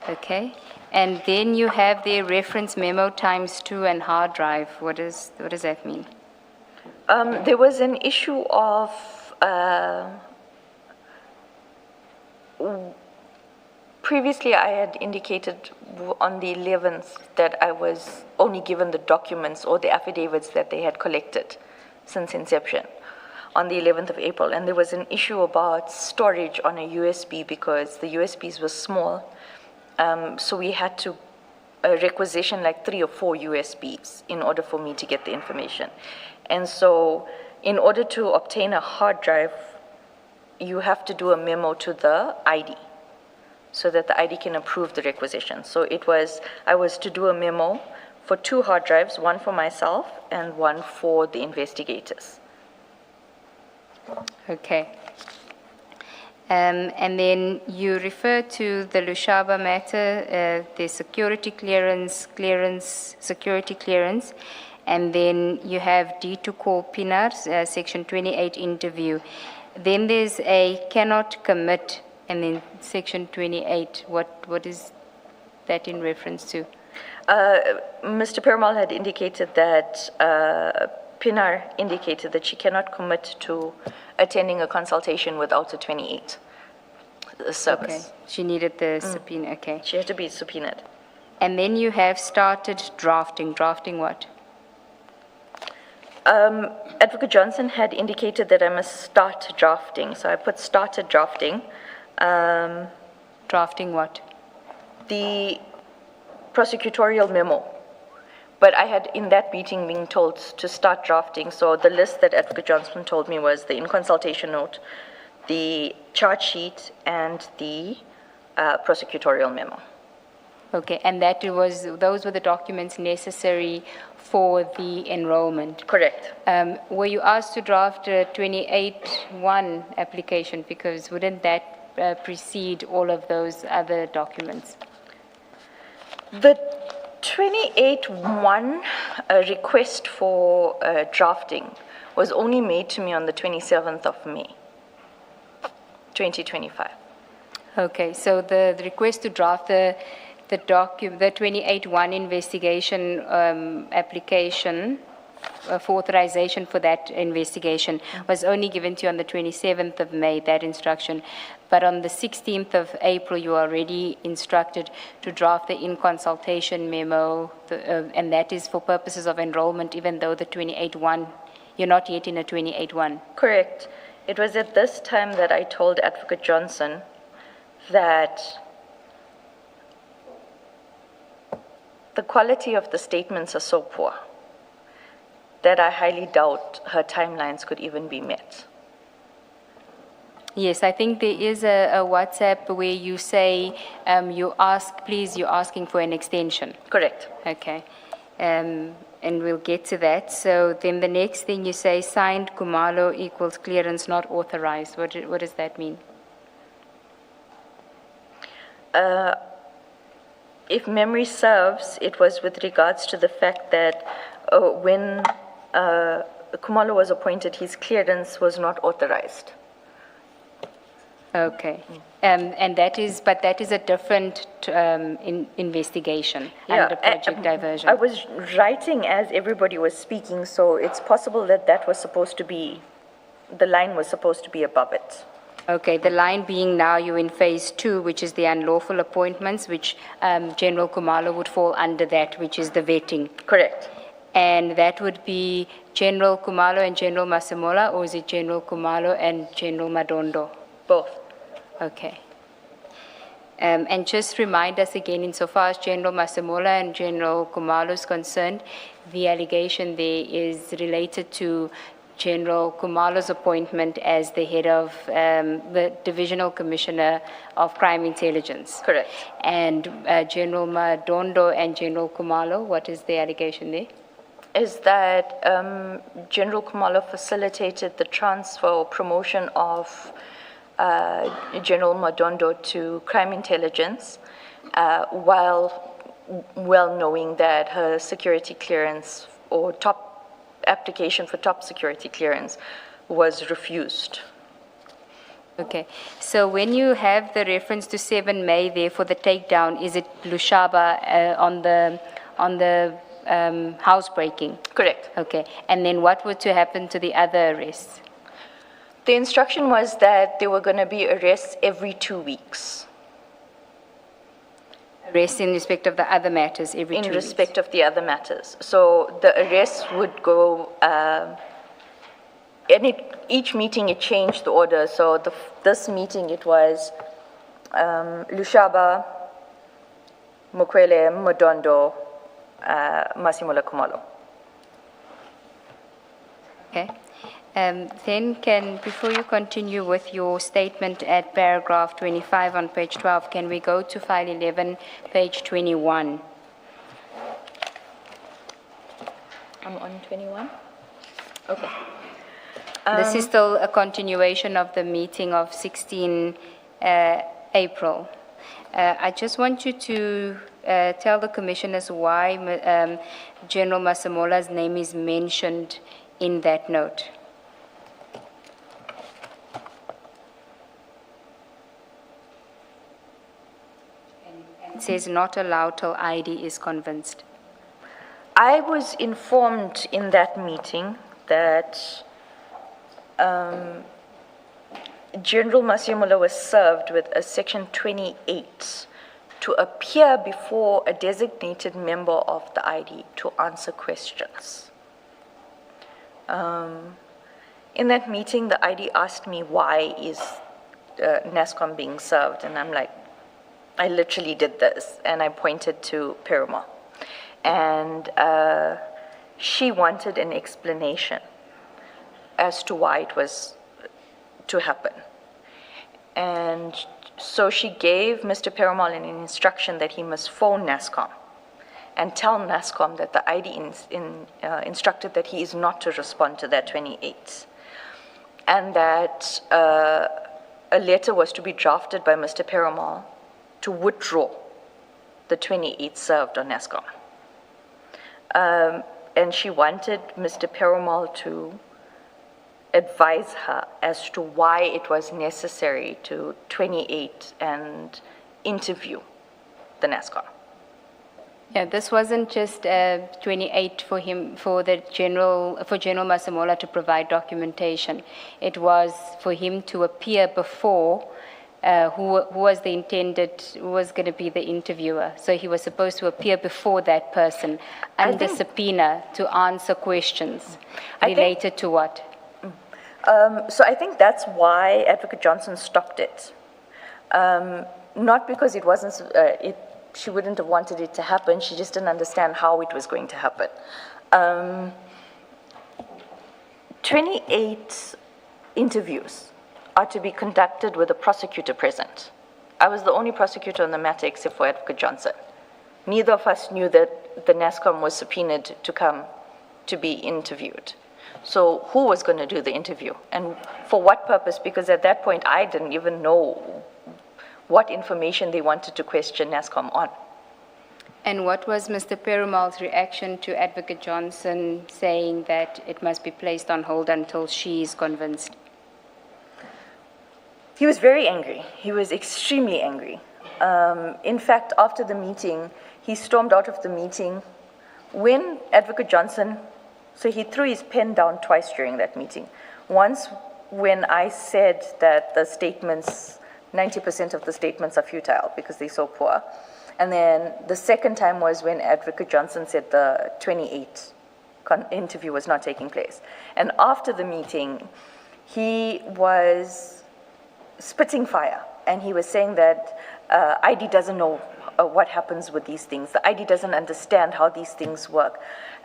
Okay. And then you have the reference memo ×2 and hard drive. What does that mean? There was an issue of previously I had indicated on the 11th that I was only given the documents or the affidavits that they had collected since inception on the 11th of April. And there was an issue about storage on a USB because the USBs were small. So we had to requisition like 3 or 4 USBs in order for me to get the information. And so in order to obtain a hard drive, you have to do a memo to the ID so that the ID can approve the requisition. So I was to do a memo for 2 hard drives, one for myself and one for the investigators. Okay. And then you refer to the Lushaba matter, the security clearance, security clearance, and then you have D2 call Pinar, section 28 interview. Then there's a cannot commit, and then section 28. What is that in reference to? Mr. Perumal had indicated that Pinar indicated that she cannot commit to attending a consultation without a 28 service. Okay. She needed the subpoena. Okay. She had to be subpoenaed. And then you have started drafting. Drafting what? Advocate Johnson had indicated that I must start drafting, so I put started drafting. Drafting what? The prosecutorial memo. But I had in that meeting been told to start drafting, so the list that Advocate Johnson told me was the in-consultation note, the charge sheet, and the prosecutorial memo. Okay, and those were the documents necessary for the enrollment. Correct. Were you asked to draft a 28-1 application, because wouldn't that precede all of those other documents? The 28-1 request for drafting was only made to me on the 27th of May, 2025. Okay, so the request to draft the 28-1 investigation application for authorization for that investigation was only given to you on the 27th of May, that instruction. But on the 16th of April, you are already instructed to draft the in-consultation memo, and that is for purposes of enrollment, even though the 28-1, you're not yet in a 28-1. Correct. It was at this time that I told Advocate Johnson that the quality of the statements are so poor that I highly doubt her timelines could even be met. Yes, I think there is a WhatsApp where you say, you're asking for an extension. Correct. Okay. And we'll get to that. So then the next thing you say, signed Kumalo equals clearance not authorized. What does that mean? If memory serves, it was with regards to the fact that when Kumalo was appointed, his clearance was not authorized. Okay. And that is a different investigation under Project Diversion. I was writing as everybody was speaking, so it's possible that that was supposed to be, the line was supposed to be above it. Okay, the line being now you're in phase 2, which is the unlawful appointments, which General Kumalo would fall under that, which is the vetting. Correct. And that would be General Kumalo and General Masemola, or is it General Kumalo and General Madondo? Both. Okay. And just remind us again, insofar as General Masemola and General Kumalo is concerned, the allegation there is related to General Kumalo's appointment as the head of the Divisional Commissioner of Crime Intelligence. Correct. And General Madondo and General Kumalo, what is the allegation there? Is that General Kumalo facilitated the transfer or promotion of General Madondo to Crime Intelligence, while well knowing that her security clearance or application for top security clearance was refused. Okay, so when you have the reference to 7 May there for the takedown, is it Lushaba on the housebreaking? Correct. Okay, and then what were to happen to the other arrests? The instruction was that there were going to be arrests every 2 weeks. Arrests in respect of the other matters every 2 weeks? In respect of the other matters. So the arrests would go, each meeting it changed the order. So this meeting it was Lushaba, Mukwele, Madondo, Masemola Kumalo. Okay. Then before you continue with your statement at paragraph 25 on page 12, can we go to file 11, page 21? I'm on 21? Okay. This is still a continuation of the meeting of 16 April. I just want you to tell the commissioners why General Masemola's name is mentioned in that note. It says not allowed till ID is convinced. I was informed in that meeting that General Masemola was served with a Section 28 to appear before a designated member of the ID to answer questions. In that meeting, the ID asked me why is NASCOM being served, and I'm like, I literally did this, and I pointed to Perumal. And she wanted an explanation as to why it was to happen. And so she gave Mr. Perumal an instruction that he must phone NASCOM and tell NASCOM that the ID instructed that he is not to respond to that 28. And that a letter was to be drafted by Mr. Perumal to withdraw the 28 served on NASCOM. And she wanted Mr. Perumal to advise her as to why it was necessary to 28 and interview the NASCOM. Yeah, this wasn't just 28 for him, for General Masemola to provide documentation. It was for him to appear before who was going to be the interviewer. So he was supposed to appear before that person under subpoena to answer questions related to what? So I think that's why Advocate Johnson stopped it. Not because it wasn't, she wouldn't have wanted it to happen, she just didn't understand how it was going to happen. 28 interviews are to be conducted with a prosecutor present. I was the only prosecutor on the matter except for Advocate Johnson. Neither of us knew that the NASCOM was subpoenaed to come to be interviewed. So who was going to do the interview and for what purpose? Because at that point I didn't even know what information they wanted to question NASCOM on. And what was Mr. Perumal's reaction to Advocate Johnson saying that it must be placed on hold until she is convinced? He was very angry. He was extremely angry. In fact, after the meeting, he stormed out of the meeting. When Advocate Johnson, so he threw his pen down twice during that meeting. Once when I said that the statements, 90% of the statements are futile because they're so poor. And then the second time was when Advocate Johnson said the 28 interview was not taking place. And after the meeting, he was spitting fire. And he was saying that ID doesn't know what happens with these things. The ID doesn't understand how these things work.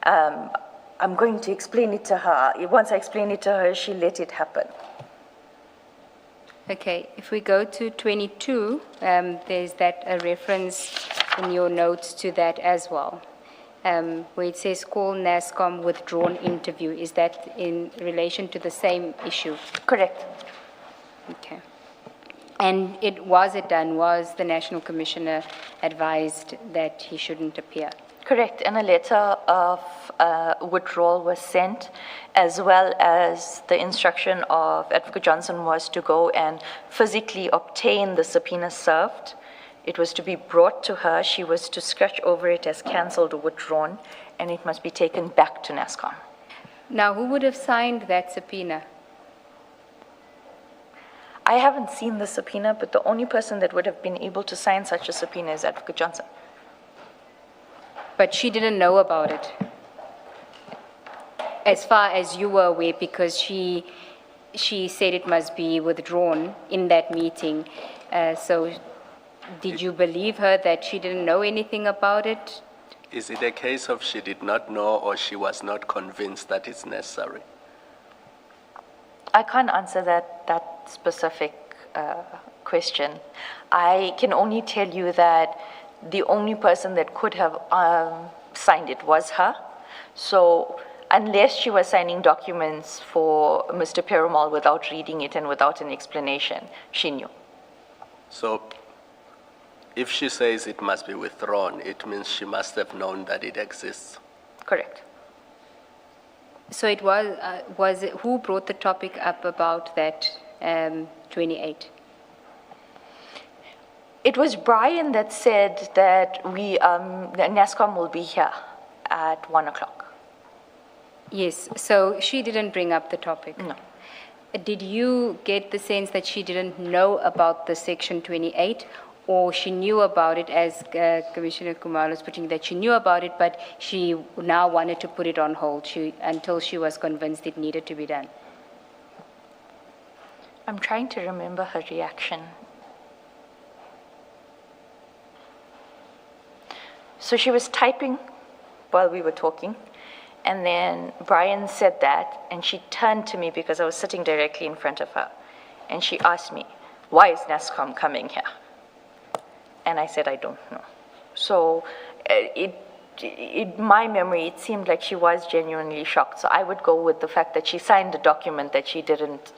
I'm going to explain it to her. Once I explain it to her, she'll let it happen. Okay, if we go to 22, there's a reference in your notes to that as well, where it says call NASCOM withdrawn interview. Is that in relation to the same issue? Correct. Okay. And was the National Commissioner advised that he shouldn't appear? Correct, and a letter of withdrawal was sent, as well as the instruction of Advocate Johnson was to go and physically obtain the subpoena served. It was to be brought to her. She was to scratch over it as cancelled or withdrawn, and it must be taken back to NASCOM. Now, who would have signed that subpoena? I haven't seen the subpoena, but the only person that would have been able to sign such a subpoena is Advocate Johnson. But she didn't know about it, as far as you were aware, because she said it must be withdrawn in that meeting. So did you believe her that she didn't know anything about it? Is it a case of she did not know or she was not convinced that it's necessary? I can't answer that specific question. I can only tell you that the only person that could have signed it was her. So unless she was signing documents for Mr. Perumal without reading it and without an explanation, she knew. So if she says it must be withdrawn, it means she must have known that it exists. Correct. So it was it, who brought the topic up about that 28? It was Brian that said that NASCOM will be here at 1 o'clock. Yes, so she didn't bring up the topic? No. Did you get the sense that she didn't know about the Section 28, or she knew about it, as Commissioner Kumar was putting, that she knew about it, but she now wanted to put it on hold until she was convinced it needed to be done? I'm trying to remember her reaction. So she was typing while we were talking, and then Brian said that, and she turned to me because I was sitting directly in front of her, and she asked me, why is NASCOM coming here? And I said, I don't know. So in my memory, it seemed like she was genuinely shocked. So I would go with the fact that she signed a document that she didn't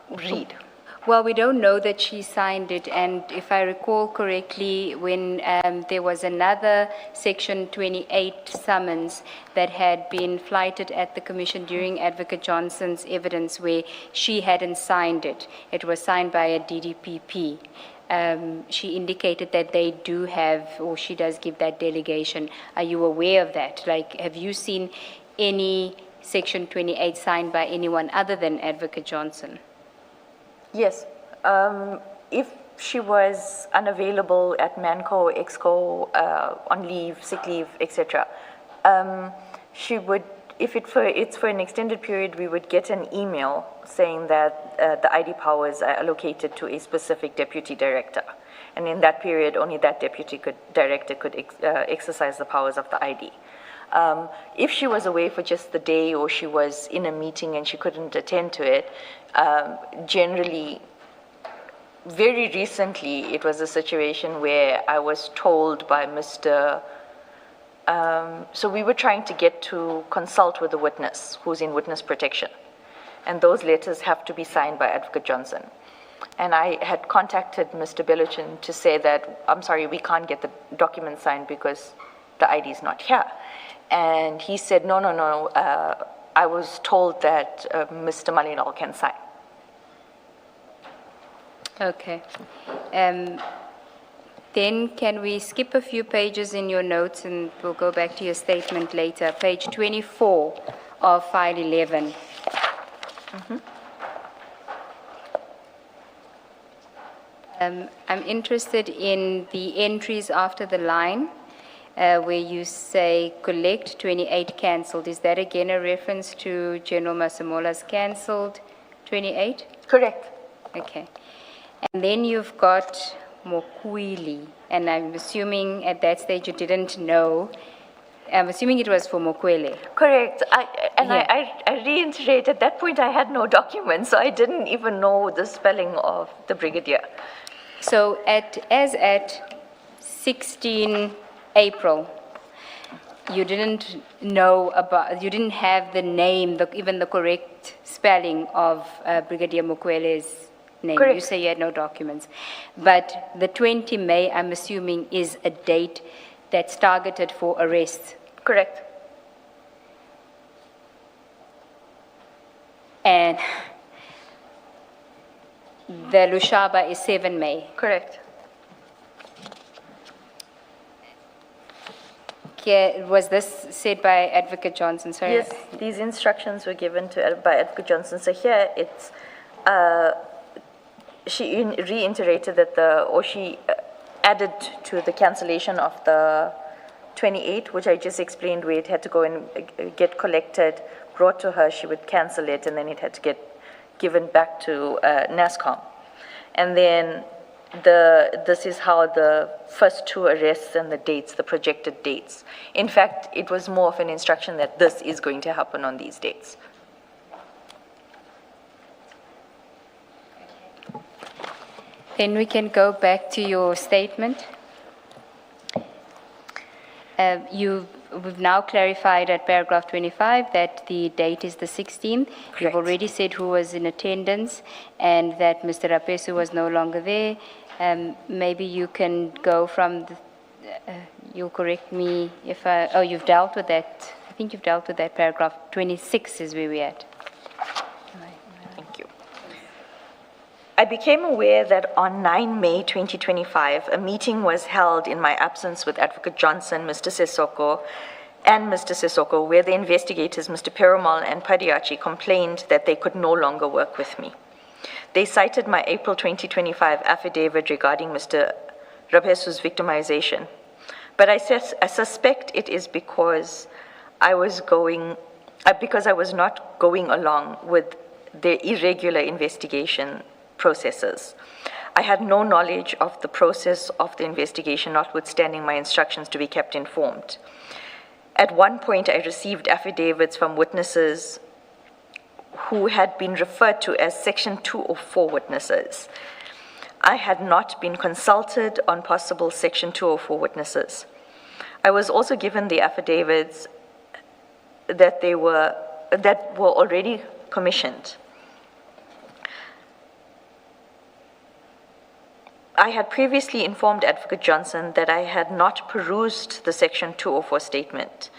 read. Well, we don't know that she signed it, and if I recall correctly, when there was another Section 28 summons that had been flighted at the Commission during Advocate Johnson's evidence where she hadn't signed it. It was signed by a DDPP. she indicated that they do have, or she does give that delegation. Are you aware of that? Like, have you seen any Section 28 signed by anyone other than Advocate Johnson? Yes. If she was unavailable at Manco, Exco, on leave, sick leave, etc., she would, if it's for an extended period, we would get an email saying that the ID powers are allocated to a specific deputy director. And in that period, only that deputy director could exercise the powers of the ID. If she was away for just the day or she was in a meeting and she couldn't attend to it, generally, very recently, it was a situation where I was told by Mr. So we were trying to get to consult with the witness who's in witness protection. And those letters have to be signed by Advocate Johnson. And I had contacted Mr. Bellichin to say that, I'm sorry, we can't get the document signed because the ID is not here. And he said, no, I was told that Mr. Malinal can sign. Okay. Then can we skip a few pages in your notes and we'll go back to your statement later. Page 24 of file 11. I'm interested in the entries after the line where you say collect 28 cancelled. Is that again a reference to General Masemola's cancelled 28? Correct. Okay. And then you've got Mokwili, and I'm assuming at that stage you didn't know. I'm assuming it was for Mokwele. Correct. I reiterate, at that point I had no documents, so I didn't even know the spelling of the brigadier. So as at 16 April, you didn't know about, you didn't have the name, even the correct spelling of Brigadier Mokwele's name. Correct. You say you had no documents. But the 20 May, I'm assuming, is a date that's targeted for arrest. Correct. And the Lushaba is 7 May. Correct. Okay, was this said by Advocate Johnson? Sorry. Yes, these instructions were given by Advocate Johnson. So here it's, she reiterated that she added to the cancellation of the 28, which I just explained, where it had to go and get collected, brought to her, she would cancel it, and then it had to get given back to NASCOM. And then this is how the first two arrests and the dates, the projected dates. In fact, it was more of an instruction that this is going to happen on these dates. Then we can go back to your statement. We've now clarified at paragraph 25 that the date is the 16th. Correct. You've already said who was in attendance and that Mr. Rapesu was no longer there. Maybe you can go from, you'll correct me if you've dealt with that. I think you've dealt with that. Paragraph 26 is where we're at. Thank you. I became aware that on 9 May 2025, a meeting was held in my absence with Advocate Johnson, Mr. Sissoko, where the investigators, Mr. Perumal and Padiachi, complained that they could no longer work with me. They cited my April 2025 affidavit regarding Mr. Rapesu's victimization. But I suspect it is because I was not going along with the irregular investigation processes. I had no knowledge of the process of the investigation, notwithstanding my instructions to be kept informed. At one point, I received affidavits from witnesses who had been referred to as Section 204 witnesses. I had not been consulted on possible Section 204 witnesses. I was also given the affidavits that were already commissioned. I had previously informed Advocate Johnson that I had not perused the Section 204 statement,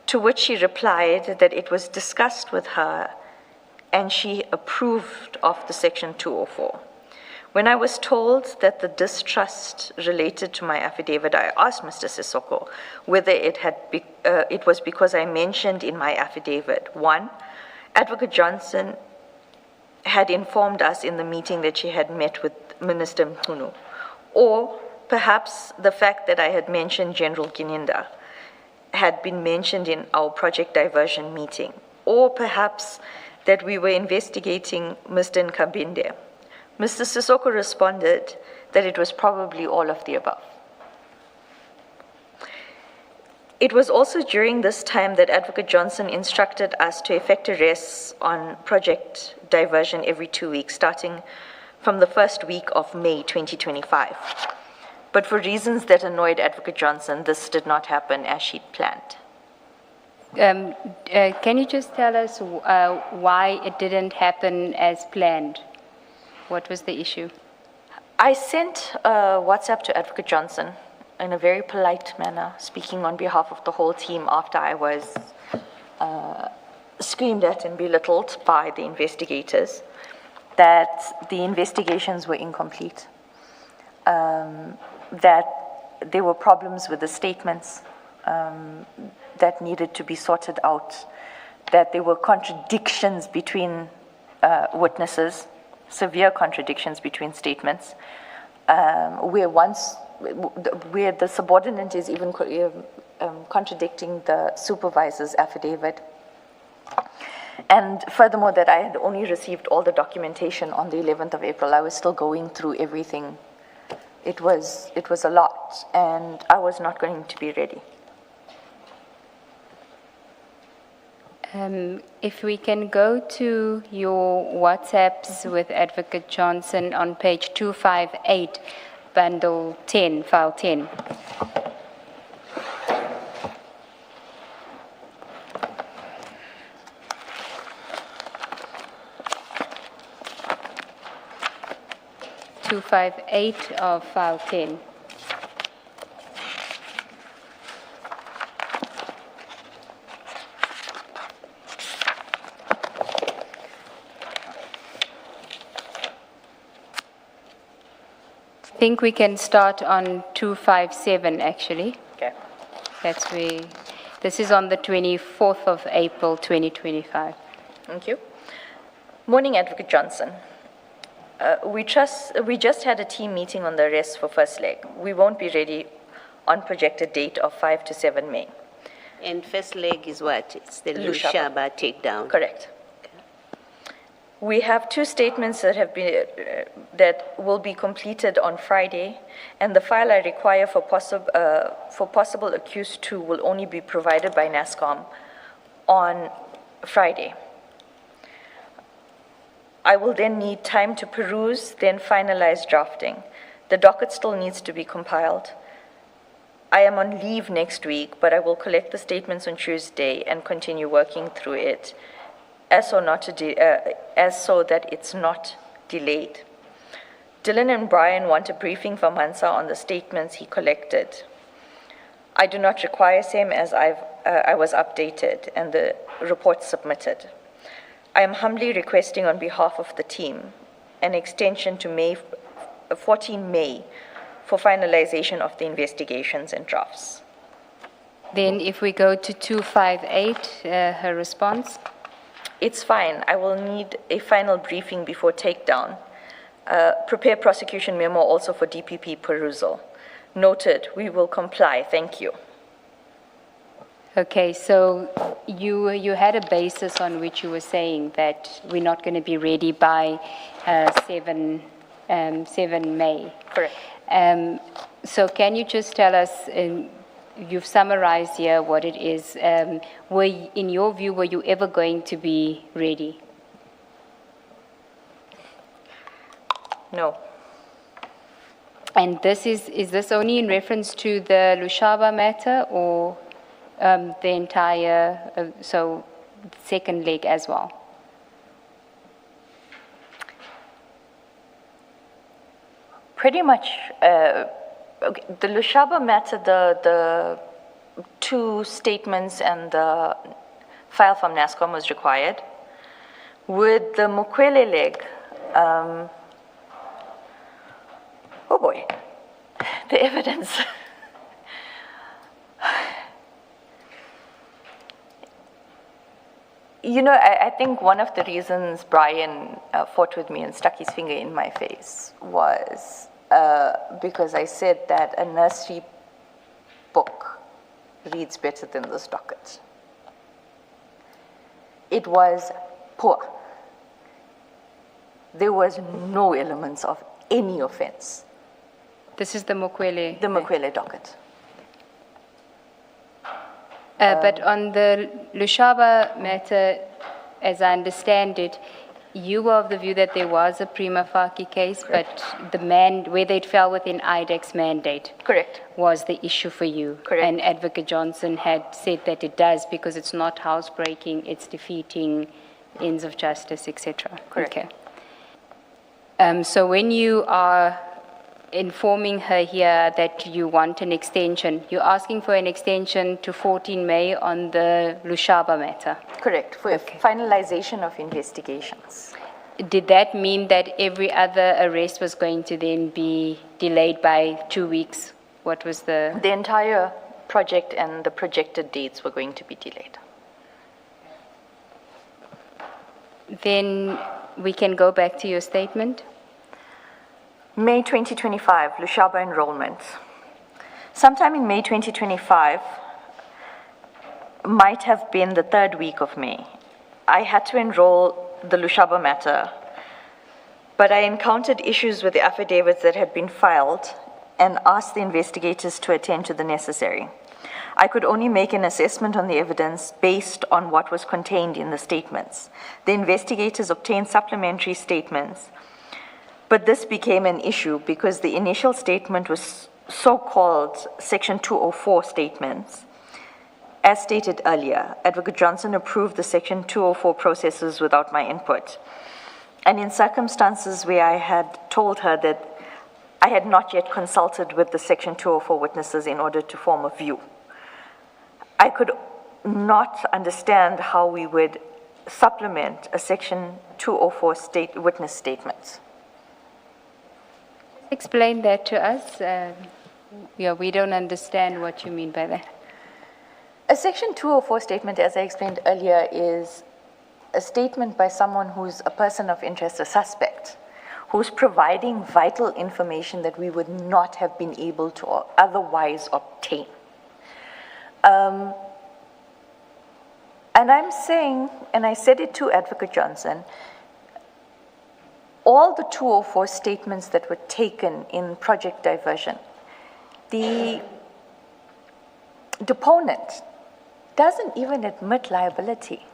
to which she replied that it was discussed with her and she approved of the Section 204. When I was told that the distrust related to my affidavit, I asked Mr. Sissoko whether it was because I mentioned in my affidavit, one, Advocate Johnson had informed us in the meeting that she had met with Minister Mkhunu, or perhaps the fact that I had mentioned General Gininda had been mentioned in our project diversion meeting, or perhaps that we were investigating Mr. Nkabinde. Mr. Sissoko responded that it was probably all of the above. It was also during this time that Advocate Johnson instructed us to effect arrests on project diversion every 2 weeks, starting from the first week of May 2025. But for reasons that annoyed Advocate Johnson, this did not happen as she'd planned. Can you just tell us why it didn't happen as planned? What was the issue? I sent a WhatsApp to Advocate Johnson in a very polite manner, speaking on behalf of the whole team after I was screamed at and belittled by the investigators, that the investigations were incomplete, that there were problems with the statements that needed to be sorted out, that there were contradictions between witnesses, severe contradictions between statements, where the subordinate is even contradicting the supervisor's affidavit. And furthermore, that I had only received all the documentation on the 11th of April. I was still going through everything. It was a lot, and I was not going to be ready. If we can go to your WhatsApps with Advocate Johnson on page 258, bundle 10, file 10. of file 10. I think we can start on 257 actually. Okay. That's where, this is on the 24th of April 2025. Thank you. Morning, Advocate Johnson. We just had a team meeting on the arrest for first leg. We won't be ready on projected date of 5 to 7 May. And first leg is what? It's the Lushaba. Lushaba takedown. Correct. We have 2 statements that have been that will be completed on Friday, and the file I require for possible accused 2 will only be provided by NASCOM on Friday. I will then need time to peruse, then finalize drafting. The docket still needs to be compiled. I am on leave next week, but I will collect the statements on Tuesday and continue working through it, as so that it's not delayed. Dylan and Brian want a briefing from Mansa on the statements he collected. I do not require same as I was updated and the report submitted. I am humbly requesting on behalf of the team an extension to 14 May for finalization of the investigations and drafts. Then if we go to 258, her response. It's fine. I will need a final briefing before takedown. Prepare prosecution memo also for DPP perusal. Noted, we will comply. Thank you. Okay, so you had a basis on which you were saying that we're not going to be ready by 7 May. Correct. So can you just tell us, you've summarized here what it is, in your view, were you ever going to be ready? No. And this is this only in reference to the Lushaba matter, or the entire, so second leg as well? Pretty much, okay, the Lushaba matter, the 2 statements and the file from NASCOM was required. With the Mukwele leg, Oh boy, the evidence. You know, I think one of the reasons Brian fought with me and stuck his finger in my face was because I said that a nursery book reads better than this docket. It was poor. There was no elements of any offense. This is the Mokwele. The Mokwele docket. But on the Lushaba matter, as I understand it, you were of the view that there was a prima facie case, Correct. but whether it fell within IDEC's mandate Correct. was the issue for you. Correct. And Advocate Johnson had said that it does because it's not housebreaking, it's defeating ends of justice, etc. Correct. Okay. So when you are informing her here that you want an extension, you're asking for an extension to 14 May on the Lushaba matter. Correct, for finalization of investigations. Did that mean that every other arrest was going to then be delayed by 2 weeks? What was the... The entire project and the projected dates were going to be delayed. Then we can go back to your statement. May 2025, Lushaba enrollment. Sometime in May 2025, might have been the third week of May, I had to enroll the Lushaba matter, but I encountered issues with the affidavits that had been filed and asked the investigators to attend to the necessary. I could only make an assessment on the evidence based on what was contained in the statements. The investigators obtained supplementary statements, but this became an issue because the initial statement was so-called Section 204 statements. As stated earlier, Advocate Johnson approved the Section 204 processes without my input. And in circumstances where I had told her that I had not yet consulted with the Section 204 witnesses in order to form a view, I could not understand how we would supplement a Section 204 witness statement. Explain that to us. We don't understand what you mean by that. A Section 204 statement, as I explained earlier, is a statement by someone who's a person of interest, a suspect, who's providing vital information that we would not have been able to otherwise obtain. And I'm saying, and I said it to Advocate Johnson, all the 204 statements that were taken in Project Diversion, the deponent doesn't even admit liability.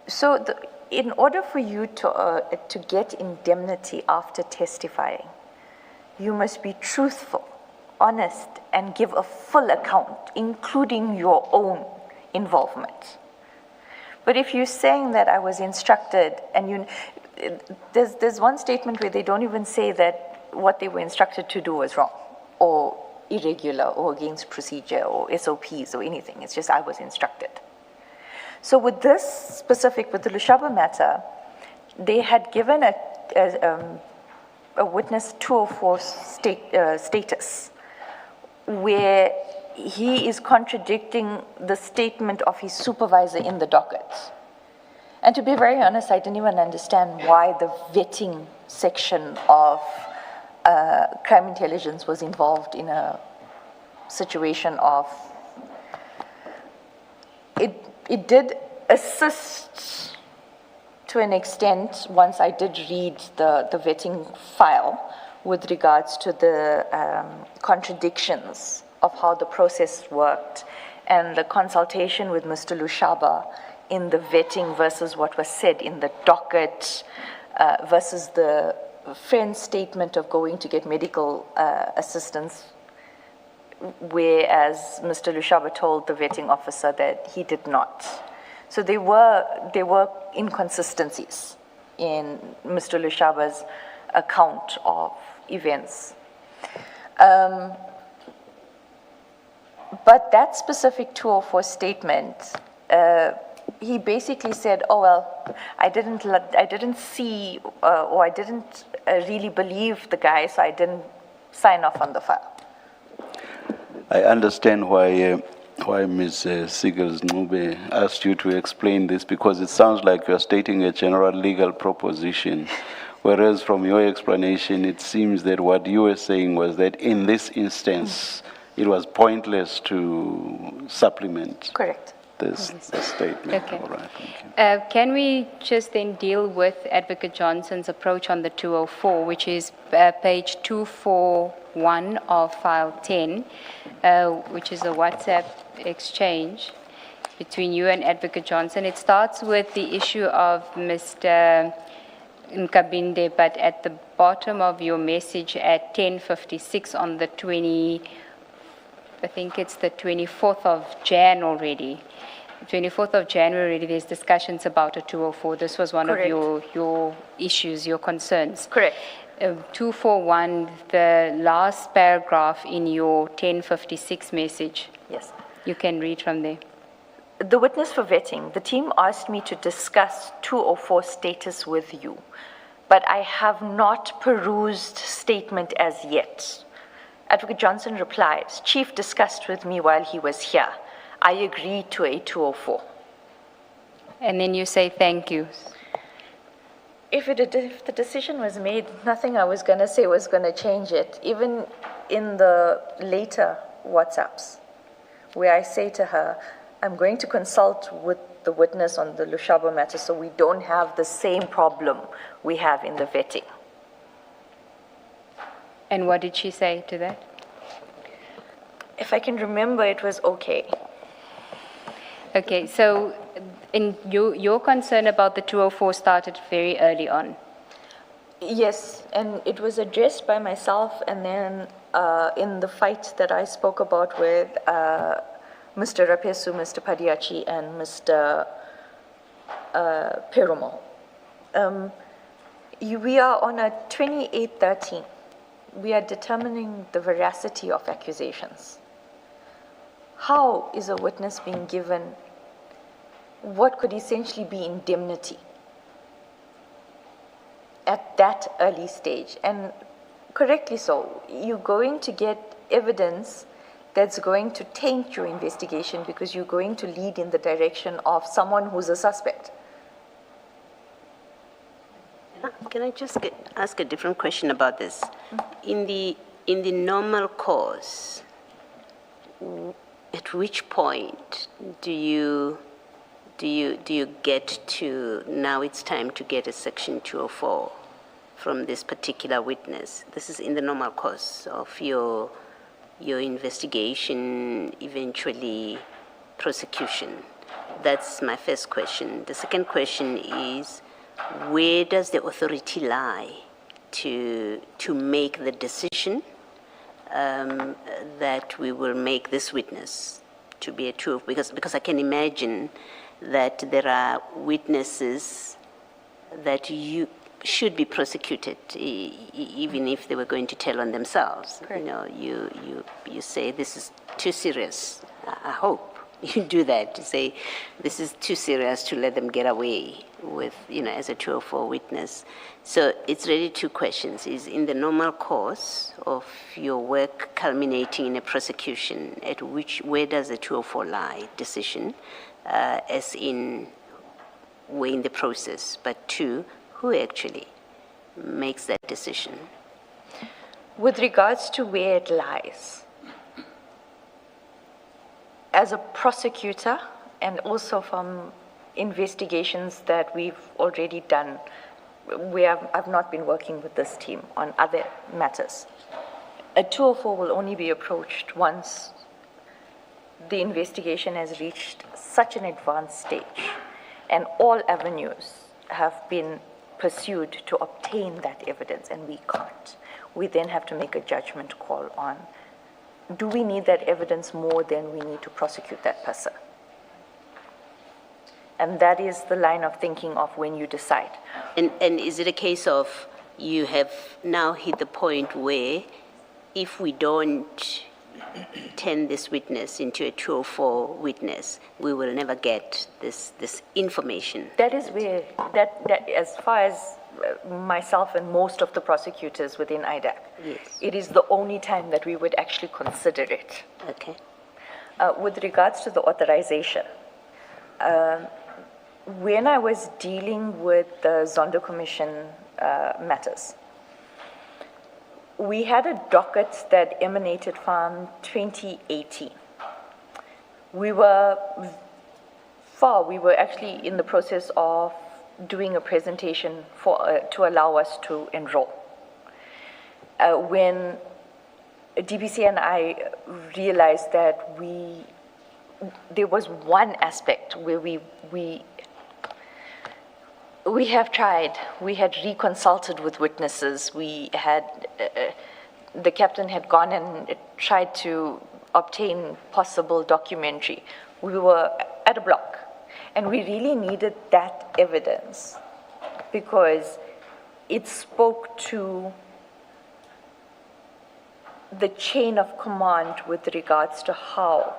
So in order for you to get indemnity after testifying, you must be truthful, honest, and give a full account, including your own involvement. But if you're saying that I was instructed, and there's one statement where they don't even say that what they were instructed to do was wrong, or irregular, or against procedure, or SOPs, or anything. It's just I was instructed. So with this specific, with the Lushaba matter, they had given a witness 204 status, where he is contradicting the statement of his supervisor in the docket. And to be very honest, I didn't even understand why the vetting section of crime intelligence was involved in a situation of, it did assist to an extent once I did read the vetting file with regards to the contradictions of how the process worked and the consultation with Mr. Lushaba in the vetting versus what was said in the docket versus the friend's statement of going to get medical assistance, whereas Mr. Lushaba told the vetting officer that he did not. So there were inconsistencies in Mr. Lushaba's account of events. But that specific 204 statement, he basically said, oh, well, I didn't see, or I didn't really believe the guy, so I didn't sign off on the file. I understand why Ms. Sigels-Ncube asked you to explain this, because it sounds like you're stating a general legal proposition, whereas from your explanation, it seems that what you were saying was that in this instance, it was pointless to supplement. Correct. This statement. Okay. All right, thank you. Can we just then deal with Advocate Johnson's approach on the 204, which is page 241 of file 10, which is a WhatsApp exchange between you and Advocate Johnson. It starts with the issue of Mr. Nkabinde, but at the bottom of your message at 10:56 on the I think it's the 24th of Jan already. 24th of January already, there's discussions about a 204. This was one Correct. of your issues, your concerns. Correct. 241, the last paragraph in your 10:56 message. Yes. You can read from there. The witness for vetting, the team asked me to discuss 204 status with you, but I have not perused statement as yet. Advocate Johnson replies, Chief discussed with me while he was here. I agreed to a 204. And then you say thank you. If the decision was made, nothing I was going to say was going to change it. Even in the later WhatsApps, where I say to her, I'm going to consult with the witness on the Lushaba matter so we don't have the same problem we have in the vetting. And what did she say to that? If I can remember, it was okay. Okay, so in your concern about the 204 started very early on. Yes, and it was addressed by myself, and then in the fight that I spoke about with Mr. Rapesu, Mr. Padiachi, and Mr. Perumal. We are on a 2813. We are determining the veracity of accusations. How is a witness being given what could essentially be indemnity at that early stage? And correctly so, you're going to get evidence that's going to taint your investigation because you're going to lead in the direction of someone who's a suspect. Can I just ask a different question about this? In the normal course, at which point do you get to, now it's time to get a section 204 from this particular witness? This is in the normal course of your investigation, eventually prosecution. That's my first question. The second question is, where does the authority lie to make the decision that we will make this witness to be a true? Because I can imagine that there are witnesses that you should be prosecuted, even if they were going to tell on themselves. Correct. You know, you say this is too serious. I hope you do that, to say this is too serious to let them get away with, as a 204 witness. So it's really two questions. Is in the normal course of your work culminating in a prosecution, where does the 204 lie decision, as in we're in the process, but two, who actually makes that decision? With regards to where it lies, as a prosecutor, and also from investigations that we've already done, I've not been working with this team on other matters. A 204 will only be approached once the investigation has reached such an advanced stage, and all avenues have been pursued to obtain that evidence, and we can't. We then have to make a judgment call on, do we need that evidence more than we need to prosecute that person? And that is the line of thinking of when you decide. And is it a case of you have now hit the point where if we don't turn this witness into a 204 witness, we will never get this information. That is where, that as far as myself and most of the prosecutors within IDAC, Yes. it is the only time that we would actually consider it. Okay. With regards to the authorization, when I was dealing with the Zondo Commission matters, we had a docket that emanated from 2018. We were actually in the process of doing a presentation to allow us to enroll. When DPC and I realized that there was one aspect where we have tried, we had reconsulted with witnesses, we had, the captain had gone and tried to obtain possible documentary. We were at a block, and we really needed that evidence because it spoke to the chain of command with regards to how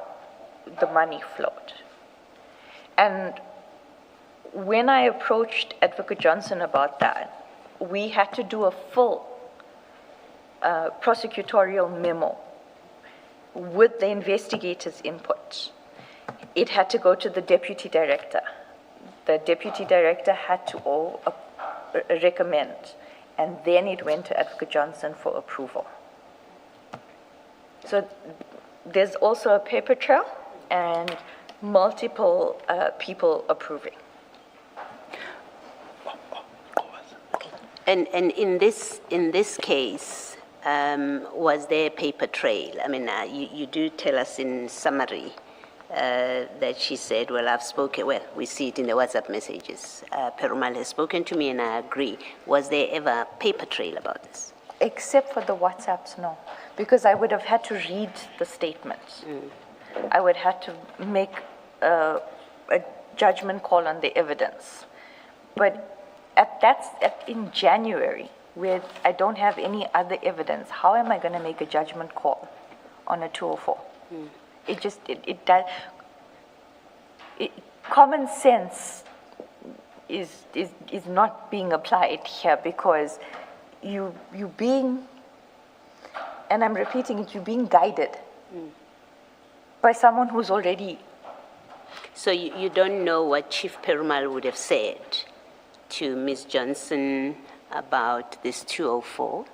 the money flowed. And when I approached Advocate Johnson about that, we had to do a full prosecutorial memo with the investigator's input. It had to go to the deputy director. The deputy director had to recommend, and then it went to Advocate Johnson for approval. So there's also a paper trail and multiple people approving. And in this case, was there a paper trail? I mean, you do tell us in summary that she said, well, I've spoken, well, we see it in the WhatsApp messages. Perumal has spoken to me and I agree. Was there ever a paper trail about this? Except for the WhatsApps, no. Because I would have had to read the statement. I would have to make a judgment call on the evidence. But in January, where I don't have any other evidence, how am I going to make a judgment call on a 204? It just, it does, common sense is not being applied here because you being, and I'm repeating it, you're being guided by someone who's already. So you don't know what Chief Perumal would have said to Ms. Johnson about this 204,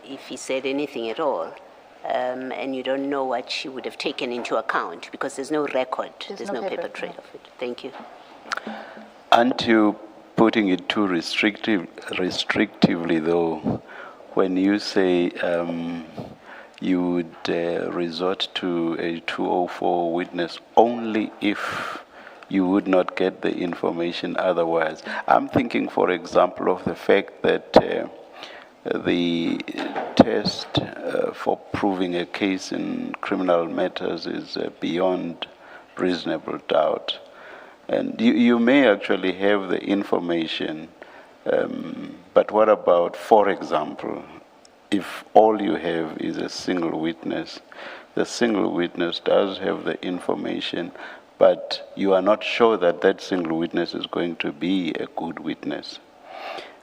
if he said anything at all, and you don't know what she would have taken into account because there's no record, there's no paper trail of it. Thank you. Aren't you putting it too restrictively, though, when you say you would resort to a 204 witness only if you would not get the information otherwise? I'm thinking, for example, of the fact that the test for proving a case in criminal matters is beyond reasonable doubt. And you may actually have the information, but what about, for example, if all you have is a single witness? The single witness does have the information, but you are not sure that that single witness is going to be a good witness.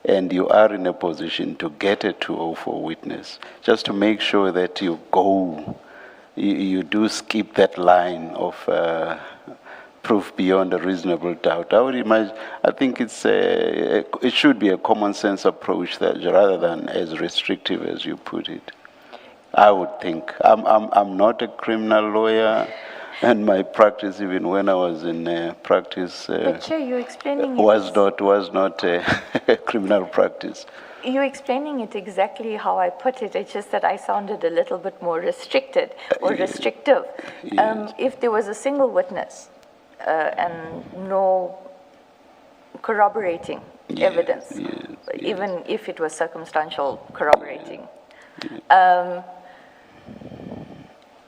And you are in a position to get a 204 witness, just to make sure that you do skip that line of proof beyond a reasonable doubt. I would imagine, I think it should be a common sense approach that, rather than as restrictive as you put it. I would think. I'm not a criminal lawyer, and my practice, even when I was in practice, But Chair, you're explaining was not a criminal practice. You're explaining it exactly how I put it. It's just that I sounded a little bit more restricted or restrictive. Yes. If there was a single witness and no corroborating evidence, even if it was circumstantial corroborating,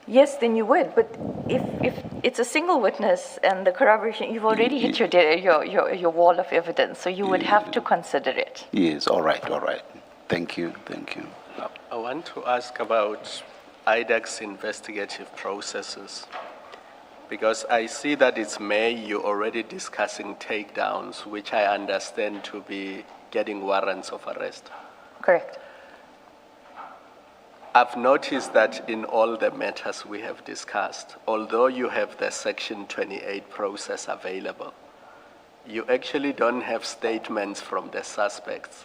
yes, then you would. But if it's a single witness and the corroboration, you've already hit your wall of evidence, so you would have to consider it. Yes, all right. Thank you. I want to ask about IDEC's investigative processes? Because I see that it's May, you're already discussing takedowns, which I understand to be getting warrants of arrest. Correct. I've noticed that in all the matters we have discussed, although you have the Section 28 process available, you actually don't have statements from the suspects.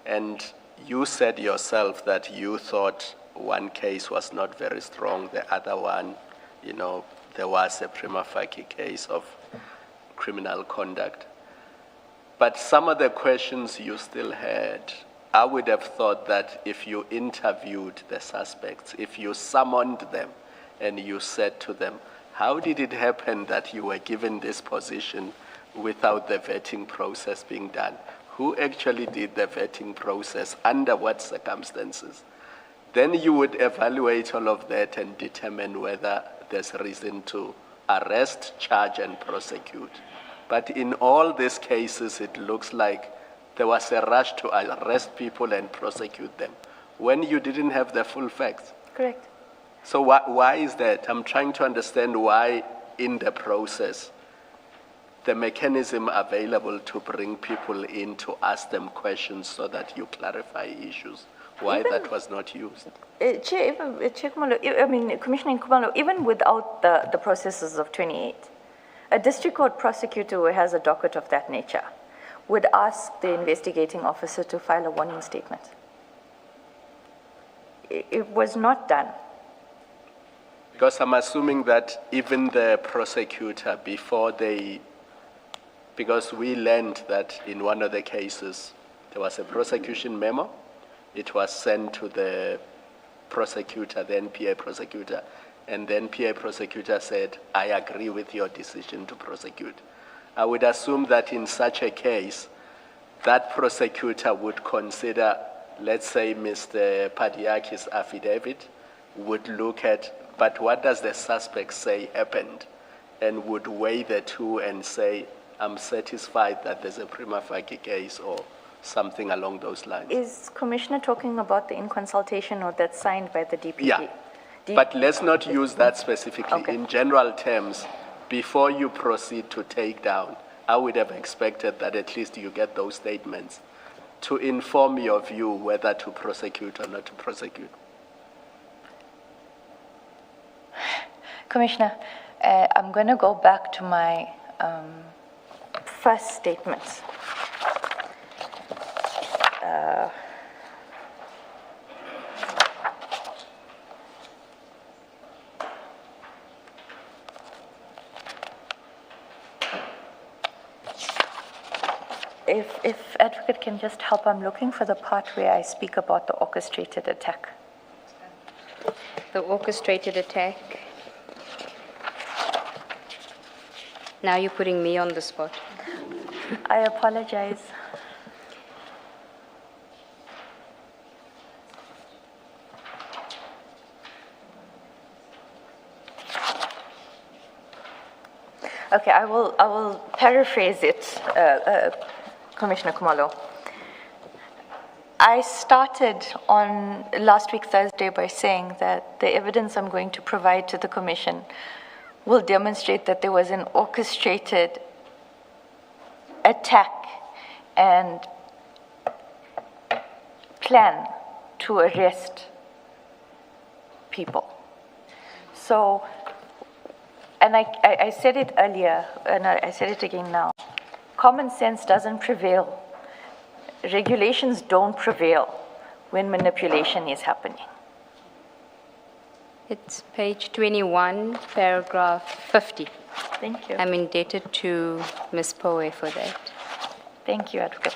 And you said yourself that you thought one case was not very strong, the other one, you know, there was a prima facie case of criminal conduct. But some of the questions you still had, I would have thought that if you interviewed the suspects, if you summoned them and you said to them, how did it happen that you were given this position without the vetting process being done? Who actually did the vetting process? Under what circumstances? Then you would evaluate all of that and determine whether there's reason to arrest, charge, and prosecute. But in all these cases, it looks like there was a rush to arrest people and prosecute them when you didn't have the full facts. Correct. So why is that? I'm trying to understand why in the process, the mechanism available to bring people in to ask them questions so that you clarify issues, why that was not used. Chair Khumalo, I mean, Commissioner Khumalo, even without the processes of 28, a district court prosecutor who has a docket of that nature would ask the investigating officer to file a warning statement. It was not done. Because I'm assuming that even the prosecutor, before they, because we learned that in one of the cases, there was a prosecution memo. It was sent to the prosecutor, the NPA prosecutor, and the NPA prosecutor said, I agree with your decision to prosecute. I would assume that in such a case, that prosecutor would consider, let's say, Mr. Padiaki's affidavit, would look at, but what does the suspect say happened, and would weigh the two and say, I'm satisfied that there's a prima facie case or something along those lines. Is Commissioner talking about the in-consultation note that's signed by the DPP? Yeah, but let's not use that specifically. Okay. In general terms, before you proceed to take down, I would have expected that at least you get those statements to inform your view whether to prosecute or not to prosecute. Commissioner, I'm going to go back to my first statement. If Advocate can just help, I'm looking for the part where I speak about the orchestrated attack. The orchestrated attack. Now you're putting me on the spot. I apologize. Okay, I will paraphrase it, Commissioner Khumalo. I started on last week Thursday by saying that the evidence I'm going to provide to the Commission will demonstrate that there was an orchestrated attack and plan to arrest people. So, and I said it earlier, and I said it again now, common sense doesn't prevail. Regulations don't prevail when manipulation is happening. It's page 21, paragraph 50. Thank you. I'm indebted to Ms. Poe for that. Thank you, Advocate.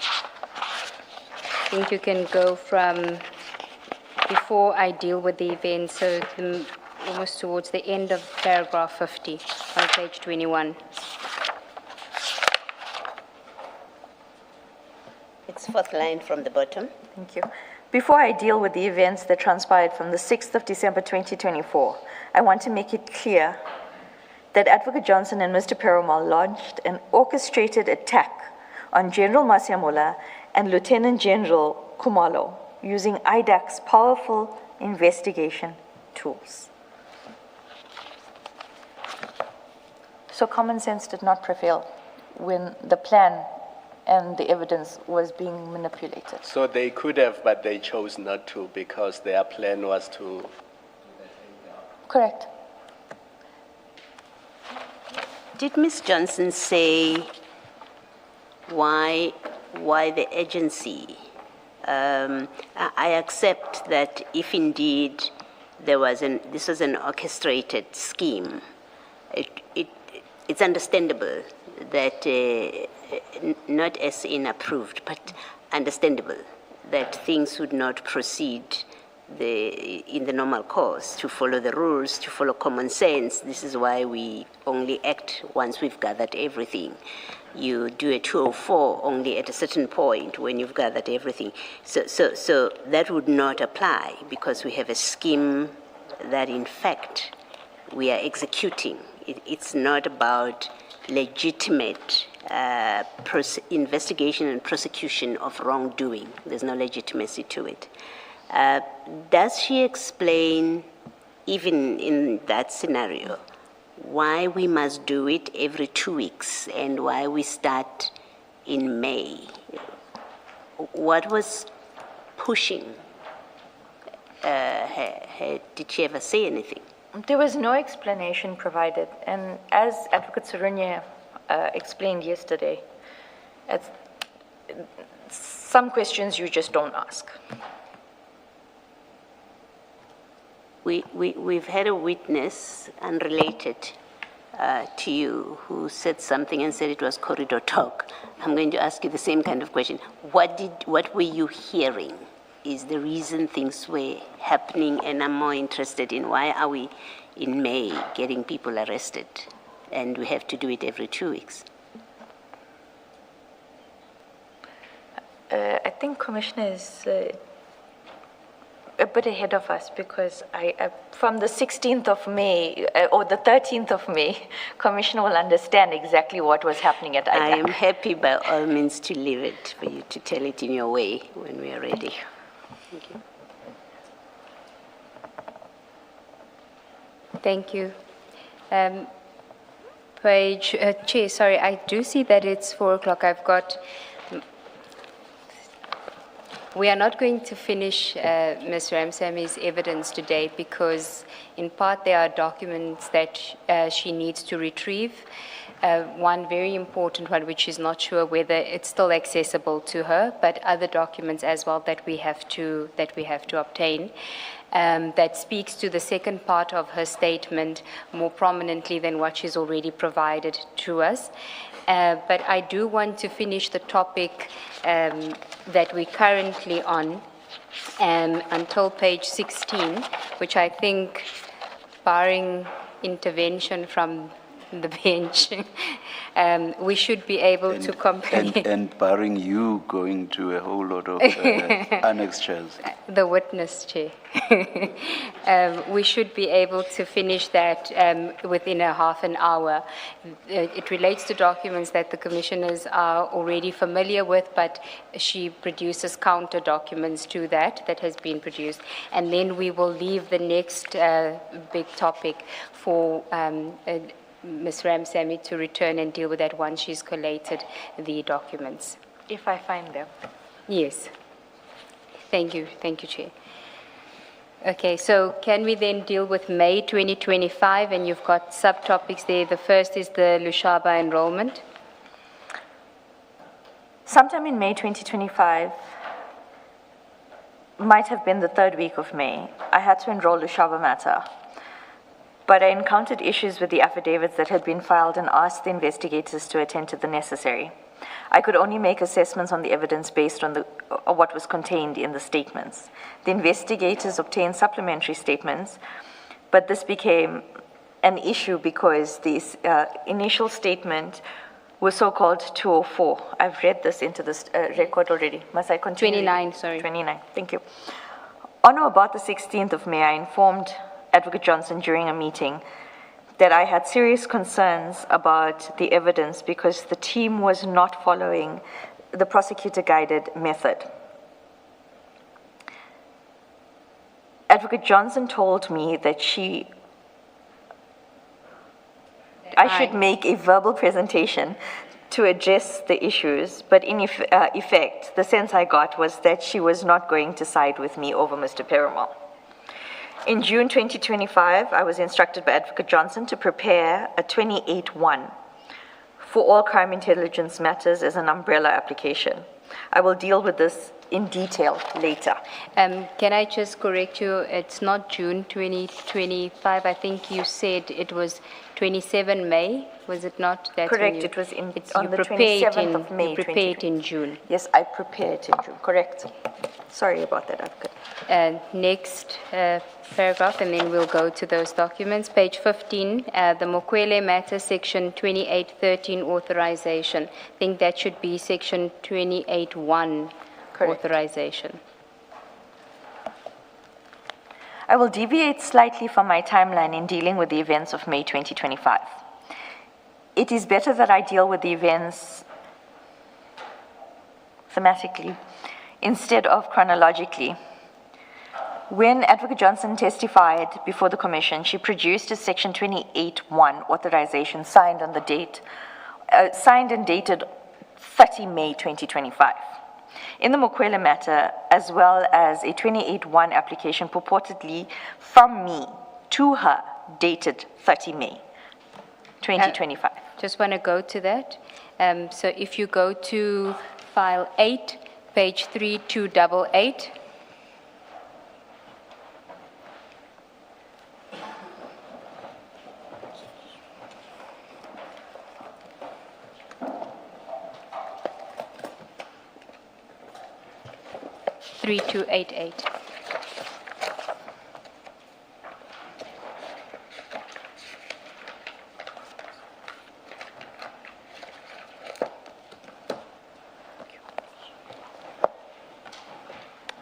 I think you can go from before I deal with the event, so almost towards the end of paragraph 50 on page 21. It's fourth line from the bottom. Thank you. Before I deal with the events that transpired from the 6th of December 2024, I want to make it clear that Advocate Johnson and Mr. Perumal launched an orchestrated attack on General Masemola and Lieutenant General Khumalo using IDAC's powerful investigation tools. So common sense did not prevail when the plan and the evidence was being manipulated. So they could have, but they chose not to because their plan was to. Correct. Did Ms. Johnson say why the agency? I accept that if indeed this was an orchestrated scheme, it's understandable that not as inapproved, but understandable that things would not proceed in the normal course, to follow the rules, to follow common sense. This is why we only act once we've gathered everything. You do a 204 only at a certain point when you've gathered everything. So that would not apply because we have a scheme that in fact we are executing. It's not about legitimate investigation and prosecution of wrongdoing. There's no legitimacy to it. Does she explain, even in that scenario, why we must do it every 2 weeks and why we start in May? What was pushing her? Did she ever say anything? There was no explanation provided, and as Advocate Sarunya explained yesterday, some questions you just don't ask. We've had a witness unrelated to you who said something and said it was corridor talk. I'm going to ask you the same kind of question. What were you hearing is the reason things were happening, and I'm more interested in why are we in May getting people arrested and we have to do it every 2 weeks? I think Commissioner is a bit ahead of us because from the 16th of May or the 13th of May, Commissioner will understand exactly what was happening at IDAC. I am happy by all means to leave it for you to tell it in your way when we are ready. Thank you. Thank you. Chair, sorry, I do see that it's 4 o'clock. We are not going to finish Ms. Ramsamy's evidence today because, in part, there are documents that she needs to retrieve. One very important one, which is not sure whether it's still accessible to her, but other documents as well that we have to obtain. That speaks to the second part of her statement more prominently than what she's already provided to us. But I do want to finish the topic that we're currently on until page 16, which I think, barring intervention from the bench, we should be able to complete. And barring you going to a whole lot of annexures. The witness, Chair. We should be able to finish that within a half an hour. It relates to documents that the commissioners are already familiar with, but she produces counter documents to that has been produced. And then we will leave the next big topic for Ms. Ramsamy to return and deal with that once she's collated the documents. If I find them. Yes. Thank you, Chair. Okay, so can we then deal with May 2025, and you've got subtopics there. The first is the Lushaba enrollment. Sometime in May 2025, might have been the 3rd week of May, I had to enroll Lushaba matter. But I encountered issues with the affidavits that had been filed and asked the investigators to attend to the necessary. I could only make assessments on the evidence based on what was contained in the statements. The investigators obtained supplementary statements, but this became an issue because the initial statement was so-called 204. I've read this into this record already. Must I continue? 29, sorry. 29, thank you. On or about the 16th of May, I informed Advocate Johnson during a meeting that I had serious concerns about the evidence because the team was not following the prosecutor-guided method. Advocate Johnson told me that I should make a verbal presentation to address the issues, but in effect, the sense I got was that she was not going to side with me over Mr. Perumal. In June 2025, I was instructed by Advocate Johnson to prepare a 28-1 for all crime intelligence matters as an umbrella application. I will deal with this in detail later. Can I just correct you? It's not June 2025. I think you said it was 27 May. Was it not? That's when Correct, you- it was it's- on you the prepare it 27th of May. You prepare it in June. Yes, I prepared it in June, correct. Sorry about that, Advocate. Next paragraph, and then we'll go to those documents. Page 15, the Mokwele matter, section 2813 authorization. I think that should be section 28.1 Correct. authorization. I will deviate slightly from my timeline in dealing with the events of May 2025. It is better that I deal with the events thematically instead of chronologically. When Advocate Johnson testified before the Commission, she produced a Section 28.1 authorization signed on the date, signed and dated 30 May 2025. In the Mokwele matter, as well as a 28.1 application purportedly from me to her, dated 30 May 2025. Just want to go to that. So if you go to file 8, page 3288.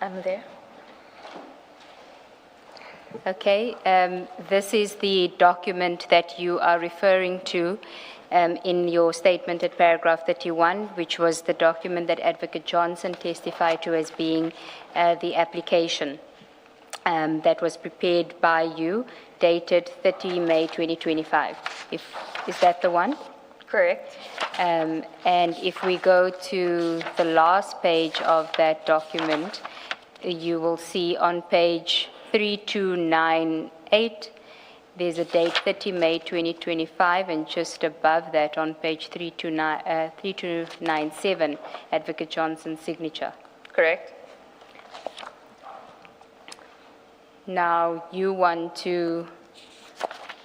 I'm there. Okay, this is the document that you are referring to in your statement at paragraph 31, which was the document that Advocate Johnson testified to as being the application that was prepared by you, dated 30 May 2025. Is that the one? Correct. And if we go to the last page of that document, you will see on page 3298, there's a date 30 May 2025, and just above that on page 3297, Advocate Johnson's signature. Correct. Now you want to,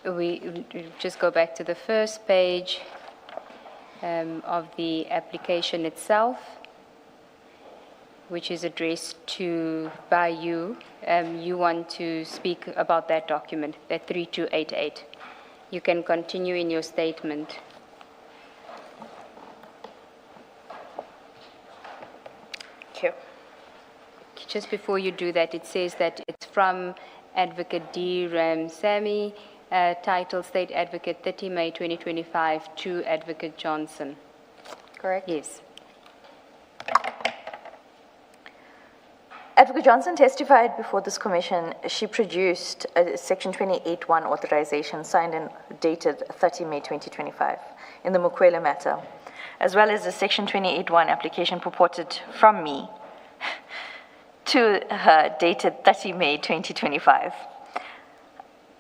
we just go back to the first page of the application itself, which is addressed to by you. You want to speak about that document, that 3288. You can continue in your statement. Thank you. Just before you do that, it says that it's from Advocate D. Ramsamy, title State Advocate 30 May 2025 to Advocate Johnson. Correct? Yes. Advocate Johnson testified before this commission. She produced a Section 28.1 authorization signed and dated 30 May 2025 in the Mokwele matter, as well as a Section 28.1 application purported from me to her dated 30 May 2025.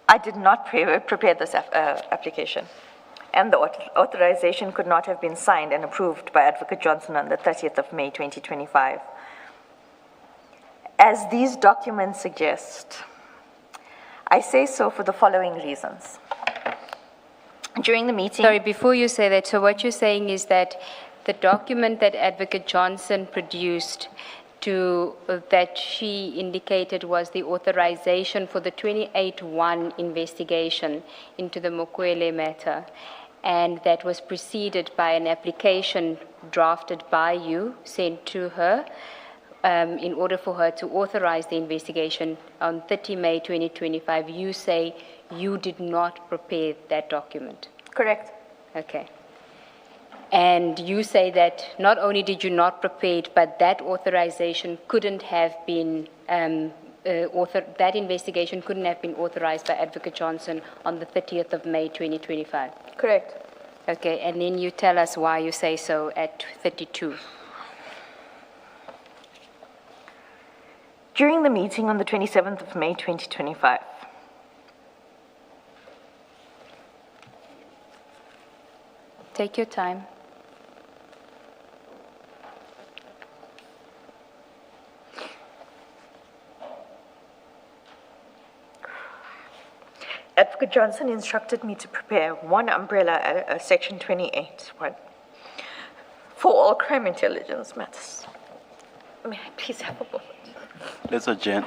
I did not prepare this application, and the authorization could not have been signed and approved by Advocate Johnson on the 30th of May 2025. As these documents suggest, I say so for the following reasons. During the meeting... Sorry, before you say that, so what you're saying is that the document that Advocate Johnson produced that she indicated was the authorization for the 28.1 investigation into the Mokwele matter, and that was preceded by an application drafted by you, sent to her, in order for her to authorize the investigation on 30 May 2025, you say you did not prepare that document. Correct. Okay. And you say that not only did you not prepare it, but that authorization couldn't have been that investigation couldn't have been authorized by Advocate Johnson on the 30th of May 2025. Correct. Okay, and then you tell us why you say so at 32. During the meeting on the 27th of May 2025, Take your time. Advocate Johnson instructed me to prepare one umbrella, Section 28, for all crime intelligence matters. May I please have a moment? Let's adjourn.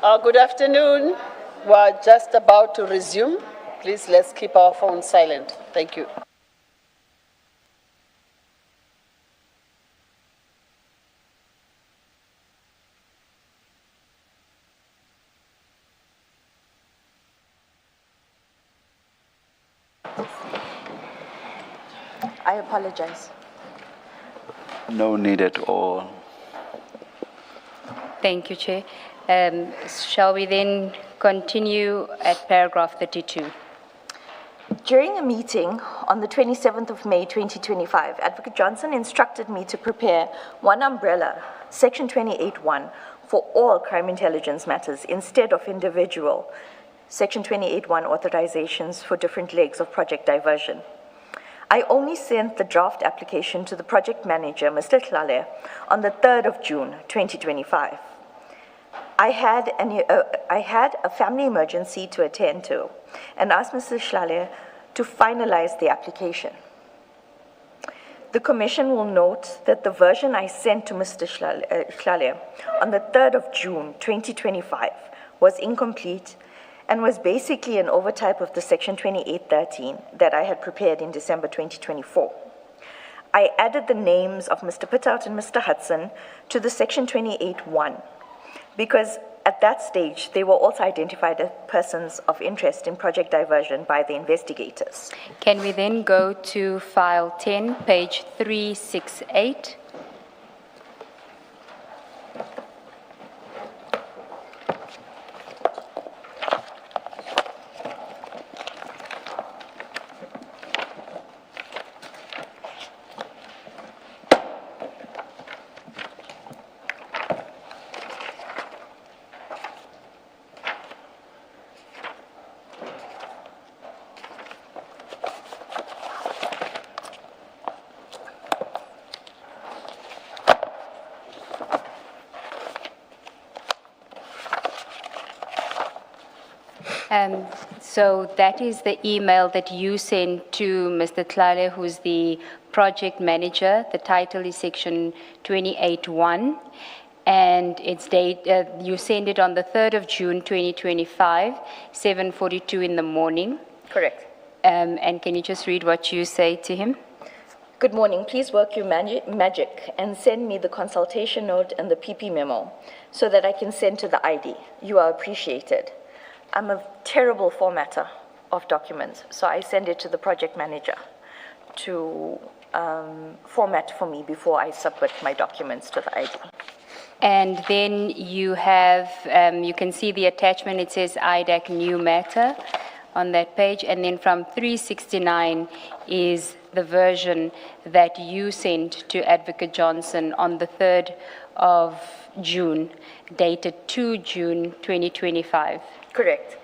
Good afternoon. We're just about to resume. Please, let's keep our phones silent. Thank you. I apologize. No need at all. Thank you, Chair. Shall we then continue at paragraph 32? During a meeting on the 27th of May 2025, Advocate Johnson instructed me to prepare one umbrella, Section 28(1), for all crime intelligence matters instead of individual Section 28(1) authorizations for different legs of project diversion. I only sent the draft application to the project manager, Mr. Tlale, on the 3rd of June 2025. I had a family emergency to attend to and asked Mr. Tlale to finalize the application. The Commission will note that the version I sent to Mr. Tlale on the 3rd of June 2025 was incomplete and was basically an overtype of the Section 2813 that I had prepared in December 2024. I added the names of Mr. Pitout and Mr. Hudson to the Section 28(1) because at that stage they were also identified as persons of interest in project diversion by the investigators. Can we then go to file 10, page 368? So that is the email that you sent to Mr. Tlale, who's the project manager. The title is Section 28(1), and it's you send it on the 3rd of June 2025, 7:42 in the morning. Correct. And can you just read what you say to him? Good morning. Please work your magic and send me the consultation note and the PP memo so that I can send to the ID. You are appreciated. I'm a terrible formatter of documents, so I send it to the project manager to format for me before I submit my documents to the ID. And then you have, you can see the attachment, it says IDAC new matter on that page, and then from 369 is the version that you sent to Advocate Johnson on the 3rd of June, dated 2 June 2025. Correct.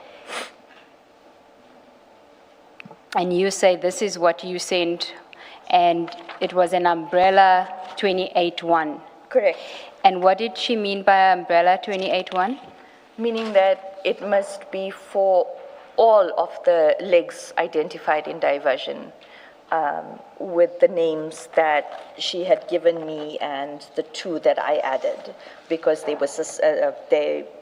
And you say this is what you sent, and it was an umbrella 28(1). Correct. And what did she mean by umbrella 28(1)? Meaning that it must be for all of the legs identified in diversion, with the names that she had given me and the 2 that I added, because they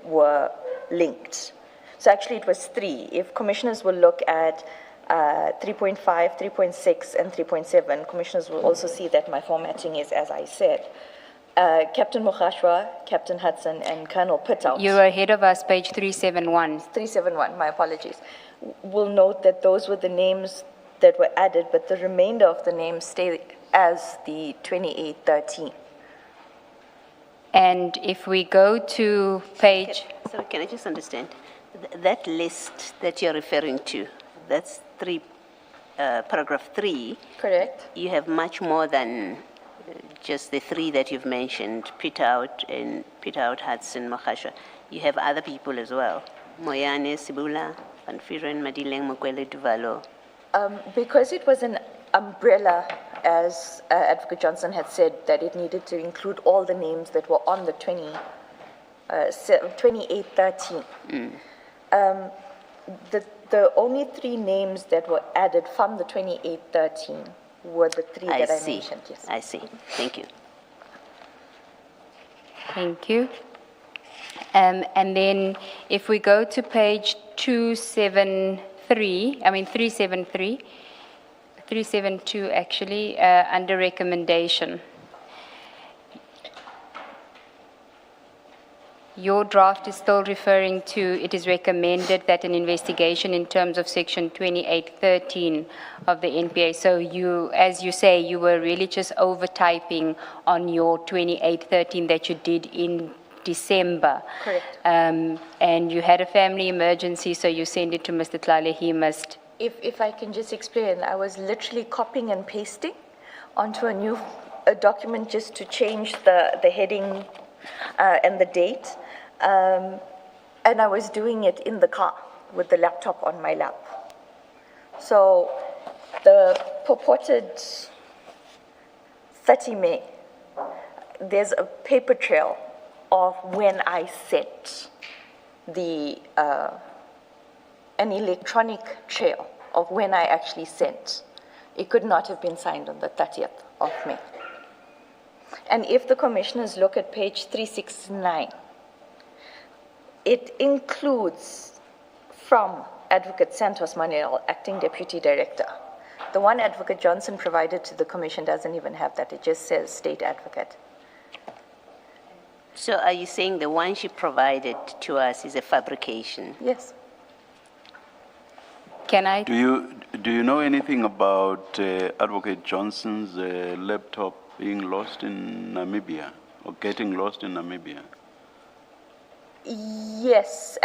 were linked. So actually it was 3. If commissioners will look at 3.5, 3.6, and 3.7, commissioners will also see that my formatting is as I said. Captain Mukhashwa, Captain Hudson, and Colonel Pitout. You're ahead of us, page 371. 371, my apologies. Will note that those were the names that were added, but the remainder of the names stay as the 2813. And if we go to page... So can I just understand? That list that you're referring to, that's paragraph 3. Correct. You have much more than just the 3 that you've mentioned, Pitout, Hudson, Mokhasha. You have other people as well. Moyane, Sibula, Van Vuren, Madlanga, Mokwele, Duvalo. Because it was an umbrella, as Advocate Johnson had said, that it needed to include all the names that were on the 2813. The only 3 names that were added from the 2813 were the 3 that I mentioned. Yes. I see. Thank you. Thank you. And then if we go to page 372 actually, under recommendation. Your draft is still referring to, it is recommended that an investigation in terms of section 2813 of the NPA. So you, as you say, you were really just over-typing on your 2813 that you did in December. Correct. And you had a family emergency, so you send it to Mr. Tlale, he must. If I can just explain, I was literally copying and pasting onto a document just to change the heading and the date. And I was doing it in the car with the laptop on my lap. So the purported 30 May, there's a paper trail of when I sent an electronic trail of when I actually sent. It could not have been signed on the 30th of May. And if the commissioners look at page 369, it includes from Advocate Santos Manuel, Acting Deputy Director. The one Advocate Johnson provided to the commission doesn't even have that. It just says State Advocate. So are you saying the one she provided to us is a fabrication? Yes. Can I? Do you know anything about Advocate Johnson's laptop being lost in Namibia or getting lost in Namibia? Yes,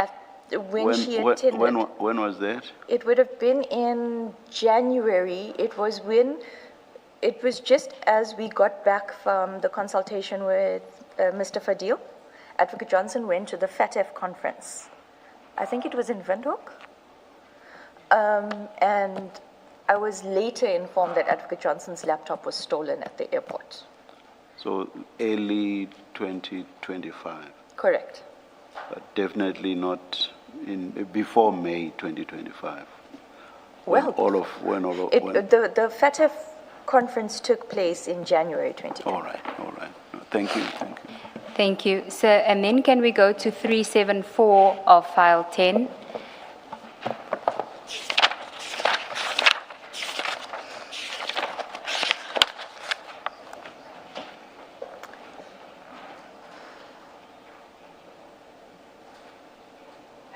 when she attended. When was that? It would have been in January. It was just as we got back from the consultation with Mr. Fadil. Advocate Johnson went to the FATF conference. I think it was in Windhoek. And I was later informed that Advocate Johnson's laptop was stolen at the airport. So early 2025. Correct. But definitely not before May 2025. Well, the FATF conference took place in January 2025. All right. No, thank you. Thank you, sir. And then can we go to 374 of file 10?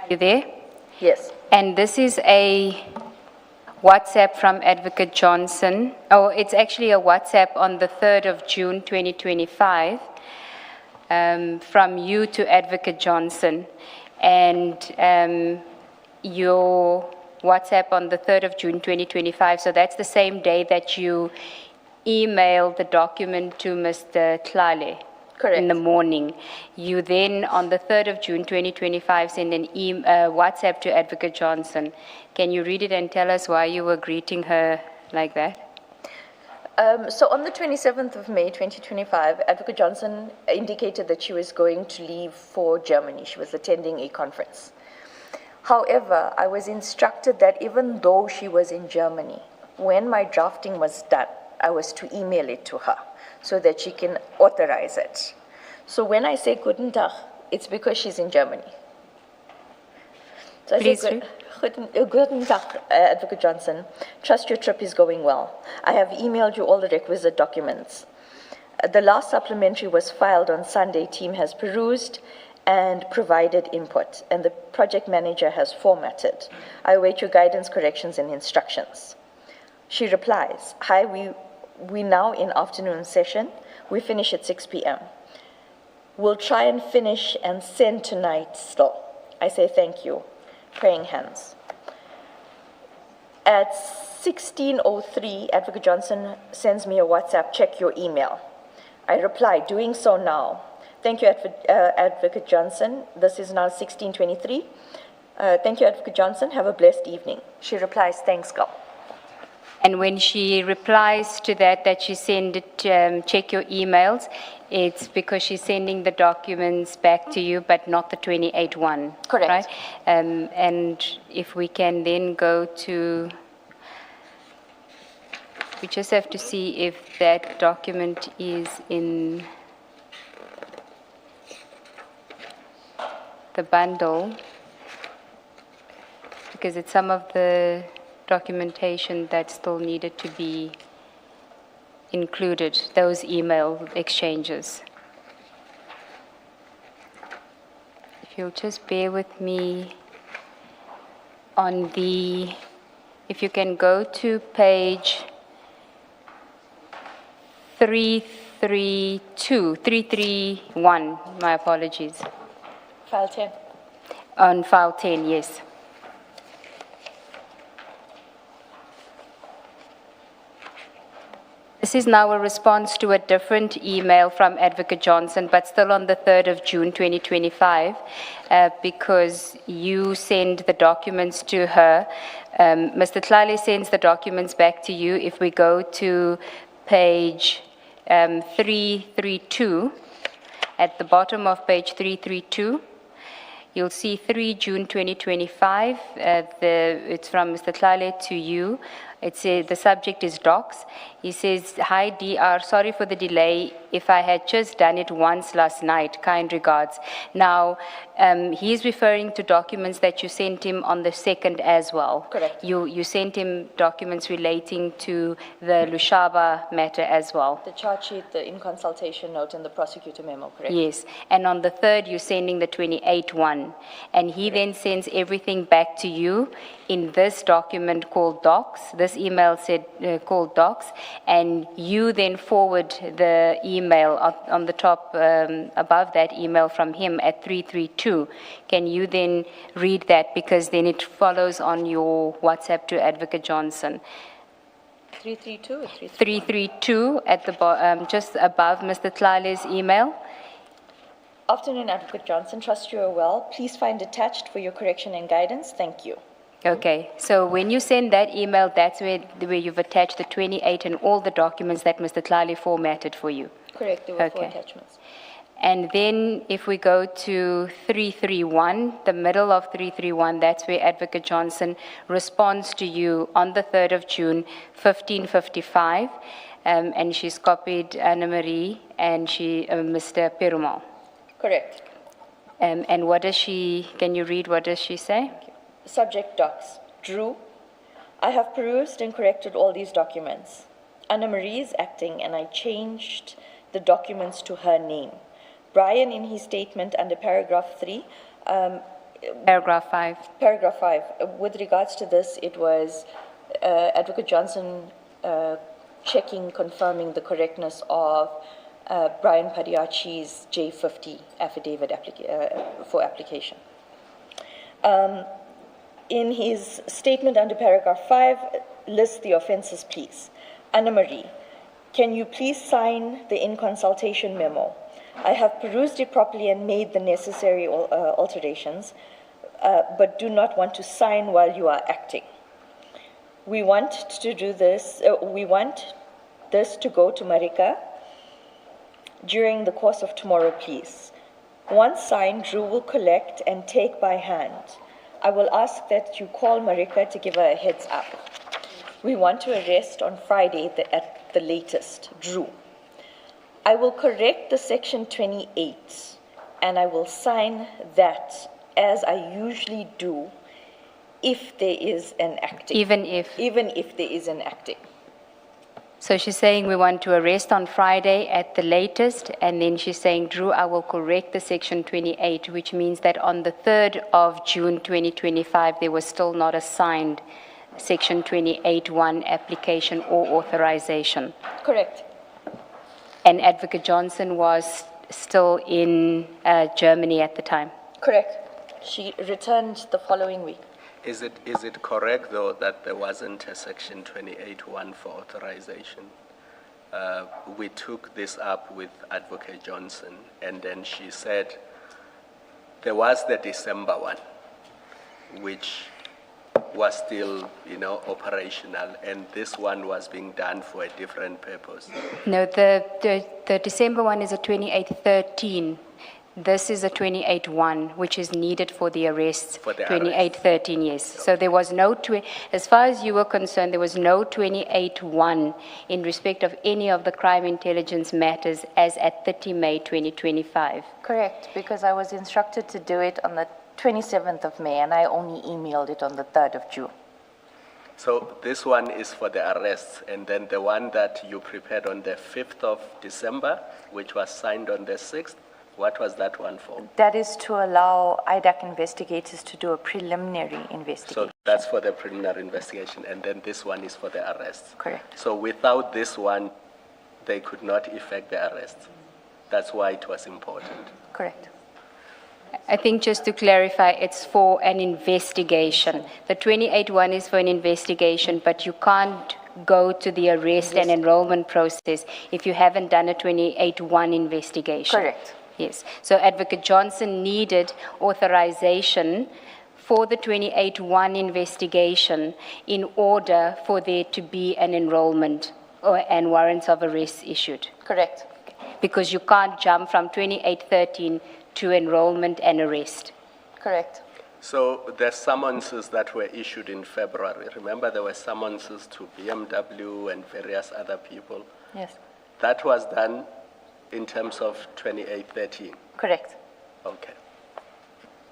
Are you there? Yes. And this is a WhatsApp from Advocate Johnson. Oh, it's actually a WhatsApp on the 3rd of June, 2025, from you to Advocate Johnson. And your WhatsApp on the 3rd of June, 2025, so that's the same day that you emailed the document to Mr. Tlale. Correct. In the morning. You then, on the 3rd of June, 2025, send an WhatsApp to Advocate Johnson. Can you read it and tell us why you were greeting her like that? So on the 27th of May, 2025, Advocate Johnson indicated that she was going to leave for Germany. She was attending a conference. However, I was instructed that even though she was in Germany, when my drafting was done, I was to email it to her so that she can authorize it. So when I say Guten Tag, it's because she's in Germany. So Please I say, Guten Tag, Advocate Johnson. Trust your trip is going well. I have emailed you all the requisite documents. The last supplementary was filed on Sunday. Team has perused and provided input, and the project manager has formatted. I await your guidance, corrections, and instructions. She replies, hi, we now in afternoon session. We finish at 6 p.m. We'll try and finish and send tonight still. I say thank you. Praying hands. At 16:03, Advocate Johnson sends me a WhatsApp, check your email. I reply, doing so now. Thank you, Advocate Johnson. This is now 16:23. Thank you, Advocate Johnson. Have a blessed evening. She replies, thanks, girl. And when she replies to that she send it, check your emails, it's because she's sending the documents back to you, but not the 28-1. Correct. Right? And if we can then go to, we just have to see if that document is in. the bundle, because it's some of the documentation that still needed to be included, those email exchanges. If you'll just bear with me on the, if you can go to page 331, my apologies. File 10. On file 10, yes. This is now a response to a different email from Advocate Johnson, but still on the 3rd of June 2025, because you send the documents to her. Mr. Tlale sends the documents back to you. If we go to page 332, at the bottom of page 332, you'll see 3 June 2025. It's from Mr. Tlale to you. It says the subject is docs. He says, "Hi DR, sorry for the delay. If I had just done it once last night, kind regards." Now, he's referring to documents that you sent him on the 2nd as well. Correct. You sent him documents relating to the Lushaba matter as well. The charge sheet, the in consultation note, and the prosecutor memo, correct? Yes, and on the 3rd, you're sending the 28 one, and he then sends everything back to you in this document called docs. This email said called docs, and you then forward the email on the top above that email from him at 332. Can you then read that, because then it follows on your WhatsApp to Advocate Johnson. 332 or 331? 332 at the just above Mr. Tlale's email. Afternoon, Advocate Johnson. Trust you are well. Please find attached for your correction and guidance. Thank you. Okay, so when you send that email, that's where you've attached the 28 and all the documents that Mr. Tlale formatted for you. Correct, there were 4 Okay. attachments. And then if we go to 331, the middle of 331, that's where Advocate Johnson responds to you on the 3rd of June, 1555, and she's copied Anna Marie and Mr. Perumal. Correct. And what does she, can you read, what does she say? Subject docs. Drew, I have perused and corrected all these documents. Anna Marie is acting, and I changed the documents to her name. Brian, in his statement under paragraph 3, Paragraph 5. paragraph 5, with regards to this, it was Advocate Johnson checking, confirming the correctness of Brian Padiachi's J50 affidavit for application. In his statement under paragraph 5, list the offenses, please. Anna Marie, can you please sign the in consultation memo? I have perused it properly and made the necessary alterations, but do not want to sign while you are acting. We want to do this, we want this to go to Marika during the course of tomorrow, please. Once signed, Drew will collect and take by hand. I will ask that you call Marika to give her a heads up. We want to arrest on Friday at the latest. Drew. I will correct the section 28 and I will sign that as I usually do if there is an acting. Even if. Even if there is an acting. So she's saying we want to arrest on Friday at the latest, and then she's saying, Drew, I will correct the section 28, which means that on the 3rd of June 2025, there was still not a signed section 28(1) application or authorization. Correct. And Advocate Johnson was still in Germany at the time. Correct. She returned the following week. Is it correct, though, that there wasn't a Section 28(1) for authorization? We took this up with Advocate Johnson, and then she said there was the December one, which was still, operational, and this one was being done for a different purpose. No, the December one is a 2813. This is a 28-1, which is needed for the arrests. For the 28-13, yes. So there was no, as far as you were concerned, there was no 28-1 in respect of any of the crime intelligence matters as at 30 May 2025. Correct, because I was instructed to do it on the 27th of May, and I only emailed it on the 3rd of June. So this one is for the arrests, and then the one that you prepared on the 5th of December, which was signed on the 6th, what was that one for? That is to allow IDAC investigators to do a preliminary investigation. So that's for the preliminary investigation, and then this one is for the arrests. Correct. So without this one, they could not effect the arrests. That's why it was important. Correct. I think just to clarify, it's for an investigation. The 28-1 is for an investigation, but you can't go to the arrest and enrollment process if you haven't done a 28-1 investigation. Correct. Yes. So Advocate Johnson needed authorization for the 28-1 investigation in order for there to be an enrollment and warrants of arrest issued. Correct. Because you can't jump from 28-13 to enrollment and arrest. Correct. So the summonses that were issued in February, remember there were summonses to BMW and various other people? Yes. That was done in terms of 2813. Correct. Okay.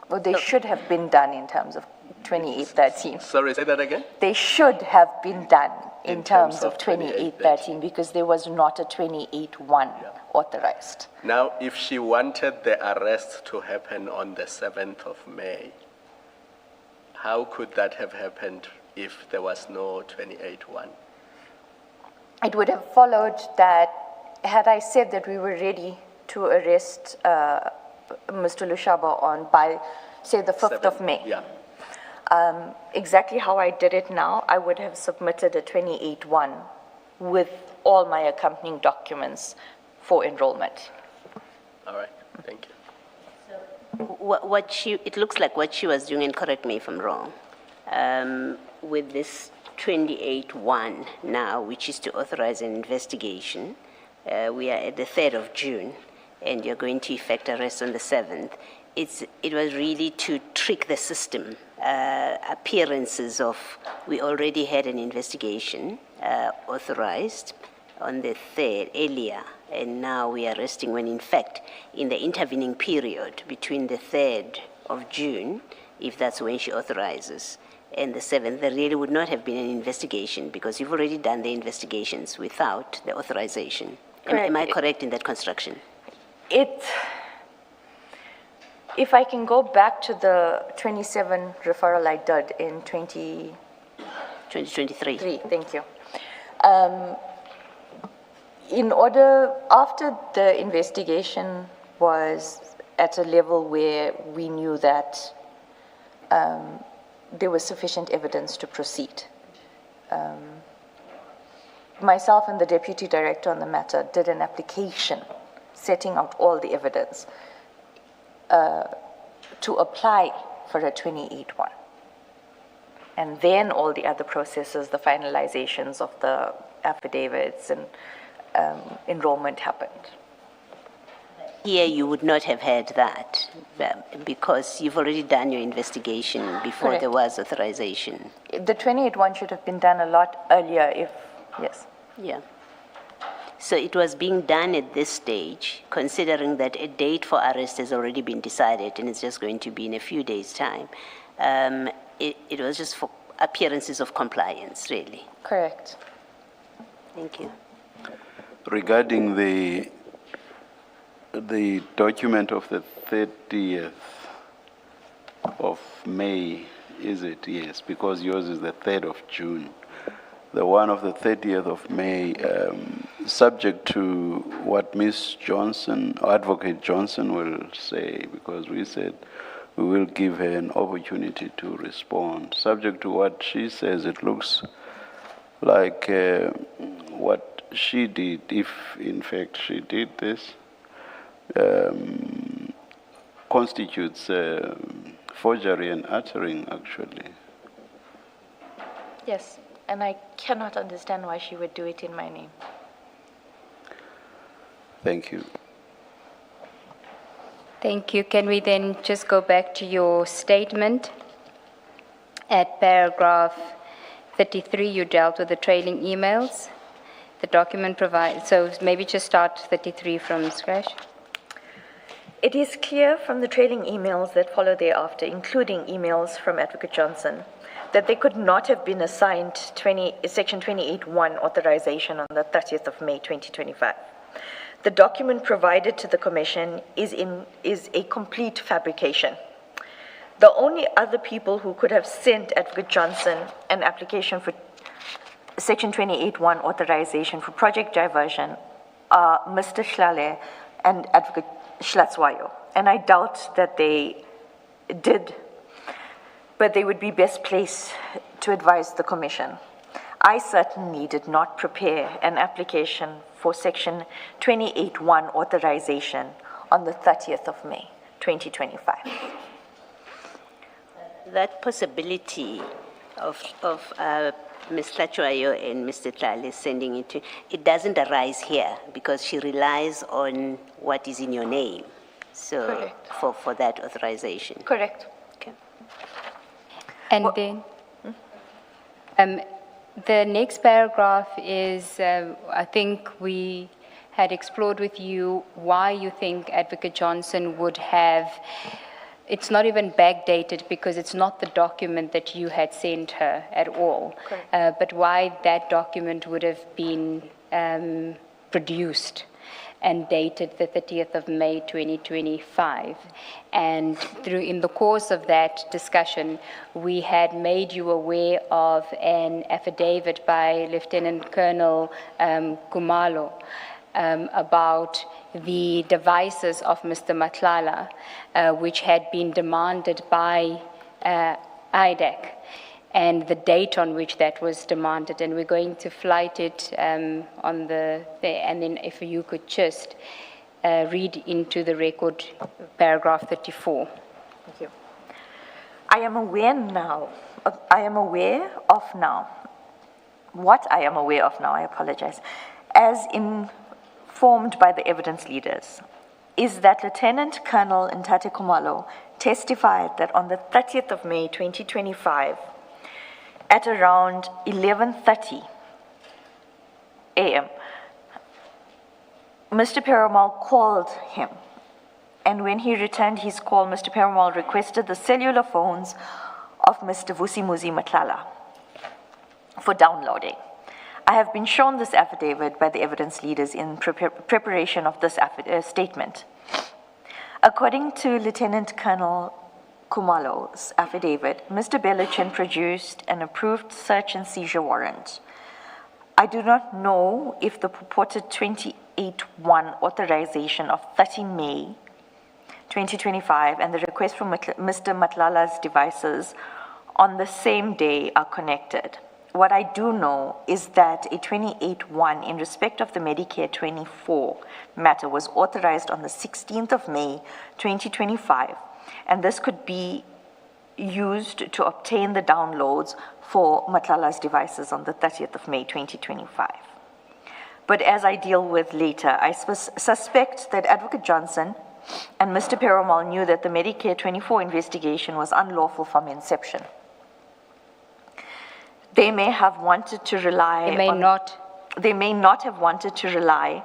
Well, they should have been done in terms of 2813. Sorry, say that again? They should have been done in terms of 2813, 2813 because there was not a 28-1 authorized. Now, if she wanted the arrest to happen on the 7th of May, how could that have happened if there was no 28-1? It would have followed that had I said that we were ready to arrest Mr. Lushaba on by, say, the 5th of May. Yeah. Exactly how I did it now, I would have submitted a 28-1 with all my accompanying documents for enrollment. All right, thank you. It looks like what she was doing, and correct me if I'm wrong, with this 28-1 now, which is to authorize an investigation. We are at the 3rd of June, and you're going to effect arrest on the 7th. It was really to trick the system. Appearances of, we already had an investigation authorized on the 3rd earlier, and now we are arresting when in fact, in the intervening period between the 3rd of June, if that's when she authorizes, and the 7th, there really would not have been an investigation because you've already done the investigations without the authorization. Am I correct in that construction? If I can go back to the 27 referral I did in 2023. Thank you. After the investigation was at a level where we knew that there was sufficient evidence to proceed. Myself and the Deputy Director on the matter did an application setting out all the evidence to apply for a 28-1. And then all the other processes, the finalizations of the affidavits and enrollment happened. Here you would not have had that because you've already done your investigation before Correct. there was authorization. The 28-1 should have been done a lot earlier yes. Yeah. So it was being done at this stage, considering that a date for arrest has already been decided and it's just going to be in a few days' time. It was just for appearances of compliance, really. Correct. Thank you. Regarding the document of the 30th of May, is it? Yes, because yours is the 3rd of June. The one of the 30th of May, subject to what Ms. Johnson, Advocate Johnson will say, because we said we will give her an opportunity to respond. Subject to what she says, it looks like what she did, if in fact she did this, constitutes forgery and uttering, actually. Yes, and I cannot understand why she would do it in my name. Thank you. Thank you. Can we then just go back to your statement? At paragraph 33, you dealt with the trailing emails. The document provides, so maybe just start 33 from scratch. It is clear from the trailing emails that follow thereafter, including emails from Advocate Johnson, that they could not have been assigned Section 28(1) authorization on the 30th of May 2025. The document provided to the Commission is a complete fabrication. The only other people who could have sent Advocate Johnson an application for Section 28(1) authorization for project diversion are Mr. Shlale and Advocate Schlatzwayo. And I doubt that they did, but they would be best placed to advise the Commission. I certainly did not prepare an application for Section 28(1) authorization on the 30th of May, 2025. That possibility of Ms. Tlachwayo and Mr. Tlale sending it to, it doesn't arise here because she relies on what is in your name. So Correct. for that authorization. Correct. Okay. And then, the next paragraph is, I think we had explored with you why you think Advocate Johnson would have, it's not even backdated because it's not the document that you had sent her at all, but why that document would have been produced and dated the 30th of May 2025. And in the course of that discussion, we had made you aware of an affidavit by Lieutenant Colonel Kumalo about the devices of Mr. Matlala, which had been demanded by IDAC, and the date on which that was demanded. And we're going to flight it and then if you could just read into the record paragraph 34. Thank you. I am aware of now, I apologize, as informed by the evidence leaders, is that Lieutenant Colonel Ntate Kumalo testified that on the 30th of May 2025, at around 11:30 a.m., Mr. Perumal called him, and when he returned his call, Mr. Perumal requested the cellular phones of Mr. Vusimuzi Matlala for downloading. I have been shown this affidavit by the evidence leaders in preparation of this statement. According to Lieutenant Colonel Kumalo's affidavit, Mr. Belichin produced an approved search and seizure warrant. I do not know if the purported 28(1) authorization of 30 May 2025 and the request from Mr. Matlala's devices on the same day are connected. What I do know is that a 28(1) in respect of the Medicare 24 matter was authorized on the 16th of May 2025, and this could be used to obtain the downloads for Matlala's devices on the 30th of May 2025. But as I deal with later, I suspect that Advocate Johnson and Mr. Perumal knew that the Medicare 24 investigation was unlawful from inception. They may have wanted to rely They may not have wanted to rely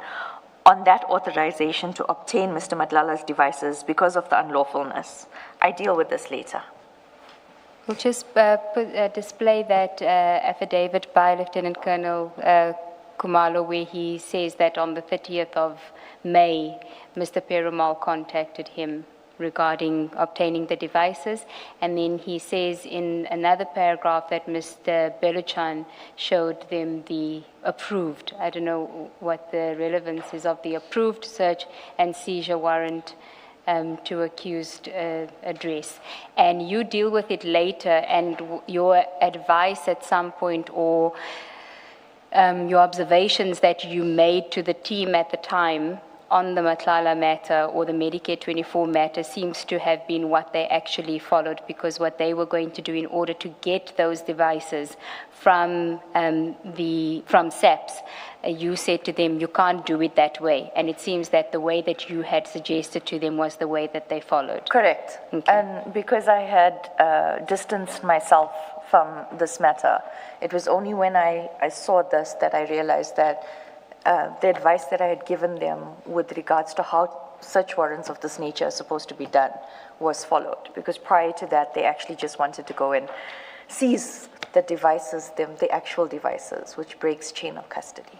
on that authorization to obtain Mr. Matlala's devices because of the unlawfulness. I deal with this later. We'll just display that affidavit by Lieutenant Colonel Kumalo, where he says that on the 30th of May, Mr. Perumal contacted him regarding obtaining the devices, and then he says in another paragraph that Mr. Belichan showed them the approved, I don't know what the relevance is of the approved search and seizure warrant to accused address. And you deal with it later, and your advice at some point or your observations that you made to the team at the time on the Matlala matter or the Medicare 24 matter seems to have been what they actually followed, because what they were going to do in order to get those devices from SAPS, you said to them, you can't do it that way. And it seems that the way that you had suggested to them was the way that they followed. Correct. Okay. And because I had distanced myself from this matter, it was only when I saw this that I realized that the advice that I had given them with regards to how search warrants of this nature are supposed to be done was followed. Because prior to that, they actually just wanted to go and seize the devices, the actual devices, which breaks chain of custody.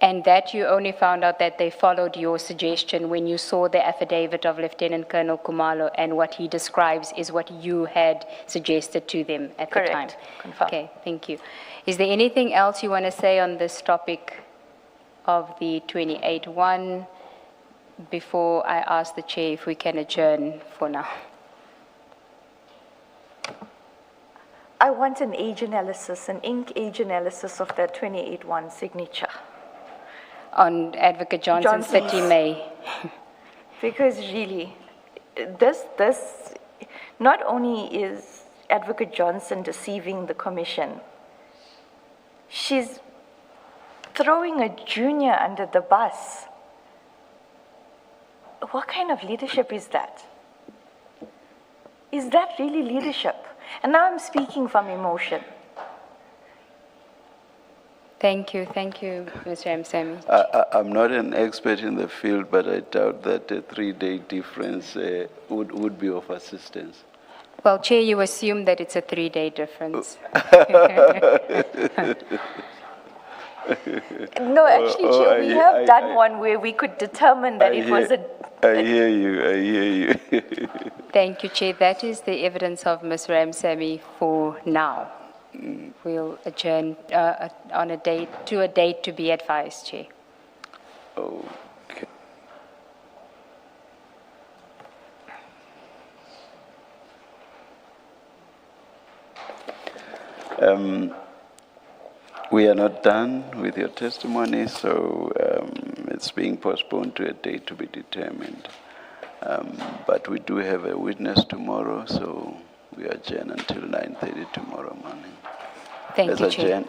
And that you only found out that they followed your suggestion when you saw the affidavit of Lieutenant Colonel Kumalo, and what he describes is what you had suggested to them at the time. Correct. Confirmed. Okay, thank you. Is there anything else you want to say on this topic of the 28-1 before I ask the chair if we can adjourn for now? I want an age analysis, an ink age analysis of that 28-1 signature. On Advocate Johnson's 30 May. Because really, this not only is Advocate Johnson deceiving the commission, she's throwing a junior under the bus. What kind of leadership is that? Is that really leadership? And now I'm speaking from emotion. Thank you, Mr. Ramsamy. I'm not an expert in the field, but I doubt that a 3-day difference would be of assistance. Well, Chair, you assume that it's a 3-day difference. No, actually, Chair, we have done one where we could determine that it was a... I hear you. Thank you, Chair. That is the evidence of Ms. Ramsamy for now. We'll adjourn on a date to be advised, Chair. Okay. We are not done with your testimony, so it's being postponed to a date to be determined. But we do have a witness tomorrow, so we adjourn until 9:30 tomorrow morning. Thank you, Chair. Adjourn.